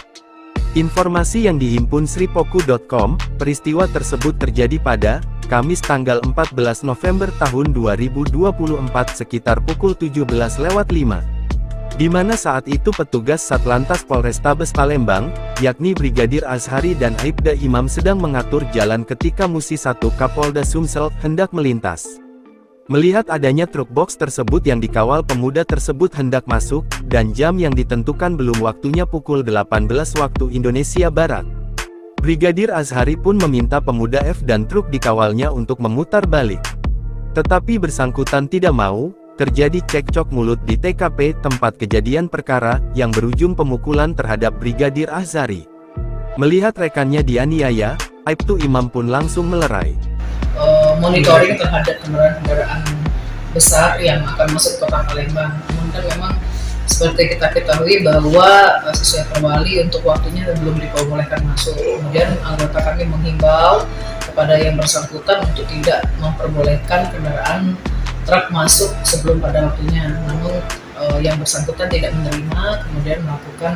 Informasi yang dihimpun sripoku.com, peristiwa tersebut terjadi pada Kamis tanggal 14 November tahun 2024 sekitar pukul 17.05. Di mana saat itu petugas Satlantas Polrestabes Palembang, yakni Brigadir Azhari dan Aibda Imam sedang mengatur jalan ketika Musi 1 Kapolda Sumsel hendak melintas. Melihat adanya truk box tersebut yang dikawal pemuda tersebut hendak masuk, dan jam yang ditentukan belum waktunya pukul 18 waktu Indonesia Barat. Brigadir Azhari pun meminta pemuda F dan truk dikawalnya untuk memutar balik. Tetapi bersangkutan tidak mau. Terjadi cekcok mulut di TKP tempat kejadian perkara, yang berujung pemukulan terhadap Brigadir Azhari. Melihat rekannya dianiaya, Aibtu Imam pun langsung melerai. Monitoring terhadap kendaraan besar yang akan masuk ke kota Palembang. Namun kan memang seperti kita ketahui bahwa sesuai perwali untuk waktunya belum diperbolehkan masuk. Kemudian anggota kami menghimbau kepada yang bersangkutan untuk tidak memperbolehkan kendaraan truk masuk sebelum pada waktunya, namun yang bersangkutan tidak menerima, kemudian melakukan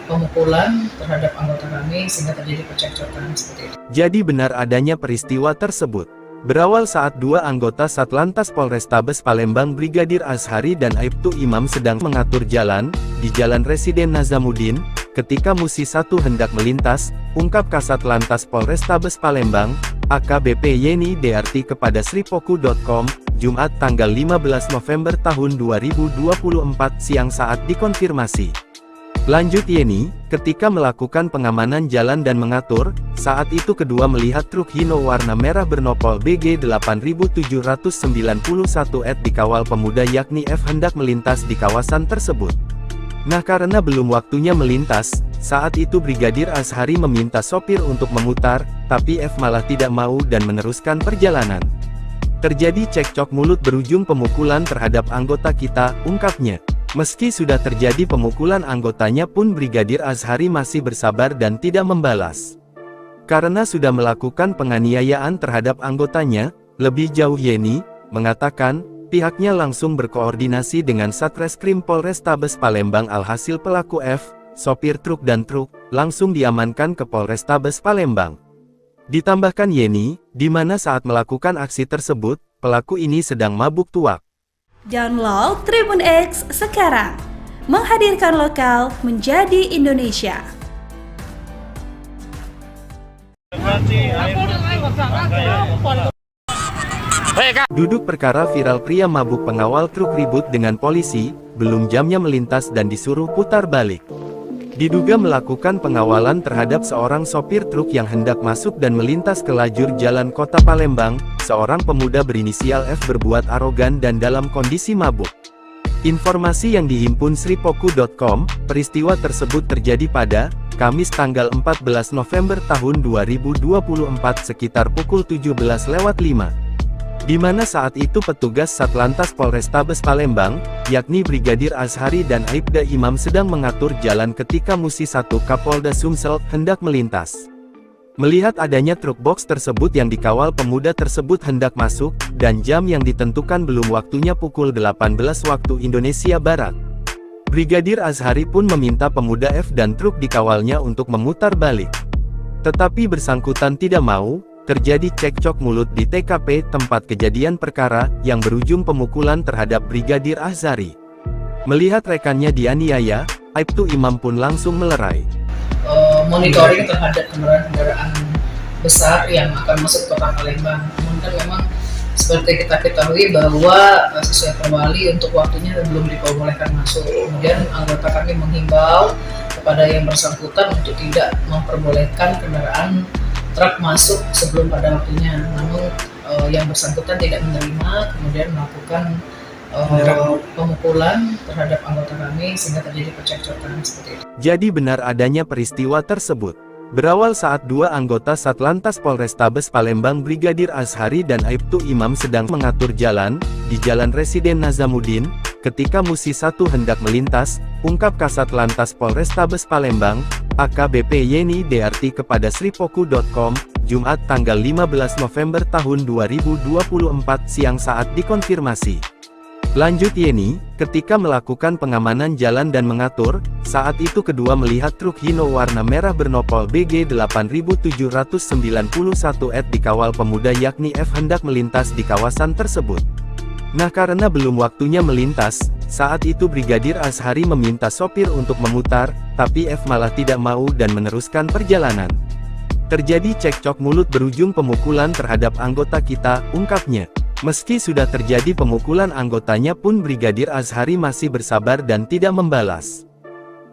pemukulan terhadap anggota kami sehingga terjadi percekcokan seperti itu. Jadi benar adanya peristiwa tersebut. Berawal saat dua anggota Satlantas Polrestabes Palembang Brigadir Azhari dan Aibtu Imam sedang mengatur jalan, di Jalan Residen Nazamuddin, ketika Musi 1 hendak melintas, ungkap Kasat Lantas Polrestabes Palembang, AKBP Yeni DRT kepada sripoku.com, Jumat tanggal 15 November tahun 2024 siang saat dikonfirmasi. Lanjut Yeni, ketika melakukan pengamanan jalan dan mengatur, saat itu kedua melihat truk Hino warna merah bernopol BG 8791 dikawal pemuda yakni F hendak melintas di kawasan tersebut. Nah karena belum waktunya melintas, saat itu Brigadir Azhari meminta sopir untuk memutar, tapi F malah tidak mau dan meneruskan perjalanan. Terjadi cekcok mulut berujung pemukulan terhadap anggota kita, ungkapnya. Meski sudah terjadi pemukulan anggotanya pun Brigadir Azhari masih bersabar dan tidak membalas. Karena sudah melakukan penganiayaan terhadap anggotanya, lebih jauh Yeni mengatakan, pihaknya langsung berkoordinasi dengan Satreskrim Polrestabes Palembang alhasil pelaku F, sopir truk dan truk, langsung diamankan ke Polrestabes Palembang. Ditambahkan Yeni, di mana saat melakukan aksi tersebut, pelaku ini sedang mabuk tuak. Download Tribun X sekarang, menghadirkan lokal menjadi Indonesia. Duduk perkara viral pria mabuk pengawal truk ribut dengan polisi, belum jamnya melintas dan disuruh putar balik. Diduga melakukan pengawalan terhadap seorang sopir truk yang hendak masuk dan melintas ke lajur jalan kota Palembang, seorang pemuda berinisial F berbuat arogan dan dalam kondisi mabuk. Informasi yang dihimpun sripoku.com, peristiwa tersebut terjadi pada Kamis tanggal 14 November tahun 2024 sekitar pukul 17.05. Di mana saat itu petugas Satlantas Polrestabes Palembang, yakni Brigadir Azhari dan Aibda Imam sedang mengatur jalan ketika Musi 1 Kapolda Sumsel hendak melintas. Melihat adanya truk box tersebut yang dikawal pemuda tersebut hendak masuk, dan jam yang ditentukan belum waktunya pukul 18 waktu Indonesia Barat. Brigadir Azhari pun meminta pemuda F dan truk dikawalnya untuk memutar balik. Tetapi bersangkutan tidak mau. Terjadi cekcok mulut di TKP tempat kejadian perkara, yang berujung pemukulan terhadap Brigadir Azhari. Melihat rekannya dianiaya, Aibtu Imam pun langsung melerai. Monitoring terhadap kendaraan besar yang akan masuk ke kota Palembang. Namun kan memang seperti kita ketahui bahwa sesuai perwali untuk waktunya belum diperbolehkan masuk. Kemudian anggota kami menghimbau kepada yang bersangkutan untuk tidak memperbolehkan kendaraan truk masuk sebelum pada waktunya, namun yang bersangkutan tidak menerima, kemudian melakukan pemukulan terhadap anggota kami sehingga terjadi percekcokan seperti itu. Jadi benar adanya peristiwa tersebut. Berawal saat dua anggota Satlantas Polrestabes Palembang Brigadir Azhari dan Aibtu Imam sedang mengatur jalan di Jalan Residen Nazamuddin, ketika Musi 1 hendak melintas, ungkap Kasat Lantas Polrestabes Palembang, AKBP Yeni DRT kepada sripoku.com, Jumat tanggal 15 November tahun 2024 siang saat dikonfirmasi. Lanjut Yeni, ketika melakukan pengamanan jalan dan mengatur, saat itu kedua melihat truk Hino warna merah bernopol BG 8791 dikawal pemuda yakni F hendak melintas di kawasan tersebut. Nah karena belum waktunya melintas, saat itu Brigadir Azhari meminta sopir untuk memutar, tapi F malah tidak mau dan meneruskan perjalanan. Terjadi cekcok mulut berujung pemukulan terhadap anggota kita, ungkapnya. Meski sudah terjadi pemukulan anggotanya pun Brigadir Azhari masih bersabar dan tidak membalas.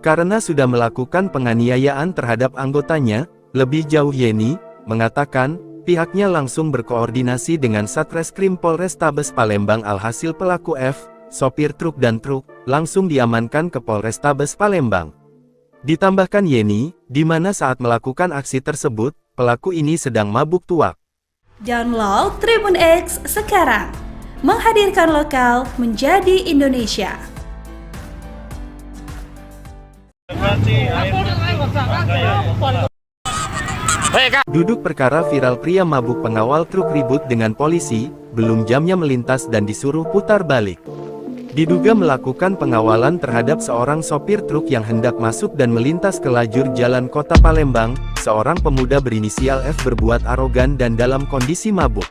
Karena sudah melakukan penganiayaan terhadap anggotanya, lebih jauh Yeni mengatakan, pihaknya langsung berkoordinasi dengan Satreskrim Polrestabes Palembang alhasil pelaku F, sopir truk dan truk, langsung diamankan ke Polrestabes Palembang. Ditambahkan Yeni, di mana saat melakukan aksi tersebut, pelaku ini sedang mabuk tuak. Download Tribun X sekarang, menghadirkan lokal menjadi Indonesia. Duduk perkara viral pria mabuk pengawal truk ribut dengan polisi, belum jamnya melintas dan disuruh putar balik. Diduga melakukan pengawalan terhadap seorang sopir truk yang hendak masuk dan melintas ke lajur jalan kota Palembang, seorang pemuda berinisial F berbuat arogan dan dalam kondisi mabuk.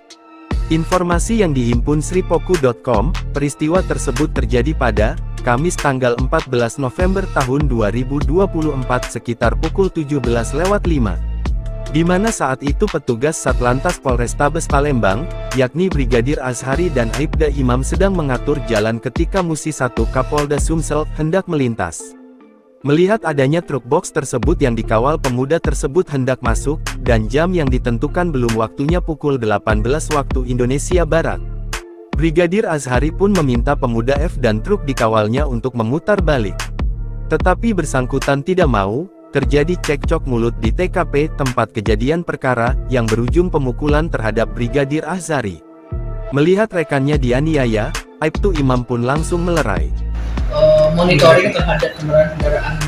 Informasi yang dihimpun sripoku.com, peristiwa tersebut terjadi pada Kamis tanggal 14 November tahun 2024 sekitar pukul 17.05. Di mana saat itu petugas Satlantas Polrestabes Palembang, yakni Brigadir Azhari dan Aibda Imam sedang mengatur jalan ketika Musi 1 Kapolda Sumsel hendak melintas. Melihat adanya truk box tersebut yang dikawal pemuda tersebut hendak masuk, dan jam yang ditentukan belum waktunya pukul 18 waktu Indonesia Barat. Brigadir Azhari pun meminta pemuda F dan truk dikawalnya untuk memutar balik. Tetapi bersangkutan tidak mau. Terjadi cekcok mulut di TKP tempat kejadian perkara, yang berujung pemukulan terhadap Brigadir Azhari. Melihat rekannya dianiaya, Aibtu Imam pun langsung melerai. Monitoring terhadap kendaraan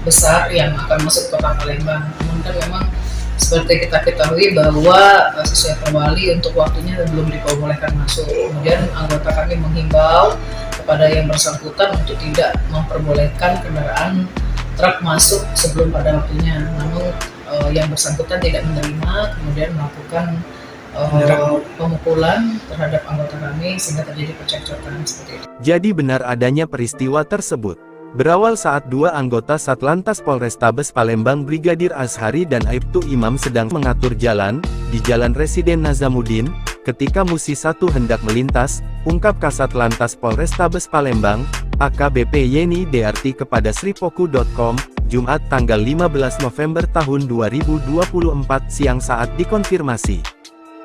besar yang akan masuk ke kota Palembang. Namun kan memang seperti kita ketahui bahwa sesuai perwali untuk waktunya belum diperbolehkan masuk. Kemudian anggota kami menghimbau kepada yang bersangkutan untuk tidak memperbolehkan kendaraan truk masuk sebelum pada waktunya, namun yang bersangkutan tidak menerima, kemudian melakukan pemukulan terhadap anggota kami sehingga terjadi percekcokan seperti itu. Jadi benar adanya peristiwa tersebut. Berawal saat dua anggota Satlantas Polrestabes Palembang Brigadir Azhari dan Aibtu Imam sedang mengatur jalan di Jalan Residen Nazamuddin, ketika Musi 1 hendak melintas, ungkap Kasat Lantas Polrestabes Palembang, AKBP Yeni DRT kepada sripoku.com, Jumat tanggal 15 November tahun 2024 siang saat dikonfirmasi.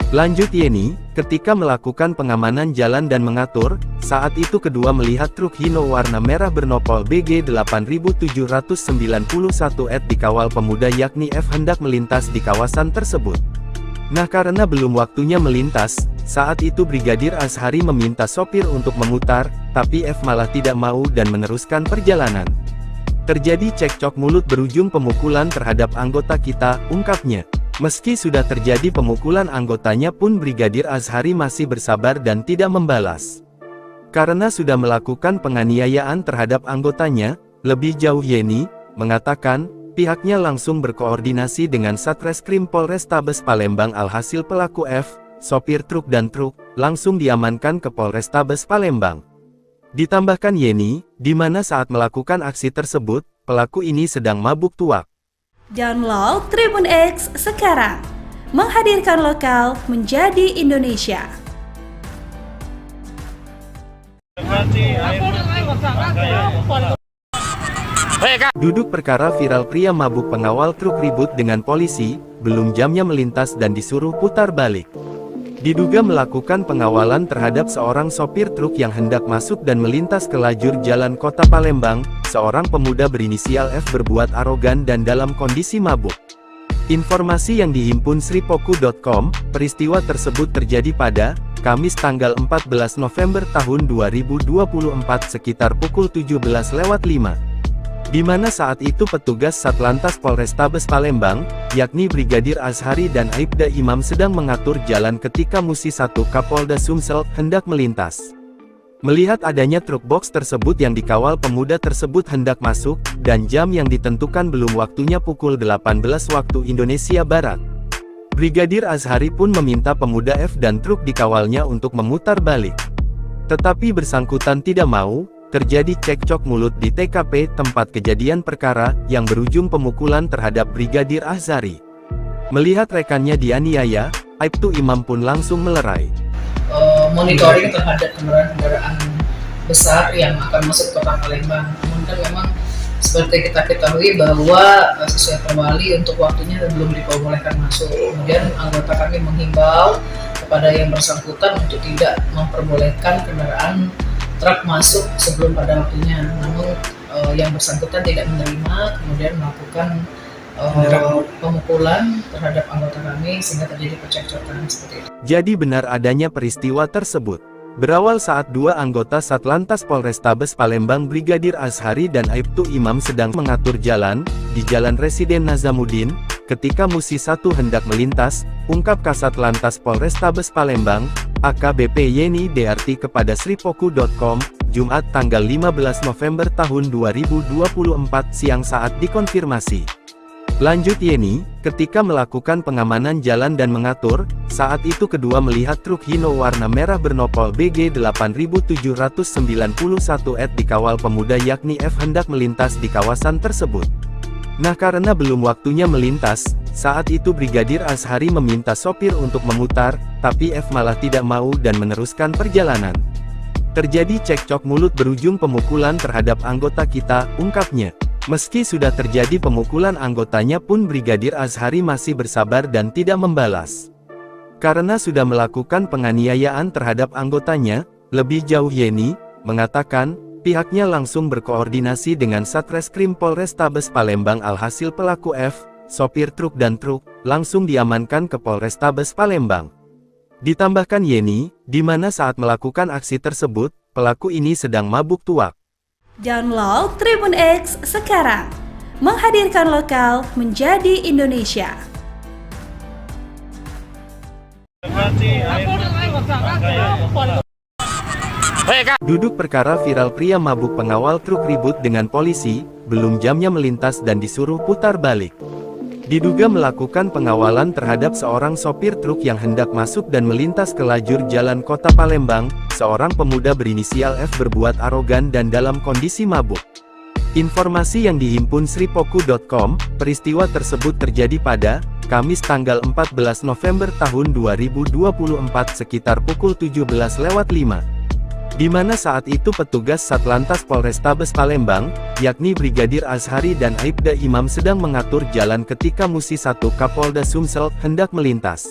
Lanjut Yeni, ketika melakukan pengamanan jalan dan mengatur, saat itu kedua melihat truk Hino warna merah bernopol BG 8791 dikawal pemuda yakni F hendak melintas di kawasan tersebut. Nah karena belum waktunya melintas, saat itu Brigadir Azhari meminta sopir untuk memutar, tapi F malah tidak mau dan meneruskan perjalanan. Terjadi cekcok mulut berujung pemukulan terhadap anggota kita, ungkapnya. Meski sudah terjadi pemukulan anggotanya pun Brigadir Azhari masih bersabar dan tidak membalas. Karena sudah melakukan penganiayaan terhadap anggotanya, lebih jauh Yeni mengatakan, pihaknya langsung berkoordinasi dengan Satreskrim Polrestabes Palembang alhasil pelaku F, sopir truk dan truk, langsung diamankan ke Polrestabes Palembang. Ditambahkan Yeni, di mana saat melakukan aksi tersebut, pelaku ini sedang mabuk tuak. Download Tribun X sekarang, menghadirkan lokal menjadi Indonesia. Duduk perkara viral pria mabuk pengawal truk ribut dengan polisi, belum jamnya melintas dan disuruh putar balik. Diduga melakukan pengawalan terhadap seorang sopir truk yang hendak masuk dan melintas ke lajur jalan kota Palembang, seorang pemuda berinisial F berbuat arogan dan dalam kondisi mabuk. Informasi yang dihimpun sripoku.com, peristiwa tersebut terjadi pada Kamis tanggal 14 November tahun 2024 sekitar pukul 17.05. Di mana saat itu petugas Satlantas Polrestabes Palembang, yakni Brigadir Azhari dan Aibda Imam sedang mengatur jalan ketika Musi 1 Kapolda Sumsel hendak melintas. Melihat adanya truk box tersebut yang dikawal pemuda tersebut hendak masuk, dan jam yang ditentukan belum waktunya pukul 18 waktu Indonesia Barat. Brigadir Azhari pun meminta pemuda F dan truk dikawalnya untuk memutar balik. Tetapi bersangkutan tidak mau. Terjadi cekcok mulut di TKP tempat kejadian perkara, yang berujung pemukulan terhadap Brigadir Azhari. Melihat rekannya dianiaya, Aibtu Imam pun langsung melerai. Monitoring terhadap kendaraan besar yang akan masuk ke kota Palembang. Namun kan memang seperti kita ketahui bahwa sesuai perwali untuk waktunya belum diperbolehkan masuk. Kemudian anggota kami menghimbau kepada yang bersangkutan untuk tidak memperbolehkan kendaraan truk masuk sebelum pada waktunya, namun yang bersangkutan tidak menerima, kemudian melakukan pemukulan terhadap anggota kami sehingga terjadi percekcokan seperti itu. Jadi benar adanya peristiwa tersebut. Berawal saat dua anggota Satlantas Polrestabes Palembang Brigadir Azhari dan Aibtu Imam sedang mengatur jalan di Jalan Residen Nazamuddin, ketika Musi 1 hendak melintas, ungkap Kasat Lantas Polrestabes Palembang, AKBP Yeni DRT kepada sripoku.com, Jumat tanggal 15 November tahun 2024 siang saat dikonfirmasi. Lanjut Yeni, ketika melakukan pengamanan jalan dan mengatur, saat itu kedua melihat truk Hino warna merah bernopol BG 8791 dikawal pemuda yakni F hendak melintas di kawasan tersebut. Nah karena belum waktunya melintas, saat itu Brigadir Azhari meminta sopir untuk memutar, tapi F malah tidak mau dan meneruskan perjalanan. Terjadi cekcok mulut berujung pemukulan terhadap anggota kita, ungkapnya. Meski sudah terjadi pemukulan anggotanya pun Brigadir Azhari masih bersabar dan tidak membalas. Karena sudah melakukan penganiayaan terhadap anggotanya, lebih jauh Yeni mengatakan, pihaknya langsung berkoordinasi dengan Satreskrim Polrestabes Palembang alhasil pelaku F, sopir truk dan truk, langsung diamankan ke Polrestabes Palembang. Ditambahkan Yeni, di mana saat melakukan aksi tersebut, pelaku ini sedang mabuk tuak. Download Tribun X sekarang, menghadirkan lokal menjadi Indonesia. Duduk perkara viral pria mabuk pengawal truk ribut dengan polisi, belum jamnya melintas dan disuruh putar balik. Diduga melakukan pengawalan terhadap seorang sopir truk yang hendak masuk dan melintas ke lajur jalan kota Palembang, seorang pemuda berinisial F berbuat arogan dan dalam kondisi mabuk. Informasi yang dihimpun sripoku.com, peristiwa tersebut terjadi pada Kamis tanggal 14 November tahun 2024 sekitar pukul 17.05. Di mana saat itu petugas Satlantas Polrestabes Palembang, yakni Brigadir Azhari dan Aibda Imam sedang mengatur jalan ketika Musi 1 Kapolda Sumsel hendak melintas.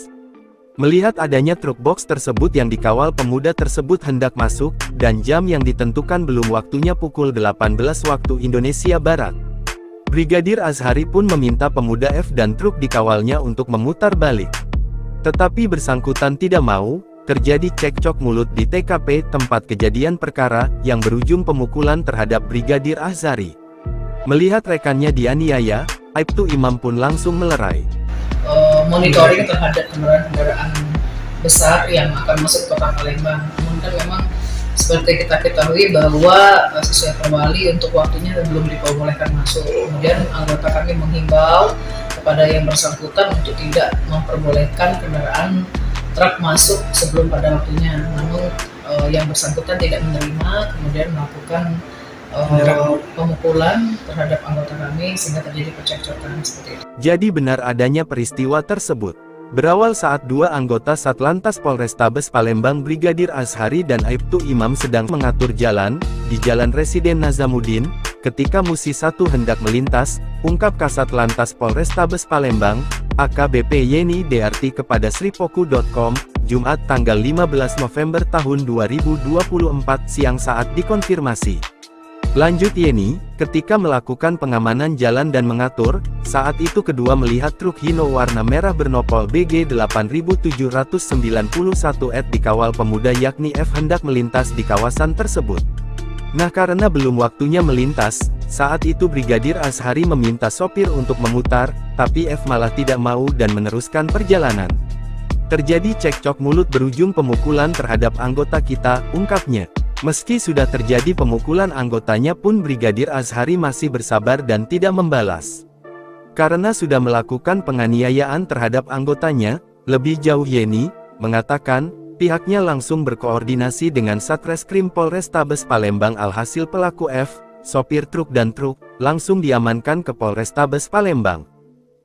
Melihat adanya truk box tersebut yang dikawal pemuda tersebut hendak masuk, dan jam yang ditentukan belum waktunya pukul 18 waktu Indonesia Barat. Brigadir Azhari pun meminta pemuda F dan truk dikawalnya untuk memutar balik. Tetapi bersangkutan tidak mau. Terjadi cekcok mulut di TKP tempat kejadian perkara, yang berujung pemukulan terhadap Brigadir Azhari. Melihat rekannya dianiaya, Aibtu Imam pun langsung melerai. Monitoring terhadap kendaraan besar yang akan masuk ke kota Palembang. Namun kan memang seperti kita ketahui bahwa sesuai perwali untuk waktunya belum diperbolehkan masuk. Kemudian anggota kami menghimbau kepada yang bersangkutan untuk tidak memperbolehkan kendaraan truk masuk sebelum pada waktunya, namun yang bersangkutan tidak menerima, kemudian melakukan pemukulan terhadap anggota kami sehingga terjadi percekcokan seperti itu. Jadi benar adanya peristiwa tersebut. Berawal saat dua anggota Satlantas Polrestabes Palembang Brigadir Azhari dan Aibtu Imam sedang mengatur jalan di Jalan Residen Nazamuddin, ketika Musi 1 hendak melintas, ungkap Kasat Lantas Polrestabes Palembang, AKBP Yeni DRT kepada sripoku.com, Jumat tanggal 15 November tahun 2024 siang saat dikonfirmasi. Lanjut Yeni, ketika melakukan pengamanan jalan dan mengatur, saat itu kedua melihat truk Hino warna merah bernopol BG 8791 dikawal pemuda yakni F hendak melintas di kawasan tersebut. Nah karena belum waktunya melintas, saat itu Brigadir Azhari meminta sopir untuk memutar, tapi F malah tidak mau dan meneruskan perjalanan. Terjadi cekcok mulut berujung pemukulan terhadap anggota kita, ungkapnya. Meski sudah terjadi pemukulan anggotanya pun Brigadir Azhari masih bersabar dan tidak membalas. Karena sudah melakukan penganiayaan terhadap anggotanya, lebih jauh Yeni mengatakan, pihaknya langsung berkoordinasi dengan Satreskrim Polrestabes Palembang alhasil pelaku F, sopir truk dan truk, langsung diamankan ke Polrestabes Palembang.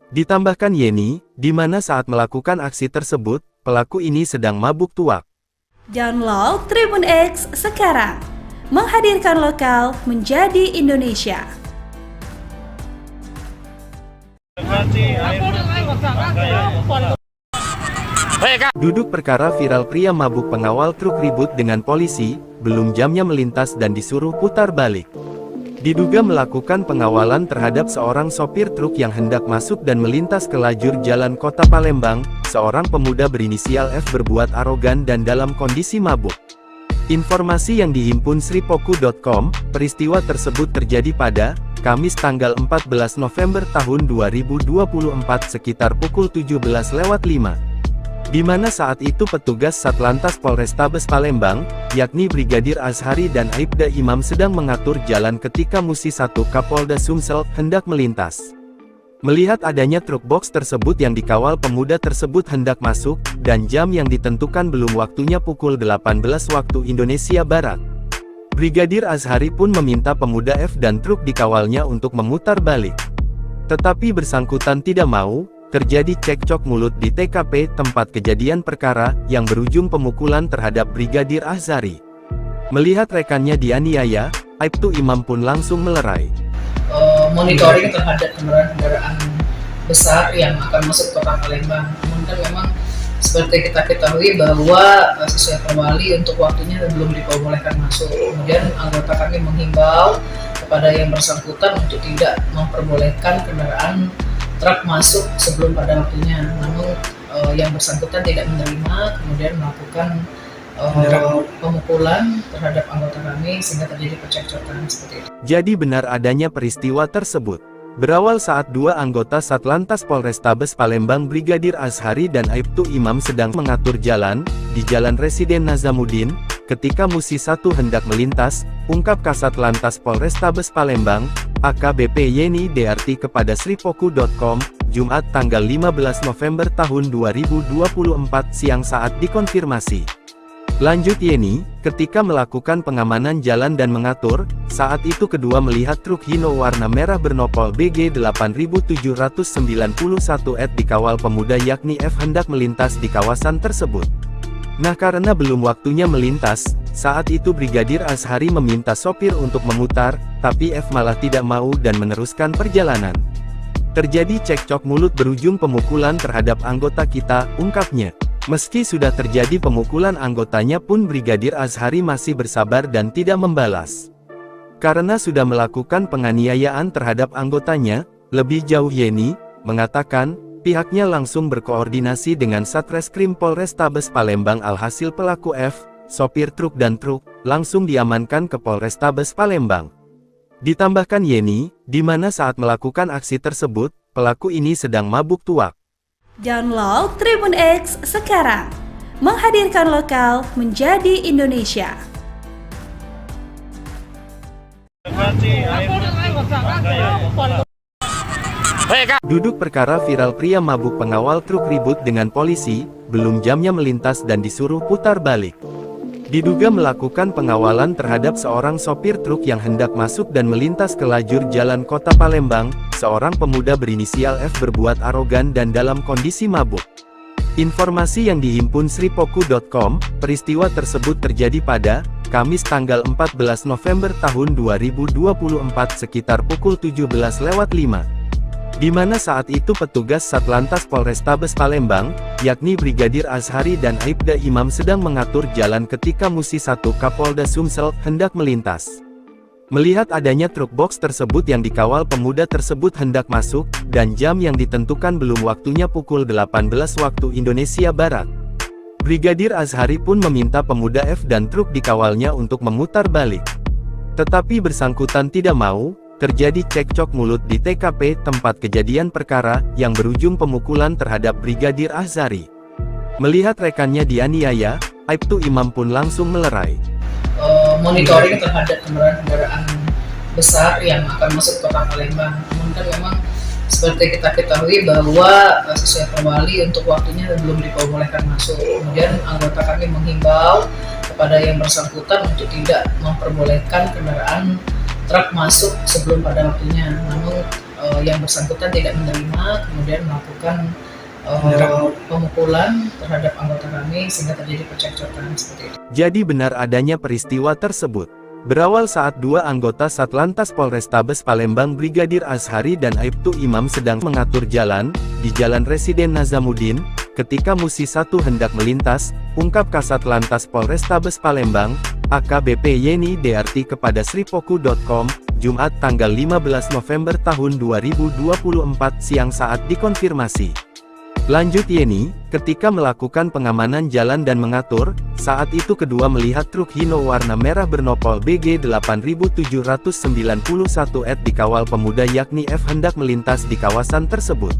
Ditambahkan Yeni, di mana saat melakukan aksi tersebut, pelaku ini sedang mabuk tuak. Download Tribun X sekarang, menghadirkan lokal menjadi Indonesia. Duduk perkara viral pria mabuk pengawal truk ribut dengan polisi, belum jamnya melintas dan disuruh putar balik. Diduga melakukan pengawalan terhadap seorang sopir truk yang hendak masuk dan melintas ke lajur jalan kota Palembang, seorang pemuda berinisial F berbuat arogan dan dalam kondisi mabuk. Informasi yang dihimpun sripoku.com, peristiwa tersebut terjadi pada Kamis tanggal 14 November tahun 2024 sekitar pukul 17.05. Di mana saat itu petugas Satlantas Polrestabes Palembang, yakni Brigadir Azhari dan Aibda Imam sedang mengatur jalan ketika Musi 1 Kapolda Sumsel hendak melintas. Melihat adanya truk box tersebut yang dikawal pemuda tersebut hendak masuk, dan jam yang ditentukan belum waktunya pukul 18 waktu Indonesia Barat. Brigadir Azhari pun meminta pemuda F dan truk dikawalnya untuk memutar balik. Tetapi bersangkutan tidak mau. Terjadi cekcok mulut di TKP tempat kejadian perkara, yang berujung pemukulan terhadap Brigadir Azhari. Melihat rekannya dianiaya, Aibtu Imam pun langsung melerai. Monitoring terhadap kendaraan besar yang akan masuk kota Palembang. Namun kan memang seperti kita ketahui bahwa sesuai perwali untuk waktunya belum diperbolehkan masuk. Kemudian anggota kami menghimbau kepada yang bersangkutan untuk tidak memperbolehkan kendaraan truk masuk sebelum pada waktunya, namun yang bersangkutan tidak menerima, kemudian melakukan pemukulan terhadap anggota kami sehingga terjadi percekcokan seperti itu. Jadi benar adanya peristiwa tersebut. Berawal saat dua anggota Satlantas Polrestabes Palembang Brigadir Azhari dan Aibtu Imam sedang mengatur jalan, di Jalan Residen Nazamuddin, ketika Musi 1 hendak melintas, ungkap Kasat Lantas Polrestabes Palembang, AKBP Yeni Dearti kepada sripoku.com, Jumat tanggal 15 November tahun 2024 siang saat dikonfirmasi. Lanjut Yeni, ketika melakukan pengamanan jalan dan mengatur, saat itu kedua melihat truk Hino warna merah bernopol BG 8791 dikawal pemuda yakni F hendak melintas di kawasan tersebut. Nah karena belum waktunya melintas, saat itu Brigadir Azhari meminta sopir untuk memutar, tapi F malah tidak mau dan meneruskan perjalanan. Terjadi cekcok mulut berujung pemukulan terhadap anggota kita, ungkapnya. Meski sudah terjadi pemukulan anggotanya pun Brigadir Azhari masih bersabar dan tidak membalas. Karena sudah melakukan penganiayaan terhadap anggotanya, lebih jauh Yeni mengatakan, pihaknya langsung berkoordinasi dengan Satreskrim Polrestabes Palembang alhasil pelaku F, sopir truk dan truk, langsung diamankan ke Polrestabes Palembang. Ditambahkan Yeni, di mana saat melakukan aksi tersebut, pelaku ini sedang mabuk tuak. Download Tribun X sekarang, menghadirkan lokal menjadi Indonesia. Duduk perkara viral pria mabuk pengawal truk ribut dengan polisi, belum jamnya melintas dan disuruh putar balik. Diduga melakukan pengawalan terhadap seorang sopir truk yang hendak masuk dan melintas ke lajur jalan kota Palembang, seorang pemuda berinisial F berbuat arogan dan dalam kondisi mabuk. Informasi yang dihimpun sripoku.com, peristiwa tersebut terjadi pada Kamis tanggal 14 November tahun 2024 sekitar pukul 17.05. di mana saat itu petugas Satlantas Polrestabes Palembang, yakni Brigadir Azhari dan Aibda Imam sedang mengatur jalan ketika Musi 1 Kapolda Sumsel hendak melintas. Melihat adanya truk box tersebut yang dikawal pemuda tersebut hendak masuk, dan jam yang ditentukan belum waktunya pukul 18 waktu Indonesia Barat. Brigadir Azhari pun meminta pemuda F dan truk dikawalnya untuk memutar balik. Tetapi bersangkutan tidak mau. Terjadi cekcok mulut di TKP tempat kejadian perkara, yang berujung pemukulan terhadap Brigadir Azhari. Melihat rekannya dianiaya, Aibtu Imam pun langsung melerai. Monitoring terhadap kendaraan besar yang akan masuk kota Palembang. Namun kan memang seperti kita ketahui bahwa sesuai perwali untuk waktunya belum diperbolehkan masuk. Kemudian anggota kami menghimbau kepada yang bersangkutan untuk tidak memperbolehkan kendaraan truk masuk sebelum pada waktunya. Namun yang bersangkutan tidak menerima, kemudian melakukan pemukulan terhadap anggota kami sehingga terjadi percekcokan seperti itu. Jadi benar adanya peristiwa tersebut. Berawal saat dua anggota Satlantas Polrestabes Palembang Brigadir Azhari dan Aibtu Imam sedang mengatur jalan di Jalan Residen Nazamuddin. Ketika Musi 1 hendak melintas, ungkap Kasat Lantas Polrestabes Palembang, AKBP Yeni DRT kepada sripoku.com, Jumat tanggal 15 November tahun 2024 siang saat dikonfirmasi. Lanjut Yeni, ketika melakukan pengamanan jalan dan mengatur, saat itu kedua melihat truk Hino warna merah bernopol BG 8791 dikawal pemuda yakni F hendak melintas di kawasan tersebut.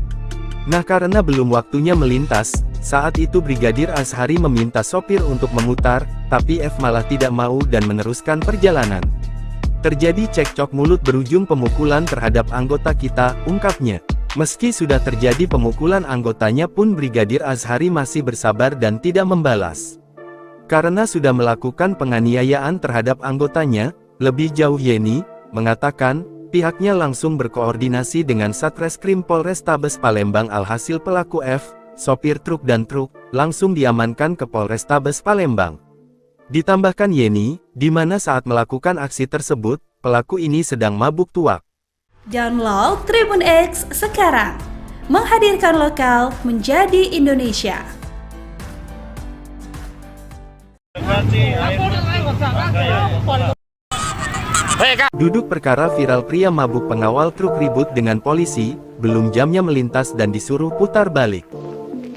Nah karena belum waktunya melintas, saat itu Brigadir Azhari meminta sopir untuk memutar, tapi F malah tidak mau dan meneruskan perjalanan. Terjadi cekcok mulut berujung pemukulan terhadap anggota kita, ungkapnya. Meski sudah terjadi pemukulan anggotanya pun Brigadir Azhari masih bersabar dan tidak membalas. Karena sudah melakukan penganiayaan terhadap anggotanya, lebih jauh Yeni mengatakan, pihaknya langsung berkoordinasi dengan Satreskrim Polrestabes Palembang alhasil pelaku F, sopir truk dan truk, langsung diamankan ke Polrestabes Palembang. Ditambahkan Yeni, di mana saat melakukan aksi tersebut, pelaku ini sedang mabuk tuak. Download Tribun X sekarang, menghadirkan lokal menjadi Indonesia. Duduk perkara viral pria mabuk pengawal truk ribut dengan polisi, belum jamnya melintas dan disuruh putar balik.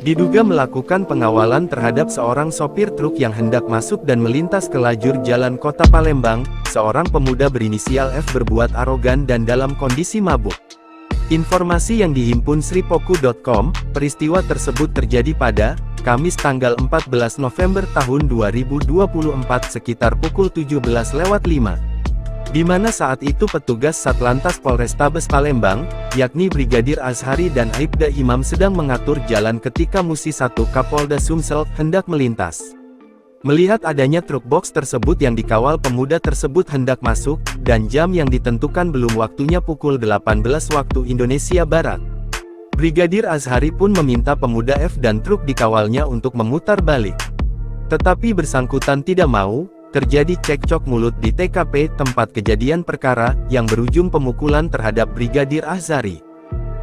Diduga melakukan pengawalan terhadap seorang sopir truk yang hendak masuk dan melintas ke lajur jalan kota Palembang, seorang pemuda berinisial F berbuat arogan dan dalam kondisi mabuk. Informasi yang dihimpun sripoku.com, peristiwa tersebut terjadi pada Kamis tanggal 14 November tahun 2024 sekitar pukul 17.05. Di mana saat itu petugas Satlantas Polrestabes Palembang, yakni Brigadir Azhari dan Aibda Imam sedang mengatur jalan ketika Musi 1 Kapolda Sumsel hendak melintas. Melihat adanya truk box tersebut yang dikawal pemuda tersebut hendak masuk, dan jam yang ditentukan belum waktunya pukul 18 waktu Indonesia Barat. Brigadir Azhari pun meminta pemuda F dan truk dikawalnya untuk memutar balik. Tetapi bersangkutan tidak mau. Terjadi cekcok mulut di TKP tempat kejadian perkara, yang berujung pemukulan terhadap Brigadir Azhari.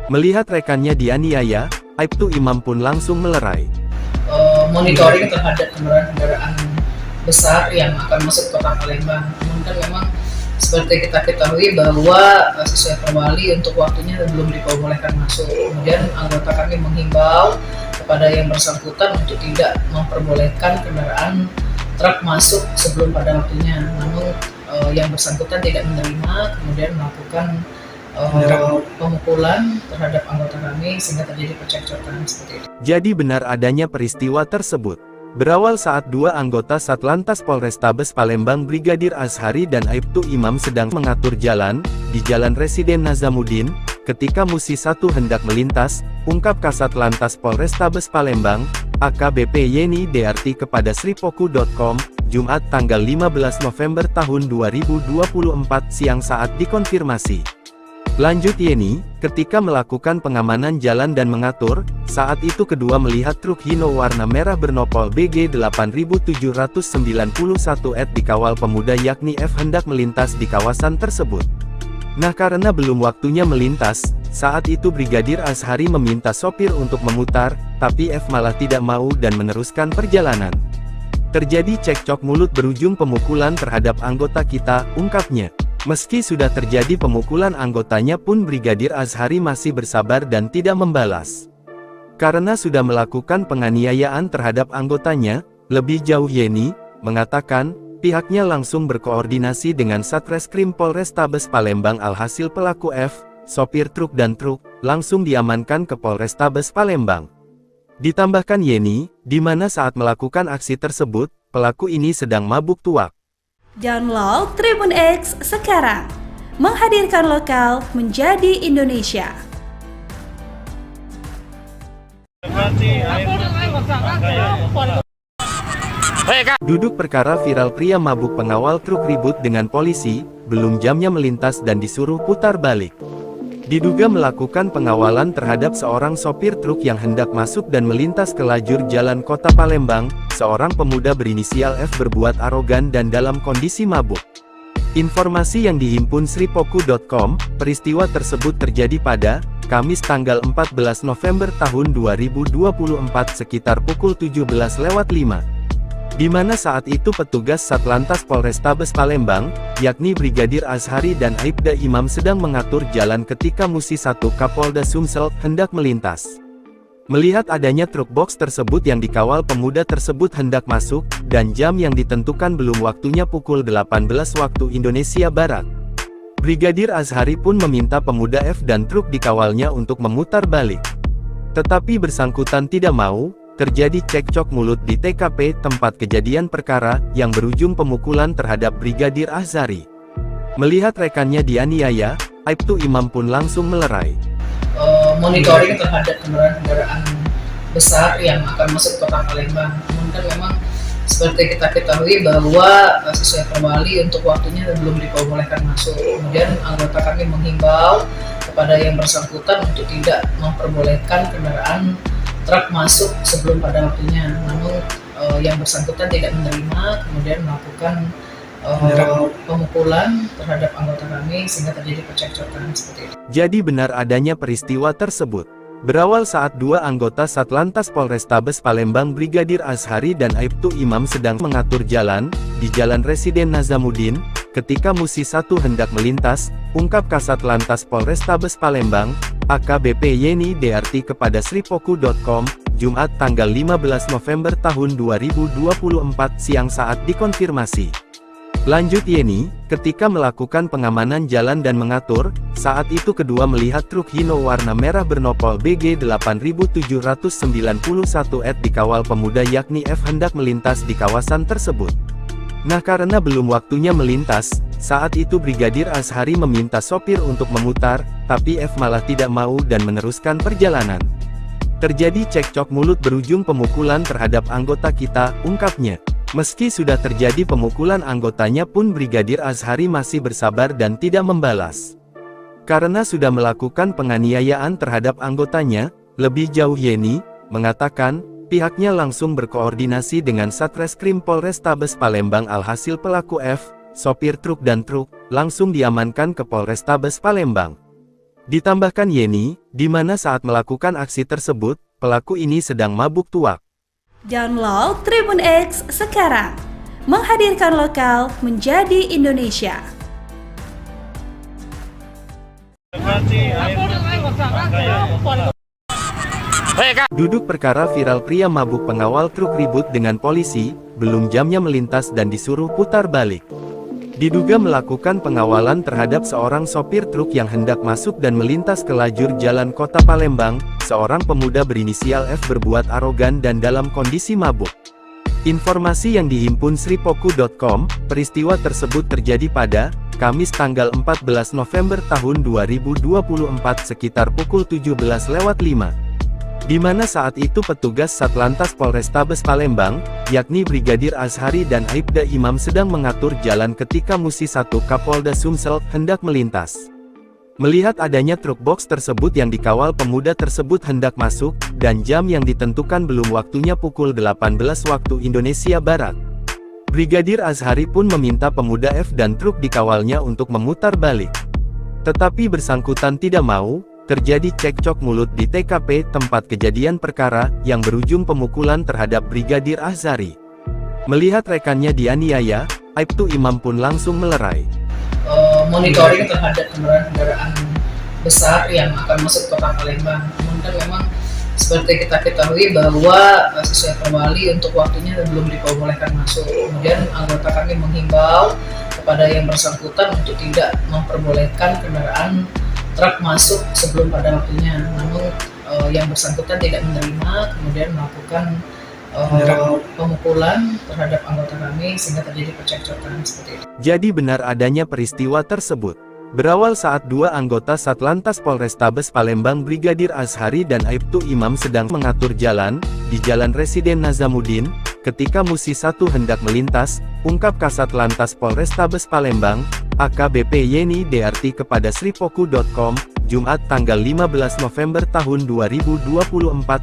Melihat rekannya dianiaya, Aibtu Imam pun langsung melerai. Monitoring terhadap kendaraan besar yang akan masuk kota Palembang. Namun kan memang seperti kita ketahui bahwa sesuai perwali untuk waktunya belum diperbolehkan masuk. Kemudian anggota kami menghimbau kepada yang bersangkutan untuk tidak memperbolehkan kendaraan truk masuk sebelum pada waktunya. Namun yang bersangkutan tidak menerima, kemudian melakukan pemukulan terhadap anggota kami sehingga terjadi percekcokan seperti itu. Jadi benar adanya peristiwa tersebut. Berawal saat dua anggota Satlantas Polrestabes Palembang Brigadir Azhari dan Aibtu Imam sedang mengatur jalan di Jalan Residen Nazamuddin, ketika Musi 1 hendak melintas, ungkap Kasat Lantas Polrestabes Palembang, AKBP Yeni DRT kepada sripoku.com, Jumat tanggal 15 November tahun 2024 siang saat dikonfirmasi. Lanjut Yeni, ketika melakukan pengamanan jalan dan mengatur, saat itu kedua melihat truk Hino warna merah bernopol BG 8791 dikawal pemuda yakni F hendak melintas di kawasan tersebut. Nah, karena belum waktunya melintas, saat itu Brigadir Azhari meminta sopir untuk memutar, tapi F malah tidak mau dan meneruskan perjalanan. Terjadi cekcok mulut berujung pemukulan terhadap anggota kita, ungkapnya. Meski sudah terjadi pemukulan anggotanya pun Brigadir Azhari masih bersabar dan tidak membalas. Karena sudah melakukan penganiayaan terhadap anggotanya, lebih jauh Yeni mengatakan, pihaknya langsung berkoordinasi dengan Satreskrim Polrestabes Palembang. Alhasil pelaku F, sopir truk dan truk, langsung diamankan ke Polrestabes Palembang. Ditambahkan Yeni, di mana saat melakukan aksi tersebut, pelaku ini sedang mabuk tuak. Download Tribun X sekarang, menghadirkan lokal menjadi Indonesia. Duduk perkara viral pria mabuk pengawal truk ribut dengan polisi, belum jamnya melintas dan disuruh putar balik. Diduga melakukan pengawalan terhadap seorang sopir truk yang hendak masuk dan melintas ke lajur jalan kota Palembang, seorang pemuda berinisial F berbuat arogan dan dalam kondisi mabuk. Informasi yang dihimpun sripoku.com, peristiwa tersebut terjadi pada Kamis tanggal 14 November tahun 2024 sekitar pukul 17.05. Di mana saat itu petugas Satlantas Polrestabes Palembang, yakni Brigadir Azhari dan Aibda Imam sedang mengatur jalan ketika Musi 1 Kapolda Sumsel hendak melintas. Melihat adanya truk box tersebut yang dikawal pemuda tersebut hendak masuk, dan jam yang ditentukan belum waktunya pukul 18 waktu Indonesia Barat. Brigadir Azhari pun meminta pemuda F dan truk dikawalnya untuk memutar balik. Tetapi bersangkutan tidak mau. Terjadi cekcok mulut di TKP tempat kejadian perkara, yang berujung pemukulan terhadap Brigadir Azhari. Melihat rekannya dianiaya, Aibtu Imam pun langsung melerai. Monitoring terhadap kendaraan besar yang akan masuk ke kota Palembang. Namun kan memang seperti kita ketahui bahwa sesuai perwali untuk waktunya belum diperbolehkan masuk. Kemudian anggota kami menghimbau kepada yang bersangkutan untuk tidak memperbolehkan kendaraan truk masuk sebelum pada waktunya, namun yang bersangkutan tidak menerima, kemudian melakukan pemukulan terhadap anggota kami sehingga terjadi percekcokan seperti itu. Jadi benar adanya peristiwa tersebut. Berawal saat dua anggota Satlantas Polrestabes Palembang Brigadir Azhari dan Aibtu Imam sedang mengatur jalan, di Jalan Residen Nazamuddin, ketika Musi 1 hendak melintas, ungkap Kasat Lantas Polrestabes Palembang, AKBP Yeni DRT kepada sripoku.com, Jumat tanggal 15 November tahun 2024 siang saat dikonfirmasi. Lanjut Yeni, ketika melakukan pengamanan jalan dan mengatur, saat itu kedua melihat truk Hino warna merah bernopol BG 8791 dikawal pemuda yakni F hendak melintas di kawasan tersebut. Nah, karena belum waktunya melintas, saat itu Brigadir Azhari meminta sopir untuk memutar, tapi F malah tidak mau dan meneruskan perjalanan. Terjadi cekcok mulut berujung pemukulan terhadap anggota kita, ungkapnya. Meski sudah terjadi pemukulan anggotanya pun Brigadir Azhari masih bersabar dan tidak membalas. Karena sudah melakukan penganiayaan terhadap anggotanya, lebih jauh Yeni mengatakan, pihaknya langsung berkoordinasi dengan Satreskrim Polrestabes Palembang. Alhasil pelaku F, sopir truk dan truk, langsung diamankan ke Polrestabes Palembang. Ditambahkan Yeni, di mana saat melakukan aksi tersebut, pelaku ini sedang mabuk tuak. Download Tribun X sekarang, menghadirkan lokal menjadi Indonesia. Duduk perkara viral pria mabuk pengawal truk ribut dengan polisi, belum jamnya melintas dan disuruh putar balik. Diduga melakukan pengawalan terhadap seorang sopir truk yang hendak masuk dan melintas ke lajur jalan kota Palembang, seorang pemuda berinisial F berbuat arogan dan dalam kondisi mabuk. Informasi yang dihimpun sripoku.com, peristiwa tersebut terjadi pada Kamis tanggal 14 November tahun 2024 sekitar pukul 17.05. Di mana saat itu petugas Satlantas Polrestabes Palembang, yakni Brigadir Azhari dan Aibda Imam sedang mengatur jalan ketika Musi 1 Kapolda Sumsel hendak melintas. Melihat adanya truk box tersebut yang dikawal pemuda tersebut hendak masuk, dan jam yang ditentukan belum waktunya pukul 18 waktu Indonesia Barat. Brigadir Azhari pun meminta pemuda F dan truk dikawalnya untuk memutar balik. Tetapi bersangkutan tidak mau, terjadi cekcok mulut di TKP tempat kejadian perkara, yang berujung pemukulan terhadap Brigadir Azhari. Melihat rekannya dianiaya, Aibtu Imam pun langsung melerai. Monitoring terhadap kendaraan besar yang akan masuk kota Palembang. Namun kan memang seperti kita ketahui bahwa sesuai perwali untuk waktunya belum diperbolehkan masuk. Kemudian anggota kami menghimbau kepada yang bersangkutan untuk tidak memperbolehkan kendaraan truk masuk sebelum pada waktunya. Namun yang bersangkutan tidak menerima, kemudian melakukan pemukulan terhadap anggota kami sehingga terjadi percekcokan seperti itu. Jadi benar adanya peristiwa tersebut. Berawal saat dua anggota Satlantas Polrestabes Palembang Brigadir Azhari dan Aibtu Imam sedang mengatur jalan, di Jalan Residen Nazamuddin, ketika Musi 1 hendak melintas, ungkap Kasat Lantas Polrestabes Palembang, AKBP Yeni DRT kepada sripoku.com, Jumat tanggal 15 November tahun 2024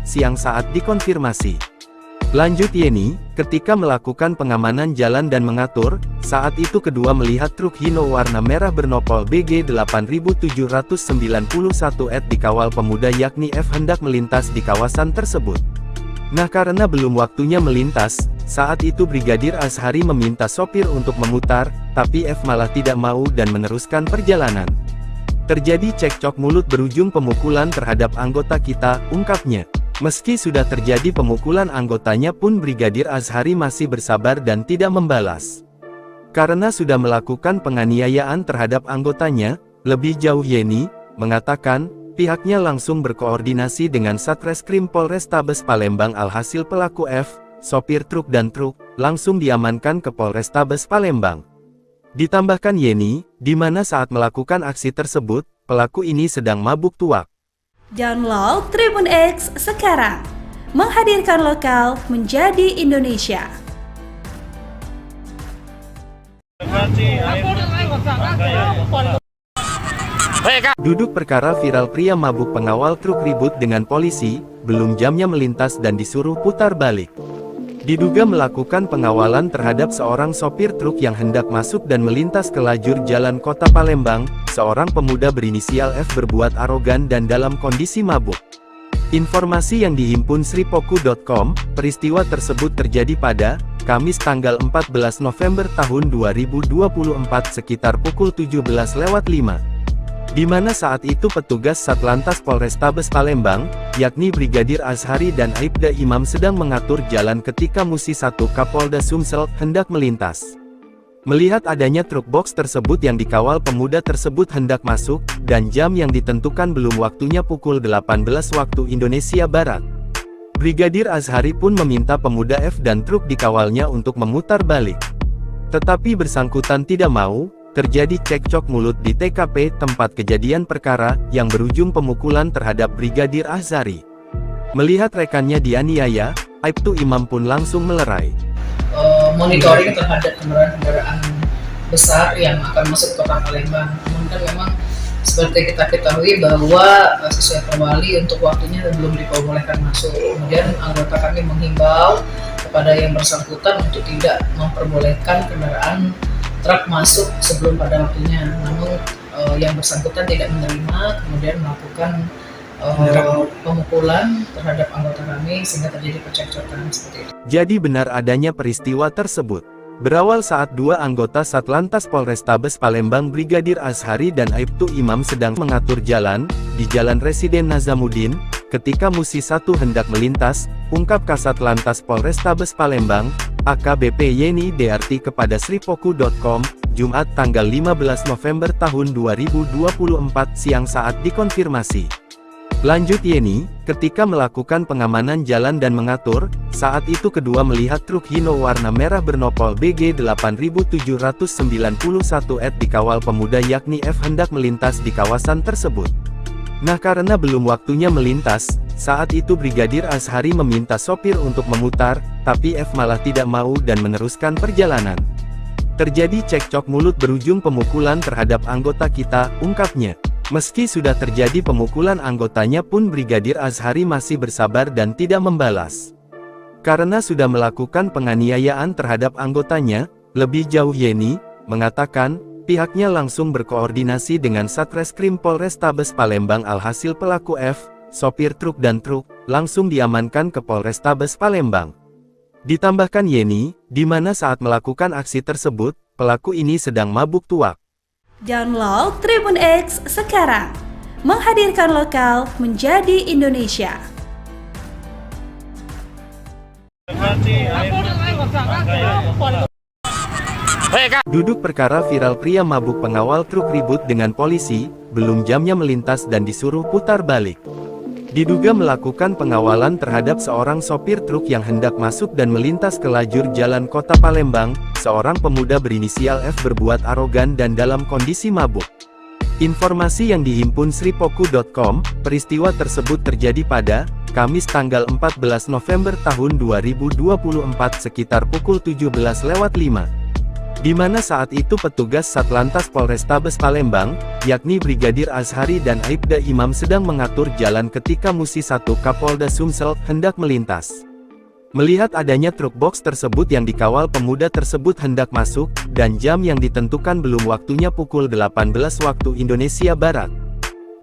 siang saat dikonfirmasi. Lanjut Yeni, ketika melakukan pengamanan jalan dan mengatur, saat itu kedua melihat truk Hino warna merah bernopol BG 8791 dikawal pemuda yakni F hendak melintas di kawasan tersebut. Nah karena belum waktunya melintas, saat itu Brigadir Azhari meminta sopir untuk memutar, tapi F malah tidak mau dan meneruskan perjalanan. Terjadi cekcok mulut berujung pemukulan terhadap anggota kita, ungkapnya. Meski sudah terjadi pemukulan anggotanya pun Brigadir Azhari masih bersabar dan tidak membalas. Karena sudah melakukan penganiayaan terhadap anggotanya, lebih jauh Yeni mengatakan, pihaknya langsung berkoordinasi dengan Satreskrim Polrestabes Palembang alhasil pelaku F, sopir truk dan truk, langsung diamankan ke Polrestabes Palembang. Ditambahkan Yeni, di mana saat melakukan aksi tersebut, pelaku ini sedang mabuk tuak. Download Tribun X sekarang, menghadirkan lokal menjadi Indonesia. Duduk perkara viral pria mabuk pengawal truk ribut dengan polisi, belum jamnya melintas dan disuruh putar balik. Diduga melakukan pengawalan terhadap seorang sopir truk yang hendak masuk dan melintas ke lajur jalan kota Palembang, seorang pemuda berinisial F berbuat arogan dan dalam kondisi mabuk. Informasi yang dihimpun sripoku.com, peristiwa tersebut terjadi pada Kamis tanggal 14 November tahun 2024 sekitar pukul 17.05. Di mana saat itu petugas Satlantas Polrestabes Palembang, yakni Brigadir Azhari dan Aibda Imam sedang mengatur jalan ketika Musi 1 Kapolda Sumsel hendak melintas. Melihat adanya truk box tersebut yang dikawal pemuda tersebut hendak masuk, dan jam yang ditentukan belum waktunya pukul 18 waktu Indonesia Barat. Brigadir Azhari pun meminta pemuda F dan truk dikawalnya untuk memutar balik. Tetapi bersangkutan tidak mau. Terjadi cekcok mulut di TKP tempat kejadian perkara, yang berujung pemukulan terhadap Brigadir Azhari. Melihat rekannya dianiaya, Aibtu Imam pun langsung melerai. Monitoring terhadap kendaraan besar yang akan masuk kota Palembang. Namun kan memang seperti kita ketahui bahwa sesuai perwali untuk waktunya belum diperbolehkan masuk. Kemudian anggota kami menghimbau kepada yang bersangkutan untuk tidak memperbolehkan kendaraan truk masuk sebelum pada waktunya. Namun yang bersangkutan tidak menerima, kemudian melakukan pemukulan terhadap anggota kami sehingga terjadi percekcokan seperti itu. Jadi benar adanya peristiwa tersebut. Berawal saat dua anggota Satlantas Polrestabes Palembang Brigadir Azhari dan Aibtu Imam sedang mengatur jalan, di Jalan Residen Nazamuddin, ketika Musi 1 hendak melintas, ungkap Kasat Lantas Polrestabes Palembang, AKBP Yeni DRT kepada sripoku.com, Jumat tanggal 15 November tahun 2024 siang saat dikonfirmasi. Lanjut Yeni, ketika melakukan pengamanan jalan dan mengatur, saat itu kedua melihat truk Hino warna merah bernopol BG 8791 dikawal pemuda yakni F hendak melintas di kawasan tersebut. Nah karena belum waktunya melintas, saat itu Brigadir Azhari meminta sopir untuk memutar, tapi F malah tidak mau dan meneruskan perjalanan. Terjadi cekcok mulut berujung pemukulan terhadap anggota kita, ungkapnya. Meski sudah terjadi pemukulan anggotanya pun Brigadir Azhari masih bersabar dan tidak membalas. Karena sudah melakukan penganiayaan terhadap anggotanya, lebih jauh Yeni mengatakan, pihaknya langsung berkoordinasi dengan Satreskrim Polrestabes Palembang. Alhasil pelaku F, sopir truk dan truk, langsung diamankan ke Polrestabes Palembang. Ditambahkan Yeni, di mana saat melakukan aksi tersebut, pelaku ini sedang mabuk tuak. Download Tribun X sekarang, menghadirkan lokal menjadi Indonesia. Duduk perkara viral pria mabuk pengawal truk ribut dengan polisi, belum jamnya melintas dan disuruh putar balik. Diduga melakukan pengawalan terhadap seorang sopir truk yang hendak masuk dan melintas ke lajur jalan kota Palembang. Seorang pemuda berinisial F berbuat arogan dan dalam kondisi mabuk. Informasi yang dihimpun sripoku.com, peristiwa tersebut terjadi pada Kamis tanggal 14 November tahun 2024 sekitar pukul 17.05. Di mana saat itu petugas Satlantas Polrestabes Palembang, yakni Brigadir Azhari dan Aibda Imam sedang mengatur jalan ketika Musi 1 Kapolda Sumsel hendak melintas. Melihat adanya truk box tersebut yang dikawal pemuda tersebut hendak masuk, dan jam yang ditentukan belum waktunya pukul 18 waktu Indonesia Barat.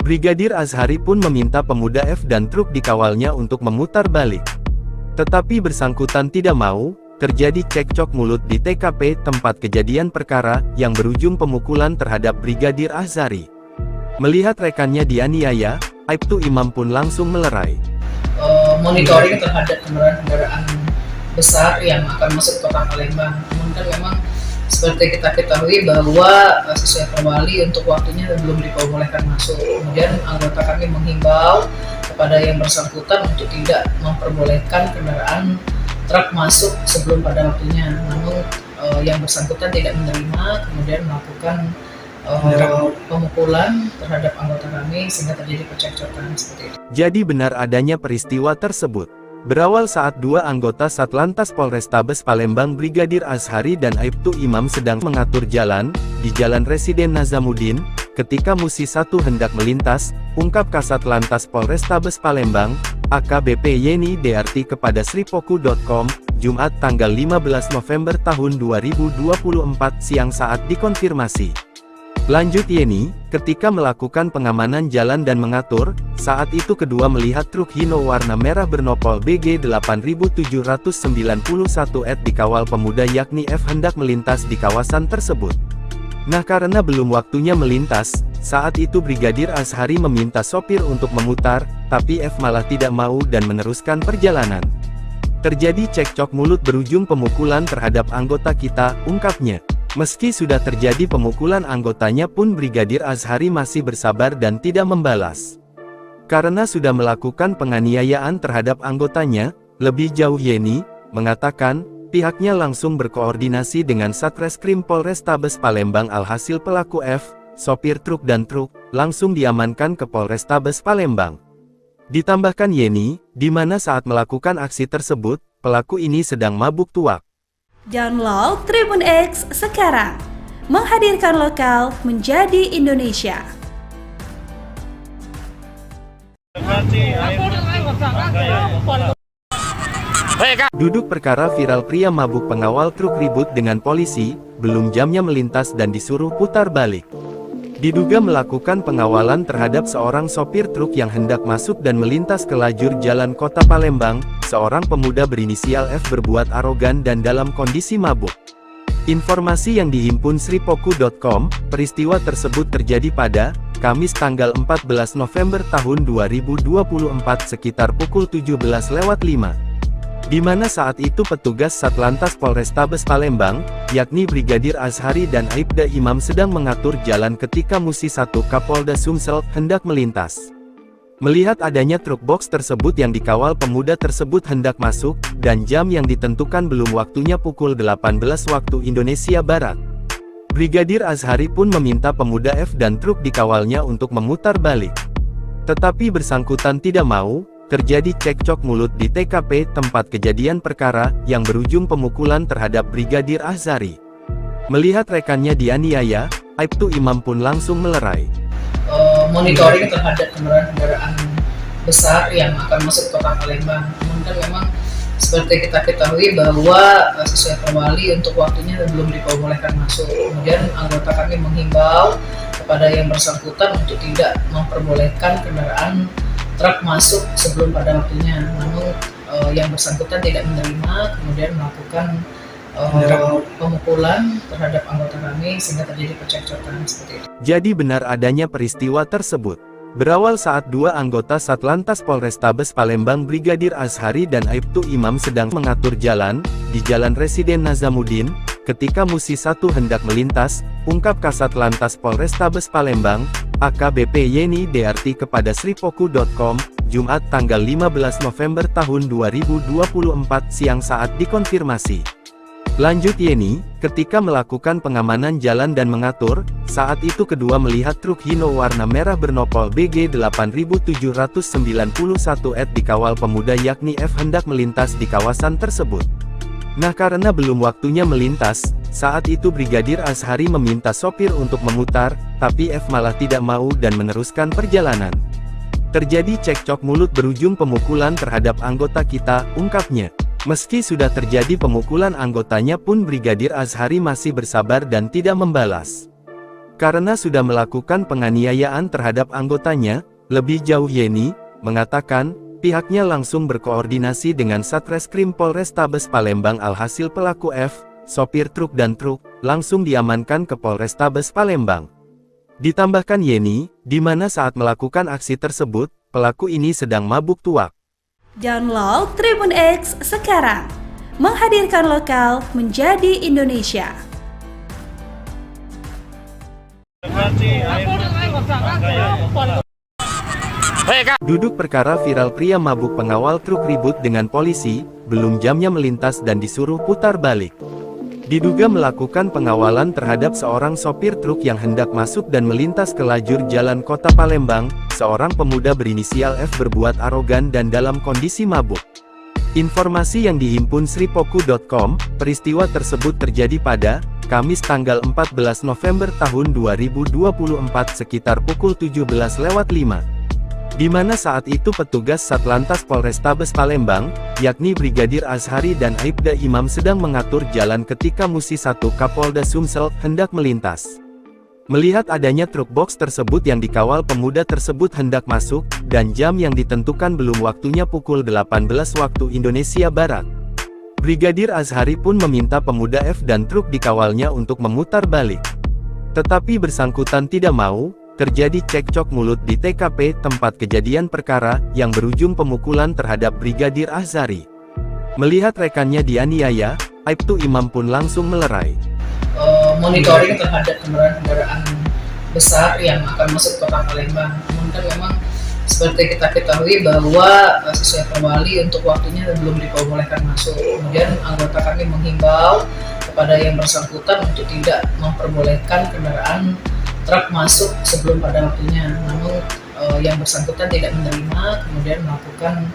Brigadir Azhari pun meminta pemuda F dan truk dikawalnya untuk memutar balik. Tetapi bersangkutan tidak mau. Terjadi cekcok mulut di TKP tempat kejadian perkara, yang berujung pemukulan terhadap Brigadir Azhari. Melihat rekannya dianiaya, Aibtu Imam pun langsung melerai. Monitoring terhadap kendaraan besar yang akan masuk ke kota Palembang. Namun kan memang seperti kita ketahui bahwa sesuai perwali untuk waktunya belum diperbolehkan masuk. Kemudian anggota kami menghimbau kepada yang bersangkutan untuk tidak memperbolehkan kendaraan truk masuk sebelum pada waktunya. Namun yang bersangkutan tidak menerima, kemudian melakukan pemukulan terhadap anggota kami sehingga terjadi percekcokan seperti itu. Jadi benar adanya peristiwa tersebut. Berawal saat dua anggota Satlantas Polrestabes Palembang Brigadir Azhari dan Aibtu Imam sedang mengatur jalan di Jalan Residen Nazamuddin, ketika Musi 1 hendak melintas, ungkap Kasat Lantas Polrestabes Palembang, AKBP Yeni Dearti kepada sripoku.com, Jumat tanggal 15 November tahun 2024 siang saat dikonfirmasi. Lanjut Yeni, ketika melakukan pengamanan jalan dan mengatur, saat itu kedua melihat truk Hino warna merah bernopol BG 8791 dikawal pemuda yakni F hendak melintas di kawasan tersebut. Nah karena belum waktunya melintas, saat itu Brigadir Azhari meminta sopir untuk memutar, tapi F malah tidak mau dan meneruskan perjalanan. Terjadi cekcok mulut berujung pemukulan terhadap anggota kita, ungkapnya. Meski sudah terjadi pemukulan anggotanya pun Brigadir Azhari masih bersabar dan tidak membalas. Karena sudah melakukan penganiayaan terhadap anggotanya, lebih jauh Yeni mengatakan, pihaknya langsung berkoordinasi dengan Satreskrim Polrestabes Palembang. Alhasil pelaku F, sopir truk dan truk, langsung diamankan ke Polrestabes Palembang. Ditambahkan Yeni, di mana saat melakukan aksi tersebut, pelaku ini sedang mabuk tuak. Download Tribun X sekarang, menghadirkan lokal menjadi Indonesia. Duduk perkara viral pria mabuk pengawal truk ribut dengan polisi, belum jamnya melintas dan disuruh putar balik. Diduga melakukan pengawalan terhadap seorang sopir truk yang hendak masuk dan melintas ke lajur jalan kota Palembang. Seorang pemuda berinisial F berbuat arogan dan dalam kondisi mabuk. Informasi yang dihimpun sripoku.com, peristiwa tersebut terjadi pada Kamis tanggal 14 November tahun 2024 sekitar pukul 17.05. Di mana saat itu petugas Satlantas Polrestabes Palembang, yakni Brigadir Azhari dan Aibda Imam sedang mengatur jalan ketika Musi 1 Kapolda Sumsel hendak melintas. Melihat adanya truk box tersebut yang dikawal pemuda tersebut hendak masuk, dan jam yang ditentukan belum waktunya pukul 18 waktu Indonesia Barat. Brigadir Azhari pun meminta pemuda F dan truk dikawalnya untuk memutar balik. Tetapi bersangkutan tidak mau. Terjadi cekcok mulut di TKP tempat kejadian perkara, yang berujung pemukulan terhadap Brigadir Azhari. Melihat rekannya dianiaya, Aibtu Imam pun langsung melerai. Monitoring terhadap kendaraan besar yang akan masuk ke kota Palembang. Namun kan memang seperti kita ketahui bahwa sesuai perwali untuk waktunya belum diperbolehkan masuk. Kemudian anggota kami menghimbau kepada yang bersangkutan untuk tidak memperbolehkan kendaraan truk masuk sebelum pada waktunya. Namun yang bersangkutan tidak menerima, kemudian melakukan pemukulan terhadap anggota kami sehingga terjadi percekcokan seperti itu. Jadi benar adanya peristiwa tersebut. Berawal saat dua anggota Satlantas Polrestabes Palembang Brigadir Azhari dan Aibtu Imam sedang mengatur jalan di Jalan Residen Nazamuddin, ketika Musi 1 hendak melintas, ungkap Kasat Lantas Polrestabes Palembang, AKBP Yeni Dearti kepada sripoku.com, Jumat tanggal 15 November tahun 2024 siang saat dikonfirmasi. Lanjut Yeni, ketika melakukan pengamanan jalan dan mengatur, saat itu kedua melihat truk Hino warna merah bernopol BG 8791 dikawal pemuda yakni F hendak melintas di kawasan tersebut. Nah karena belum waktunya melintas, saat itu Brigadir Azhari meminta sopir untuk memutar, tapi F malah tidak mau dan meneruskan perjalanan. Terjadi cekcok mulut berujung pemukulan terhadap anggota kita, ungkapnya. Meski sudah terjadi pemukulan anggotanya pun Brigadir Azhari masih bersabar dan tidak membalas. Karena sudah melakukan penganiayaan terhadap anggotanya, lebih jauh Yeni mengatakan, pihaknya langsung berkoordinasi dengan Satreskrim Polrestabes Palembang alhasil pelaku F, sopir truk dan truk, langsung diamankan ke Polrestabes Palembang. Ditambahkan Yeni, di mana saat melakukan aksi tersebut, pelaku ini sedang mabuk tuak. Download Tribun X sekarang, menghadirkan lokal menjadi Indonesia. Duduk perkara viral pria mabuk pengawal truk ribut dengan polisi, belum jamnya melintas dan disuruh putar balik. Diduga melakukan pengawalan terhadap seorang sopir truk yang hendak masuk dan melintas ke lajur jalan kota Palembang, seorang pemuda berinisial F berbuat arogan dan dalam kondisi mabuk. Informasi yang dihimpun sripoku.com, peristiwa tersebut terjadi pada Kamis tanggal 14 November tahun 2024 sekitar pukul 17.05. Di mana saat itu petugas Satlantas Polrestabes Palembang, yakni Brigadir Azhari dan Aibda Imam sedang mengatur jalan ketika Musi 1 Kapolda Sumsel hendak melintas. Melihat adanya truk box tersebut yang dikawal pemuda tersebut hendak masuk, dan jam yang ditentukan belum waktunya pukul 18 waktu Indonesia Barat. Brigadir Azhari pun meminta pemuda F dan truk dikawalnya untuk memutar balik. Tetapi bersangkutan tidak mau. Terjadi cekcok mulut di TKP tempat kejadian perkara, yang berujung pemukulan terhadap Brigadir Azhari. Melihat rekannya dianiaya, Aibtu Imam pun langsung melerai. Monitoring terhadap kendaraan besar yang akan masuk kota Palembang. Namun kan memang seperti kita ketahui bahwa sesuai perwali untuk waktunya belum diperbolehkan masuk. Kemudian anggota kami menghimbau kepada yang bersangkutan untuk tidak memperbolehkan kendaraan truk masuk sebelum pada waktunya. Namun yang bersangkutan tidak menerima, kemudian melakukan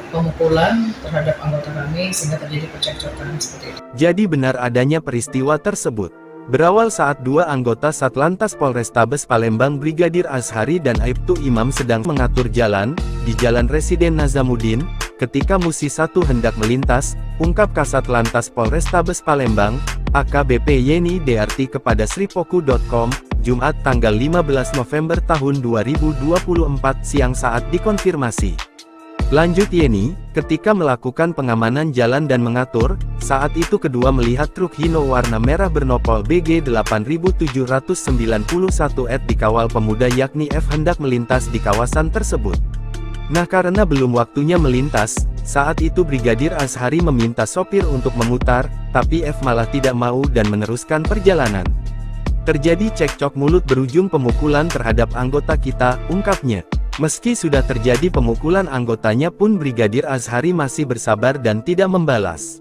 pemukulan terhadap anggota kami sehingga terjadi percekcokan seperti itu. Jadi benar adanya peristiwa tersebut. Berawal saat dua anggota Satlantas Polrestabes Palembang Brigadir Azhari dan Aibtu Imam sedang mengatur jalan di Jalan Residen Nazamuddin, ketika Musi 1 hendak melintas, ungkap Kasat Lantas Polrestabes Palembang, AKBP Yeni Dearti kepada sripoku.com, Jumat tanggal 15 November tahun 2024 siang saat dikonfirmasi. Lanjut Yeni, ketika melakukan pengamanan jalan dan mengatur, saat itu kedua melihat truk Hino warna merah bernopol BG 8791 dikawal pemuda yakni F hendak melintas di kawasan tersebut. Nah karena belum waktunya melintas, saat itu Brigadir Azhari meminta sopir untuk memutar, tapi F malah tidak mau dan meneruskan perjalanan. Terjadi cekcok mulut berujung pemukulan terhadap anggota kita, ungkapnya. Meski sudah terjadi pemukulan anggotanya pun Brigadir Azhari masih bersabar dan tidak membalas.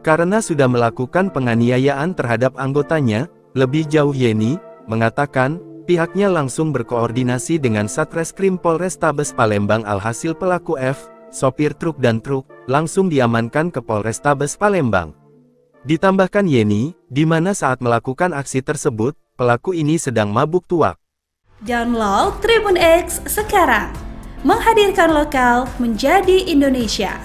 Karena sudah melakukan penganiayaan terhadap anggotanya, lebih jauh Yeni mengatakan, pihaknya langsung berkoordinasi dengan Satreskrim Polrestabes Palembang alhasil pelaku F, sopir truk dan truk, langsung diamankan ke Polrestabes Palembang. Ditambahkan Yeni, di mana saat melakukan aksi tersebut, pelaku ini sedang mabuk tuak. Download Tribun X sekarang, menghadirkan lokal menjadi Indonesia.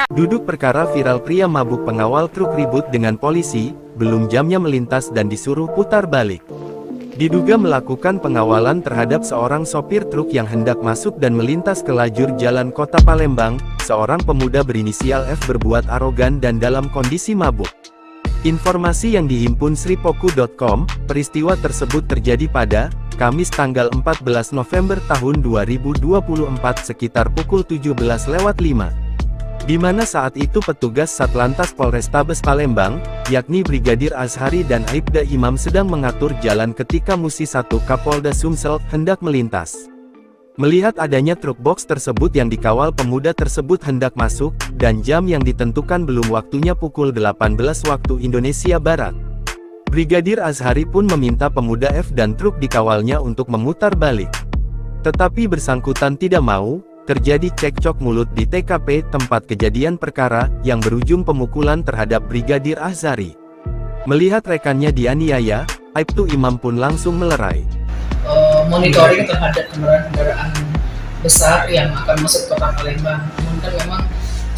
Duduk perkara viral pria mabuk pengawal truk ribut dengan polisi, belum jamnya melintas dan disuruh putar balik. Diduga melakukan pengawalan terhadap seorang sopir truk yang hendak masuk dan melintas ke lajur jalan kota Palembang, seorang pemuda berinisial F berbuat arogan dan dalam kondisi mabuk. Informasi yang dihimpun sripoku.com, peristiwa tersebut terjadi pada Kamis tanggal 14 November tahun 2024 sekitar pukul 17.05. Di mana saat itu petugas Satlantas Polrestabes Palembang, yakni Brigadir Azhari dan Aibda Imam sedang mengatur jalan ketika Musi 1 Kapolda Sumsel hendak melintas. Melihat adanya truk box tersebut yang dikawal pemuda tersebut hendak masuk, dan jam yang ditentukan belum waktunya pukul 18 waktu Indonesia Barat. Brigadir Azhari pun meminta pemuda F dan truk dikawalnya untuk memutar balik. Tetapi bersangkutan tidak mau. Terjadi cekcok mulut di TKP tempat kejadian perkara, yang berujung pemukulan terhadap Brigadir Azhari. Melihat rekannya dianiaya, Aibtu Imam pun langsung melerai. Monitoring terhadap kendaraan besar yang akan masuk kota Palembang. Namun kan memang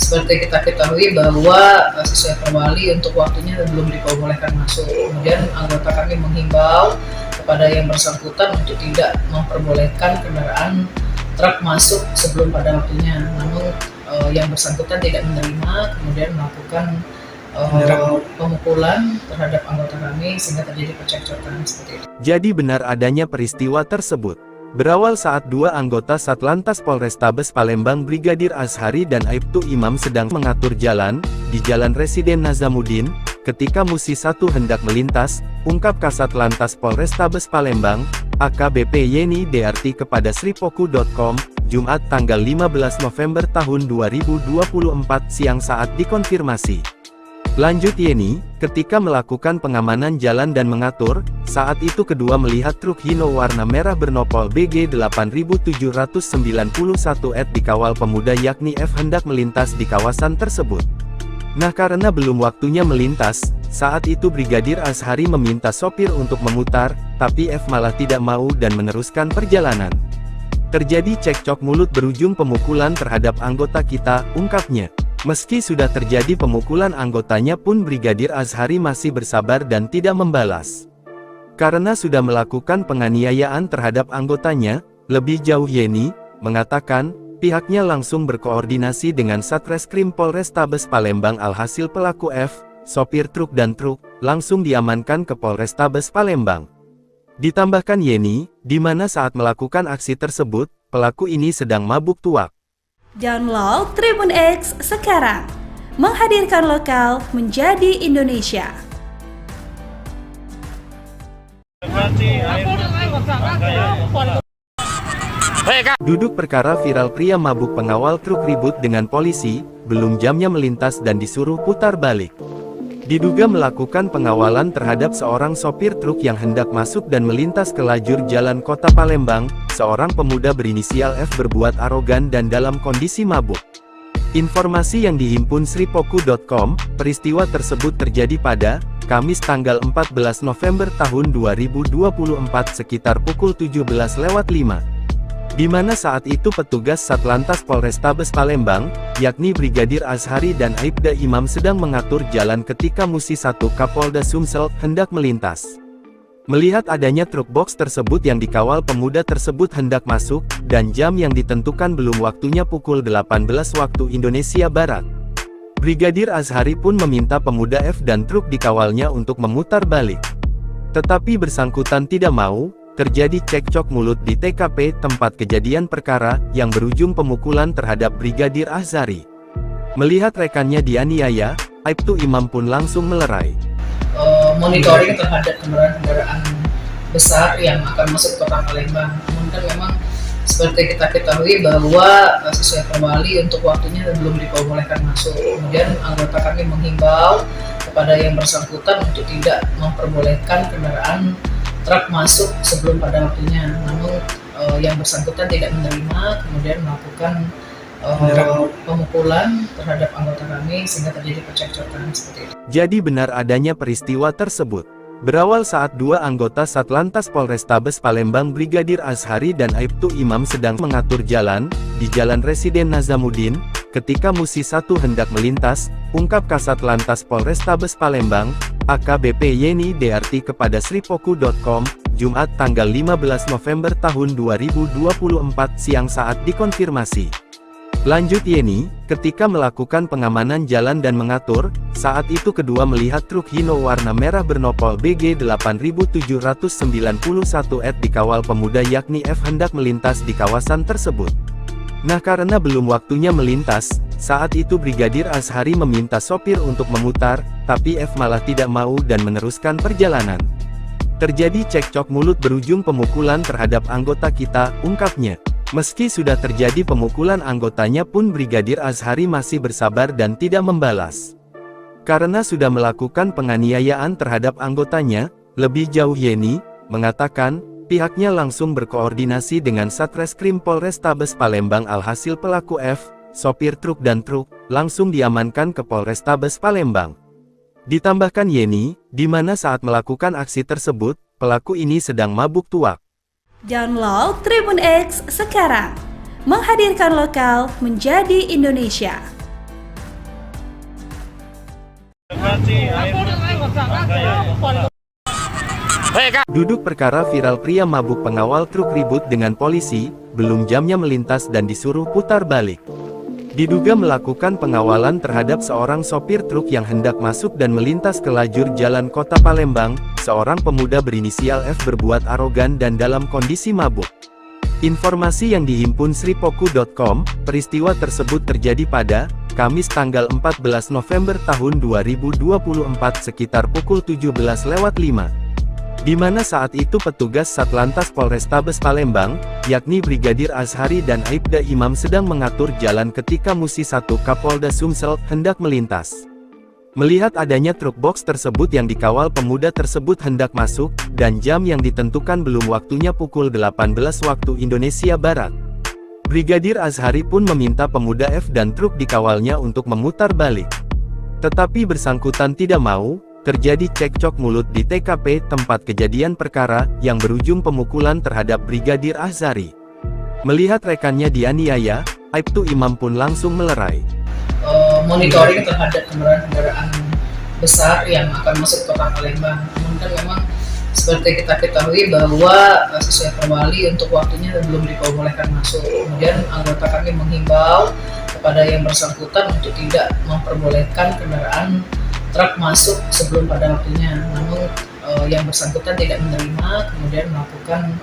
seperti kita ketahui bahwa sesuai perwali untuk waktunya belum diperbolehkan masuk. Kemudian anggota kami menghimbau kepada yang bersangkutan untuk tidak memperbolehkan kendaraan truk masuk sebelum pada waktunya, namun yang bersangkutan tidak menerima, kemudian melakukan pemukulan terhadap anggota kami sehingga terjadi percekcokan seperti itu. Jadi benar adanya peristiwa tersebut. Berawal saat dua anggota Satlantas Polrestabes Palembang Brigadir Azhari dan Aibtu Imam sedang mengatur jalan, di Jalan Residen Nazamuddin, ketika Musi 1 hendak melintas, ungkap Kasat Lantas Polrestabes Palembang, AKBP Yeni Dearti kepada sripoku.com, Jumat tanggal 15 November tahun 2024 siang saat dikonfirmasi. Lanjut Yeni, ketika melakukan pengamanan jalan dan mengatur, saat itu kedua melihat truk Hino warna merah bernopol BG 8791 dikawal pemuda yakni F hendak melintas di kawasan tersebut. Nah karena belum waktunya melintas, saat itu Brigadir Azhari meminta sopir untuk memutar, tapi F malah tidak mau dan meneruskan perjalanan. Terjadi cekcok mulut berujung pemukulan terhadap anggota kita, ungkapnya. Meski sudah terjadi pemukulan anggotanya pun Brigadir Azhari masih bersabar dan tidak membalas. Karena sudah melakukan penganiayaan terhadap anggotanya, lebih jauh Yeni mengatakan, pihaknya langsung berkoordinasi dengan Satreskrim Polrestabes Palembang alhasil pelaku F, sopir truk dan truk, langsung diamankan ke Polrestabes Palembang. Ditambahkan Yeni, di mana saat melakukan aksi tersebut, pelaku ini sedang mabuk tuak. Download Tribun X sekarang, menghadirkan lokal menjadi Indonesia. Duduk perkara viral pria mabuk pengawal truk ribut dengan polisi, belum jamnya melintas dan disuruh putar balik. Diduga melakukan pengawalan terhadap seorang sopir truk yang hendak masuk dan melintas ke lajur jalan kota Palembang, seorang pemuda berinisial F berbuat arogan dan dalam kondisi mabuk. Informasi yang dihimpun sripoku.com, peristiwa tersebut terjadi pada Kamis tanggal 14 November tahun 2024 sekitar pukul 17.05. Di mana saat itu petugas Satlantas Polrestabes Palembang, yakni Brigadir Azhari dan Aibda Imam sedang mengatur jalan ketika Musi 1 Kapolda Sumsel hendak melintas. Melihat adanya truk box tersebut yang dikawal pemuda tersebut hendak masuk, dan jam yang ditentukan belum waktunya pukul 18 waktu Indonesia Barat. Brigadir Azhari pun meminta pemuda F dan truk dikawalnya untuk memutar balik. Tetapi bersangkutan tidak mau. Terjadi cekcok mulut di TKP tempat kejadian perkara, yang berujung pemukulan terhadap Brigadir Azhari. Melihat rekannya dianiaya, Aibtu Imam pun langsung melerai. Monitoring terhadap kendaraan besar yang akan masuk kota Palembang. Namun kan memang seperti kita ketahui bahwa sesuai perwali untuk waktunya belum diperbolehkan masuk. Kemudian anggota kami menghimbau kepada yang bersangkutan untuk tidak memperbolehkan kendaraan truk masuk sebelum pada waktunya, namun yang bersangkutan tidak menerima, kemudian melakukan pemukulan terhadap anggota kami sehingga terjadi percekcokan seperti itu. Jadi benar adanya peristiwa tersebut. Berawal saat dua anggota Satlantas Polrestabes Palembang Brigadir Azhari dan Aibtu Imam sedang mengatur jalan, di Jalan Residen Nazamuddin, ketika Musi 1 hendak melintas, ungkap Kasat Lantas Polrestabes Palembang, AKBP Yeni Dearti kepada sripoku.com, Jumat tanggal 15 November tahun 2024 siang saat dikonfirmasi. Lanjut Yeni, ketika melakukan pengamanan jalan dan mengatur, saat itu kedua melihat truk Hino warna merah bernopol BG 8791 dikawal pemuda yakni F hendak melintas di kawasan tersebut. Nah karena belum waktunya melintas, saat itu Brigadir Azhari meminta sopir untuk memutar, tapi F malah tidak mau dan meneruskan perjalanan. Terjadi cekcok mulut berujung pemukulan terhadap anggota kita, ungkapnya. Meski sudah terjadi pemukulan anggotanya pun Brigadir Azhari masih bersabar dan tidak membalas. Karena sudah melakukan penganiayaan terhadap anggotanya, lebih jauh Yeni mengatakan, pihaknya langsung berkoordinasi dengan Satreskrim Polrestabes Palembang alhasil pelaku F, sopir truk dan truk, langsung diamankan ke Polrestabes Palembang. Ditambahkan Yeni, di mana saat melakukan aksi tersebut, pelaku ini sedang mabuk tuak. Download Tribun X sekarang, menghadirkan lokal menjadi Indonesia. Duduk perkara viral pria mabuk pengawal truk ribut dengan polisi, belum jamnya melintas dan disuruh putar balik. Diduga melakukan pengawalan terhadap seorang sopir truk yang hendak masuk dan melintas ke lajur jalan kota Palembang, seorang pemuda berinisial F berbuat arogan dan dalam kondisi mabuk. Informasi yang dihimpun sripoku.com, peristiwa tersebut terjadi pada Kamis tanggal 14 November tahun 2024 sekitar pukul 17.05. Di mana saat itu petugas Satlantas Polrestabes Palembang, yakni Brigadir Azhari dan Aibda Imam sedang mengatur jalan ketika Musi 1 Kapolda Sumsel hendak melintas. Melihat adanya truk box tersebut yang dikawal pemuda tersebut hendak masuk, dan jam yang ditentukan belum waktunya pukul 18 waktu Indonesia Barat. Brigadir Azhari pun meminta pemuda F dan truk dikawalnya untuk memutar balik. Tetapi bersangkutan tidak mau. Terjadi cekcok mulut di TKP tempat kejadian perkara, yang berujung pemukulan terhadap Brigadir Azhari. Melihat rekannya dianiaya, Aibtu Imam pun langsung melerai. Monitoring terhadap kendaraan besar yang akan masuk ke kota Palembang. Namun kan memang seperti kita ketahui bahwa sesuai perwali untuk waktunya belum diperbolehkan masuk. Kemudian anggota kami menghimbau kepada yang bersangkutan untuk tidak memperbolehkan kendaraan truk masuk sebelum pada waktunya, namun yang bersangkutan tidak menerima, kemudian melakukan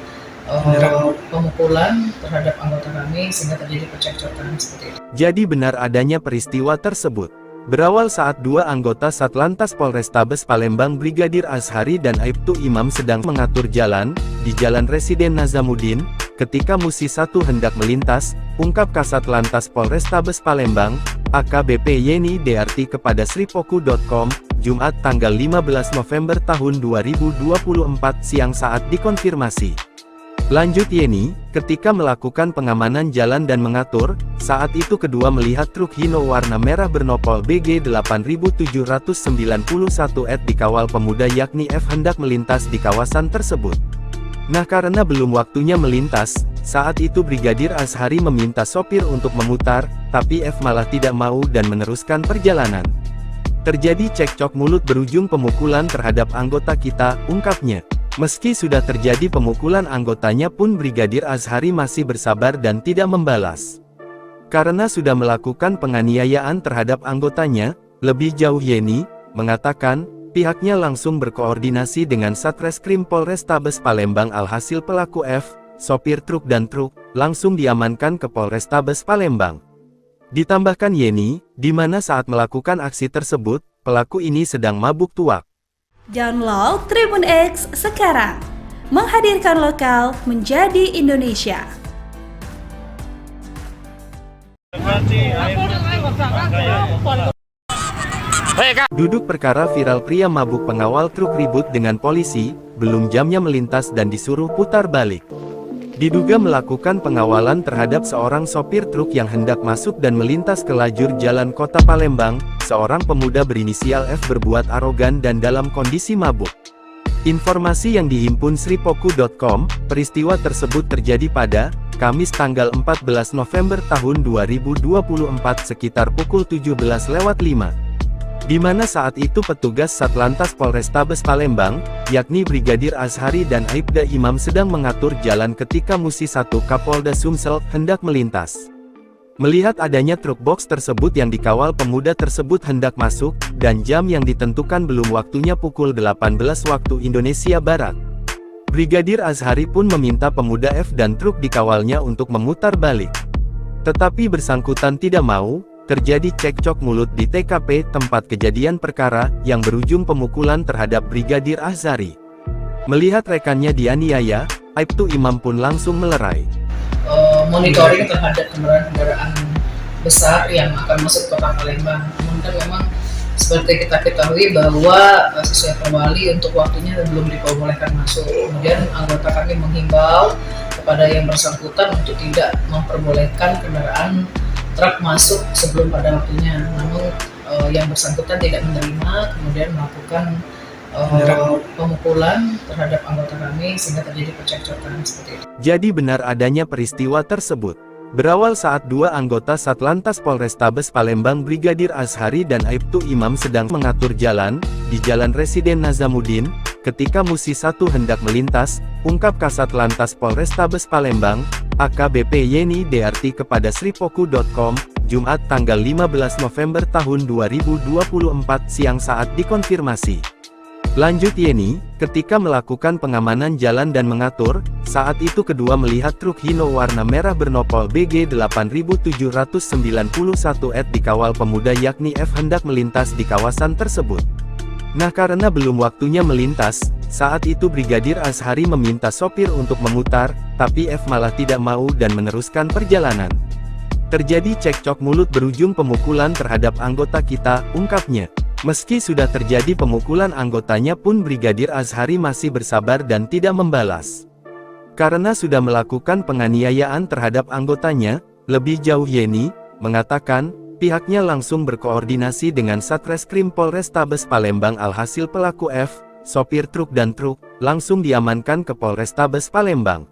pemukulan terhadap anggota kami sehingga terjadi percekcokan seperti itu. Jadi benar adanya peristiwa tersebut. Berawal saat dua anggota Satlantas Polrestabes Palembang Brigadir Azhari dan Aibtu Imam sedang mengatur jalan, di Jalan Residen Nazamuddin, ketika Musi 1 hendak melintas, ungkap Kasat Lantas Polrestabes Palembang, AKBP Yeni Dearti kepada sripoku.com, Jumat tanggal 15 November tahun 2024 siang saat dikonfirmasi. Lanjut Yeni, ketika melakukan pengamanan jalan dan mengatur, saat itu kedua melihat truk Hino warna merah bernopol BG 8791 dikawal pemuda yakni F hendak melintas di kawasan tersebut. Nah karena belum waktunya melintas, saat itu Brigadir Azhari meminta sopir untuk memutar, tapi F malah tidak mau dan meneruskan perjalanan. Terjadi cekcok mulut berujung pemukulan terhadap anggota kita, ungkapnya. Meski sudah terjadi pemukulan anggotanya pun Brigadir Azhari masih bersabar dan tidak membalas. Karena sudah melakukan penganiayaan terhadap anggotanya, lebih jauh Yeni mengatakan, pihaknya langsung berkoordinasi dengan Satreskrim Polrestabes Palembang alhasil pelaku F, sopir truk dan truk, langsung diamankan ke Polrestabes Palembang. Ditambahkan Yeni, di mana saat melakukan aksi tersebut, pelaku ini sedang mabuk tuak. Download Tribun X sekarang, menghadirkan lokal menjadi Indonesia. Duduk perkara viral pria mabuk pengawal truk ribut dengan polisi, belum jamnya melintas dan disuruh putar balik. Diduga melakukan pengawalan terhadap seorang sopir truk yang hendak masuk dan melintas ke lajur jalan kota Palembang, seorang pemuda berinisial F berbuat arogan dan dalam kondisi mabuk. Informasi yang dihimpun sripoku.com, peristiwa tersebut terjadi pada Kamis tanggal 14 November tahun 2024 sekitar pukul 17.05. Di mana saat itu petugas Satlantas Polrestabes Palembang, yakni Brigadir Azhari dan Aibda Imam sedang mengatur jalan ketika Musi 1 Kapolda Sumsel hendak melintas. Melihat adanya truk box tersebut yang dikawal pemuda tersebut hendak masuk, dan jam yang ditentukan belum waktunya pukul 18 waktu Indonesia Barat. Brigadir Azhari pun meminta pemuda F dan truk dikawalnya untuk memutar balik. Tetapi bersangkutan tidak mau, terjadi cekcok mulut di TKP tempat kejadian perkara, yang berujung pemukulan terhadap Brigadir Azhari. Melihat rekannya dianiaya, Aibtu Imam pun langsung melerai. Monitoring terhadap kendaraan besar yang akan masuk kota Palembang. Namun kan memang seperti kita ketahui bahwa sesuai perwali untuk waktunya belum diperbolehkan masuk. Kemudian anggota kami menghimbau kepada yang bersangkutan untuk tidak memperbolehkan kendaraan truk masuk sebelum pada waktunya. Namun yang bersangkutan tidak menerima, kemudian melakukan pemukulan terhadap anggota kami sehingga terjadi percekcokan seperti itu. Jadi benar adanya peristiwa tersebut. Berawal saat dua anggota Satlantas Polrestabes Palembang Brigadir Azhari dan Aibtu Imam sedang mengatur jalan, di Jalan Residen Nazamuddin, ketika Musi 1 hendak melintas, ungkap Kasat Lantas Polrestabes Palembang, AKBP Yeni Dearti kepada sripoku.com, Jumat tanggal 15 November tahun 2024 siang saat dikonfirmasi. Lanjut Yeni, ketika melakukan pengamanan jalan dan mengatur, saat itu kedua melihat truk Hino warna merah bernopol BG 8791 dikawal pemuda yakni F hendak melintas di kawasan tersebut. Nah karena belum waktunya melintas, saat itu Brigadir Azhari meminta sopir untuk memutar, tapi F malah tidak mau dan meneruskan perjalanan. Terjadi cekcok mulut berujung pemukulan terhadap anggota kita, ungkapnya. Meski sudah terjadi pemukulan anggotanya pun Brigadir Azhari masih bersabar dan tidak membalas. Karena sudah melakukan penganiayaan terhadap anggotanya, lebih jauh Yeni mengatakan, pihaknya langsung berkoordinasi dengan Satreskrim Polrestabes Palembang alhasil pelaku F, sopir truk dan truk, langsung diamankan ke Polrestabes Palembang.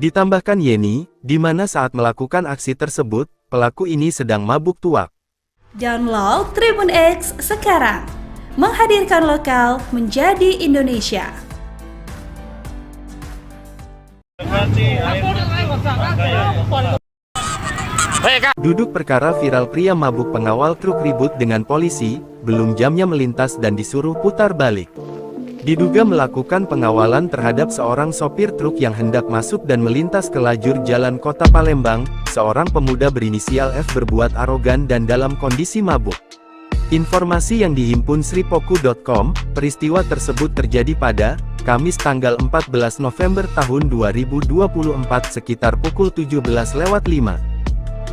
Ditambahkan Yeni, di mana saat melakukan aksi tersebut, pelaku ini sedang mabuk tuak. Download Tribun X sekarang, menghadirkan lokal menjadi Indonesia. Duduk perkara viral pria mabuk pengawal truk ribut dengan polisi, belum jamnya melintas dan disuruh putar balik. Diduga melakukan pengawalan terhadap seorang sopir truk yang hendak masuk dan melintas ke lajur jalan kota Palembang, seorang pemuda berinisial F berbuat arogan dan dalam kondisi mabuk. Informasi yang dihimpun sripoku.com, peristiwa tersebut terjadi pada Kamis tanggal 14 November tahun 2024 sekitar pukul 17.05.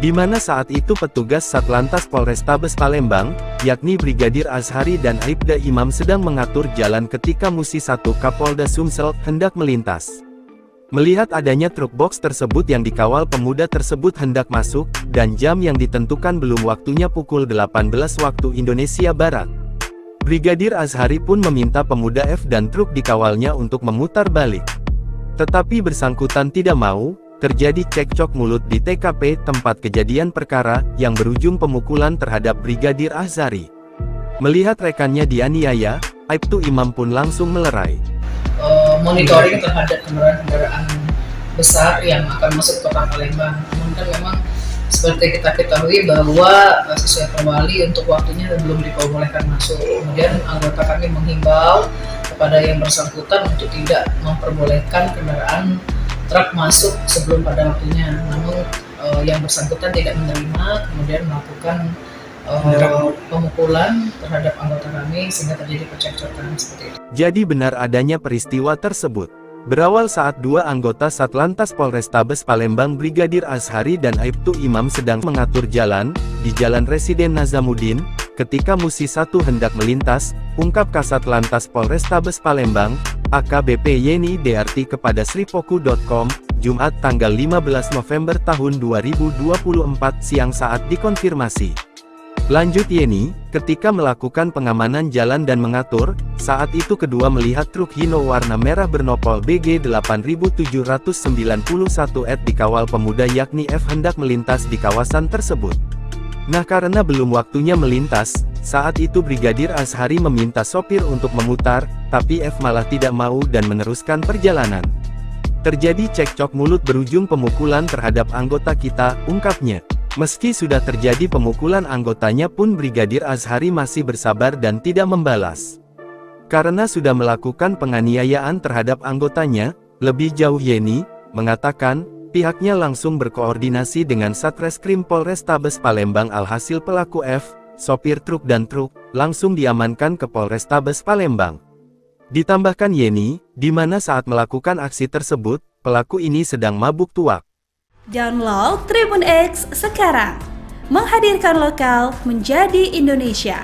Di mana saat itu petugas Satlantas Polrestabes Palembang, yakni Brigadir Azhari dan Aibda Imam sedang mengatur jalan ketika Musi 1 Kapolda Sumsel hendak melintas. Melihat adanya truk box tersebut yang dikawal pemuda tersebut hendak masuk, dan jam yang ditentukan belum waktunya pukul 18 waktu Indonesia Barat. Brigadir Azhari pun meminta pemuda F dan truk dikawalnya untuk memutar balik. Tetapi bersangkutan tidak mau. Terjadi cekcok mulut di TKP tempat kejadian perkara, yang berujung pemukulan terhadap Brigadir Azhari. Melihat rekannya dianiaya, Aibtu Imam pun langsung melerai. Monitoring terhadap kendaraan besar yang akan masuk kota Palembang. Namun kan memang seperti kita ketahui bahwa sesuai perwali untuk waktunya belum diperbolehkan masuk. Kemudian anggota kami menghimbau kepada yang bersangkutan untuk tidak memperbolehkan kendaraan truk masuk sebelum pada waktunya. Namun yang bersangkutan tidak menerima, kemudian melakukan pemukulan terhadap anggota kami sehingga terjadi percekcokan seperti itu. Jadi benar adanya peristiwa tersebut. Berawal saat dua anggota Satlantas Polrestabes Palembang Brigadir Azhari dan Aibtu Imam sedang mengatur jalan, di Jalan Residen Nazamuddin, ketika Musi 1 hendak melintas, ungkap Kasat Lantas Polrestabes Palembang, AKBP Yeni Dearti kepada sripoku.com, Jumat tanggal 15 November tahun 2024 siang saat dikonfirmasi. Lanjut Yeni, ketika melakukan pengamanan jalan dan mengatur, saat itu kedua melihat truk Hino warna merah bernopol BG 8791 dikawal pemuda yakni F hendak melintas di kawasan tersebut. Nah karena belum waktunya melintas, saat itu Brigadir Azhari meminta sopir untuk memutar, tapi F malah tidak mau dan meneruskan perjalanan. Terjadi cekcok mulut berujung pemukulan terhadap anggota kita, ungkapnya. Meski sudah terjadi pemukulan anggotanya pun Brigadir Azhari masih bersabar dan tidak membalas. Karena sudah melakukan penganiayaan terhadap anggotanya, lebih jauh Yeni mengatakan, pihaknya langsung berkoordinasi dengan Satreskrim Polrestabes Palembang alhasil pelaku F, sopir truk dan truk, langsung diamankan ke Polrestabes Palembang. Ditambahkan Yeni, di mana saat melakukan aksi tersebut, pelaku ini sedang mabuk tuak. Download Tribun X sekarang, menghadirkan lokal menjadi Indonesia.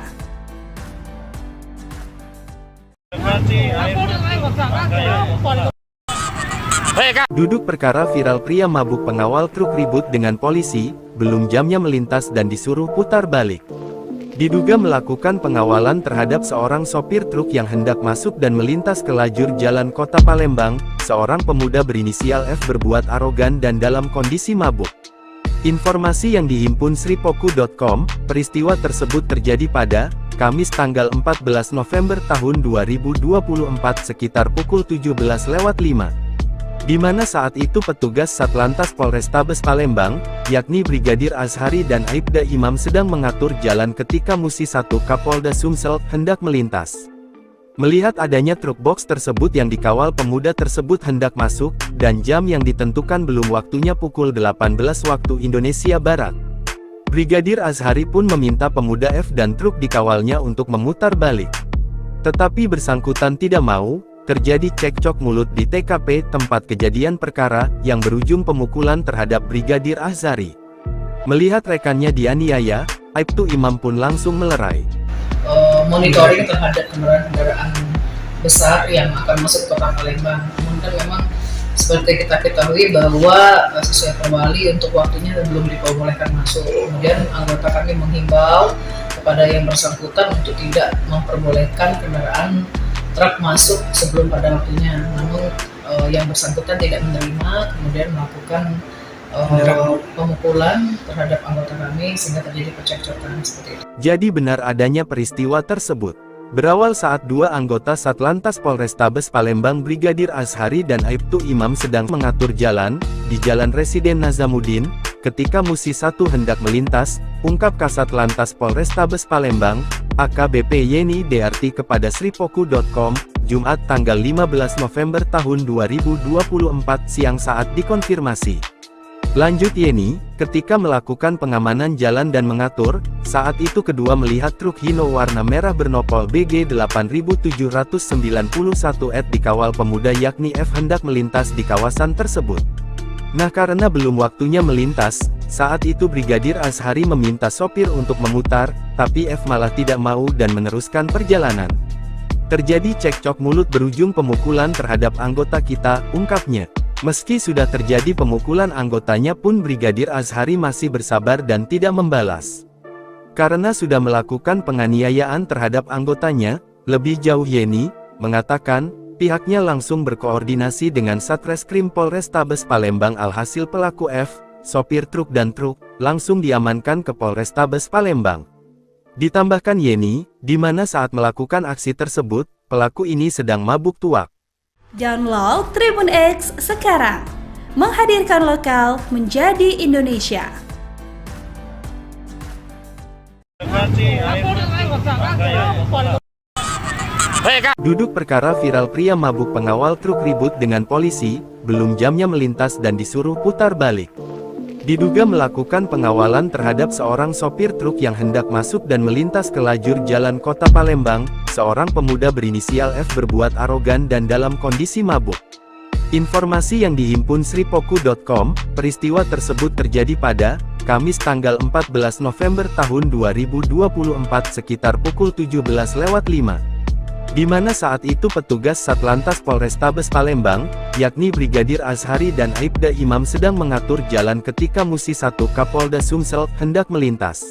Duduk perkara viral pria mabuk pengawal truk ribut dengan polisi, belum jamnya melintas dan disuruh putar balik. Diduga melakukan pengawalan terhadap seorang sopir truk yang hendak masuk dan melintas ke lajur jalan kota Palembang, seorang pemuda berinisial F berbuat arogan dan dalam kondisi mabuk. Informasi yang dihimpun sripoku.com, peristiwa tersebut terjadi pada Kamis tanggal 14 November tahun 2024 sekitar pukul 17.05. Di mana saat itu petugas Satlantas Polrestabes Palembang, yakni Brigadir Azhari dan Aibda Imam sedang mengatur jalan ketika Musi 1 Kapolda Sumsel hendak melintas. Melihat adanya truk box tersebut yang dikawal pemuda tersebut hendak masuk, dan jam yang ditentukan belum waktunya pukul 18 waktu Indonesia Barat. Brigadir Azhari pun meminta pemuda F dan truk dikawalnya untuk memutar balik. Tetapi bersangkutan tidak mau. Terjadi cekcok mulut di TKP tempat kejadian perkara, yang berujung pemukulan terhadap Brigadir Azhari. Melihat rekannya dianiaya, Aibtu Imam pun langsung melerai. Monitoring terhadap kendaraan besar yang akan masuk ke kota Palembang. Namun kan memang seperti kita ketahui bahwa sesuai perwali untuk waktunya belum diperbolehkan masuk. Kemudian anggota kami menghimbau kepada yang bersangkutan untuk tidak memperbolehkan kendaraan truk masuk sebelum pada waktunya, namun yang bersangkutan tidak menerima, kemudian melakukan pemukulan terhadap anggota kami sehingga terjadi percekcokan seperti itu. Jadi benar adanya peristiwa tersebut. Berawal saat dua anggota Satlantas Polrestabes Palembang Brigadir Azhari dan Aibtu Imam sedang mengatur jalan, di Jalan Residen Nazamuddin, ketika Musi 1 hendak melintas, ungkap Kasat Lantas Polrestabes Palembang, AKBP Yeni DRT kepada sripoku.com, Jumat tanggal 15 November tahun 2024 siang saat dikonfirmasi. Lanjut Yeni, ketika melakukan pengamanan jalan dan mengatur, saat itu kedua melihat truk Hino warna merah bernopol BG 8791 dikawal pemuda yakni F hendak melintas di kawasan tersebut. Nah karena belum waktunya melintas, saat itu Brigadir Azhari meminta sopir untuk memutar, tapi F malah tidak mau dan meneruskan perjalanan. Terjadi cekcok mulut berujung pemukulan terhadap anggota kita, ungkapnya. Meski sudah terjadi pemukulan anggotanya pun Brigadir Azhari masih bersabar dan tidak membalas. Karena sudah melakukan penganiayaan terhadap anggotanya, lebih jauh Yeni mengatakan, pihaknya langsung berkoordinasi dengan Satreskrim Polrestabes Palembang alhasil pelaku F, sopir truk dan truk, langsung diamankan ke Polrestabes Palembang. Ditambahkan Yeni, di mana saat melakukan aksi tersebut, pelaku ini sedang mabuk tuak. Download Tribun X sekarang, menghadirkan lokal menjadi Indonesia. Duduk perkara viral pria mabuk pengawal truk ribut dengan polisi, belum jamnya melintas dan disuruh putar balik. Diduga melakukan pengawalan terhadap seorang sopir truk yang hendak masuk dan melintas ke lajur jalan kota Palembang, seorang pemuda berinisial F berbuat arogan dan dalam kondisi mabuk. Informasi yang dihimpun sripoku.com, peristiwa tersebut terjadi pada Kamis tanggal 14 November tahun 2024 sekitar pukul 17.05. Di mana saat itu petugas Satlantas Polrestabes Palembang, yakni Brigadir Azhari dan Aibda Imam sedang mengatur jalan ketika Musi 1 Kapolda Sumsel hendak melintas.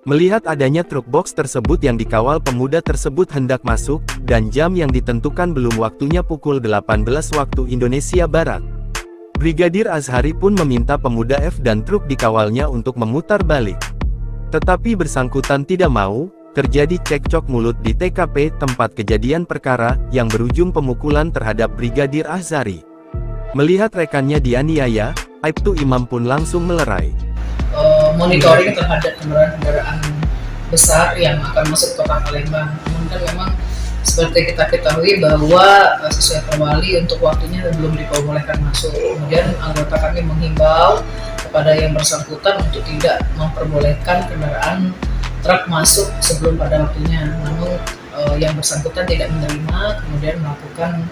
Melihat adanya truk box tersebut yang dikawal pemuda tersebut hendak masuk, dan jam yang ditentukan belum waktunya pukul 18 waktu Indonesia Barat. Brigadir Azhari pun meminta pemuda F dan truk dikawalnya untuk memutar balik. Tetapi bersangkutan tidak mau, terjadi cekcok mulut di TKP tempat kejadian perkara, yang berujung pemukulan terhadap Brigadir Azhari. Melihat rekannya dianiaya, Aibtu Imam pun langsung melerai. Monitoring terhadap kendaraan besar yang akan masuk ke kota Palembang. Namun kan memang seperti kita ketahui bahwa sesuai perwali untuk waktunya belum diperbolehkan masuk. Kemudian anggota kami menghimbau kepada yang bersangkutan untuk tidak memperbolehkan kendaraan truk masuk sebelum pada waktunya. Namun yang bersangkutan tidak menerima, kemudian melakukan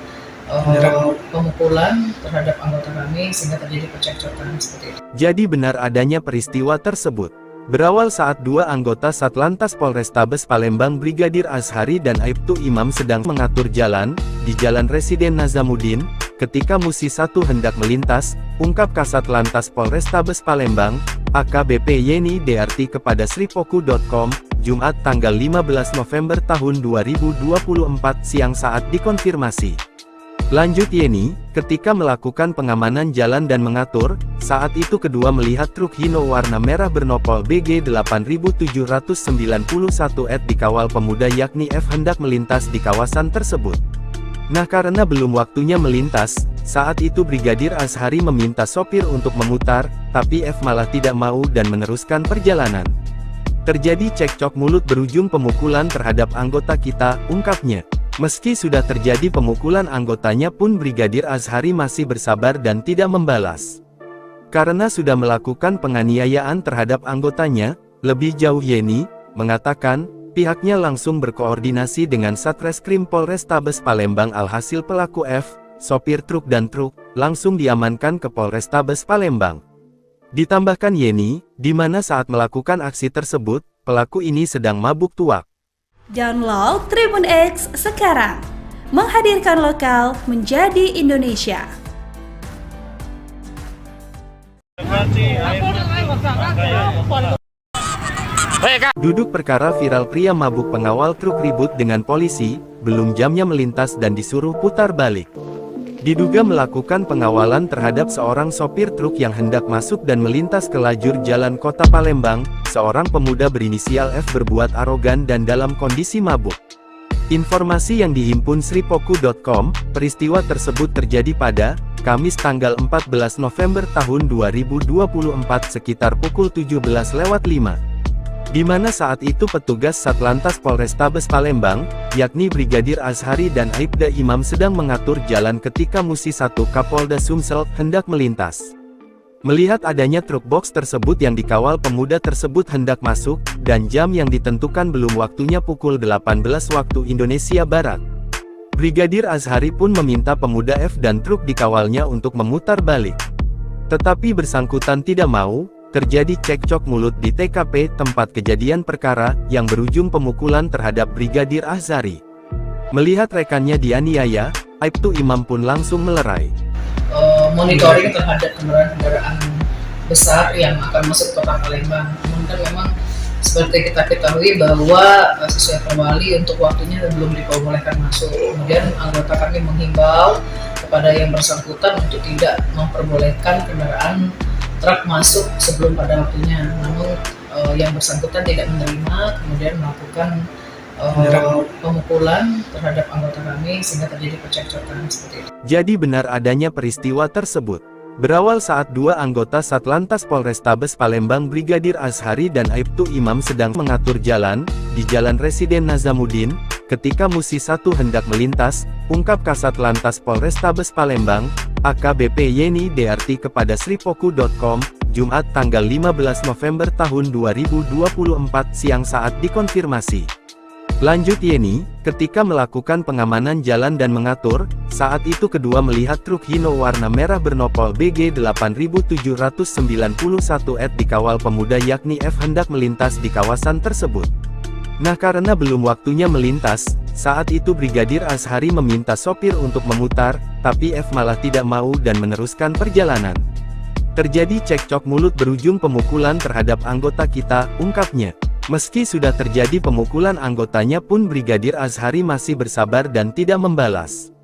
pemukulan terhadap anggota kami sehingga terjadi percekcokan seperti itu. Jadi benar adanya peristiwa tersebut. Berawal saat dua anggota Satlantas Polrestabes Palembang Brigadir Azhari dan Aibtu Imam sedang mengatur jalan, di Jalan Residen Nazamuddin, ketika Musi 1 hendak melintas, ungkap Kasat Lantas Polrestabes Palembang, AKBP Yeni DRT kepada sripoku.com, Jumat tanggal 15 November tahun 2024 siang saat dikonfirmasi. Lanjut Yeni, ketika melakukan pengamanan jalan dan mengatur, saat itu kedua melihat truk Hino warna merah bernopol BG 8791 dikawal pemuda yakni F hendak melintas di kawasan tersebut. Nah karena belum waktunya melintas, saat itu Brigadir Azhari meminta sopir untuk memutar, tapi F malah tidak mau dan meneruskan perjalanan. Terjadi cekcok mulut berujung pemukulan terhadap anggota kita, ungkapnya. Meski sudah terjadi pemukulan anggotanya pun Brigadir Azhari masih bersabar dan tidak membalas. Karena sudah melakukan penganiayaan terhadap anggotanya, lebih jauh Yeni mengatakan, pihaknya langsung berkoordinasi dengan Satreskrim Polrestabes Palembang alhasil pelaku F, sopir truk dan truk, langsung diamankan ke Polrestabes Palembang. Ditambahkan Yeni, di mana saat melakukan aksi tersebut, pelaku ini sedang mabuk tuak. Download Tribun X sekarang, menghadirkan lokal menjadi Indonesia. Duduk perkara viral pria mabuk pengawal truk ribut dengan polisi, belum jamnya melintas dan disuruh putar balik. Diduga melakukan pengawalan terhadap seorang sopir truk yang hendak masuk dan melintas ke lajur jalan kota Palembang, seorang pemuda berinisial F berbuat arogan dan dalam kondisi mabuk. Informasi yang dihimpun sripoku.com, peristiwa tersebut terjadi pada Kamis tanggal 14 November tahun 2024 sekitar pukul 17.05. Di mana saat itu petugas Satlantas Polrestabes Palembang, yakni Brigadir Azhari dan Aibda Imam sedang mengatur jalan ketika Musi 1 Kapolda Sumsel hendak melintas. Melihat adanya truk box tersebut yang dikawal pemuda tersebut hendak masuk, dan jam yang ditentukan belum waktunya pukul 18 waktu Indonesia Barat. Brigadir Azhari pun meminta pemuda F dan truk dikawalnya untuk memutar balik. Tetapi bersangkutan tidak mau. Terjadi cekcok mulut di TKP tempat kejadian perkara, yang berujung pemukulan terhadap Brigadir Azhari. Melihat rekannya dianiaya, Aibtu Imam pun langsung melerai. Monitoring terhadap kendaraan besar yang akan masuk ke kota Palembang. Namun kan memang seperti kita ketahui bahwa sesuai perwali untuk waktunya belum diperbolehkan masuk. Kemudian anggota kami menghimbau kepada yang bersangkutan untuk tidak memperbolehkan kendaraan truk masuk sebelum pada waktunya. Namun yang bersangkutan tidak menerima, kemudian melakukan pemukulan terhadap anggota kami sehingga terjadi percekcokan seperti itu. Jadi benar adanya peristiwa tersebut. Berawal saat dua anggota Satlantas Polrestabes Palembang Brigadir Azhari dan Aibtu Imam sedang mengatur jalan, di Jalan Residen Nazamuddin, ketika Musi 1 hendak melintas, ungkap Kasat Lantas Polrestabes Palembang, AKBP Yeni DRT kepada sripoku.com, Jumat tanggal 15 November tahun 2024 siang saat dikonfirmasi. Lanjut Yeni, ketika melakukan pengamanan jalan dan mengatur, saat itu kedua melihat truk Hino warna merah bernopol BG 8791 dikawal pemuda yakni F hendak melintas di kawasan tersebut. Nah karena belum waktunya melintas, saat itu Brigadir Azhari meminta sopir untuk memutar, tapi F malah tidak mau dan meneruskan perjalanan. Terjadi cekcok mulut berujung pemukulan terhadap anggota kita, ungkapnya. Meski sudah terjadi pemukulan anggotanya pun Brigadir Azhari masih bersabar dan tidak membalas.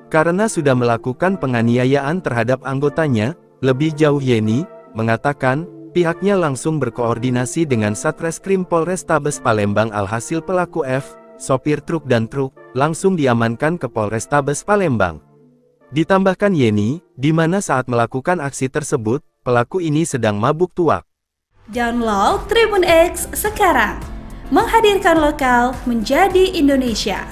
Karena sudah melakukan penganiayaan terhadap anggotanya, lebih jauh Yeni mengatakan, pihaknya langsung berkoordinasi dengan Satreskrim Polrestabes Palembang. Alhasil pelaku F, sopir truk dan truk, langsung diamankan ke Polrestabes Palembang. Ditambahkan Yeni, di mana saat melakukan aksi tersebut, pelaku ini sedang mabuk tuak. Download Tribun X sekarang, menghadirkan lokal menjadi Indonesia.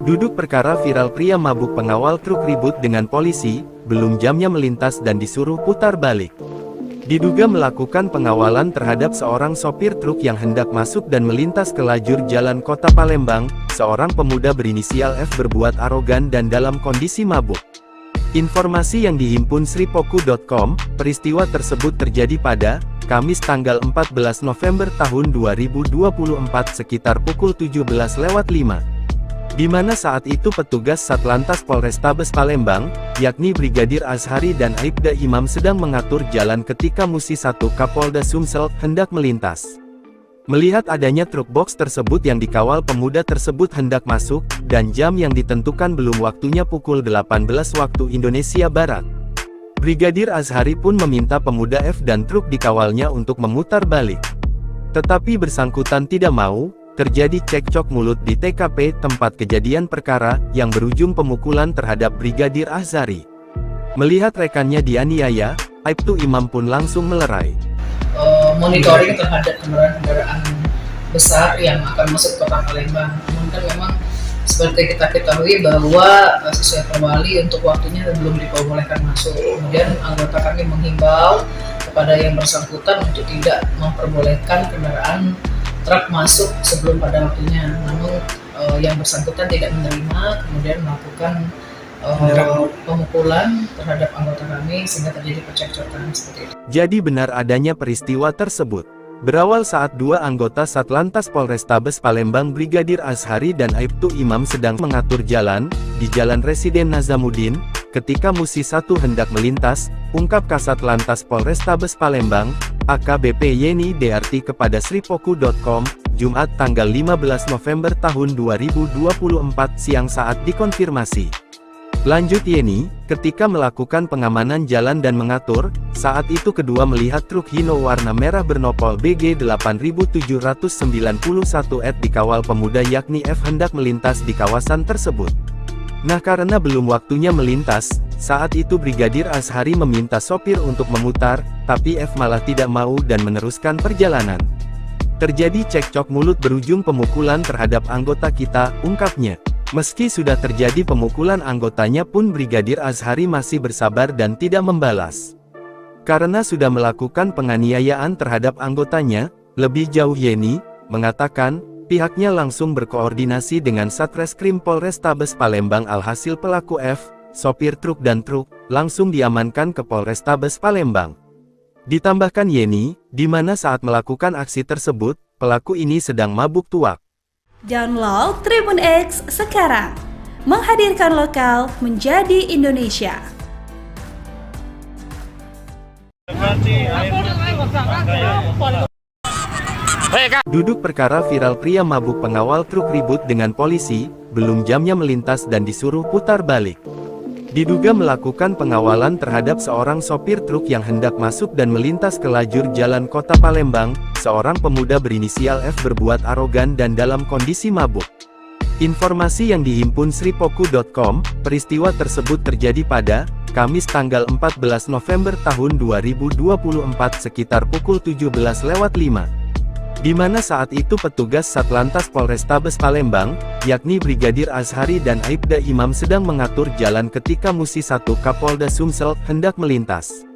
Duduk perkara viral pria mabuk pengawal truk ribut dengan polisi, belum jamnya melintas dan disuruh putar balik. Diduga melakukan pengawalan terhadap seorang sopir truk yang hendak masuk dan melintas ke lajur jalan kota Palembang. Seorang pemuda berinisial F berbuat arogan dan dalam kondisi mabuk. Informasi yang dihimpun sripoku.com, peristiwa tersebut terjadi pada Kamis tanggal 14 November tahun 2024 sekitar pukul 17.05. Di mana saat itu petugas Satlantas Polrestabes Palembang, yakni Brigadir Azhari dan Aibda Imam sedang mengatur jalan ketika Musi 1 Kapolda Sumsel hendak melintas. Melihat adanya truk box tersebut yang dikawal pemuda tersebut hendak masuk, dan jam yang ditentukan belum waktunya pukul 18 waktu Indonesia Barat. Brigadir Azhari pun meminta pemuda F dan truk dikawalnya untuk memutar balik. Tetapi bersangkutan tidak mau. Terjadi cekcok mulut di TKP tempat kejadian perkara, yang berujung pemukulan terhadap Brigadir Azhari. Melihat rekannya dianiaya, Aibtu Imam pun langsung melerai. Monitoring terhadap kendaraan besar yang akan masuk ke kota Palembang. Namun kan memang seperti kita ketahui bahwa sesuai perwali untuk waktunya belum diperbolehkan masuk. Kemudian anggota kami menghimbau kepada yang bersangkutan untuk tidak memperbolehkan kendaraan truk masuk sebelum pada waktunya. Namun yang bersangkutan tidak menerima, kemudian melakukan pemukulan terhadap anggota kami sehingga terjadi percekcokan seperti itu. Jadi benar adanya peristiwa tersebut. Berawal saat dua anggota Satlantas Polrestabes Palembang Brigadir Azhari dan Aibtu Imam sedang mengatur jalan di Jalan Residen Nazamuddin. Ketika Musi 1 hendak melintas, ungkap Kasat Lantas Polrestabes Palembang, AKBP Yeni Dearti kepada sripoku.com, Jumat tanggal 15 November tahun 2024 siang saat dikonfirmasi. Lanjut Yeni, ketika melakukan pengamanan jalan dan mengatur, saat itu kedua melihat truk Hino warna merah bernopol BG 8791 dikawal pemuda yakni F hendak melintas di kawasan tersebut. Nah karena belum waktunya melintas, saat itu Brigadir Azhari meminta sopir untuk memutar, tapi F malah tidak mau dan meneruskan perjalanan. Terjadi cekcok mulut berujung pemukulan terhadap anggota kita, ungkapnya. Meski sudah terjadi pemukulan anggotanya pun Brigadir Azhari masih bersabar dan tidak membalas. Karena sudah melakukan penganiayaan terhadap anggotanya, lebih jauh Yeni mengatakan, pihaknya langsung berkoordinasi dengan Satreskrim Polrestabes Palembang. Alhasil pelaku F, sopir truk dan truk, langsung diamankan ke Polrestabes Palembang. Ditambahkan Yeni, di mana saat melakukan aksi tersebut, pelaku ini sedang mabuk tuak. Download Tribun X sekarang, menghadirkan lokal menjadi Indonesia. Duduk perkara viral pria mabuk pengawal truk ribut dengan polisi, belum jamnya melintas dan disuruh putar balik. Diduga melakukan pengawalan terhadap seorang sopir truk yang hendak masuk dan melintas ke lajur jalan kota Palembang. Seorang pemuda berinisial F berbuat arogan dan dalam kondisi mabuk. Informasi yang dihimpun sripoku.com, peristiwa tersebut terjadi pada Kamis tanggal 14 November tahun 2024 sekitar pukul 17.05. Di mana saat itu petugas Satlantas Polrestabes Palembang, yakni Brigadir Azhari dan Aibda Imam sedang mengatur jalan ketika Musi 1 Kapolda Sumsel hendak melintas.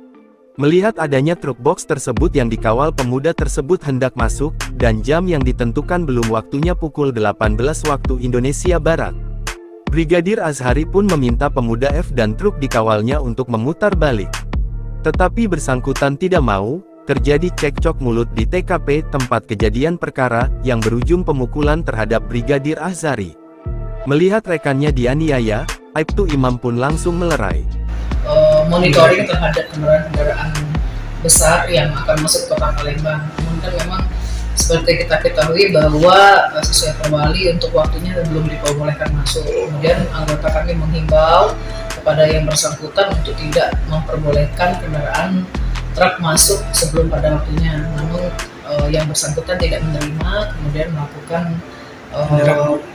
Melihat adanya truk box tersebut yang dikawal pemuda tersebut hendak masuk, dan jam yang ditentukan belum waktunya pukul 18 waktu Indonesia Barat. Brigadir Azhari pun meminta pemuda F dan truk dikawalnya untuk memutar balik. Tetapi bersangkutan tidak mau. Terjadi cekcok mulut di TKP tempat kejadian perkara, yang berujung pemukulan terhadap Brigadir Azhari. Melihat rekannya dianiaya, Aibtu Imam pun langsung melerai. monitoring terhadap kendaraan-kendaraan besar yang akan masuk ke kota Palembang. Namun kan memang seperti kita ketahui bahwa sesuai Perwali untuk waktunya belum diperbolehkan masuk. Kemudian anggota kami menghimbau kepada yang bersangkutan untuk tidak memperbolehkan kendaraan truk masuk sebelum pada waktunya. Namun yang bersangkutan tidak menerima, kemudian melakukan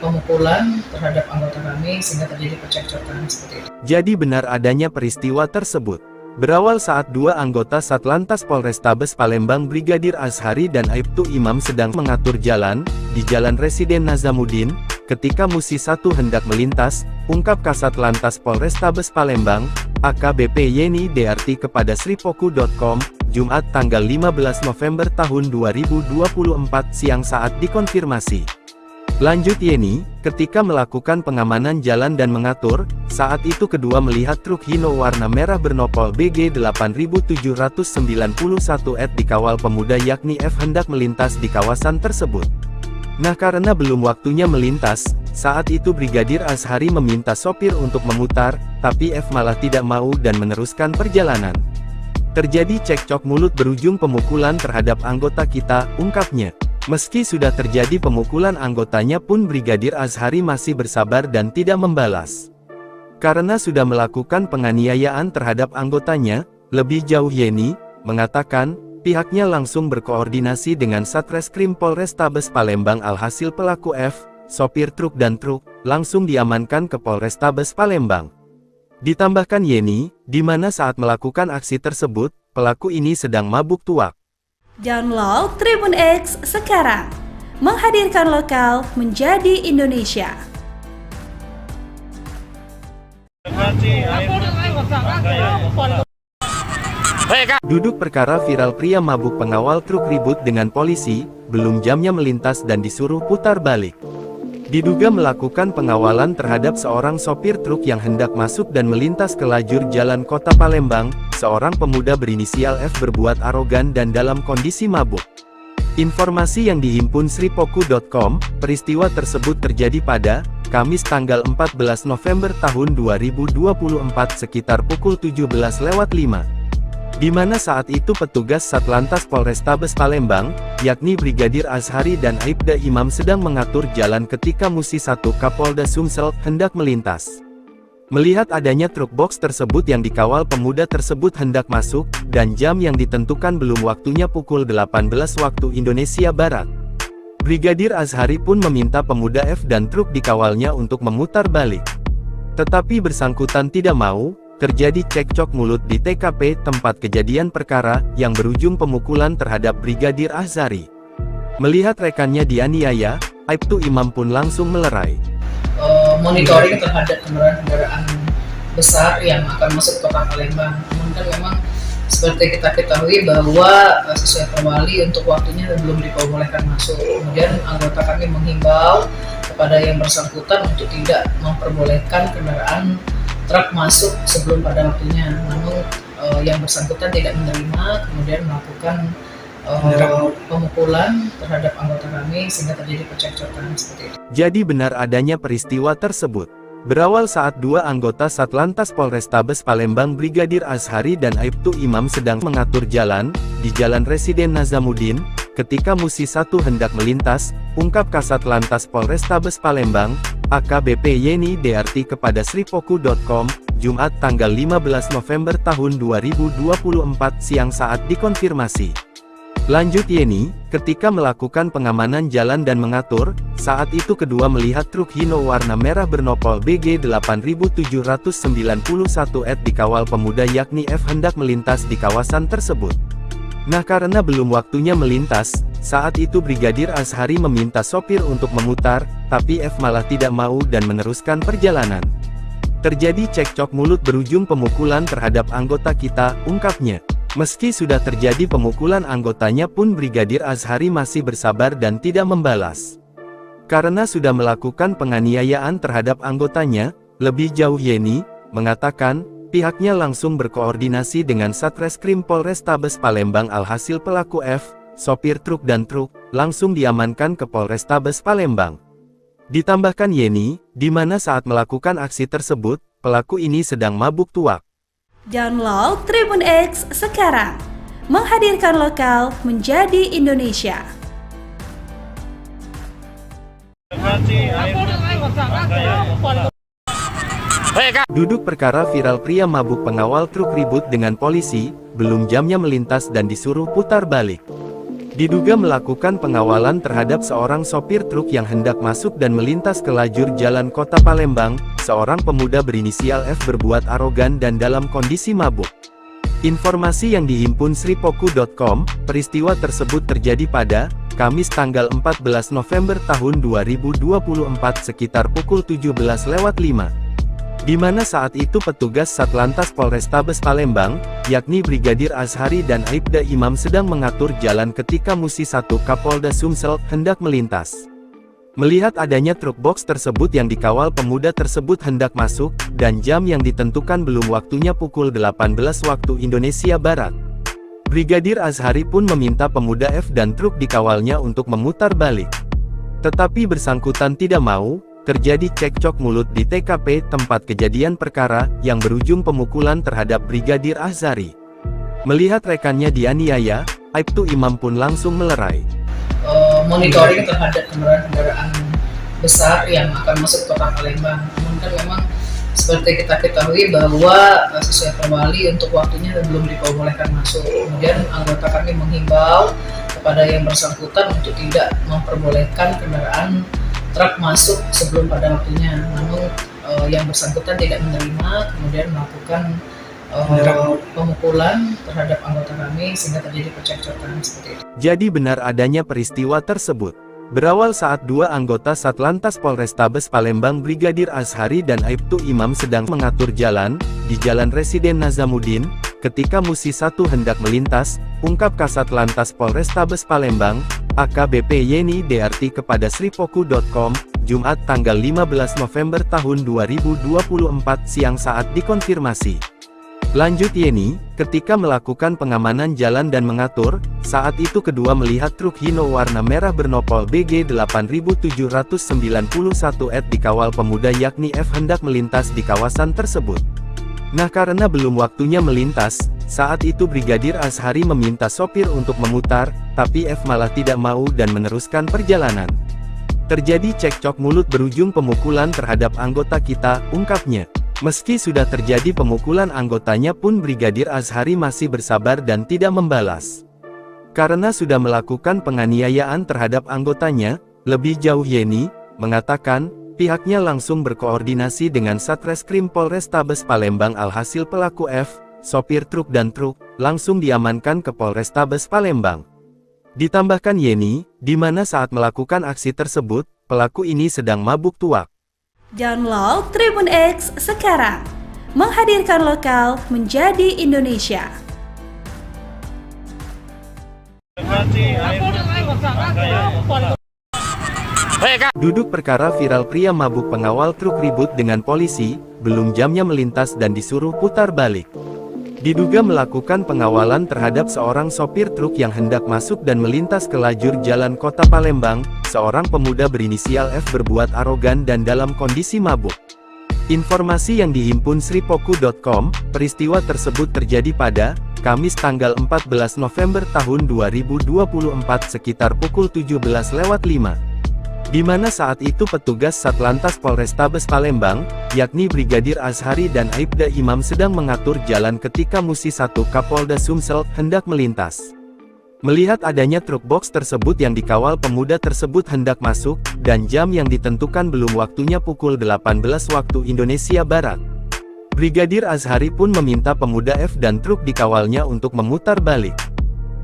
pemukulan terhadap anggota kami sehingga terjadi percekcokan seperti itu. Jadi benar adanya peristiwa tersebut. Berawal saat dua anggota Satlantas Polrestabes Palembang Brigadir Azhari dan Aibtu Imam sedang mengatur jalan di Jalan Residen Nazamuddin, ketika Musi 1 hendak melintas, ungkap Kasat Lantas Polrestabes Palembang, AKBP Yeni Dearti kepada sripoku.com, Jumat tanggal 15 November tahun 2024 siang saat dikonfirmasi. Lanjut Yeni, ketika melakukan pengamanan jalan dan mengatur, saat itu kedua melihat truk Hino warna merah bernopol BG 8791 dikawal pemuda yakni F hendak melintas di kawasan tersebut. Nah karena belum waktunya melintas, saat itu Brigadir Azhari meminta sopir untuk memutar, tapi F malah tidak mau dan meneruskan perjalanan. Terjadi cekcok mulut berujung pemukulan terhadap anggota kita, ungkapnya. Meski sudah terjadi pemukulan anggotanya pun Brigadir Azhari masih bersabar dan tidak membalas. Karena sudah melakukan penganiayaan terhadap anggotanya, lebih jauh Yeni mengatakan, pihaknya langsung berkoordinasi dengan Satreskrim Polrestabes Palembang alhasil pelaku F, sopir truk dan truk, langsung diamankan ke Polrestabes Palembang. Ditambahkan Yeni, di mana saat melakukan aksi tersebut, pelaku ini sedang mabuk tuak. Download Tribun X sekarang, menghadirkan lokal menjadi Indonesia. Duduk perkara viral pria mabuk pengawal truk ribut dengan polisi, belum jamnya melintas dan disuruh putar balik. Diduga melakukan pengawalan terhadap seorang sopir truk yang hendak masuk dan melintas ke lajur jalan kota Palembang, seorang pemuda berinisial F berbuat arogan dan dalam kondisi mabuk. Informasi yang dihimpun sripoku.com, peristiwa tersebut terjadi pada Kamis tanggal 14 November tahun 2024 sekitar pukul 17.05. Di mana saat itu petugas Satlantas Polrestabes Palembang, yakni Brigadir Azhari dan Aibda Imam sedang mengatur jalan ketika Musi 1 Kapolda Sumsel hendak melintas. Melihat adanya truk box tersebut yang dikawal pemuda tersebut hendak masuk, dan jam yang ditentukan belum waktunya pukul 18 waktu Indonesia Barat. Brigadir Azhari pun meminta pemuda F dan truk dikawalnya untuk memutar balik. Tetapi bersangkutan tidak mau. Terjadi cekcok mulut di TKP tempat kejadian perkara, yang berujung pemukulan terhadap Brigadir Azhari. Melihat rekannya dianiaya, Aibtu Imam pun langsung melerai. Monitoring terhadap kendaraan besar yang akan masuk ke kota Palembang. Namun kan memang seperti kita ketahui bahwa sesuai Perwali untuk waktunya belum diperbolehkan masuk. Kemudian anggota kami menghimbau kepada yang bersangkutan untuk tidak memperbolehkan kendaraan truk masuk sebelum pada waktunya. Namun yang bersangkutan tidak menerima, kemudian melakukan pemukulan terhadap anggota kami sehingga terjadi percekcokan seperti itu. Jadi benar adanya peristiwa tersebut. Berawal saat dua anggota Satlantas Polrestabes Palembang Brigadir Azhari dan Aibtu Imam sedang mengatur jalan di Jalan Residen Nazamuddin, ketika Musi 1 hendak melintas, ungkap Kasat Lantas Polrestabes Palembang, AKBP Yeni Dearti kepada sripoku.com, Jumat tanggal 15 November tahun 2024 siang saat dikonfirmasi. Lanjut Yeni, ketika melakukan pengamanan jalan dan mengatur, saat itu kedua melihat truk Hino warna merah bernopol BG 8791 dikawal pemuda yakni F hendak melintas di kawasan tersebut. Nah karena belum waktunya melintas, saat itu Brigadir Azhari meminta sopir untuk memutar, tapi F malah tidak mau dan meneruskan perjalanan. Terjadi cekcok mulut berujung pemukulan terhadap anggota kita, ungkapnya. Meski sudah terjadi pemukulan anggotanya pun Brigadir Azhari masih bersabar dan tidak membalas. Karena sudah melakukan penganiayaan terhadap anggotanya, lebih jauh Yeni mengatakan, pihaknya langsung berkoordinasi dengan Satreskrim Polrestabes Palembang alhasil pelaku F, sopir truk dan truk, langsung diamankan ke Polrestabes Palembang. Ditambahkan Yeni, di mana saat melakukan aksi tersebut, pelaku ini sedang mabuk tuak. Download Tribun X sekarang, menghadirkan lokal menjadi Indonesia. Duduk perkara viral pria mabuk pengawal truk ribut dengan polisi, belum jamnya melintas dan disuruh putar balik. Diduga melakukan pengawalan terhadap seorang sopir truk yang hendak masuk dan melintas ke lajur jalan kota Palembang. Seorang pemuda berinisial F berbuat arogan dan dalam kondisi mabuk. Informasi yang dihimpun sripoku.com, peristiwa tersebut terjadi pada Kamis tanggal 14 November tahun 2024 sekitar pukul 17.05. Di mana saat itu petugas Satlantas Polrestabes Palembang, yakni Brigadir Azhari dan Aibda Imam sedang mengatur jalan ketika Musi 1 Kapolda Sumsel hendak melintas. Melihat adanya truk box tersebut yang dikawal pemuda tersebut hendak masuk, dan jam yang ditentukan belum waktunya pukul 18 waktu Indonesia Barat. Brigadir Azhari pun meminta pemuda F dan truk dikawalnya untuk memutar balik. Tetapi bersangkutan tidak mau. Terjadi cekcok mulut di TKP tempat kejadian perkara, yang berujung pemukulan terhadap Brigadir Azhari. Melihat rekannya dianiaya, Aibtu Imam pun langsung melerai. Monitoring terhadap kendaraan besar yang akan masuk kota Palembang. Namun kan memang seperti kita ketahui bahwa sesuai perwali untuk waktunya belum diperbolehkan masuk. Kemudian anggota kami menghimbau kepada yang bersangkutan untuk tidak memperbolehkan kendaraan truk masuk sebelum pada waktunya, namun yang bersangkutan tidak menerima, kemudian melakukan pemukulan terhadap anggota kami sehingga terjadi percekcokan seperti itu. Jadi benar adanya peristiwa tersebut. Berawal saat dua anggota Satlantas Polrestabes Palembang Brigadir Azhari dan Aibtu Imam sedang mengatur jalan di Jalan Residen Nazamuddin, ketika Musi 1 hendak melintas, ungkap Kasat Lantas Polrestabes Palembang, AKBP Yeni DRT kepada sripoku.com, Jumat tanggal 15 November tahun 2024 siang saat dikonfirmasi. Lanjut Yeni, ketika melakukan pengamanan jalan dan mengatur, saat itu kedua melihat truk Hino warna merah bernopol BG 8791 dikawal pemuda yakni F hendak melintas di kawasan tersebut. Nah karena belum waktunya melintas, saat itu Brigadir Azhari meminta sopir untuk memutar, tapi F malah tidak mau dan meneruskan perjalanan. Terjadi cekcok mulut berujung pemukulan terhadap anggota kita, ungkapnya. Meski sudah terjadi pemukulan anggotanya pun Brigadir Azhari masih bersabar dan tidak membalas. Karena sudah melakukan penganiayaan terhadap anggotanya, lebih jauh Yeni mengatakan, pihaknya langsung berkoordinasi dengan Satreskrim Polrestabes Palembang alhasil pelaku F, sopir truk dan truk, langsung diamankan ke Polrestabes Palembang. Ditambahkan Yeni, di mana saat melakukan aksi tersebut, pelaku ini sedang mabuk tuak. Download Tribun X sekarang, menghadirkan lokal menjadi Indonesia. Duduk perkara viral pria mabuk pengawal truk ribut dengan polisi, belum jamnya melintas dan disuruh putar balik. Diduga melakukan pengawalan terhadap seorang sopir truk yang hendak masuk dan melintas ke lajur jalan kota Palembang. Seorang pemuda berinisial F berbuat arogan dan dalam kondisi mabuk. Informasi yang dihimpun sripoku.com, peristiwa tersebut terjadi pada Kamis tanggal 14 November tahun 2024 sekitar pukul 17.05. Di mana saat itu petugas Satlantas Polrestabes Palembang, yakni Brigadir Azhari dan Aibda Imam sedang mengatur jalan ketika Musi 1 Kapolda Sumsel hendak melintas. Melihat adanya truk box tersebut yang dikawal pemuda tersebut hendak masuk, dan jam yang ditentukan belum waktunya pukul 18 waktu Indonesia Barat. Brigadir Azhari pun meminta pemuda F dan truk dikawalnya untuk memutar balik.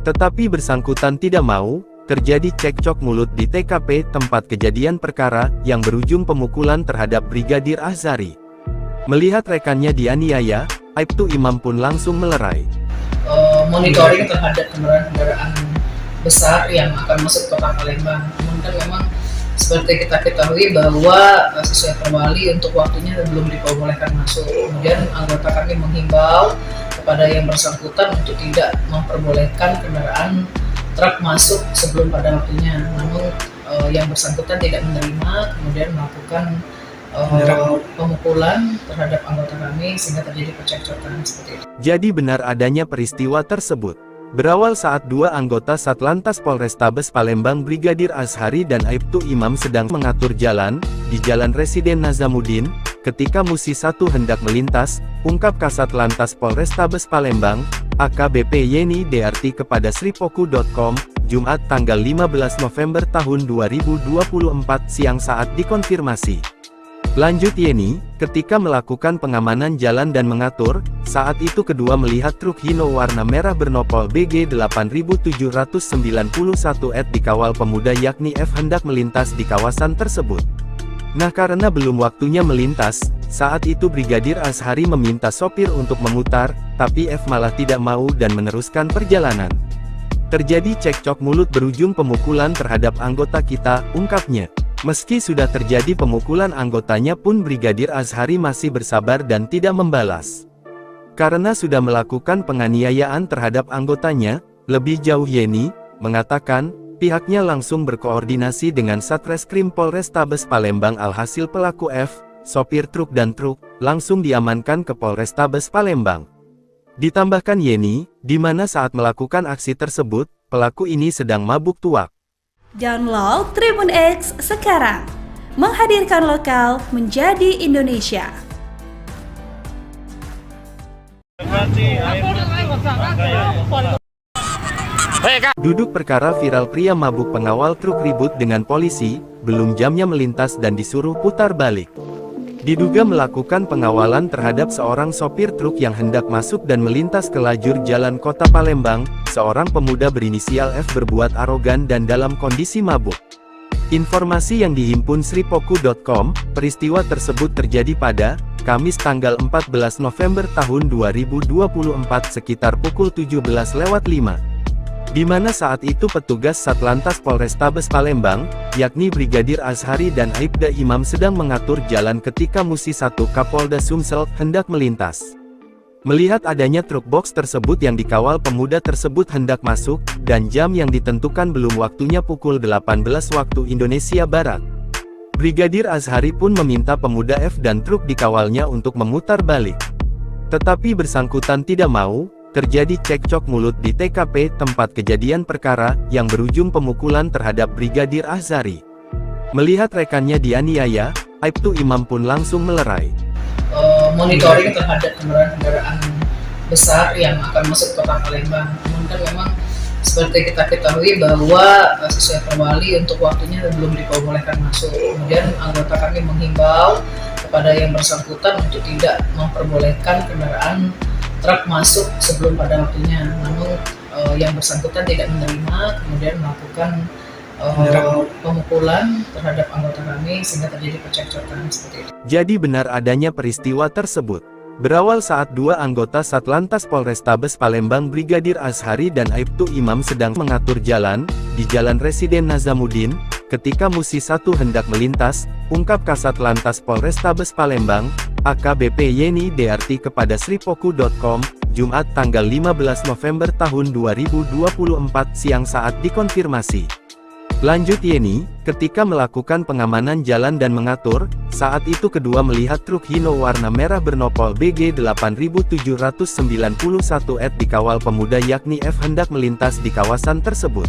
Tetapi bersangkutan tidak mau. Terjadi cekcok mulut di TKP tempat kejadian perkara, yang berujung pemukulan terhadap Brigadir Azhari. Melihat rekannya dianiaya, Aibtu Imam pun langsung melerai. Monitoring terhadap kendaraan besar yang akan masuk kota Palembang. Namun kan memang seperti kita ketahui bahwa sesuai perwali untuk waktunya belum diperbolehkan masuk. Kemudian anggota kami menghimbau kepada yang bersangkutan untuk tidak memperbolehkan kendaraan truk masuk sebelum pada waktunya, namun yang bersangkutan tidak menerima, kemudian melakukan pemukulan terhadap anggota kami sehingga terjadi percekcokan seperti itu. Jadi benar adanya peristiwa tersebut. Berawal saat dua anggota Satlantas Polrestabes Palembang Brigadir Azhari dan Aibtu Imam sedang mengatur jalan di Jalan Residen Nazamuddin, ketika Musi 1 hendak melintas, ungkap Kasat Lantas Polrestabes Palembang, AKBP Yeni Dearti kepada sripoku.com, Jumat tanggal 15 November tahun 2024 siang saat dikonfirmasi. Lanjut Yeni, ketika melakukan pengamanan jalan dan mengatur, saat itu kedua melihat truk Hino warna merah bernopol BG 8791 dikawal pemuda yakni F hendak melintas di kawasan tersebut. Nah karena belum waktunya melintas, saat itu Brigadir Azhari meminta sopir untuk memutar, tapi F malah tidak mau dan meneruskan perjalanan. Terjadi cekcok mulut berujung pemukulan terhadap anggota kita, ungkapnya. Meski sudah terjadi pemukulan anggotanya pun Brigadir Azhari masih bersabar dan tidak membalas. Karena sudah melakukan penganiayaan terhadap anggotanya, lebih jauh Yeni mengatakan, pihaknya langsung berkoordinasi dengan Satreskrim Polrestabes Palembang alhasil pelaku F, sopir truk dan truk, langsung diamankan ke Polrestabes Palembang. Ditambahkan Yeni, di mana saat melakukan aksi tersebut, pelaku ini sedang mabuk tuak. Download Tribun X sekarang, menghadirkan lokal menjadi Indonesia. Duduk perkara viral pria mabuk pengawal truk ribut dengan polisi, belum jamnya melintas dan disuruh putar balik. Diduga melakukan pengawalan terhadap seorang sopir truk yang hendak masuk dan melintas ke lajur jalan kota Palembang, seorang pemuda berinisial F berbuat arogan dan dalam kondisi mabuk. Informasi yang dihimpun sripoku.com, peristiwa tersebut terjadi pada Kamis tanggal 14 November tahun 2024 sekitar pukul 17.05. Di mana saat itu petugas Satlantas Polrestabes Palembang, yakni Brigadir Azhari dan Aibda Imam sedang mengatur jalan ketika Musi 1 Kapolda Sumsel hendak melintas. Melihat adanya truk box tersebut yang dikawal pemuda tersebut hendak masuk, dan jam yang ditentukan belum waktunya pukul 18 waktu Indonesia Barat. Brigadir Azhari pun meminta pemuda F dan truk dikawalnya untuk memutar balik. Tetapi bersangkutan tidak mau. Terjadi cekcok mulut di TKP tempat kejadian perkara, yang berujung pemukulan terhadap Brigadir Azhari. Melihat rekannya dianiaya, Aibtu Imam pun langsung melerai. Monitoring terhadap kendaraan-kendaraan besar yang akan masuk ke kota Palembang. Namun kan memang seperti kita ketahui bahwa sesuai perwali untuk waktunya belum diperbolehkan masuk. Kemudian anggota kami menghimbau kepada yang bersangkutan untuk tidak memperbolehkan kendaraan truk masuk sebelum pada waktunya, namun yang bersangkutan tidak menerima, kemudian melakukan pemukulan terhadap anggota kami sehingga terjadi percekcokan seperti itu. Jadi benar adanya peristiwa tersebut. Berawal saat dua anggota Satlantas Polrestabes Palembang Brigadir Azhari dan Aibtu Imam sedang mengatur jalan di Jalan Residen Nazamuddin, ketika Musi 1 hendak melintas, ungkap Kasat Lantas Polrestabes Palembang, AKBP Yeni Dearti kepada sripoku.com, Jumat tanggal 15 November tahun 2024 siang saat dikonfirmasi. Lanjut Yeni, ketika melakukan pengamanan jalan dan mengatur, saat itu kedua melihat truk Hino warna merah bernopol BG 8791 dikawal pemuda yakni F hendak melintas di kawasan tersebut.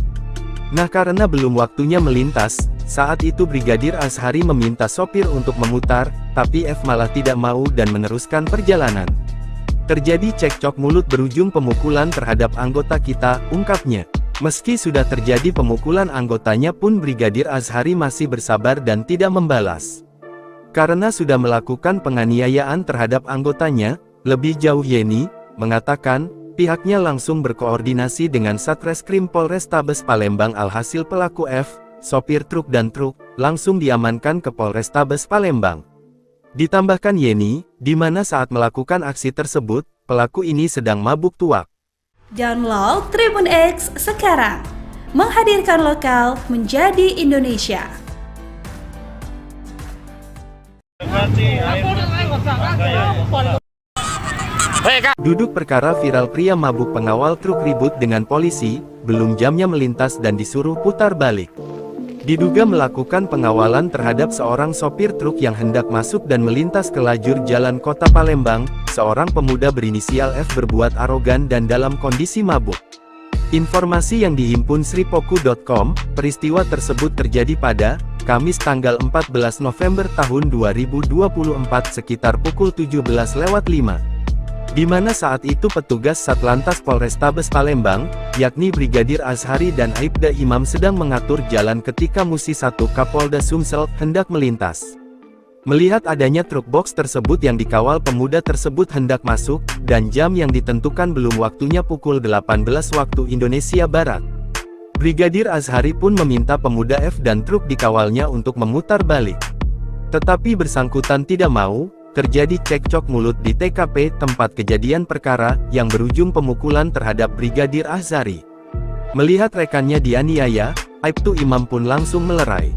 Nah karena belum waktunya melintas, saat itu Brigadir Azhari meminta sopir untuk memutar, tapi F malah tidak mau dan meneruskan perjalanan. Terjadi cekcok mulut berujung pemukulan terhadap anggota kita, ungkapnya. Meski sudah terjadi pemukulan anggotanya pun Brigadir Azhari masih bersabar dan tidak membalas. Karena sudah melakukan penganiayaan terhadap anggotanya, lebih jauh Yeni mengatakan, pihaknya langsung berkoordinasi dengan Satreskrim Polrestabes Palembang alhasil pelaku F, sopir truk dan truk, langsung diamankan ke Polrestabes Palembang. Ditambahkan Yeni, di mana saat melakukan aksi tersebut, pelaku ini sedang mabuk tuak. Download Tribun X sekarang, menghadirkan lokal menjadi Indonesia. Duduk perkara viral pria mabuk pengawal truk ribut dengan polisi, belum jamnya melintas dan disuruh putar balik. Diduga melakukan pengawalan terhadap seorang sopir truk yang hendak masuk dan melintas ke lajur jalan kota Palembang. Seorang pemuda berinisial F berbuat arogan dan dalam kondisi mabuk. Informasi yang dihimpun sripoku.com, peristiwa tersebut terjadi pada Kamis tanggal 14 November tahun 2024 sekitar pukul 17.05. Di mana saat itu petugas Satlantas Polrestabes Palembang, yakni Brigadir Azhari dan Aibda Imam sedang mengatur jalan ketika Musi 1 Kapolda Sumsel hendak melintas. Melihat adanya truk box tersebut yang dikawal pemuda tersebut hendak masuk, dan jam yang ditentukan belum waktunya pukul 18 waktu Indonesia Barat. Brigadir Azhari pun meminta pemuda F dan truk dikawalnya untuk memutar balik. Tetapi bersangkutan tidak mau, terjadi cekcok mulut di TKP tempat kejadian perkara, yang berujung pemukulan terhadap Brigadir Azhari. Melihat rekannya dianiaya, Aibtu Imam pun langsung melerai.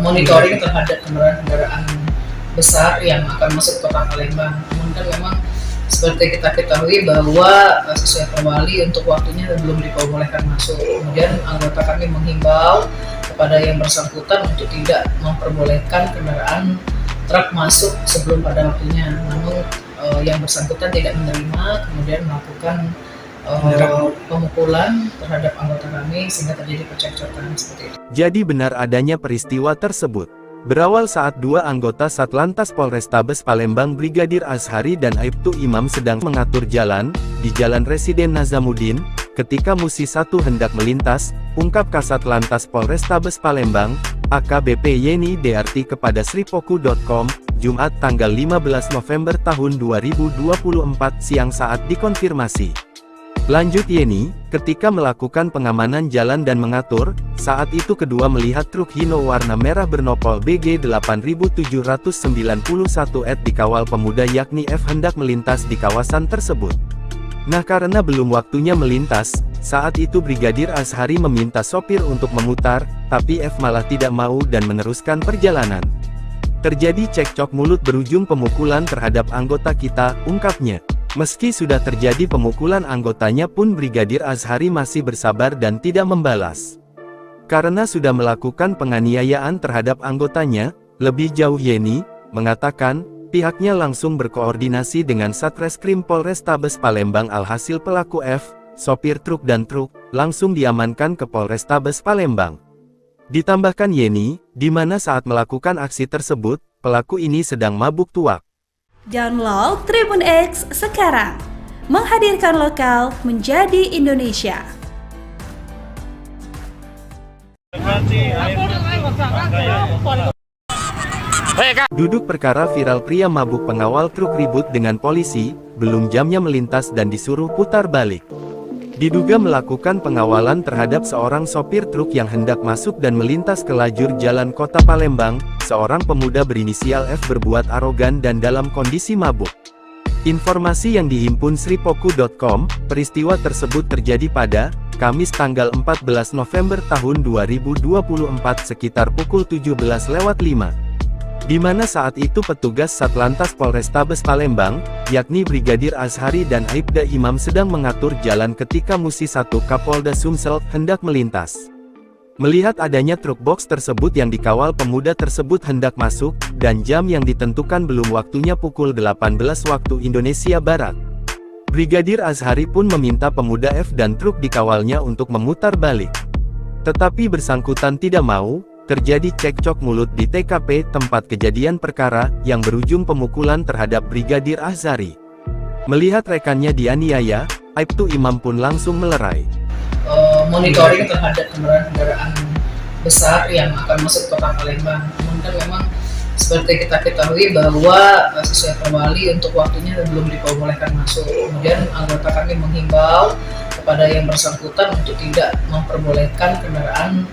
Monitoring terhadap kendaraan besar yang akan masuk kota Palembang. Namun kan memang seperti kita ketahui bahwa sesuai perwali untuk waktunya belum diperbolehkan masuk. Kemudian anggota kami menghimbau kepada yang bersangkutan untuk tidak memperbolehkan kendaraan truk masuk sebelum pada waktunya. Namun yang bersangkutan tidak menerima, kemudian melakukan pemukulan terhadap anggota kami sehingga terjadi percekcokan seperti itu. Jadi benar adanya peristiwa tersebut. Berawal saat dua anggota Satlantas Polrestabes Palembang Brigadir Azhari dan Aibtu Imam sedang mengatur jalan, di Jalan Residen Nazamuddin, ketika Musi 1 hendak melintas, ungkap Kasat Lantas Polrestabes Palembang, AKBP Yeni DRT kepada sripoku.com, Jumat tanggal 15 November tahun 2024 siang saat dikonfirmasi. Lanjut Yeni, ketika melakukan pengamanan jalan dan mengatur, saat itu kedua melihat truk Hino warna merah bernopol BG 8791 dikawal pemuda yakni F hendak melintas di kawasan tersebut. Nah karena belum waktunya melintas, saat itu Brigadir Azhari meminta sopir untuk memutar, tapi F malah tidak mau dan meneruskan perjalanan. Terjadi cekcok mulut berujung pemukulan terhadap anggota kita, ungkapnya. Meski sudah terjadi pemukulan anggotanya pun Brigadir Azhari masih bersabar dan tidak membalas. Karena sudah melakukan penganiayaan terhadap anggotanya, lebih jauh Yeni mengatakan, pihaknya langsung berkoordinasi dengan Satreskrim Polrestabes Palembang alhasil pelaku F, sopir truk dan truk, langsung diamankan ke Polrestabes Palembang. Ditambahkan Yeni, di mana saat melakukan aksi tersebut, pelaku ini sedang mabuk tuak. Download Tribun X sekarang, menghadirkan lokal menjadi Indonesia. Duduk perkara viral pria mabuk pengawal truk ribut dengan polisi, belum jamnya melintas dan disuruh putar balik. Diduga melakukan pengawalan terhadap seorang sopir truk yang hendak masuk dan melintas ke lajur jalan kota Palembang. Seorang pemuda berinisial F berbuat arogan dan dalam kondisi mabuk. Informasi yang dihimpun sripoku.com, peristiwa tersebut terjadi pada Kamis tanggal 14 November tahun 2024 sekitar pukul 17.05. Di mana saat itu petugas Satlantas Polrestabes Palembang, yakni Brigadir Azhari dan Aibda Imam sedang mengatur jalan ketika Musi 1 Kapolda Sumsel hendak melintas. Melihat adanya truk box tersebut yang dikawal pemuda tersebut hendak masuk, dan jam yang ditentukan belum waktunya pukul 18 waktu Indonesia Barat. Brigadir Azhari pun meminta pemuda F dan truk dikawalnya untuk memutar balik. Tetapi bersangkutan tidak mau, terjadi cekcok mulut di TKP tempat kejadian perkara, yang berujung pemukulan terhadap Brigadir Azhari. Melihat rekannya dianiaya, Aibtu Imam pun langsung melerai. Monitoring terhadap kendaraan besar yang akan masuk kota Palembang. Namun kan memang seperti kita ketahui bahwa sesuai perwali untuk waktunya belum diperbolehkan masuk. Kemudian anggota kami menghimbau kepada yang bersangkutan untuk tidak memperbolehkan kendaraan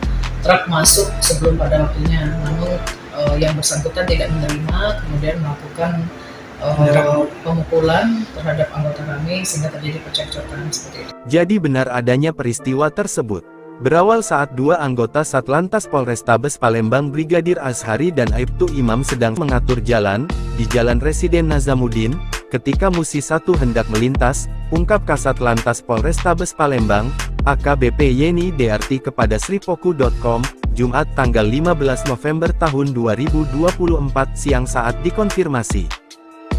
truk masuk sebelum pada waktunya. Namun yang bersangkutan tidak menerima, kemudian melakukan pemukulan terhadap anggota kami sehingga terjadi percekcokan seperti itu. Jadi benar adanya peristiwa tersebut. Berawal saat dua anggota Satlantas Polrestabes Palembang Brigadir Azhari dan Aibtu Imam sedang mengatur jalan, di Jalan Residen Nazamuddin, ketika Musi 1 hendak melintas, ungkap Kasat Lantas Polrestabes Palembang, AKBP Yeni DRT kepada sripoku.com, Jumat tanggal 15 November tahun 2024 siang saat dikonfirmasi.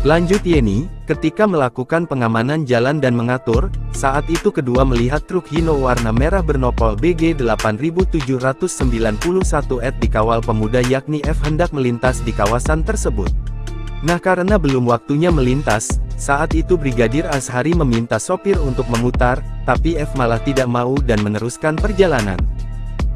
Lanjut Yeni, ketika melakukan pengamanan jalan dan mengatur, saat itu kedua melihat truk Hino warna merah bernopol BG 8791 dikawal pemuda yakni F hendak melintas di kawasan tersebut. Nah karena belum waktunya melintas, saat itu Brigadir Azhari meminta sopir untuk memutar, tapi F malah tidak mau dan meneruskan perjalanan.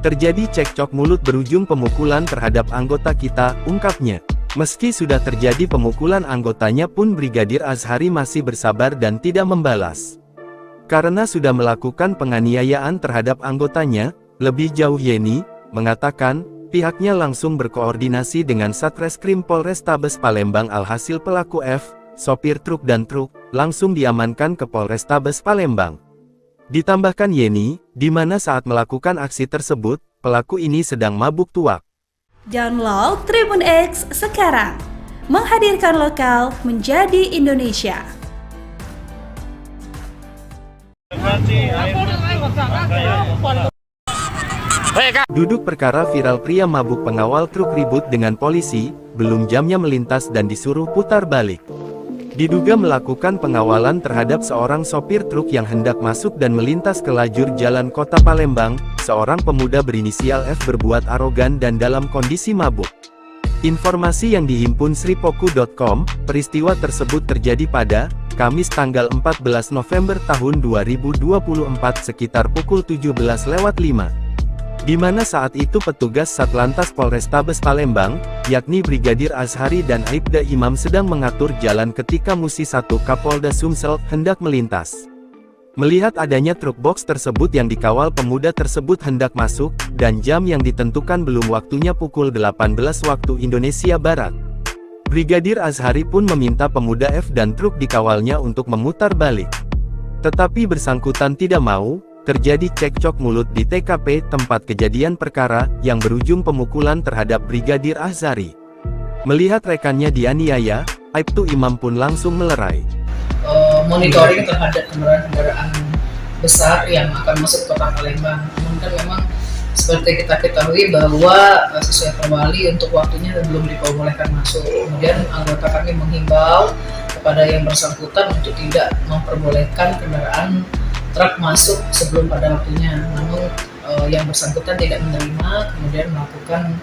Terjadi cekcok mulut berujung pemukulan terhadap anggota kita, ungkapnya. Meski sudah terjadi pemukulan anggotanya pun Brigadir Azhari masih bersabar dan tidak membalas. Karena sudah melakukan penganiayaan terhadap anggotanya, lebih jauh Yeni mengatakan, pihaknya langsung berkoordinasi dengan Satreskrim Polrestabes Palembang alhasil pelaku F, sopir truk dan truk, langsung diamankan ke Polrestabes Palembang. Ditambahkan Yeni, di mana saat melakukan aksi tersebut, pelaku ini sedang mabuk tuak. Download Tribun X sekarang, menghadirkan lokal menjadi Indonesia. Duduk perkara viral pria mabuk pengawal truk ribut dengan polisi, belum jamnya melintas dan disuruh putar balik. Diduga melakukan pengawalan terhadap seorang sopir truk yang hendak masuk dan melintas ke lajur jalan kota Palembang, seorang pemuda berinisial F berbuat arogan dan dalam kondisi mabuk. Informasi yang dihimpun sripoku.com, peristiwa tersebut terjadi pada Kamis tanggal 14 November tahun 2024 sekitar pukul 17.05. Di mana saat itu petugas Satlantas Polrestabes Palembang, yakni Brigadir Azhari dan Aibda Imam sedang mengatur jalan ketika Musi 1 Kapolda Sumsel hendak melintas. Melihat adanya truk box tersebut yang dikawal pemuda tersebut hendak masuk, dan jam yang ditentukan belum waktunya pukul 18 waktu Indonesia Barat. Brigadir Azhari pun meminta pemuda F dan truk dikawalnya untuk memutar balik. Tetapi bersangkutan tidak mau. Terjadi cekcok mulut di TKP tempat kejadian perkara, yang berujung pemukulan terhadap Brigadir Azhari. Melihat rekannya dianiaya, Aibtu Imam pun langsung melerai. Monitoring terhadap kendaraan besar yang akan masuk kota Palembang. Namun kan memang seperti kita ketahui bahwa sesuai perwali untuk waktunya belum diperbolehkan masuk. Kemudian anggota kami menghimbau kepada yang bersangkutan untuk tidak memperbolehkan kendaraan truk masuk sebelum pada waktunya, namun yang bersangkutan tidak menerima, kemudian melakukan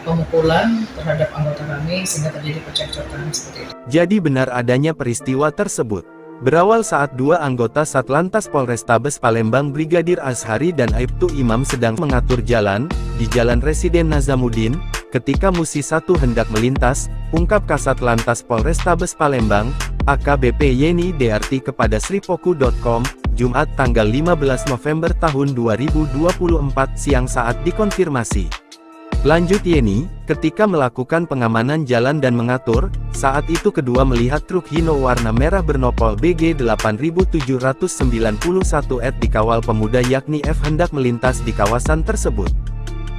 pemukulan terhadap anggota kami sehingga terjadi percekcokan seperti itu. Jadi benar adanya peristiwa tersebut. Berawal saat dua anggota Satlantas Polrestabes Palembang Brigadir Azhari dan Aibtu Imam sedang mengatur jalan, di Jalan Residen Nazamuddin, ketika Musi 1 hendak melintas, ungkap Kasat Lantas Polrestabes Palembang, AKBP Yeni Dearti kepada sripoku.com, Jumat tanggal 15 November tahun 2024 siang saat dikonfirmasi. Lanjut Yeni, ketika melakukan pengamanan jalan dan mengatur, saat itu kedua melihat truk Hino warna merah bernopol BG 8791 dikawal pemuda yakni F hendak melintas di kawasan tersebut.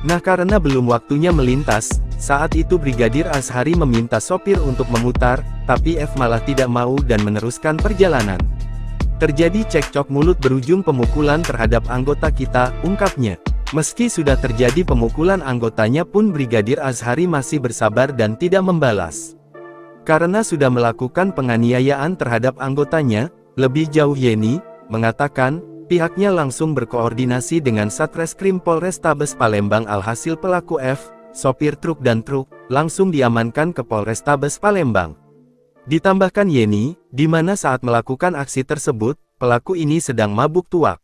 Nah karena belum waktunya melintas, saat itu Brigadir Azhari meminta sopir untuk memutar, tapi F malah tidak mau dan meneruskan perjalanan. Terjadi cekcok mulut berujung pemukulan terhadap anggota kita, ungkapnya. Meski sudah terjadi pemukulan anggotanya pun Brigadir Azhari masih bersabar dan tidak membalas. Karena sudah melakukan penganiayaan terhadap anggotanya, lebih jauh Yeni mengatakan, pihaknya langsung berkoordinasi dengan Satreskrim Polrestabes Palembang alhasil pelaku F, sopir truk dan truk, langsung diamankan ke Polrestabes Palembang. Ditambahkan Yeni, di mana saat melakukan aksi tersebut, pelaku ini sedang mabuk tuak.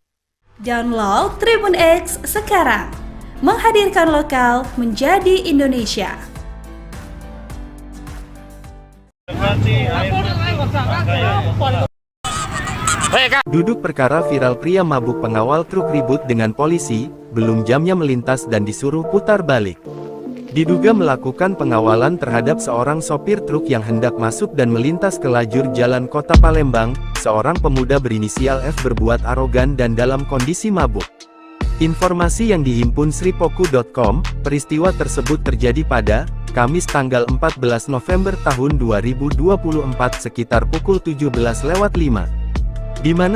Download Tribun X sekarang, menghadirkan lokal menjadi Indonesia. Duduk perkara viral pria mabuk pengawal truk ribut dengan polisi, belum jamnya melintas dan disuruh putar balik. Diduga melakukan pengawalan terhadap seorang sopir truk yang hendak masuk dan melintas ke lajur jalan kota Palembang, seorang pemuda berinisial F berbuat arogan dan dalam kondisi mabuk. Informasi yang dihimpun sripoku.com, peristiwa tersebut terjadi pada Kamis tanggal 14 November tahun 2024 sekitar pukul 17.05. Di mana